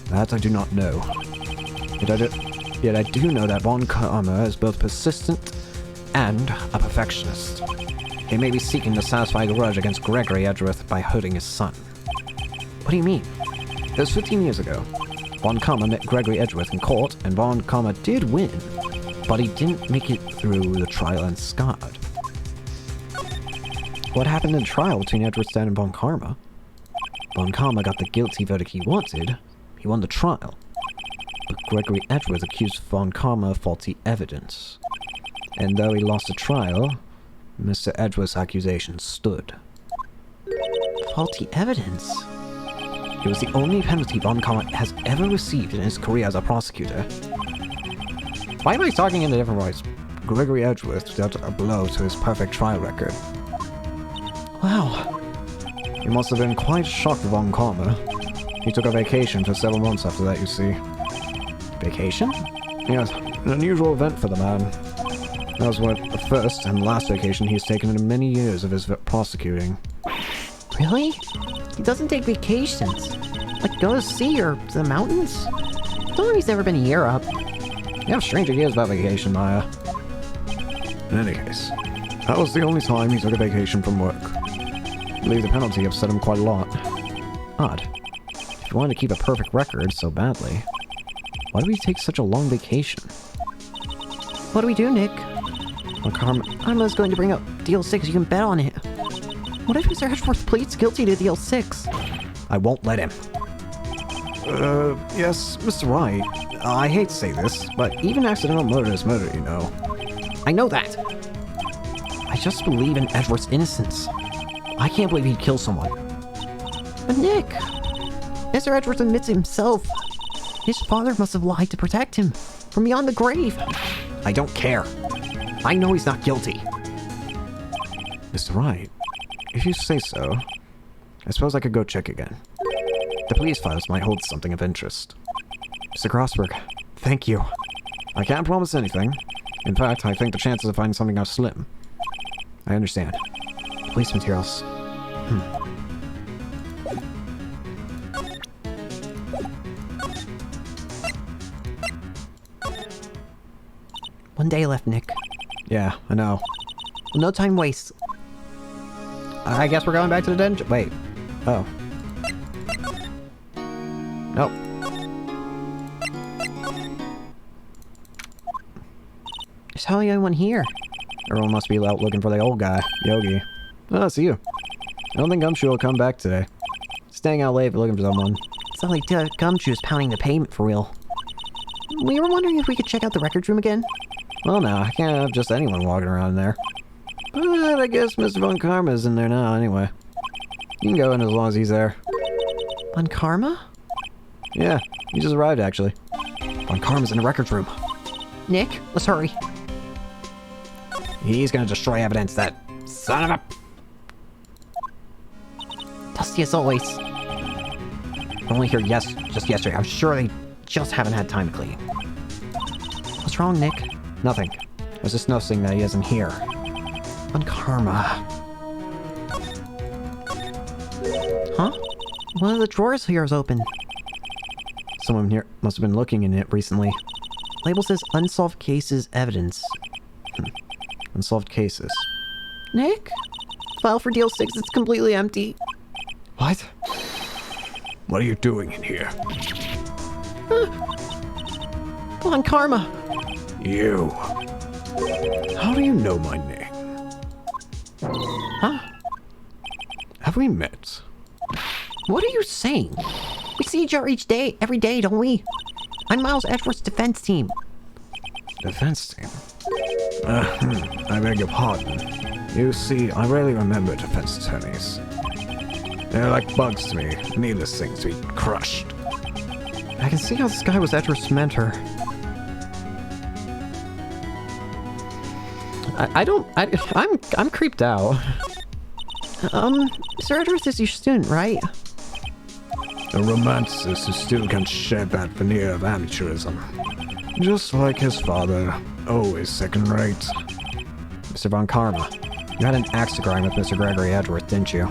That I do not know. Yet I do know that Von Karma is both persistent and a perfectionist. He may be seeking to satisfy a grudge against Gregory Edgeworth by hurting his son. What do you mean? It was 15 years ago. Von Karma met Gregory Edgeworth in court, and Von Karma did win, but he didn't make it through the trial and scarred. What happened in the trial between Edgeworth's dad and Von Karma? Von Karma got the guilty verdict he wanted. He won the trial. But Gregory Edgeworth accused Von Karma of faulty evidence. And though he lost the trial, Mr. Edgeworth's accusation stood. Faulty evidence? It was the only penalty Von Karma has ever received in his career as a prosecutor. Why am I talking in a different voice? Gregory Edgeworth dealt a blow to his perfect trial record. Wow. He must have been quite shocked with Von Karma. He took a vacation for several months after that, you see. Vacation? Yes, an unusual event for the man. That was the first and last vacation he's taken in many years of his prosecuting. Really? He doesn't take vacations. Like go to sea or to the mountains? Don't know he's ever been to Europe. You have strange ideas about vacation, Maya. In any case, that was the only time he took a vacation from work. I believe the penalty upset him quite a lot. Odd. If you wanted to keep a perfect record so badly, why do we take such a long vacation? What do we do, Nick? Well, Karma... Karma's going to bring up Deal 6, you can bet on it. What if Mr. Edgeworth pleads guilty to Deal 6? I won't let him. Yes, Mr. Wright. I hate to say this, but even accidental murder is murder, you know. I know that. I just believe in Edgeworth's innocence. I can't believe he'd kill someone. But Nick, Mr. Edgeworth admits himself. His father must have lied to protect him from beyond the grave. I don't care. I know he's not guilty. Mr. Wright, if you say so, I suppose I could go check again. The police files might hold something of interest. Mr. Grossberg, thank you. I can't promise anything. In fact, I think the chances of finding something are slim. I understand. Police materials. One day left, Nick. Yeah, I know. No time waste. I guess we're going back to the dungeon. Wait. Oh. Nope. There's hardly anyone here. Everyone must be out looking for the old guy, Yogi. Oh, it's you. I don't think Gumshoe will come back today. Staying out late looking for someone. It's not like Gumshoe is pounding the pavement for real. We were wondering if we could check out the records room again. Well, now, I can't have just anyone walking around in there. But I guess Mr. Von Karma's in there now, anyway. You can go in as long as he's there. On Karma? Yeah, he just arrived, actually. Von Karma's in the records room. Nick, let's hurry. He's gonna destroy evidence that... Son of a... Dusty as always. Only here just yesterday. I'm sure they just haven't had time to clean. What's wrong, Nick? Nothing. I was just noticing that he isn't here. On Karma. Huh? One of the drawers here is open. Someone here must have been looking in it recently. Label says unsolved cases evidence. Unsolved cases. Nick? File for deal 6, it's completely empty. What? What are you doing in here? On Karma. You. How do you know my name? Huh? Have we met? What are you saying? We see each other every day, don't we? I'm Miles Edgeworth's defense team. Defense team? I beg your pardon. You see, I rarely remember defense attorneys. They're like bugs to me, needless things to be crushed. I can see how this guy was Edgeworth's mentor. I'm creeped out. Mr. Edgeworth is your student, right? A romanticist who still can't shed that veneer of amateurism. Just like his father, always second-rate. Mr. Von Karma, you had an axe to grind with Mr. Gregory Edgeworth, didn't you?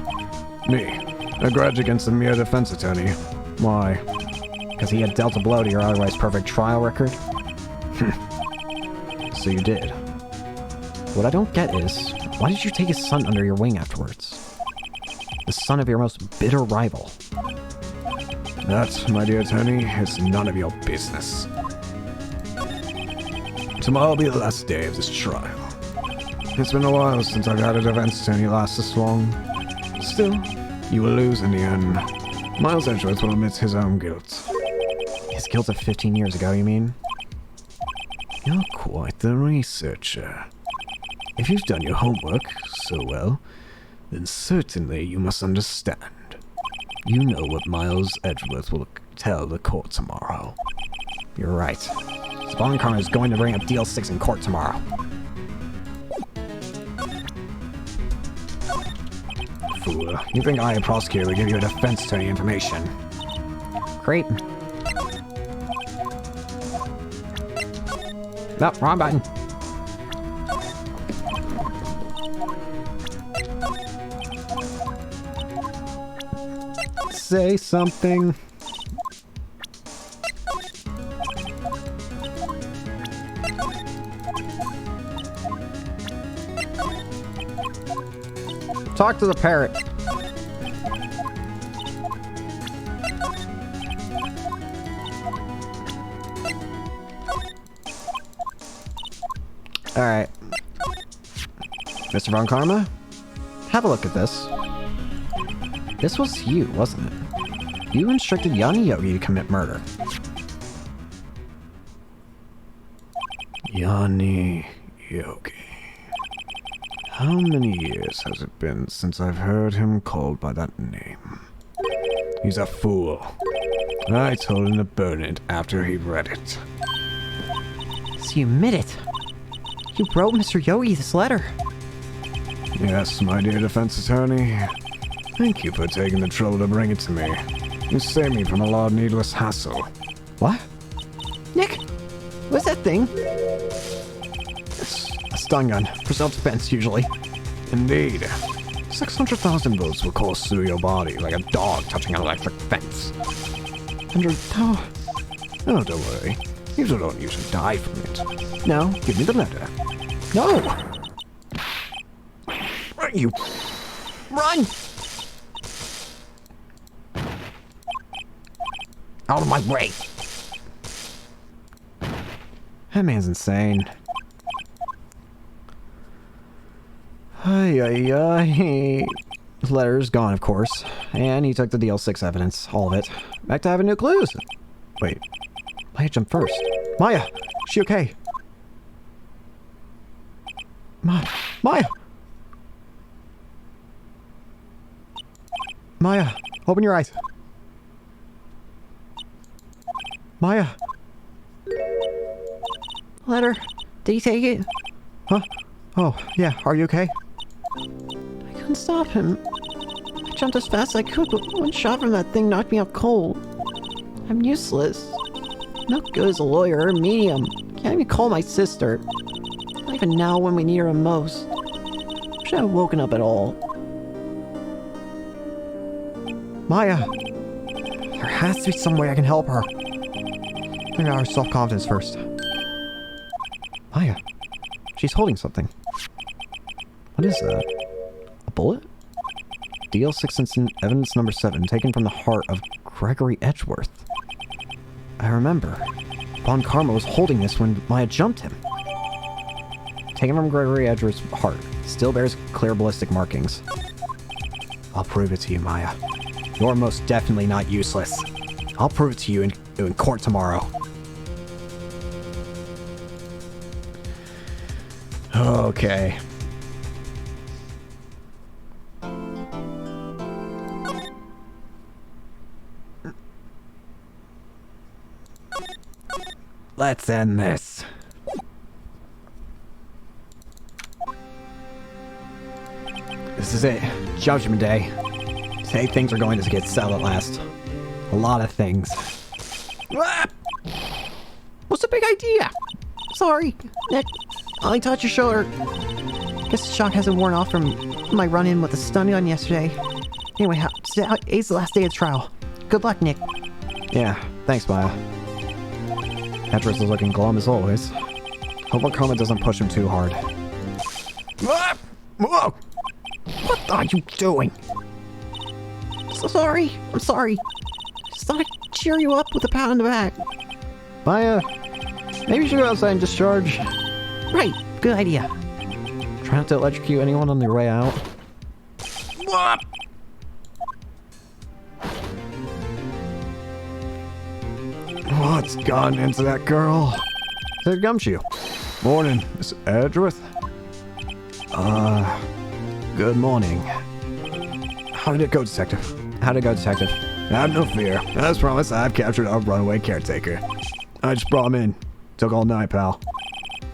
Me, a grudge against a mere defense attorney. Why? Because he had dealt a blow to your otherwise perfect trial record? So you did. What I don't get is, why did you take his son under your wing afterwards? The son of your most bitter rival. That, my dear attorney, is none of your business. Tomorrow will be the last day of this trial. It's been a while since I've had a defense attorney last this long. Still, you will lose in the end. Miles Edgeworth will admit his own guilt. His guilt of 15 years ago, you mean? You're quite the researcher. If you've done your homework so well, then certainly you must understand. You know what Miles Edgeworth will tell the court tomorrow. You're right. Von Karma is going to bring up Deal 6 in court tomorrow. Fool, you think I, a prosecutor, would give you a defense attorney information? Great. No, wrong button. Say something. Talk to the parrot. Alright. Mr. Von Karma? Have a look at this. This was you, wasn't it? You instructed Yanni Yogi to commit murder. Yanni Yogi. How many years has it been since I've heard him called by that name? He's a fool. I told him to burn it after he read it. So you admit it. You wrote Mr. Yogi this letter. Yes, my dear defense attorney. Thank you for taking the trouble to bring it to me. You saved me from a lot of needless hassle. What? Nick, what's that thing? It's a stun gun. For self-defense, usually. Indeed. 600,000 volts will corkscrew your body like a dog touching an electric fence. Oh, Oh, don't worry. You don't usually die from it. Now, give me the letter. no! You Run! Out of my way! That man's insane. Ay, ay, ay. The letter's gone, of course. And he took the DL6 evidence, all of it. Back to having new clues. Wait. Maya jumped first. Maya! She okay? Maya! Maya, open your eyes. Maya! Letter. Did he take it? Huh? Oh, yeah, are you okay? I couldn't stop him. I jumped as fast as I could, but one shot from that thing knocked me out cold. I'm useless. No good as a lawyer or a medium. Can't even call my sister. Not even now when we need her most. Should have woken up at all. Maya! There has to be some way I can help her. Maybe our self-confidence first. Maya. She's holding something. What is that? A bullet? DL6 incident evidence number 7, taken from the heart of Gregory Edgeworth. I remember. Von Karma was holding this when Maya jumped him. Taken from Gregory Edgeworth's heart. Still bears clear ballistic markings. I'll prove it to you, Maya. You're most definitely not useless. I'll prove it to you in court tomorrow. Okay. Let's end this. This is it. Judgment Day. Today things are going to get settled at last. A lot of things. Ah! What's the big idea? Sorry, Nick. I only touched your shoulder. Guess the shock hasn't worn off from my run-in with the stun gun yesterday. Anyway, today's the last day of trial. Good luck, Nick. Yeah, thanks, Maya. Edgeworth is looking glum as always. Hope our Karma doesn't push him too hard. Ah! Whoa! What are you doing? So sorry. I'm sorry. Just thought I'd cheer you up with a pat on the back. Maya, maybe you should go outside and discharge. Right. Good idea. Try not to electrocute anyone on their way out. What? What's gotten into that girl? Said Gumshoe. Morning, Miss Edgeworth. Good morning. How did it go, Detective? How'd it go, Detective? Have no fear. As promised, I've captured our runaway caretaker. I just brought him in. Took all night, pal.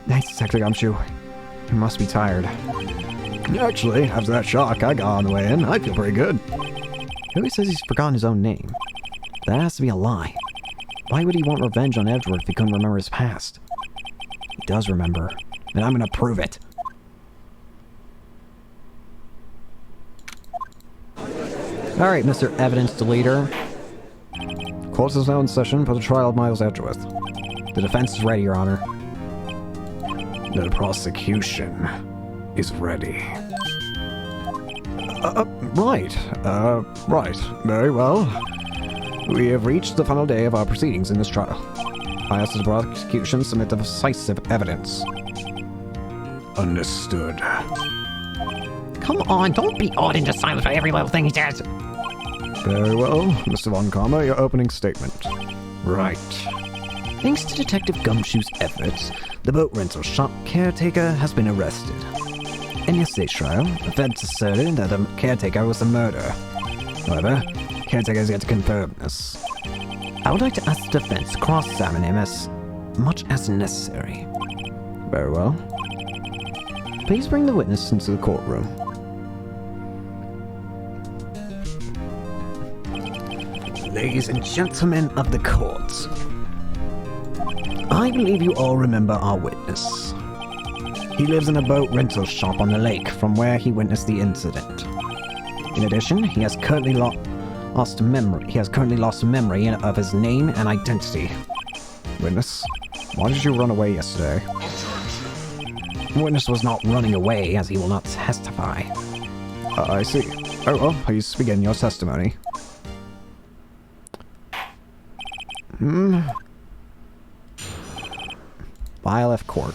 Nice, Detective Gumshoe. You must be tired. Actually, after that shock I got on the way in, I feel pretty good. He always says he's forgotten his own name. That has to be a lie. Why would he want revenge on Edgeworth if he couldn't remember his past? He does remember, and I'm gonna prove it. Alright, Mr. Evidence Deleter. Court is now in session for the trial of Miles Edgeworth. The defense is ready, Your Honor. The prosecution is ready. Right. Right. Very well. We have reached the final day of our proceedings in this trial. I ask the prosecution submit the decisive evidence. Understood. Come on, don't be odd into silence for every little thing he says. Very well, Mr. Von Karma, your opening statement. Right. Thanks to Detective Gumshoe's efforts, the boat rental shop caretaker has been arrested. In yesterday's trial, the feds asserted that the caretaker was the murderer. However, the caretaker has yet to confirm this. I would like to ask the defense to cross-examine him as much as necessary. Very well. Please bring the witness into the courtroom. Ladies and gentlemen of the court, I believe you all remember our witness. He lives in a boat rental shop on the lake from where he witnessed the incident. In addition, he has currently lost memory of his name and identity. Witness, why did you run away yesterday? The witness was not running away, as he will not testify. I see. Oh, well, please begin your testimony. File F court.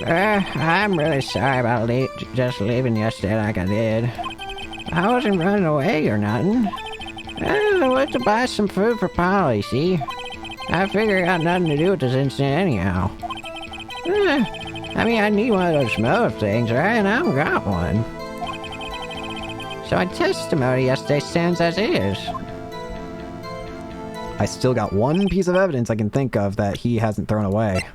I'm really sorry about just leaving yesterday like I did. I wasn't running away or nothing. I went to buy some food for Polly, see? I figure it got nothing to do with this incident anyhow. I mean, I need one of those motive things, right? And I haven't got one. So my testimony yesterday stands as is. I still got one piece of evidence I can think of that he hasn't thrown away.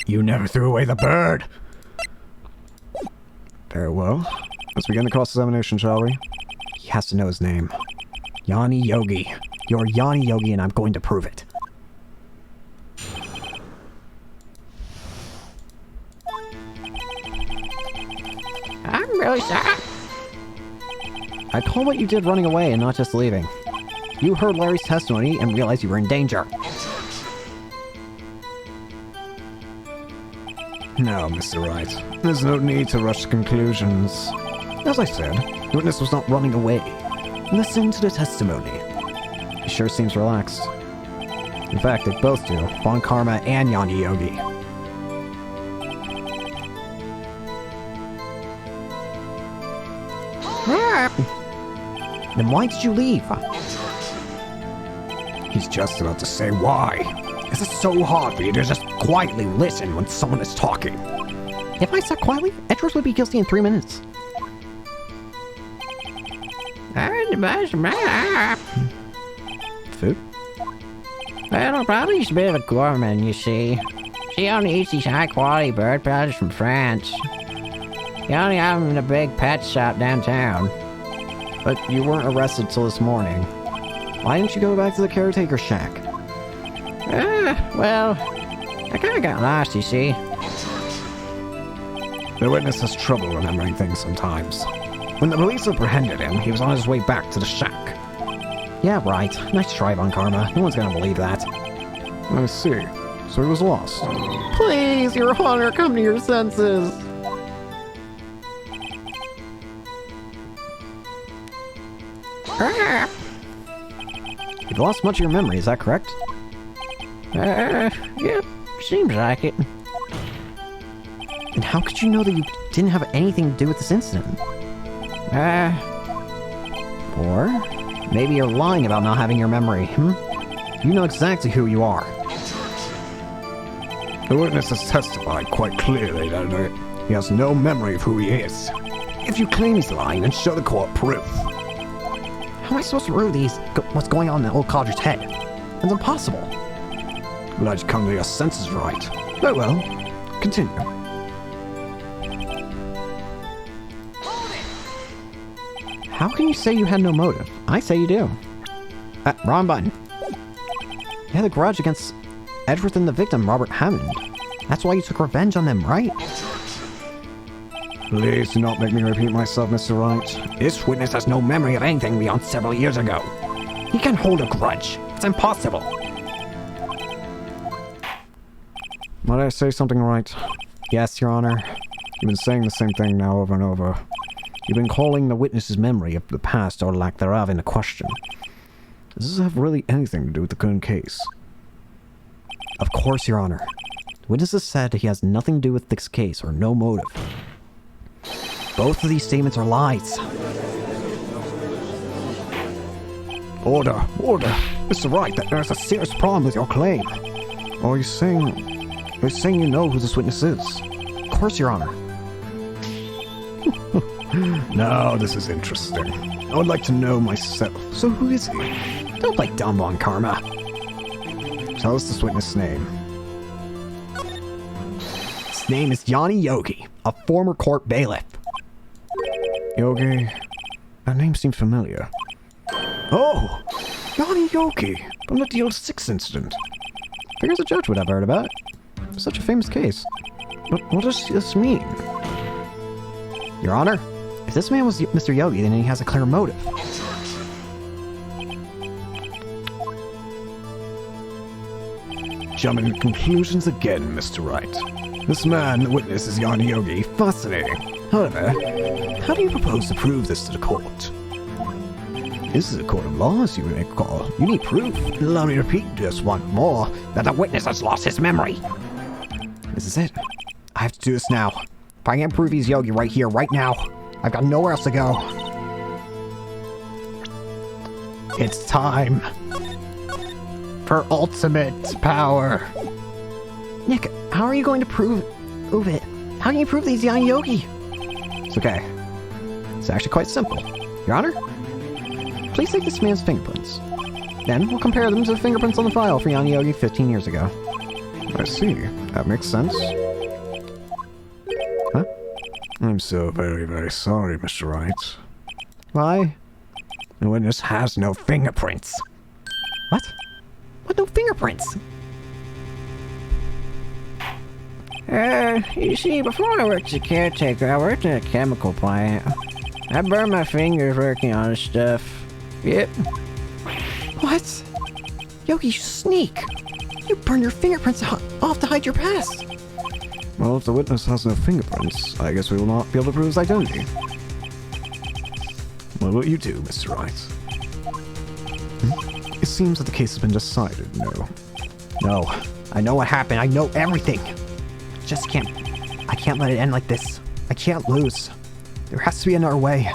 You never threw away the bird! Very well. Let's begin the cross-examination, shall we? He has to know his name. Yanni Yogi. You're Yanni Yogi and I'm going to prove it. I'm really sorry. I call what you did running away and not just leaving. You heard Larry's testimony and realized you were in danger. No, Mr. Wright. There's no need to rush to conclusions. As I said, the witness was not running away. Listen to the testimony. He sure seems relaxed. In fact, they both do. Von Karma and Yanni Yogi. Then why did you leave? He's just about to say why. Is it so hard for you to just quietly listen when someone is talking? If I sat quietly, Edgeworth would be guilty in 3 minutes. Food? Well, Polly's a bit of a gourmand, you see. She only eats these high-quality bird products from France. You only have them in a big pet shop downtown. But you weren't arrested till this morning. Why didn't you go back to the caretaker shack? Well, I kinda got lost, you see. The witness has trouble remembering things sometimes. When the police apprehended him, he was on his way back to the shack. Yeah, right. Nice try, Von Karma. No one's gonna believe that. I see. So he was lost. Please, Your Honor, come to your senses. You've lost much of your memory, is that correct? Yep, seems like it. And how could you know that you didn't have anything to do with this incident? Or maybe you're lying about not having your memory, You know exactly who you are. The witness has testified quite clearly that he has no memory of who he is. If you claim he's lying, then show the court proof. How am I supposed to prove what's going on in that old codger's head? It's impossible. Glad you come to your senses, right? Very well. Continue. How can you say you had no motive? I say you do. Wrong button. You had a grudge against Edgeworth and the victim, Robert Hammond. That's why you took revenge on them, right? Please do not make me repeat myself, Mr. Wright. This witness has no memory of anything beyond several years ago. He can't hold a grudge. It's impossible. Might I say something right? Yes, Your Honor. You've been saying the same thing now over and over. You've been calling the witness's memory of the past or lack thereof into question. Does this have really anything to do with the current case? Of course, Your Honor. The witness has said he has nothing to do with this case or no motive. Both of these statements are lies. Order, order. Mr. Wright, there's a serious problem with your claim. Are you saying you know who this witness is? Of course, Your Honor. Now this is interesting. I would like to know myself. So who is he? Don't play dumb on Karma. Tell us this witness' name. His name is Yanni Yogi, a former court bailiff. Yogi? That name seems familiar. Oh! Yanni Yogi! From the Deal 6 incident. Figures a judge would have heard about it. It's such a famous case. But what does this mean? Your Honor, if this man was Mr. Yogi, then he has a clear motive. Jumping to conclusions again, Mr. Wright. This man, the witness, is Yanni Yogi. Fascinating. However, how do you propose to prove this to the court? This is a court of law, as you may recall. You need proof. Allow me to repeat just one more, that the witness has lost his memory. This is it. I have to do this now. If I can't prove he's Yogi right here, right now, I've got nowhere else to go. It's time for ultimate power. Nick, how are you going to prove it? How can you prove that he's Yanni Yogi? It's okay. It's actually quite simple. Your Honor, please take this man's fingerprints. Then we'll compare them to the fingerprints on the file for Yanni Yogi 15 years ago. I see. That makes sense. Huh? I'm so very, very sorry, Mr. Wright. Why? The witness has no fingerprints. What? What, no fingerprints? You see, before I worked as a caretaker, I worked in a chemical plant. I burned my fingers working on this stuff. Yep. What? Yogi, you sneak! You burned your fingerprints off to hide your past! Well, if the witness has no fingerprints, I guess we will not be able to prove his identity. What will you do, Mr. Wright? It seems that the case has been decided, no. No. I know what happened. I know everything. I can't let it end like this. I can't lose. There has to be another way.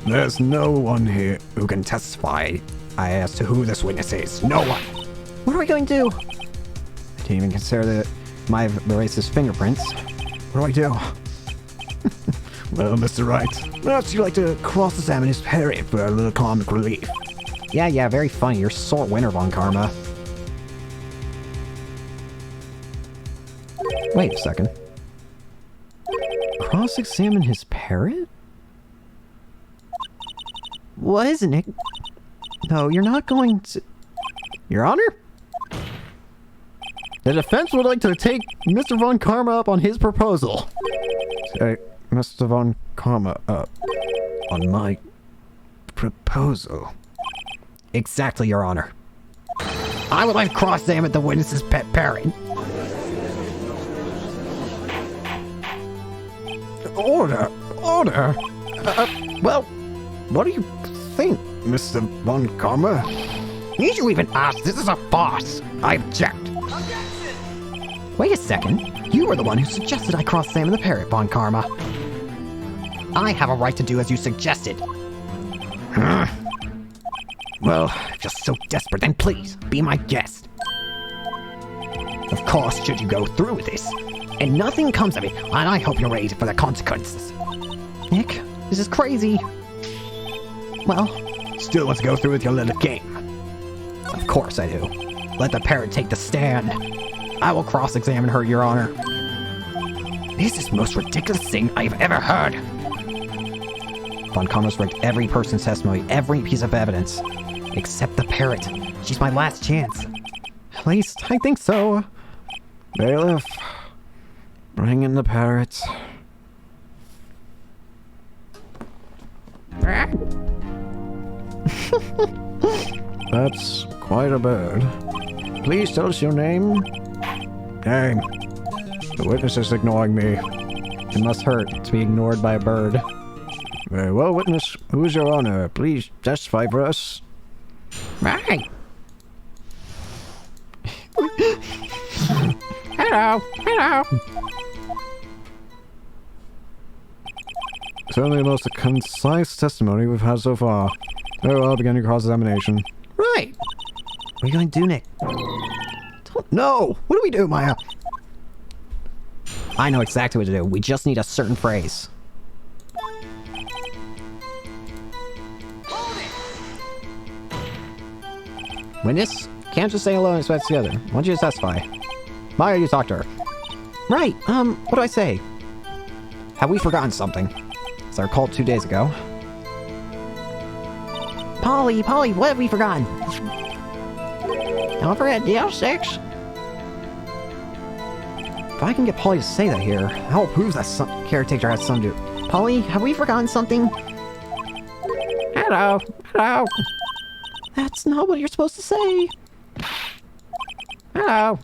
There's no one here who can testify as to who this witness is. No one! What are we going to do? I didn't even consider that my racist fingerprints. What do? Well, Mr. Wright, perhaps you'd like to cross-examine his parent for a little comic relief. Yeah, very funny. You're sore winner, Von Karma. Wait a second. Cross-examine his parrot? What is it, Nick? No, you're not going to... Your Honor? The defense would like to take Mr. Von Karma up on his proposal. Take Mr. Von Karma up on my proposal. Exactly, Your Honor. I would like to cross-examine the witness's pet parrot. Order! Order! Well, what do you think? Mr. Von Karma? Need you even ask? This is a farce. I object. Wait a second. You were the one who suggested I cross-examine the parrot, Von Karma. I have a right to do as you suggested. Well, if you're so desperate, then please, be my guest. Of course, should you go through with this. And nothing comes of it, and I hope you're ready for the consequences. Nick, this is crazy. Well, Still want to go through with your little game. of course I do. Let the parrot take the stand. I will cross-examine her, Your Honor. This is the most ridiculous thing I've ever heard. Von Karma's rigged every person's testimony, every piece of evidence. Except the parrot. She's my last chance. At least, I think so. Bailiff, bring in the parrot. That's quite a bird. Please tell us your name. Name. The witness is ignoring me. It must hurt to be ignored by a bird. Very well, witness. Who is your honor? Please testify for us. Right. Hello. Certainly the most concise testimony we've had so far. Very well, begin your cross-examination. Right. What are you going to do, Nick? No! What do we do, Maya? I know exactly what to do. We just need a certain phrase. Witness? Can't just say hello and expect the other. Why don't you just testify? Maya, you talk to her. Right, what do I say? Have we forgotten something? As I recalled 2 days ago. Polly, what have we forgotten? Don't forget DL6. If I can get Polly to say that here, that will prove that caretaker has something to do. Polly, have we forgotten something? Hello. That's not what you're supposed to say. Hello.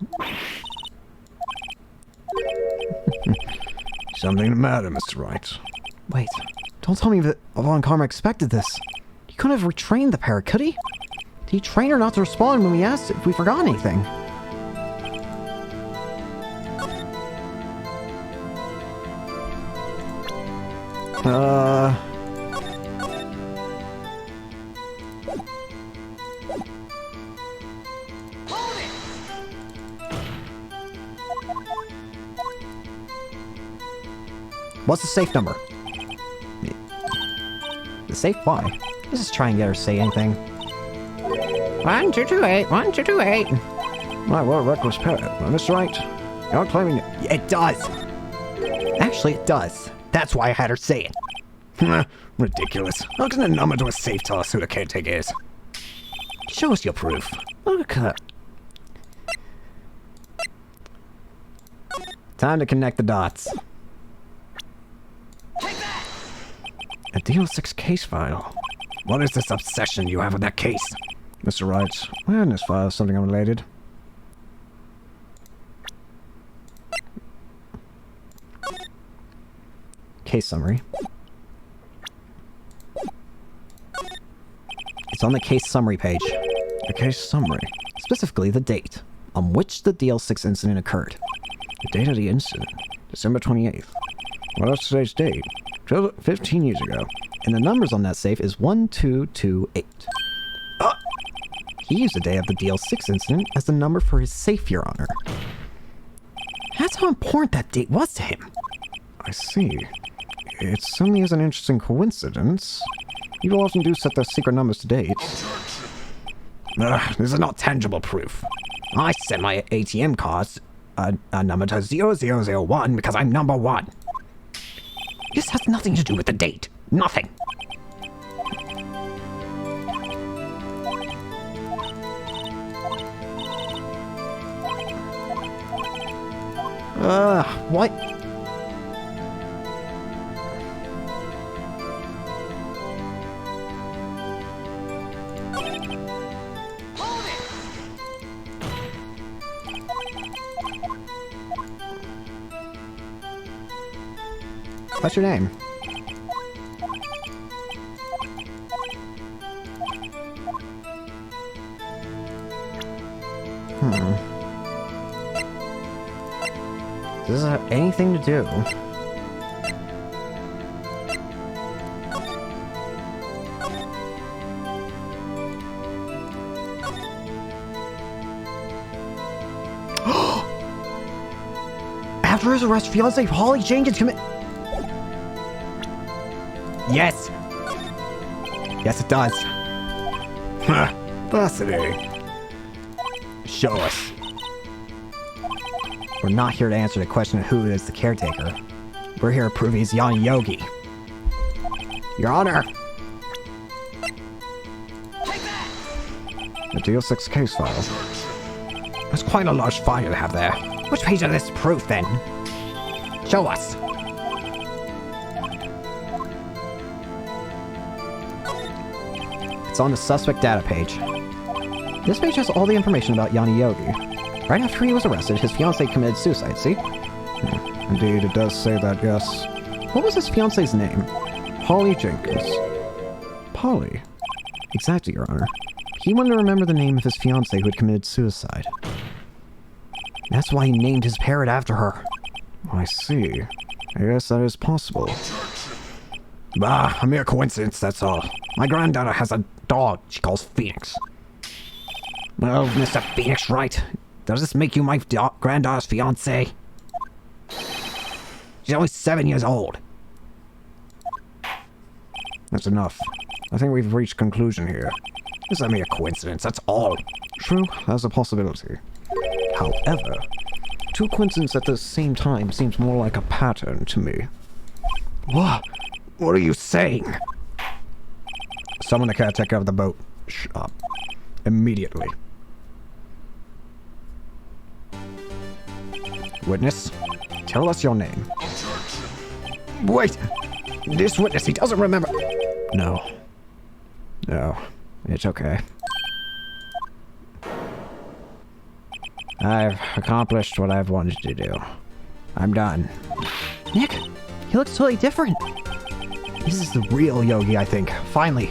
Something the matter, Mr. Wright? Wait, don't tell me that Von Karma expected this. He couldn't have retrained the parrot, could he? Did he train her not to respond when we asked if we forgot anything? What's the safe number? The safe? Why? Let's just try and get her to say anything. 1228. My well reckless parrot. Mr. Wright, you're claiming It does! Actually, it does. That's why I had her say it. it. Ridiculous. How can a number to a safe tell us who the caretaker is? Show us your proof. Look at that. Time to connect the dots. A DL6 case file. What is this obsession you have with that case? Mr. Wright, where in this file is something unrelated? Case summary. It's on the case summary page. A case summary. Specifically the date on which the DL6 incident occurred. The date of the incident. December 28th. What else today's date? 15 years ago. And the numbers on that safe is 1228. He used the day of the DL6 incident as the number for his safe, Your Honor. That's how important that date was to him. I see. It certainly is an interesting coincidence. People often do set their secret numbers to dates. This is not tangible proof. I set my ATM cards a number to 0001 because I'm number 1. This has nothing to do with the date. Nothing. What? What's your name? Does this have anything to do? After his arrest, fiancé Holly Jenkins commit. Yes. Yes, it does. Fascinating. Show us. We're not here to answer the question of who is the caretaker. We're here to prove he's Yanni Yogi. Your Honor! A DL6 case file. That's quite a large file you have there. Which page of this proof, then? Show us. It's on the suspect data page. This page has all the information about Yanni Yogi. Right after he was arrested, his fiancée committed suicide, see? Indeed, it does say that, yes. What was his fiancée's name? Holly Jenkins. Polly. Exactly, Your Honor. He wanted to remember the name of his fiancée who had committed suicide. That's why he named his parrot after her. I see. I guess that is possible. A mere coincidence, that's all. My granddaughter has a dog she calls Phoenix. Well, Mr. Phoenix Wright, does this make you my granddaughter's fiancé? She's only 7 years old. That's enough. I think we've reached conclusion here. This is a mere coincidence, that's all. True, that's a possibility. However, two coincidences at the same time seems more like a pattern to me. What? What are you saying? Summon the caretaker of the boat. Shut up. Immediately. Witness, tell us your name. Wait! This witness, he doesn't remember. No. No, it's okay. I've accomplished what I've wanted to do. I'm done. Nick, he looks totally different. This is the real Yogi, I think. Finally.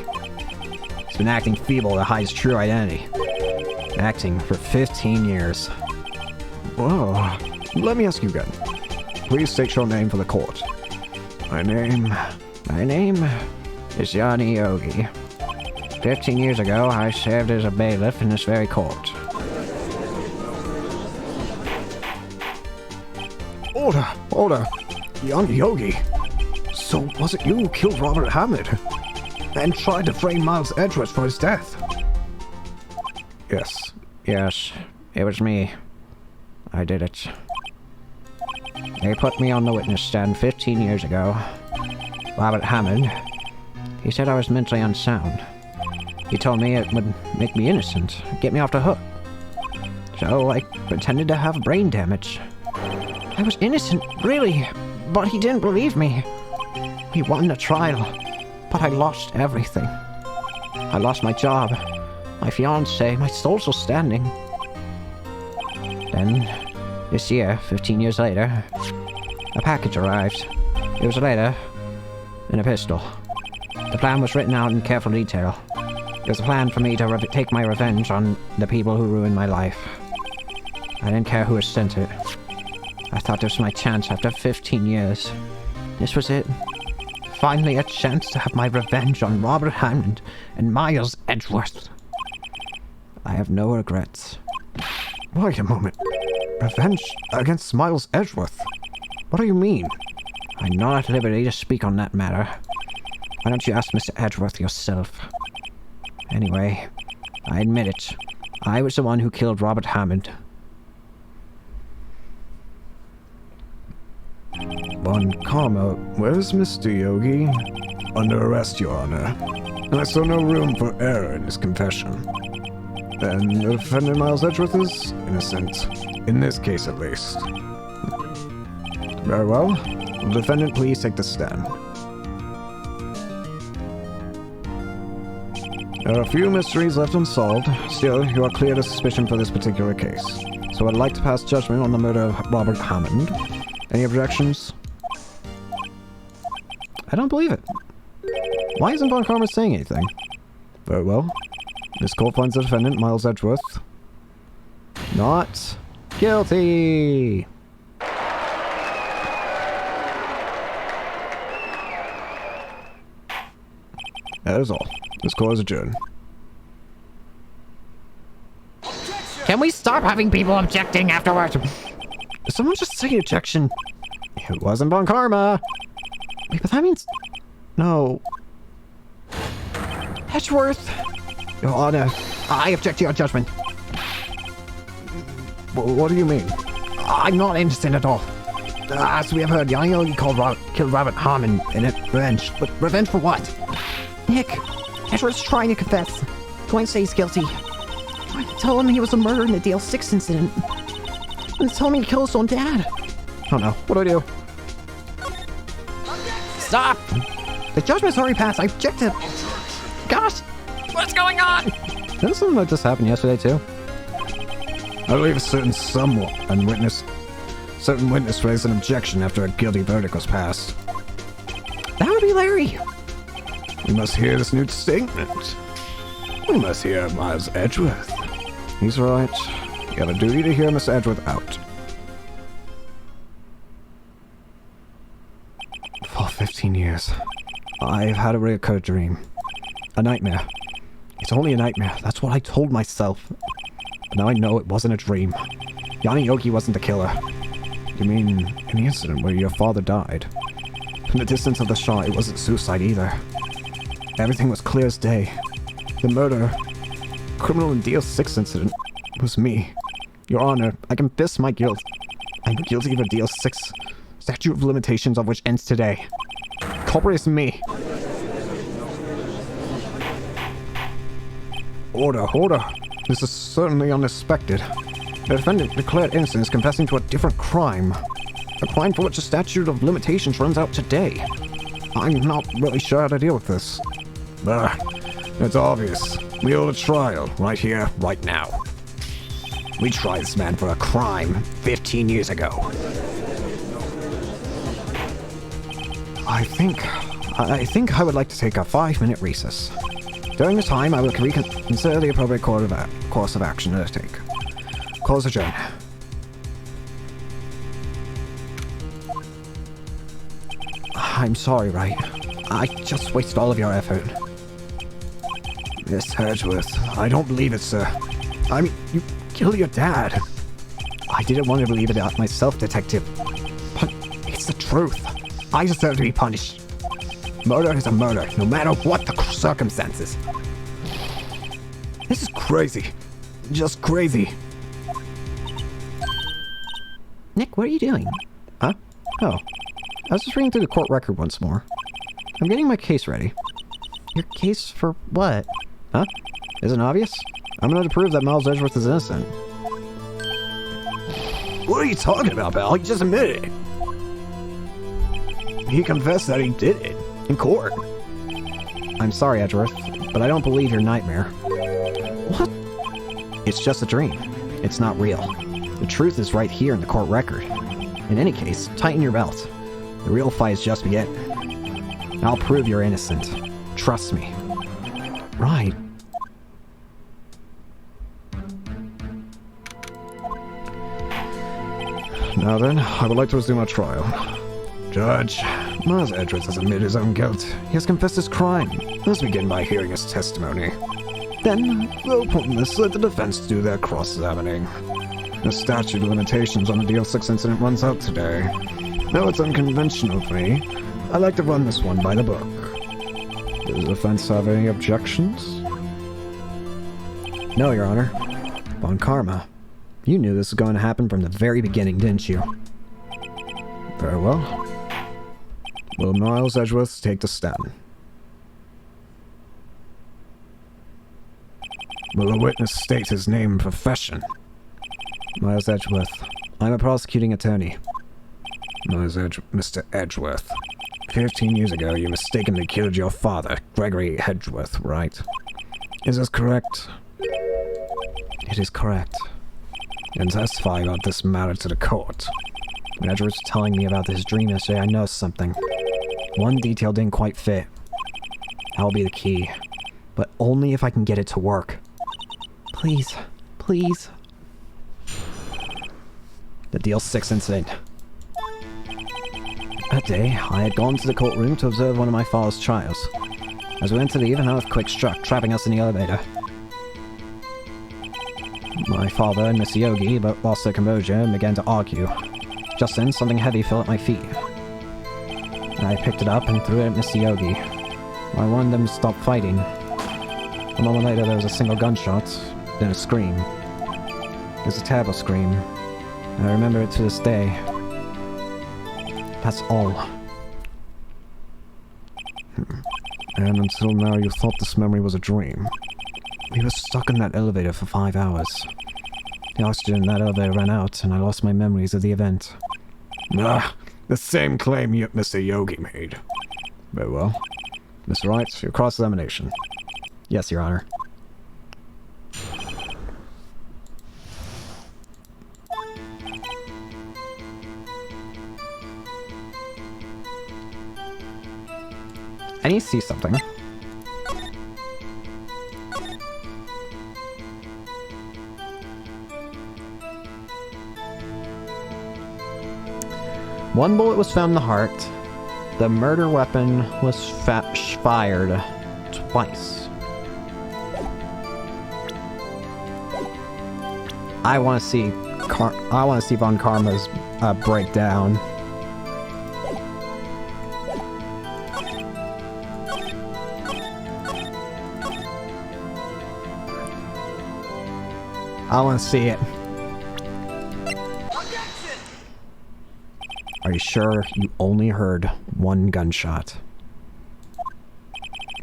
He's been acting feeble to hide his true identity. Acting for 15 years. Whoa. Let me ask you again. Please state your name for the court. My name is Yanni Yogi. 15 years ago, I served as a bailiff in this very court. Order! Young Yogi! So was it you who killed Robert Hammond? And tried to frame Miles Edgeworth for his death? Yes, it was me. I did it. They put me on the witness stand 15 years ago. Robert Hammond, he said I was mentally unsound. He told me it would make me innocent, get me off the hook. So I pretended to have brain damage. I was innocent, really, but he didn't believe me. We won the trial, but I lost everything. I lost my job, my fiancé, my social standing. Then, this year, 15 years later, a package arrived. It was a letter and a pistol. The plan was written out in careful detail. It was a plan for me to take my revenge on the people who ruined my life. I didn't care who had sent it. I thought this was my chance after 15 years. This was it. Finally a chance to have my revenge on Robert Hammond and Miles Edgeworth. I have no regrets. Wait a moment. Revenge against Miles Edgeworth? What do you mean? I'm not at liberty to speak on that matter. Why don't you ask Mr. Edgeworth yourself? Anyway, I admit it. I was the one who killed Robert Hammond. Bon Karma, where's Mr. Yogi? Under arrest, Your Honor. I saw no room for error in his confession. And the defendant Miles Edgeworth is innocent. In this case, at least. Very well. Will the defendant please take the stand? There are a few mysteries left unsolved. Still, you are cleared of suspicion for this particular case. So I'd like to pass judgment on the murder of Robert Hammond. Any objections? I don't believe it. Why isn't Von Karma saying anything? Very well. This court finds the defendant, Miles Edgeworth, not guilty. That is all. This court is adjourned. Can we stop having people objecting afterwards? Did someone just say objection? It wasn't Von Karma. Wait, but that means... No. Edgeworth! Your Honor, I object to your judgment. What do you mean? I'm not innocent at all. As we have heard, Yogi killed Robert Hammond in revenge. But revenge for what? Nick, Edgeworth's trying to confess. Going to say he's guilty. I told him he was a murderer in the DL6 incident. And told me to kill his own dad. Oh no, what do I do? Stop! The judgment's already passed. I objected. Gosh! What's going on? Didn't something like this happen yesterday too? I believe a certain witness raised an objection after a guilty verdict was passed. That would be Larry. We must hear this new statement. We must hear Miles Edgeworth. He's right. You have a duty to hear Miss Edgeworth out. For 15 years, I've had a recurrent dream. A nightmare. It's only a nightmare. That's what I told myself. But now I know it wasn't a dream. Yanni Yogi wasn't the killer. You mean in the incident where your father died? From the distance of the shot, it wasn't suicide either. Everything was clear as day. The murder, criminal in DL6 incident, was me. Your Honor, I confess my guilt. I'm guilty of a Deal 6 statute of limitations of which ends today. Culprit is me. Order. This is certainly unexpected. The defendant declared innocent is confessing to a different crime. A crime for which the statute of limitations runs out today. I'm not really sure how to deal with this. It's obvious. We hold a trial right here, right now. We tried this man for a crime 15 years ago. I think I would like to take a 5-minute recess. During this time, I will reconsider the appropriate course of action to take. Close adjourn. I'm sorry, Wright. I just wasted all of your effort. Miss Edgeworth, I don't believe it, sir. I mean, you killed your dad. I didn't want to believe it myself, Detective. But it's the truth. I deserve to be punished. Murder is a murder, no matter what the circumstances. This is crazy. Just crazy. Nick, what are you doing? Huh? Oh. I was just reading through the court record once more. I'm getting my case ready. Your case for what? Huh? Isn't it obvious? I'm going to prove that Miles Edgeworth is innocent. What are you talking about, pal? He just admitted it. He confessed that he did it. In court. I'm sorry, Edgeworth, but I don't believe your nightmare. What? It's just a dream. It's not real. The truth is right here in the court record. In any case, tighten your belt. The real fight is just beginning. I'll prove you're innocent. Trust me. Right. Now then, I would like to resume our trial. Judge, Miles Edgeworth has admitted his own guilt. He has confessed his crime. Let's begin by hearing his testimony. Then, we'll let the defense do their cross-examining. The statute of limitations on the Deal 6 incident runs out today. Though it's unconventional for me, I like to run this one by the book. Does the defense have any objections? No, Your Honor. Bon karma. You knew this was going to happen from the very beginning, didn't you? Very well. Will Miles Edgeworth take the stand? Will the witness state his name and profession? Miles Edgeworth. I'm a prosecuting attorney. Mr. Edgeworth. 15 years ago, you mistakenly killed your father, Gregory Edgeworth, right? Is this correct? It is correct. And testify about this matter to the court. When Edgeworth was telling me about this dream yesterday, I noticed something. One detail didn't quite fit. That'll be the key. But only if I can get it to work. Please. Please. The Deal 6 incident. That day, I had gone to the courtroom to observe one of my father's trials. As we went to leave, an earthquake struck, trapping us in the elevator. My father and Miss Yogi both lost their composure and began to argue. Just then, something heavy fell at my feet. I picked it up and threw it at Miss Yogi. I wanted them to stop fighting. A moment later, there was a single gunshot, then a scream. It was a terrible scream. I remember it to this day. That's all. And until now, you thought this memory was a dream. We were stuck in that elevator for 5 hours. The oxygen in that elevator ran out, and I lost my memories of the event. The same claim Mr. Yogi made. Very well. Mr. Wright, your cross-examination. Yes, Your Honor. I need to see something. One bullet was found in the heart. The murder weapon was fired twice. I want to see Von Karma's breakdown. I want to see it. Are you sure you only heard one gunshot?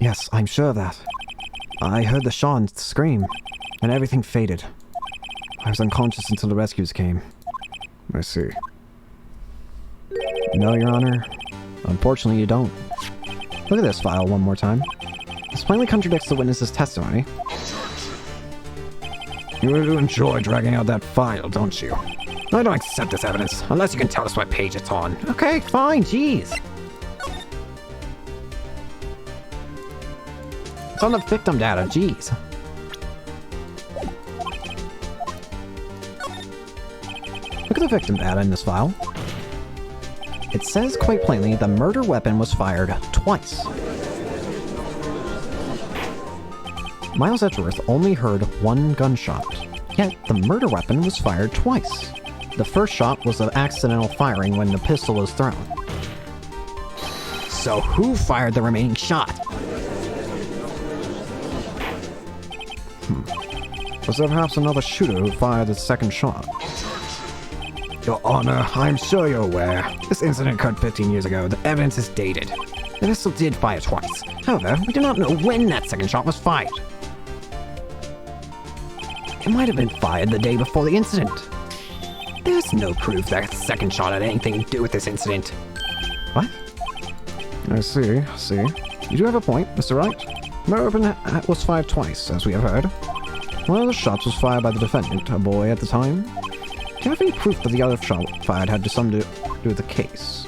Yes, I'm sure of that. I heard the Sean scream, and everything faded. I was unconscious until the rescues came. I see. No, Your Honor. Unfortunately, you don't. Look at this file one more time. This plainly contradicts the witness's testimony. You do enjoy dragging out that file, don't you? I don't accept this evidence, unless you can tell us what page it's on. Okay, fine, jeez. It's on the victim data, jeez. Look at the victim data in this file. It says quite plainly the murder weapon was fired twice. Miles Edgeworth only heard one gunshot, yet the murder weapon was fired twice. The first shot was an accidental firing when the pistol was thrown. So who fired the remaining shot? Was there perhaps another shooter who fired the second shot? Your Honor, I'm sure you're aware. This incident occurred 15 years ago. The evidence is dated. The pistol did fire twice. However, we do not know when that second shot was fired. It might have been fired the day before the incident. There's no proof that second shot had anything to do with this incident. What? I see. You do have a point, Mr. Wright. Murder weapon was fired twice, as we have heard. One of the shots was fired by the defendant, a boy at the time. Do you have any proof that the other shot fired had something to do with the case?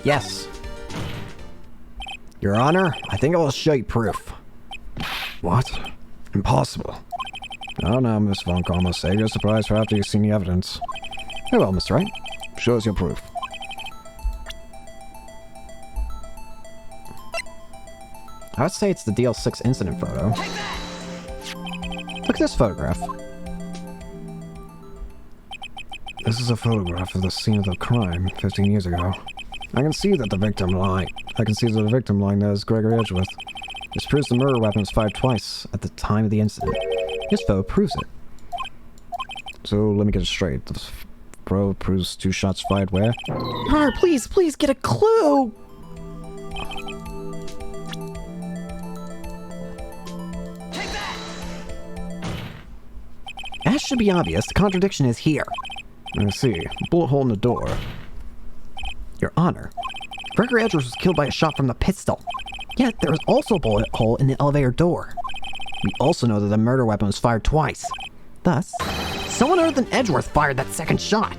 Yes. Your Honor, I think I will show you proof. What? Impossible. Oh no, Miss Von Karma, save your surprise for after you've seen the evidence. Very well, Mr. Wright. Show us your proof. I would say it's the DL6 incident photo. Look at this photograph. This is a photograph of the scene of the crime 15 years ago. I can see that the victim lying there is Gregory Edgeworth. This proves the murder weapon was fired twice at the time of the incident. This photo proves it. So let me get it straight. The photo proves two shots fired where? Rar, please get a clue. As should be obvious, the contradiction is here. I see. Bullet hole in the door. Your Honor, Gregory Edgeworth was killed by a shot from the pistol. Yet there is also a bullet hole in the elevator door. We also know that the murder weapon was fired twice. Thus, someone other than Edgeworth fired that second shot.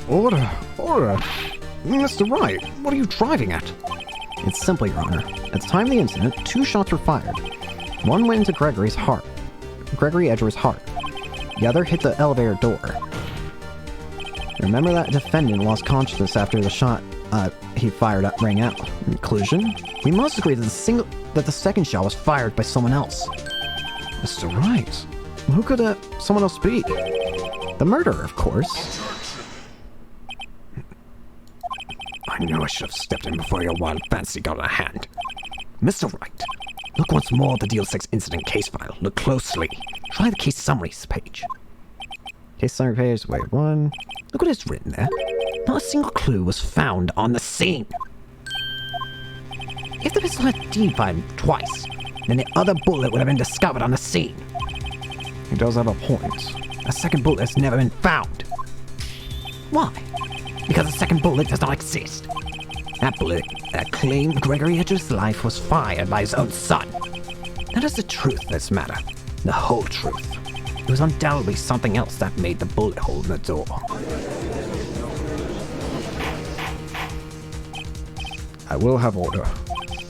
Order! Mr. Wright, what are you driving at? It's simple, Your Honor. At the time of the incident, two shots were fired. One went into Gregory Edgeworth's heart. The other hit the elevator door. Remember that defendant lost consciousness after the shot he fired rang out. In conclusion, we must agree that the second shot was fired by someone else. Mr. Wright, Who could someone else be? The murderer, of course. I knew I should have stepped in before your wild fancy got out of hand. Mr. Wright, look once more at the DL6 incident case file. Look closely. Try the case summaries page. Case summary page, wait, one. Look what is written there. Not a single clue was found on the scene. If the pistol had been fired twice, then the other bullet would have been discovered on the scene. he does have a point. A second bullet has never been found. Why? Because the second bullet does not exist. That bullet that claimed Gregory Edgeworth's life was fired by his own son. That is the truth of this matter. The whole truth. It was undoubtedly something else that made the bullet hole in the door. I will have order.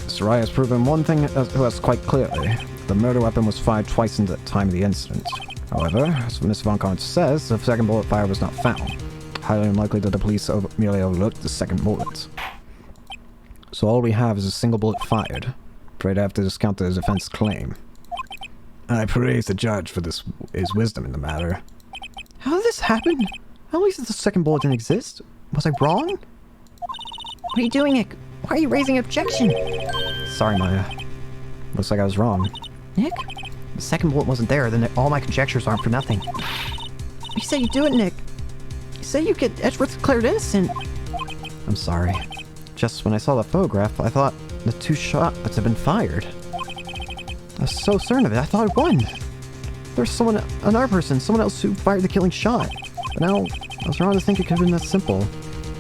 Mr. Wright has proven one thing to us quite clearly. The murder weapon was fired twice in the time of the incident. However, as Miss Von Karma says, the second bullet fire was not found. Highly unlikely that the police merely overlooked the second bullet. So all we have is a single bullet fired. Afraid I have to discount the defense claim. I praise the judge for his wisdom in the matter. How did this happen? At least the second bullet didn't exist. Was I wrong? What are you doing, Nick? Why are you raising objection? Sorry, Maya. Looks like I was wrong. Nick? The second bullet wasn't there, then all my conjectures aren't for nothing. You said you'd do it, Nick. You said you'd get Edgeworth declared innocent. I'm sorry. Just when I saw the photograph, I thought the 2 shots had been fired. I was so certain of it, I thought it won. There's another person, someone else who fired the killing shot. But now, I was wrong to think it could have been that simple.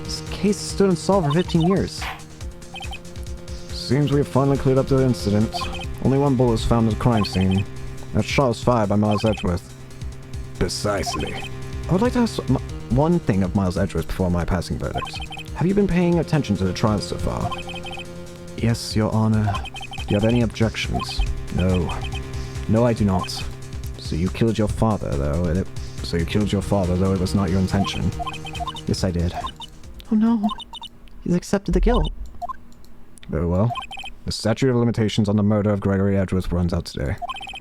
This case stood unsolved for 15 years. Seems we have finally cleared up the incident. Only 1 bullet was found at the crime scene. That shot was fired by Miles Edgeworth. Precisely. I would like to ask one thing of Miles Edgeworth before my passing verdict. Have you been paying attention to the trial so far? Yes, Your Honor. Do you have any objections? No. No, I do not. So you killed your father, though, it was not your intention. Yes, I did. Oh no. He's accepted the guilt. Very well. The statute of limitations on the murder of Gregory Edgeworth runs out today.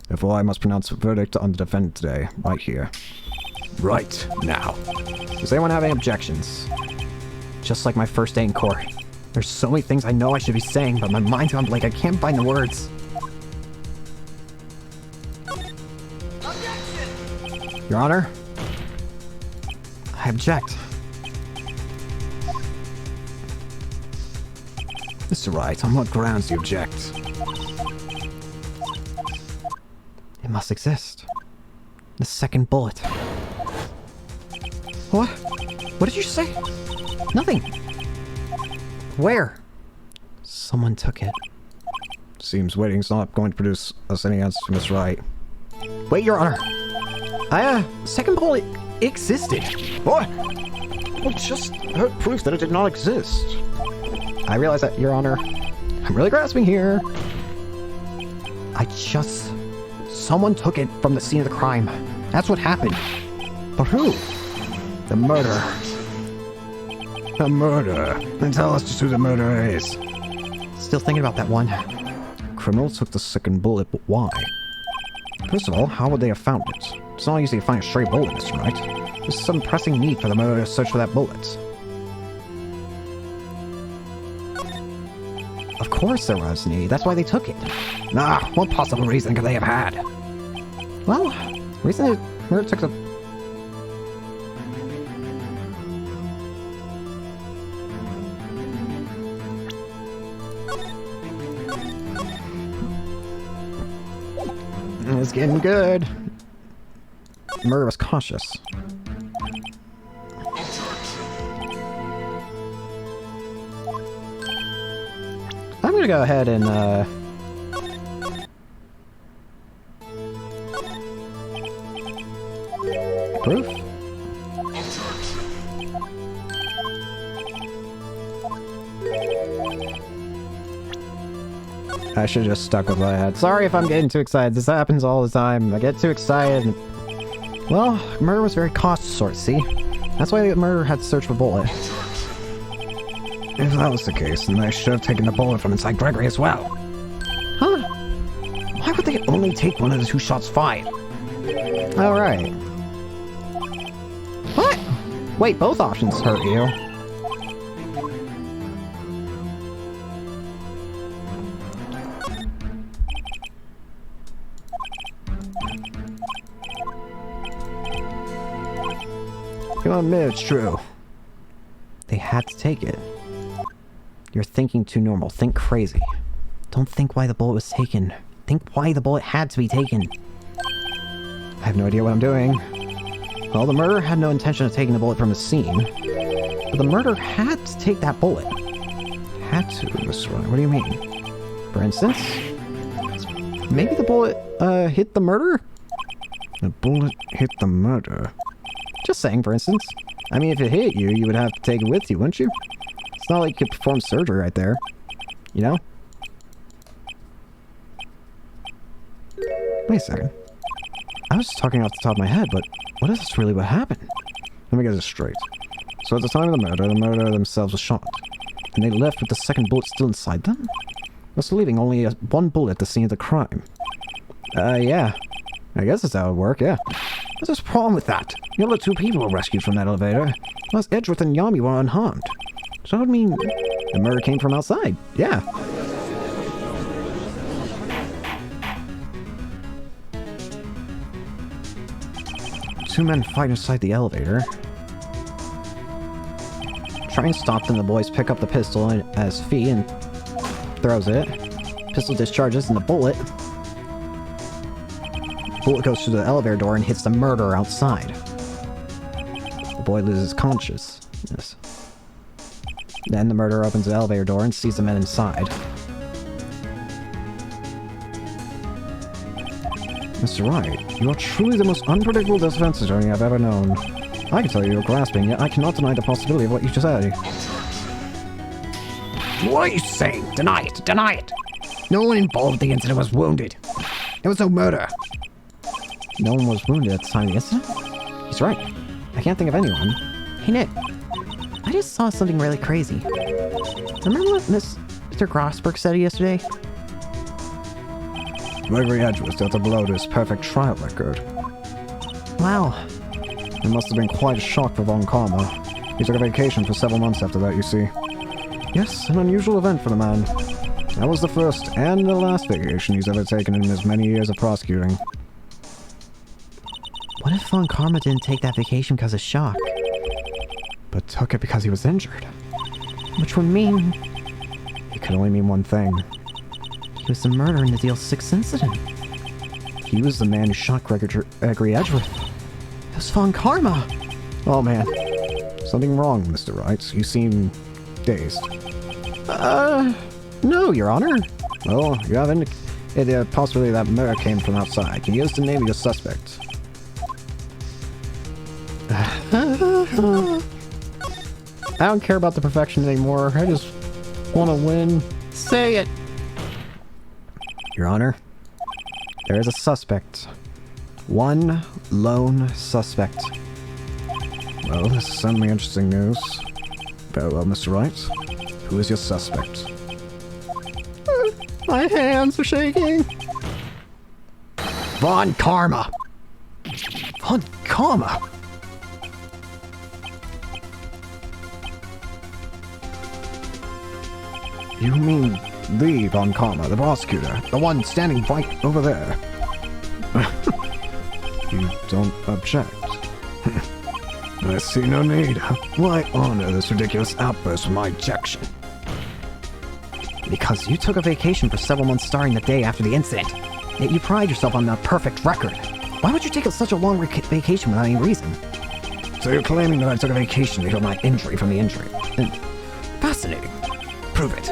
Therefore, I must pronounce a verdict on the defendant today, right here. Right now. Does anyone have any objections? Just like my first day in court. There's so many things I know I should be saying, but my mind's gone blank. I can't find the words. Your Honor? I object. Mr. Wright, on what grounds do you object? It must exist. The second bullet. What? What did you say? Nothing. Where? Someone took it. Seems waiting's not going to produce us any answers from Mr. Wright. Wait, Your Honor. Second bullet existed. What? We just heard proof that it did not exist. I realize that, Your Honor. I'm really grasping here. Someone took it from the scene of the crime. That's what happened. But who? The murderer. The murderer. Then tell us just who the murderer is. Still thinking about that one. Criminal took the second bullet, but why? First of all, how would they have found it? It's not easy to find a stray bullet, Mr. Wright. There's some pressing need for the murderer to search for that bullet. Of course there was need. That's why they took it. Nah, what possible reason could they have had? Well, reason the murder took the... It's getting good. Murder was cautious. I'm gonna go ahead and, proof? I should have just stuck with what I had. Sorry if I'm getting too excited. This happens all the time. I get too excited. And... Well, murder was very cautious sort, see? That's why the murderer had to search for a bullet. If that was the case, then they should have taken the bullet from inside Gregory as well. Huh? Why would they only take one of the 2 shots fired? Alright. What? Wait, both options hurt you. Come on, admit it's true. They had to take it. You're thinking too normal. Think crazy. Don't think why the bullet was taken. Think why the bullet had to be taken. I have no idea what I'm doing. Well, the murderer had no intention of taking the bullet from the scene. But the murderer had to take that bullet. Had to, Mr. Wright. What do you mean? For instance? Maybe the bullet, hit the murderer? The bullet hit the murderer. Just saying, for instance. I mean, if it hit you, you would have to take it with you, wouldn't you? It's not like you could perform surgery right there. You know? Wait a second. I was just talking off the top of my head, but what is this really what happened? Let me get this straight. So at the time of the murderer themselves was shot. And they left with the second bullet still inside them? Thus leaving only 1 bullet at the scene of the crime. Yeah. I guess that's how it would work, yeah. What's this problem with that? The other two people were rescued from that elevator. Plus, Edgeworth and Yami were unharmed. So that would mean the murder came from outside. Yeah. Two men fight inside the elevator. Try and stop them, the boys pick up the pistol as Fee and throws it. Pistol discharges and the bullet goes through the elevator door and hits the murderer outside. The boy loses consciousness. Then the murderer opens the elevator door and sees the men inside. Mr. Wright, you are truly the most unpredictable defense attorney I've ever known. I can tell you're grasping, yet I cannot deny the possibility of what you just said. What are you saying? Deny it! Deny it! No one involved in the incident was wounded. There was no murder. No one was wounded at the time of the incident? He's right. I can't think of anyone. Hey, Nick. I just saw something really crazy. Remember what Mr. Grossberg said yesterday? Gregory Edgeworth dealt a blow to his perfect trial record. Wow. It must have been quite a shock for Von Karma. He took a vacation for several months after that, you see. Yes, an unusual event for the man. That was the first and the last vacation he's ever taken in his many years of prosecuting. What if Von Karma didn't take that vacation because of shock? But took it because he was injured. Which would mean It could only mean one thing. he was the murderer in the Deal 6 incident. He was the man who shot Gregory Edgeworth. It was Von Karma! Oh man. Something wrong, Mr. Wright. You seem dazed. No, Your Honor. Well, you have the possibility that murder came from outside. Can you use the name of your suspect? I don't care about the perfection anymore. I just want to win. Say it! Your Honor, there is a suspect. One lone suspect. Well, this is certainly interesting news. Very well, Mr. Wright. Who is your suspect? My hands are shaking. Von Karma! Von Karma! You mean the Von Karma, the prosecutor, the one standing right over there? You don't object? I see no need. Why honor this ridiculous outburst with my objection? Because you took a vacation for several months starting the day after the incident. Yet you pride yourself on the perfect record. Why would you take such a long vacation without any reason? So you're claiming that I took a vacation to heal my injury from the injury? Fascinating. Prove it.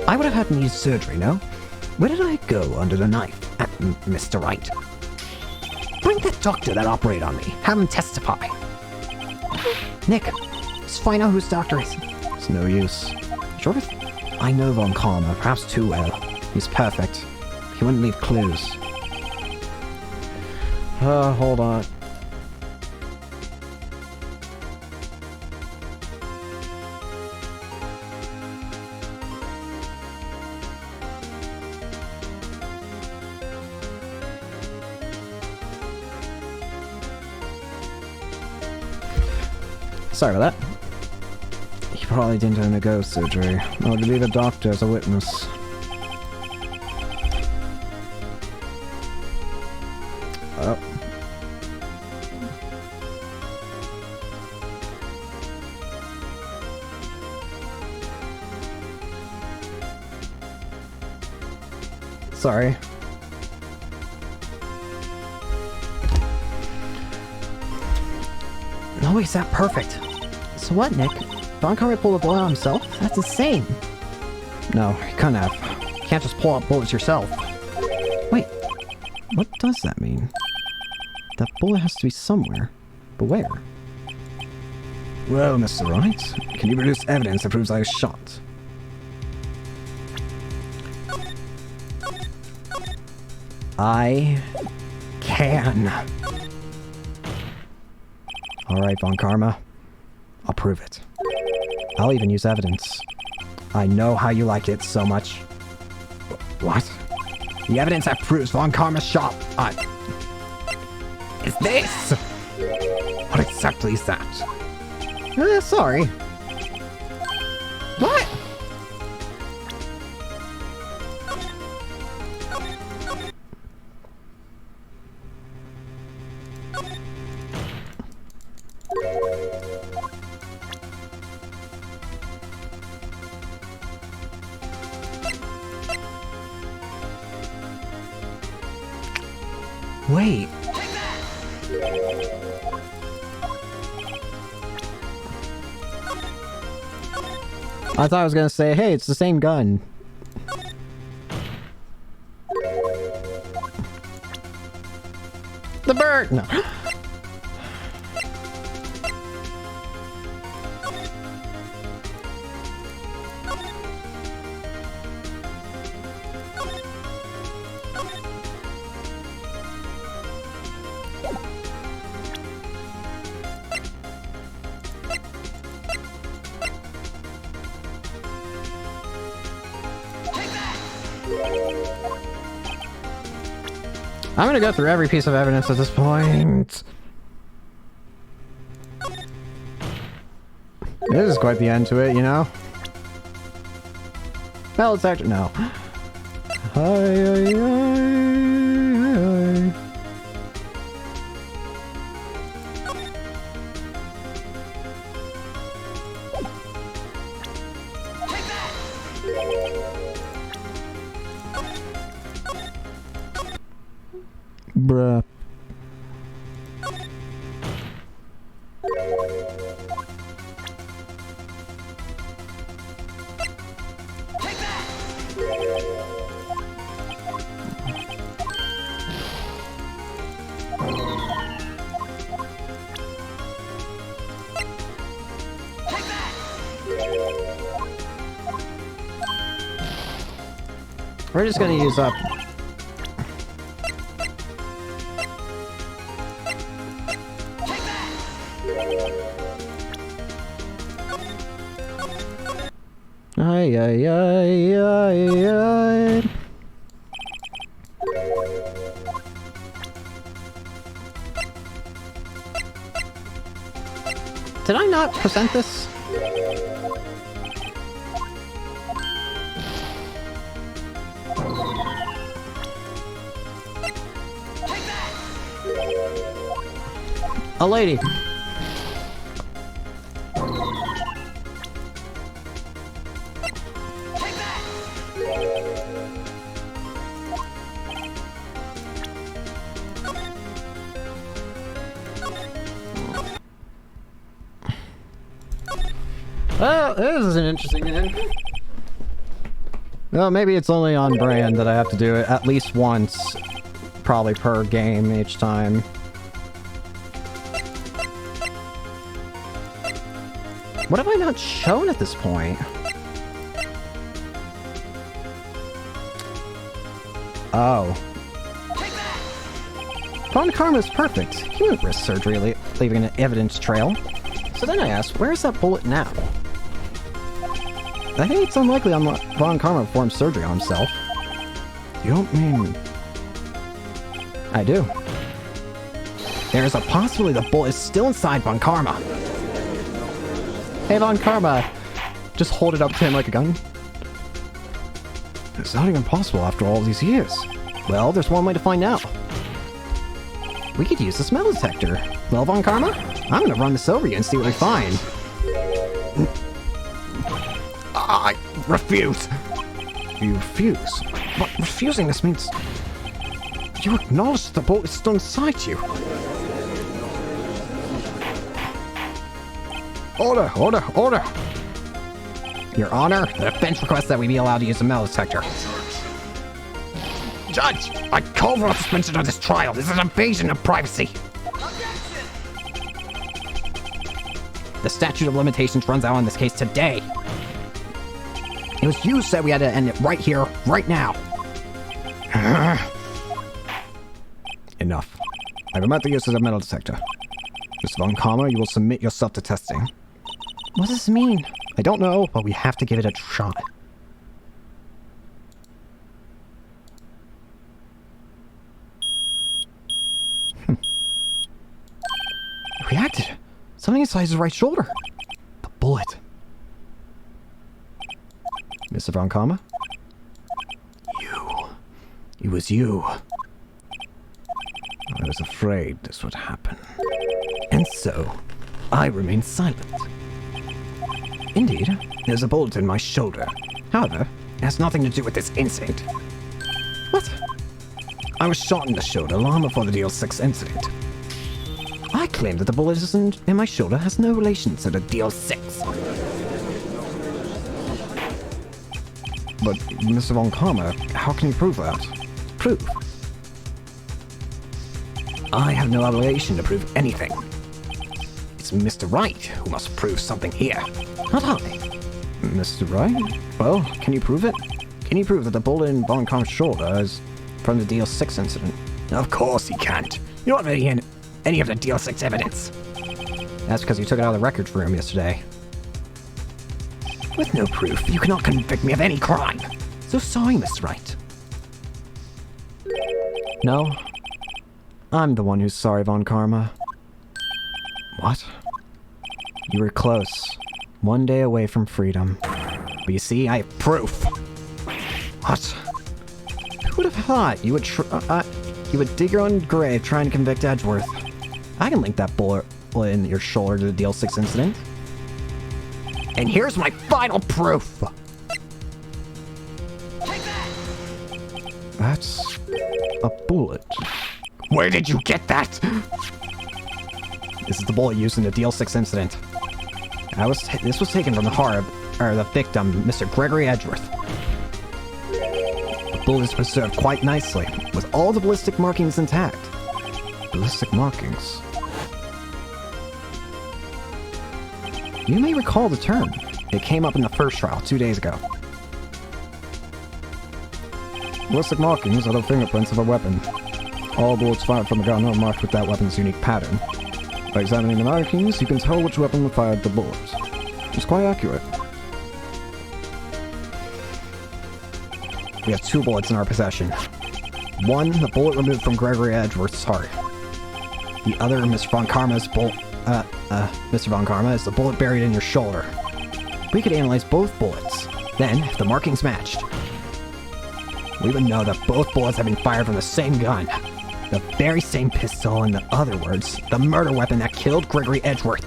I would have had needed surgery, no? Where did I go under the knife? At Mr. Wright. Bring that doctor that operated on me. Have him testify. Nick, let's find out whose doctor is. It's no use. Sure. I know Von Karma, perhaps too well. He's perfect. He wouldn't leave clues. Hold on. Sorry about that. He probably didn't undergo surgery. Nor did leave a doctor as a witness. Oh. Sorry. No way, is that perfect. So what, Nick? Von Karma pulled a bullet out himself? That's insane. No, he couldn't have. You can't just pull out bullets yourself. Wait, what does that mean? That bullet has to be somewhere. But where? Well, Mr. Wright, can you produce evidence that proves I was shot? I can. Alright, Von Karma. I'll prove it. I'll even use evidence. I know how you like it so much. What? The evidence that proves Von Karma's shot. is this? What exactly is that? Sorry. What? Wait. I thought I was gonna say, hey, it's the same gun. The bird! No. I'm gonna go through every piece of evidence at this point. This is quite the end to it, you know? Well, it's actually... no. Hi, hi, hi, hi. Bruh. We're just gonna use up. Ay, ay, ay, ay, ay. Did I not present this? A lady. Well, this is an interesting one. Well, maybe it's only on brand that I have to do it at least once, probably per game each time. What have I not shown at this point? Oh. Von Karma is perfect. He wouldn't risk surgery leaving an evidence trail. So then I asked, where's that bullet now? I think it's unlikely Von Karma performed surgery on himself. You don't mean... I do. There is a possibility the bullet is still inside Von Karma. Hey, Von Karma. Just hold it up to him like a gun. It's not even possible after all these years. Well, there's one way to find out. We could use this metal detector. Well, Von Karma, I'm gonna run this over you and see what I find. I refuse. You refuse? But refusing this means... You acknowledge that the bullet is still inside you. Order, order, order. Your Honor, the defense requests that we be allowed to use the metal detector. Judge, I call for a suspension of this trial. This is an invasion of privacy. The statute of limitations runs out on this case today. It was you who said we had to end it right here, right now. Enough. I've met the use of a metal detector. Miss Von Karma, you will submit yourself to testing. What does this mean? I don't know, but we have to give it a shot. Something inside his right shoulder. The bullet. Mr. Von Karma? You. It was you. I was afraid this would happen. And so, I remained silent. Indeed, there's a bullet in my shoulder. However, it has nothing to do with this incident. What? I was shot in the shoulder long before the Deal 6 incident. I claim that the bullet in my shoulder has no relation to the Deal 6. But, Mr. Von Karma, how can you prove that? Prove? I have no obligation to prove anything. It's Mr. Wright who must prove something here, not I. Mr. Wright? Well, can you prove it? Can you prove that the bullet in Von Karma's shoulder is from the Deal 6 incident? Of course he can't. You don't have any of the Deal 6 evidence. That's because you took it out of the records room yesterday. With no proof, you cannot convict me of any crime. So sorry, Mr. Wright. No. I'm the one who's sorry, Von Karma. What? You were close. One day away from freedom. But you see, I have proof. What? Who would have thought you would dig your own grave trying to convict Edgeworth? I can link that bullet in your shoulder to the Deal 6 incident. And here's my final proof. That's a bullet. Where did you get that? This is the bullet used in the Deal 6 incident. This was taken from the victim, Mr. Gregory Edgeworth. The bullet is preserved quite nicely, with all the ballistic markings intact. Ballistic markings. You may recall the term. It came up in the first trial 2 days ago. Ballistic markings are the fingerprints of a weapon. All bullets fired from a gun are marked with that weapon's unique pattern. By examining the markings, you can tell which weapon fired the bullet. It's quite accurate. We have 2 bullets in our possession. One, the bullet removed from Gregory Edgeworth's heart. The other, Mr. Von Karma's Mr. Von Karma, is the bullet buried in your shoulder. We could analyze both bullets. Then, if the markings matched, we would know that both bullets have been fired from the same gun. The very same pistol, in other words, the murder weapon that killed Gregory Edgeworth.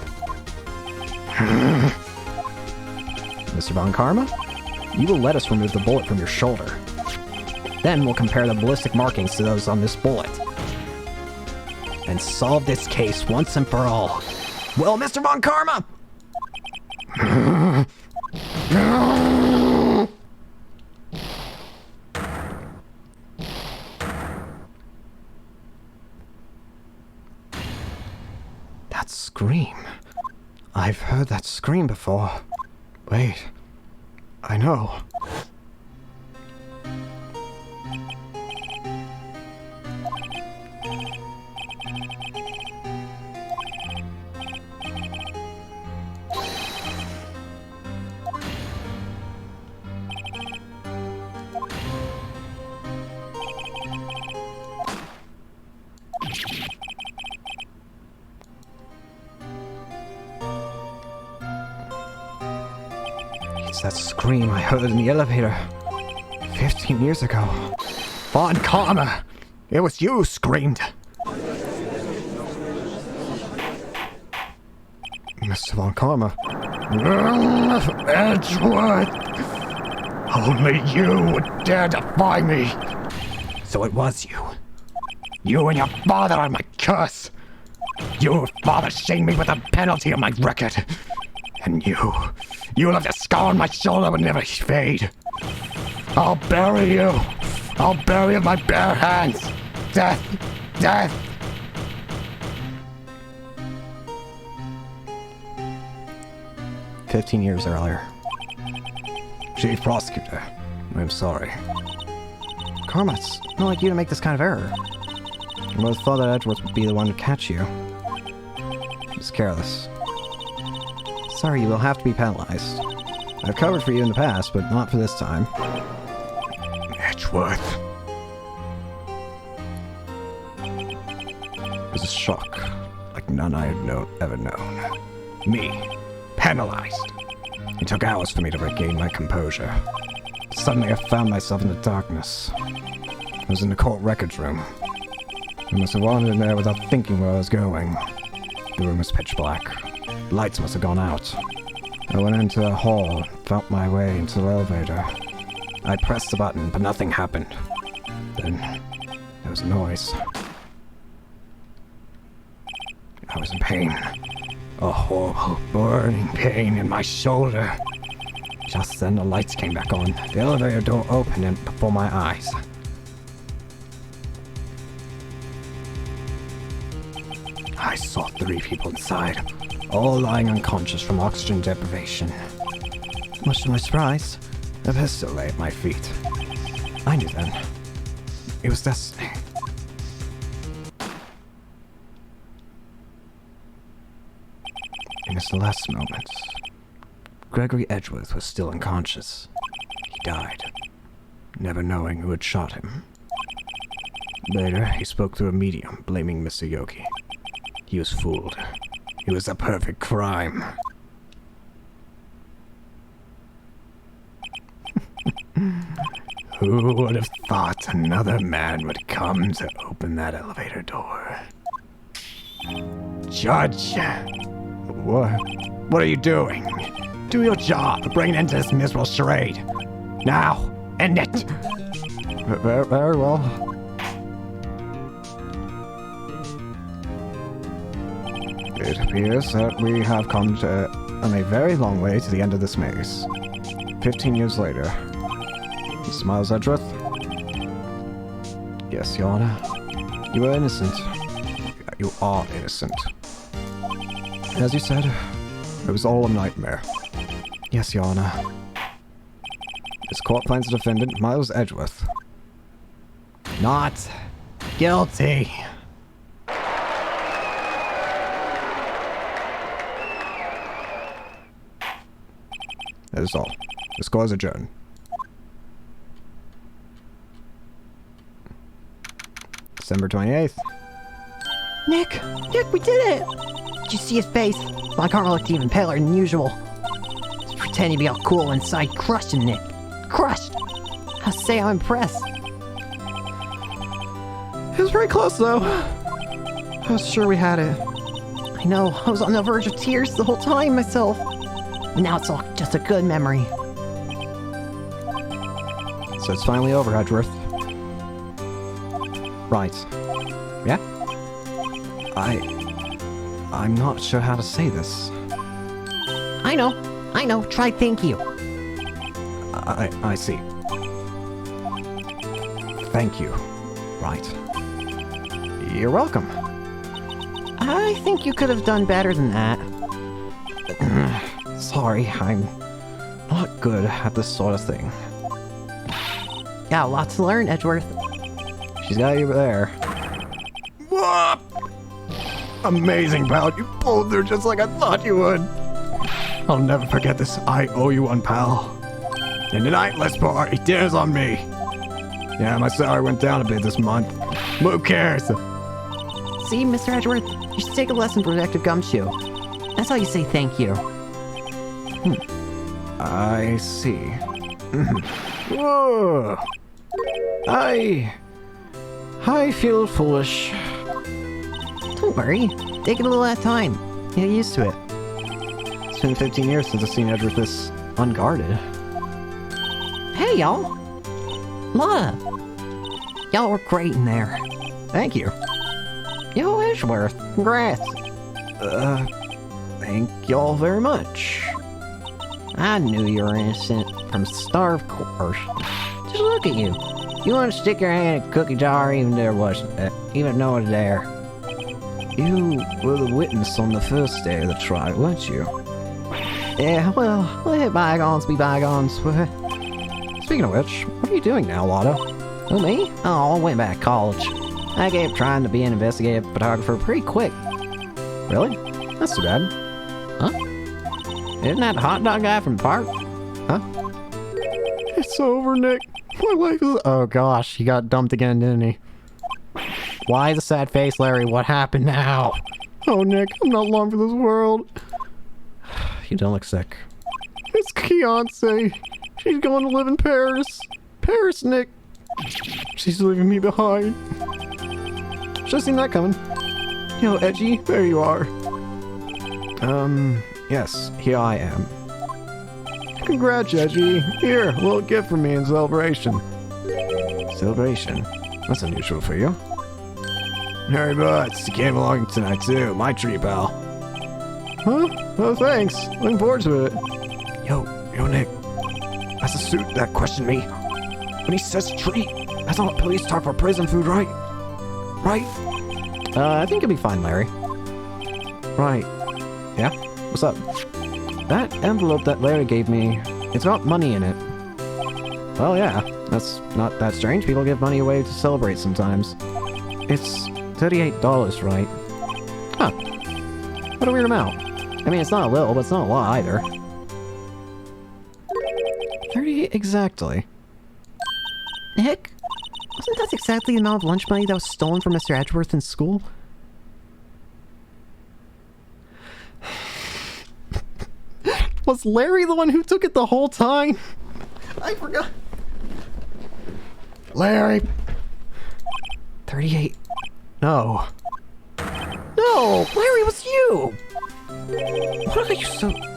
Mr. Von Karma, you will let us remove the bullet from your shoulder. Then we'll compare the ballistic markings to those on this bullet. And solve this case once and for all. Well, Mr. Von Karma! That scream. I've heard that scream before. Wait. I know. It's that scream I heard in the elevator 15 years ago. Von Karma! It was you who screamed. Mr. Von Karma. Edgeworth! Only you would dare defy me! So it was you. You and your father are my curse! Your father shamed me with the penalty of my record. And you left a scar on my shoulder that would never fade. I'll bury you! I'll bury you with my bare hands! Death! Death! 15 years earlier. Chief Prosecutor, I'm sorry. Karma, it's not like you to make this kind of error. I would have thought that Edgeworth would be the one to catch you. He's careless. Sorry, you will have to be penalized. I've covered for you in the past, but not for this time. Edgeworth. It was a shock, like none I had ever known. Me. Penalized. It took hours for me to regain my composure. Suddenly I found myself in the darkness. I was in the court records room. I must have wandered in there without thinking where I was going. The room was pitch black. Lights must have gone out. I went into a hall and felt my way into the elevator. I pressed the button, but nothing happened. Then there was a noise. I was in pain. A horrible, burning pain in my shoulder. Just then the lights came back on. The elevator door opened and before my eyes. I saw 3 people inside, all lying unconscious from oxygen deprivation. Much to my surprise, a pistol lay at my feet. I knew then. It was destiny. In his last moments, Gregory Edgeworth was still unconscious. He died, never knowing who had shot him. Later, he spoke through a medium, blaming Mr. Yogi. He was fooled. It was a perfect crime. Who would have thought another man would come to open that elevator door? Judge! What are you doing? Do your job. Bring an end to this miserable charade. Now, end it! Very well. It appears that we have come on a very long way to the end of this maze. 15 years later. He smiles, Edgeworth. Yes, Your Honor. You are innocent. You are innocent. As you said, it was all a nightmare. Yes, Your Honor. This court finds the defendant, Miles Edgeworth, not guilty. That is all. The score is adjourned. December 28th. Nick, we did it! Did you see his face? My car looked even paler than usual. He's pretending to be all cool inside, crushed him, Nick. Crushed! I say I'm impressed. It was pretty close, though. I was sure we had it. I know, I was on the verge of tears the whole time myself. But now it's all just a good memory. So it's finally over, Edgeworth. Right. Yeah? I'm not sure how to say this. I know. Try thank you. I see. Thank you. Right. You're welcome. I think you could have done better than that. Sorry, I'm not good at this sort of thing. Got a lot to learn, Edgeworth. She's got you there. Whoa! Amazing, pal. You pulled through just like I thought you would. I'll never forget this. I owe you one, pal. And tonight, let's party. Dinner's on me. Yeah, my salary went down a bit this month. Who cares? See, Mr. Edgeworth, you should take a lesson from Detective Gumshoe. That's how you say thank you. I see. Whoa! I feel foolish. Don't worry. Take it a little at a time. Get used to it. It's been 15 years since I've seen Edgeworth this unguarded. Hey, y'all. Lotta. Y'all were great in there. Thank you. Yo, Edgeworth. Congrats. Thank y'all very much. I knew you were innocent from the start, of course. Just look at you. You want to stick your hand in a cookie jar even though no one's there. You were the witness on the first day of the trial, weren't you? Yeah, well, let bygones be bygones. Speaking of which, what are you doing now, Lotta? Who, me? Oh, I went back to college. I gave up trying to be an investigative photographer pretty quick. Really? That's too bad. Huh? Isn't that the hot dog guy from the park? Huh? It's over, Nick. My life is... Oh gosh, he got dumped again, didn't he? Why the sad face, Larry? What happened now? Oh, Nick, I'm not long for this world. You don't look sick. It's Beyonce. She's going to live in Paris. Paris, Nick. She's leaving me behind. Should've seen that coming. Yo, Edgy, there you are. Yes, here I am. Congrats, Edgy. Here, a little gift from me in celebration. Celebration? That's unusual for you. Harry Butts, you came along tonight too. My treat, pal. Huh? Oh, thanks. Looking forward to it. Yo, Nick. That's the suit that questioned me. When he says treat, that's not police talk for prison food, right? Right? I think you'll be fine, Larry. Right. Yeah? What's up? That envelope that Larry gave me, it's got money in it. Well, yeah. That's not that strange. People give money away to celebrate sometimes. It's $38, right? Huh. What a weird amount. I mean, it's not a little, but it's not a lot either. 38 exactly. Nick? Wasn't that exactly the amount of lunch money that was stolen from Mr. Edgeworth in school? Was Larry the one who took it the whole time? I forgot. Larry. 38. No. No! Larry, it was you!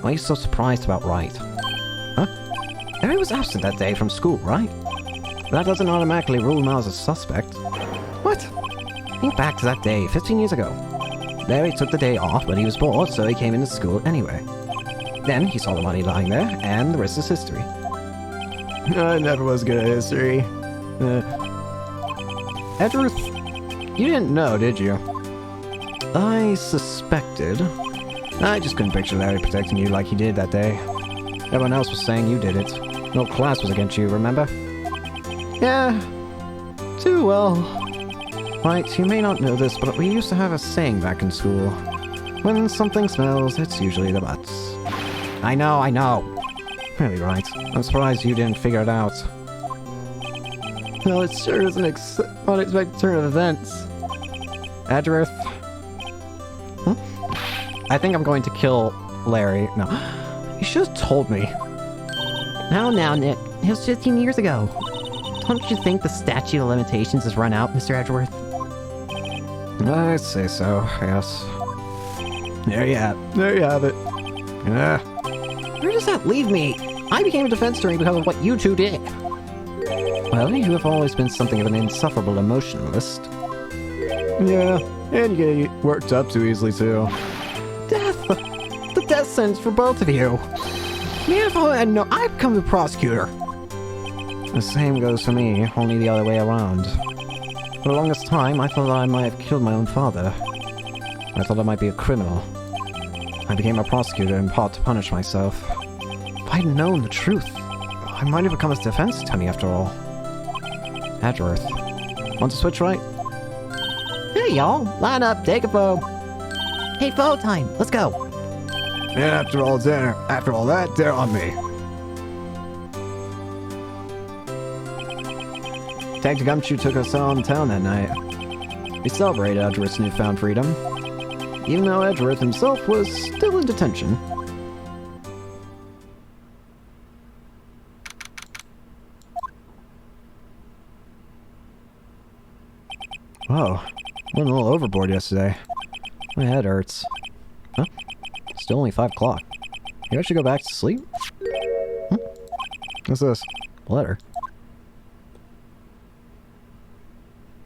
Why are you so surprised about Wright? Huh? Larry was absent that day from school, right? That doesn't automatically rule him out as a suspect. What? Think back to that day, 15 years ago. Larry took the day off, but he was bored, so he came into school anyway. Then he saw the money lying there, and the rest is history. I never was good at history. Edgeworth, you didn't know, did you? I suspected. I just couldn't picture Larry protecting you like he did that day. Everyone else was saying you did it. The whole class was against you, remember? Yeah. Too well. Right, you may not know this, but we used to have a saying back in school. When something smells, it's usually the butts. I know. Really, right. I'm surprised you didn't figure it out. Well, it sure is an unexpected turn of events. Edgeworth. Huh? I think I'm going to kill Larry. No. You should have told me. Now, Nick. It was 15 years ago. Don't you think the statute of limitations has run out, Mr. Edgeworth? I'd say so, yes. There you have it. Yeah. Where does that leave me? I became a defense attorney because of what you two did. Well, you have always been something of an insufferable emotionalist. Yeah, and you get worked up too easily, too. Death! The death sentence for both of you! Man, if I had known, I'd become the prosecutor! The same goes for me, only the other way around. For the longest time, I thought I might have killed my own father. I thought I might be a criminal. I became a prosecutor in part to punish myself. If I'd known the truth, I might have become a defense attorney after all. Edgeworth. Want to switch, right? Hey, y'all. Line up. Take a photo. Hey, photo time. Let's go. And after all that, they're on me. Detective Gumshoe took us on town that night. We celebrated Edgeworth's newfound freedom, even though Edgeworth himself was still in detention. Whoa, went a little overboard yesterday. My head hurts. Huh? Still only 5 o'clock. Maybe I should go back to sleep? What's this? A letter.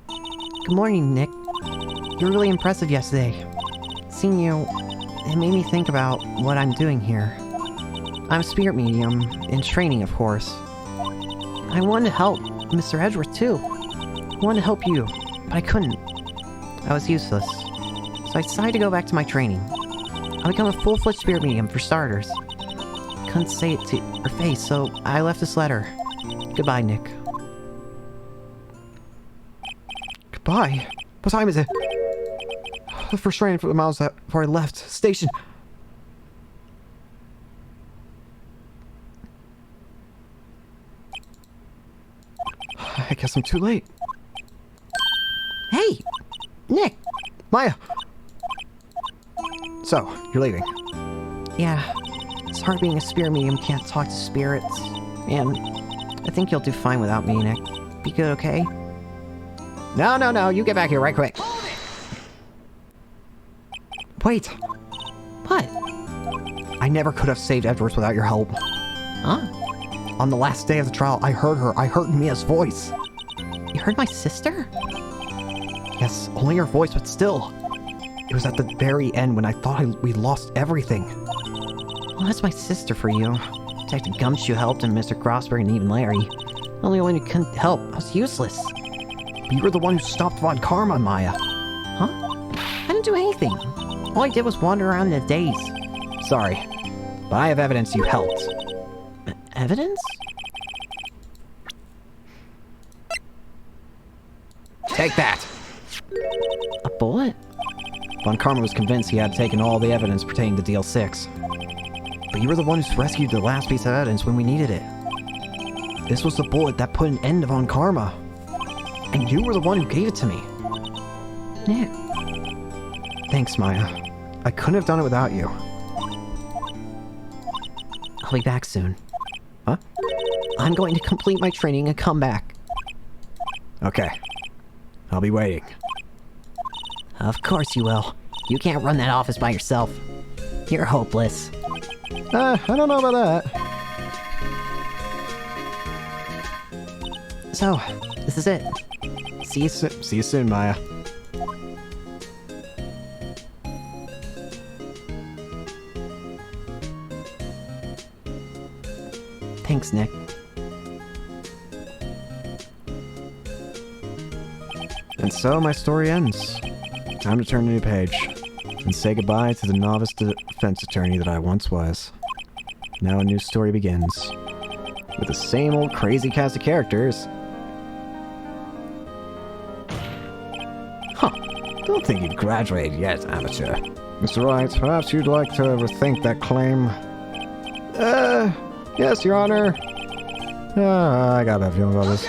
Good morning, Nick. You were really impressive yesterday. Seeing you, it made me think about what I'm doing here. I'm a spirit medium, in training, of course. I wanted to help Mr. Edgeworth, too. I wanted to help you, but I couldn't. I was useless. So I decided to go back to my training. I'll become a full-fledged spirit medium, for starters. Couldn't say it to her face, so I left this letter. Goodbye, Nick. Goodbye? What time is it? The first train for the miles before I left. Station. I guess I'm too late. Hey! Nick! Maya! So, you're leaving. Yeah. It's hard being a spirit medium who can't talk to spirits. And I think you'll do fine without me, Nick. Be good, okay? No, you get back here right quick. Wait, What? I never could have saved Edwards without your help. Huh? On the last day of the trial, I heard her. I heard Mia's voice. You heard my sister? Yes, only her voice, but still. It was at the very end when I thought we lost everything. Well, that's my sister for you. Detective Gumshoe helped, and Mr. Crossberg and even Larry. The only one who couldn't help. I was useless. But you were the one who stopped Von Karma, Maya. Huh? I didn't do anything. All I did was wander around in the daze. Sorry, but I have evidence you helped. Evidence? Take that! A bullet? Von Karma was convinced he had taken all the evidence pertaining to Deal 6. But you were the one who rescued the last piece of evidence when we needed it. This was the bullet that put an end to Von Karma. And you were the one who gave it to me. Nick. Thanks, Maya. I couldn't have done it without you. I'll be back soon. Huh? I'm going to complete my training and come back. Okay. I'll be waiting. Of course you will. You can't run that office by yourself. You're hopeless. I don't know about that. So, this is it. See you soon, Maya. Thanks, Nick. And so my story ends. Time to turn a new page and say goodbye to the novice defense attorney that I once was. Now a new story begins. With the same old crazy cast of characters. Huh. Don't think you've graduated yet, amateur. Mr. Wright, perhaps you'd like to rethink that claim. Yes, Your Honor. I got a bad feeling about this.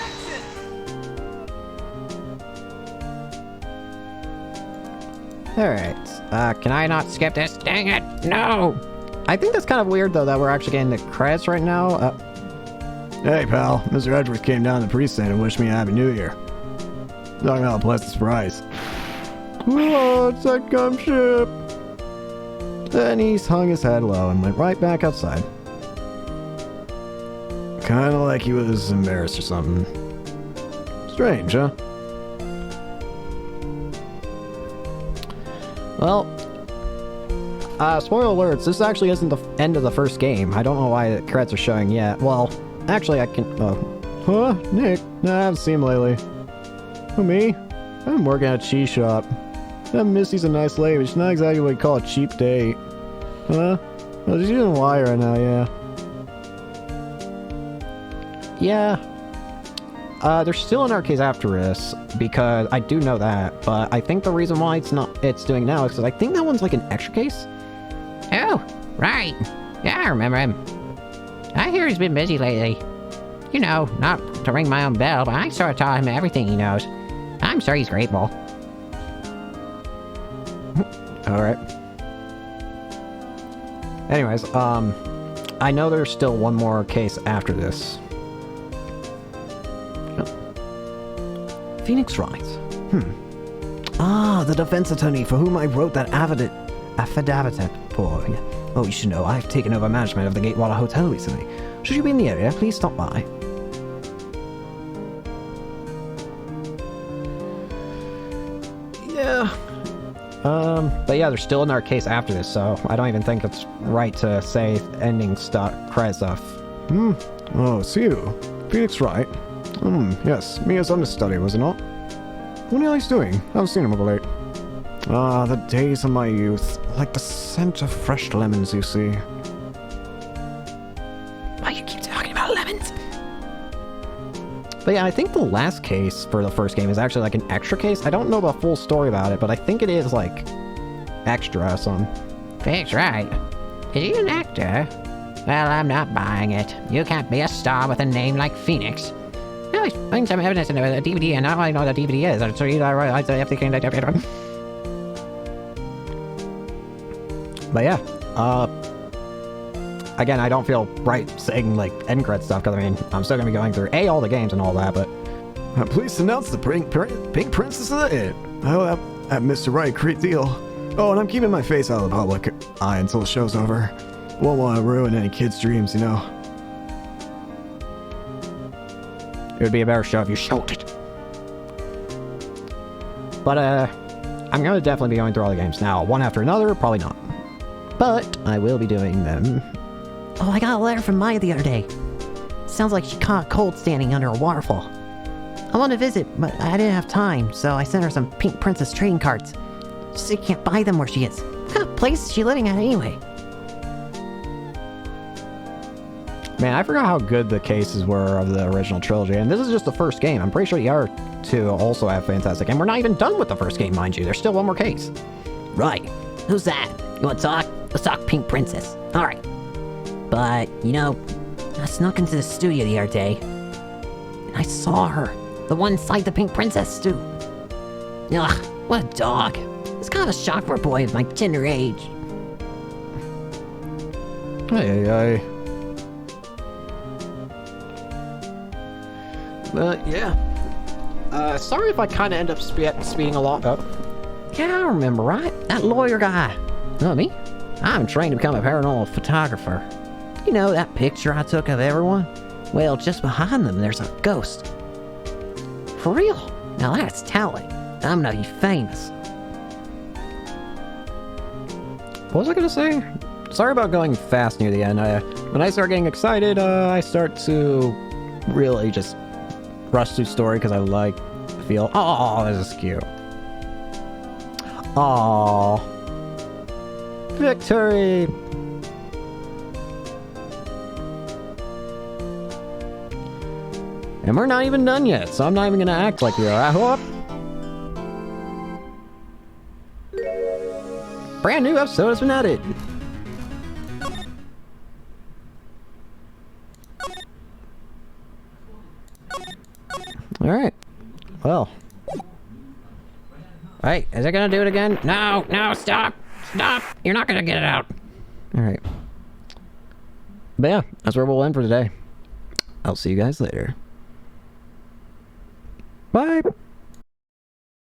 Alright, can I not skip this? Dang it, no! I think that's kind of weird, though, that we're actually getting the credits right now. Hey, pal. Mr. Edwards came down to the precinct and wished me a Happy New Year. Talking about a pleasant surprise. Oh, it's that gum ship! Then he hung his head low and went right back outside. Kinda like he was embarrassed or something. Strange, huh? Well, spoiler alerts, this actually isn't the end of the first game. I don't know why the credits are showing yet. Well, actually I can... Huh? Nick? Nah, I haven't seen him lately. Who, me? I'm working at a cheese shop. That Missy's a nice lady, but she's not exactly what you'd call a cheap date. Huh? Well, she's in Hawaii right now, yeah. Yeah. They're still in arcades after this, because I do know that, but I think the reason why it's doing now is because I think that one's like an extra case. Oh, right. Yeah, I remember him. I hear he's been busy lately. You know, not to ring my own bell, but I sort of taught him everything he knows. I'm sure he's grateful. Alright. Anyways, I know there's still one more case after this. Phoenix Wright. Ah, the defense attorney for whom I wrote that affidavit for. Oh, you should know, I've taken over management of the Gatewater Hotel recently. Should you be in the area, please stop by. Yeah. But yeah, there's still another case after this, so I don't even think it's right to say ending credit stuff. Oh, it's you. Phoenix Wright. Yes, Mia's understudy, was it not? What are you guys doing? I haven't seen him of late. Ah, the days of my youth. Like the scent of fresh lemons, you see. Why you keep talking about lemons? But yeah, I think the last case for the first game is actually like an extra case. I don't know the full story about it, but I think it is like extra or something. Phoenix Wright. Is he an actor? Well, I'm not buying it. You can't be a star with a name like Phoenix. No, he's finding some evidence in a DVD, and now I know what the DVD is. So I think... But yeah, again, I don't feel right saying, like, end credit stuff, because, I mean, I'm still gonna be going through, all the games and all that, but... Please announce the Pink Princess of the Inn. Oh, that Mr. Wright, great deal. Oh, and I'm keeping my face out of the public eye until the show's over. Won't want to ruin any kids' dreams, you know. It would be a better show if you showed it. But, I'm gonna definitely be going through all the games now. One after another, probably not. But, I will be doing them. Oh, I got a letter from Maya the other day. Sounds like she caught a cold standing under a waterfall. I wanted to visit, but I didn't have time, so I sent her some Pink Princess trading cards. She said you can't buy them where she is. What kind of place is she living at anyway? Man, I forgot how good the cases were of the original trilogy, and this is just the first game. I'm pretty sure the other two also have fantastic, and we're not even done with the first game, mind you. There's still one more case. Right. Who's that? You want to talk? Let's talk Pink Princess. Alright. But, you know, I snuck into the studio the other day, and I saw her. The one inside the Pink Princess stew. Ugh, what a dog. It's kind of a shock for a boy of my tender age. Hey. But, yeah. Sorry if I kind of end up speeding along. Oh. Yeah, I remember, right? That lawyer guy. Oh, me? I'm trained to become a paranormal photographer. You know that picture I took of everyone? Well, just behind them, there's a ghost. For real? Now that's talent. I'm gonna be famous. What was I gonna say? Sorry about going fast near the end. When I start getting excited, I start to really just rush through story because I like the feel. Oh, this is cute. Oh, victory! And we're not even done yet, so I'm not even gonna act like we are. I hope. Brand new episode has been added. Alright. Well. Hey, is it gonna do it again? No, stop! Stop! You're not gonna get it out. Alright. But yeah, that's where we'll end for today. I'll see you guys later. Bye!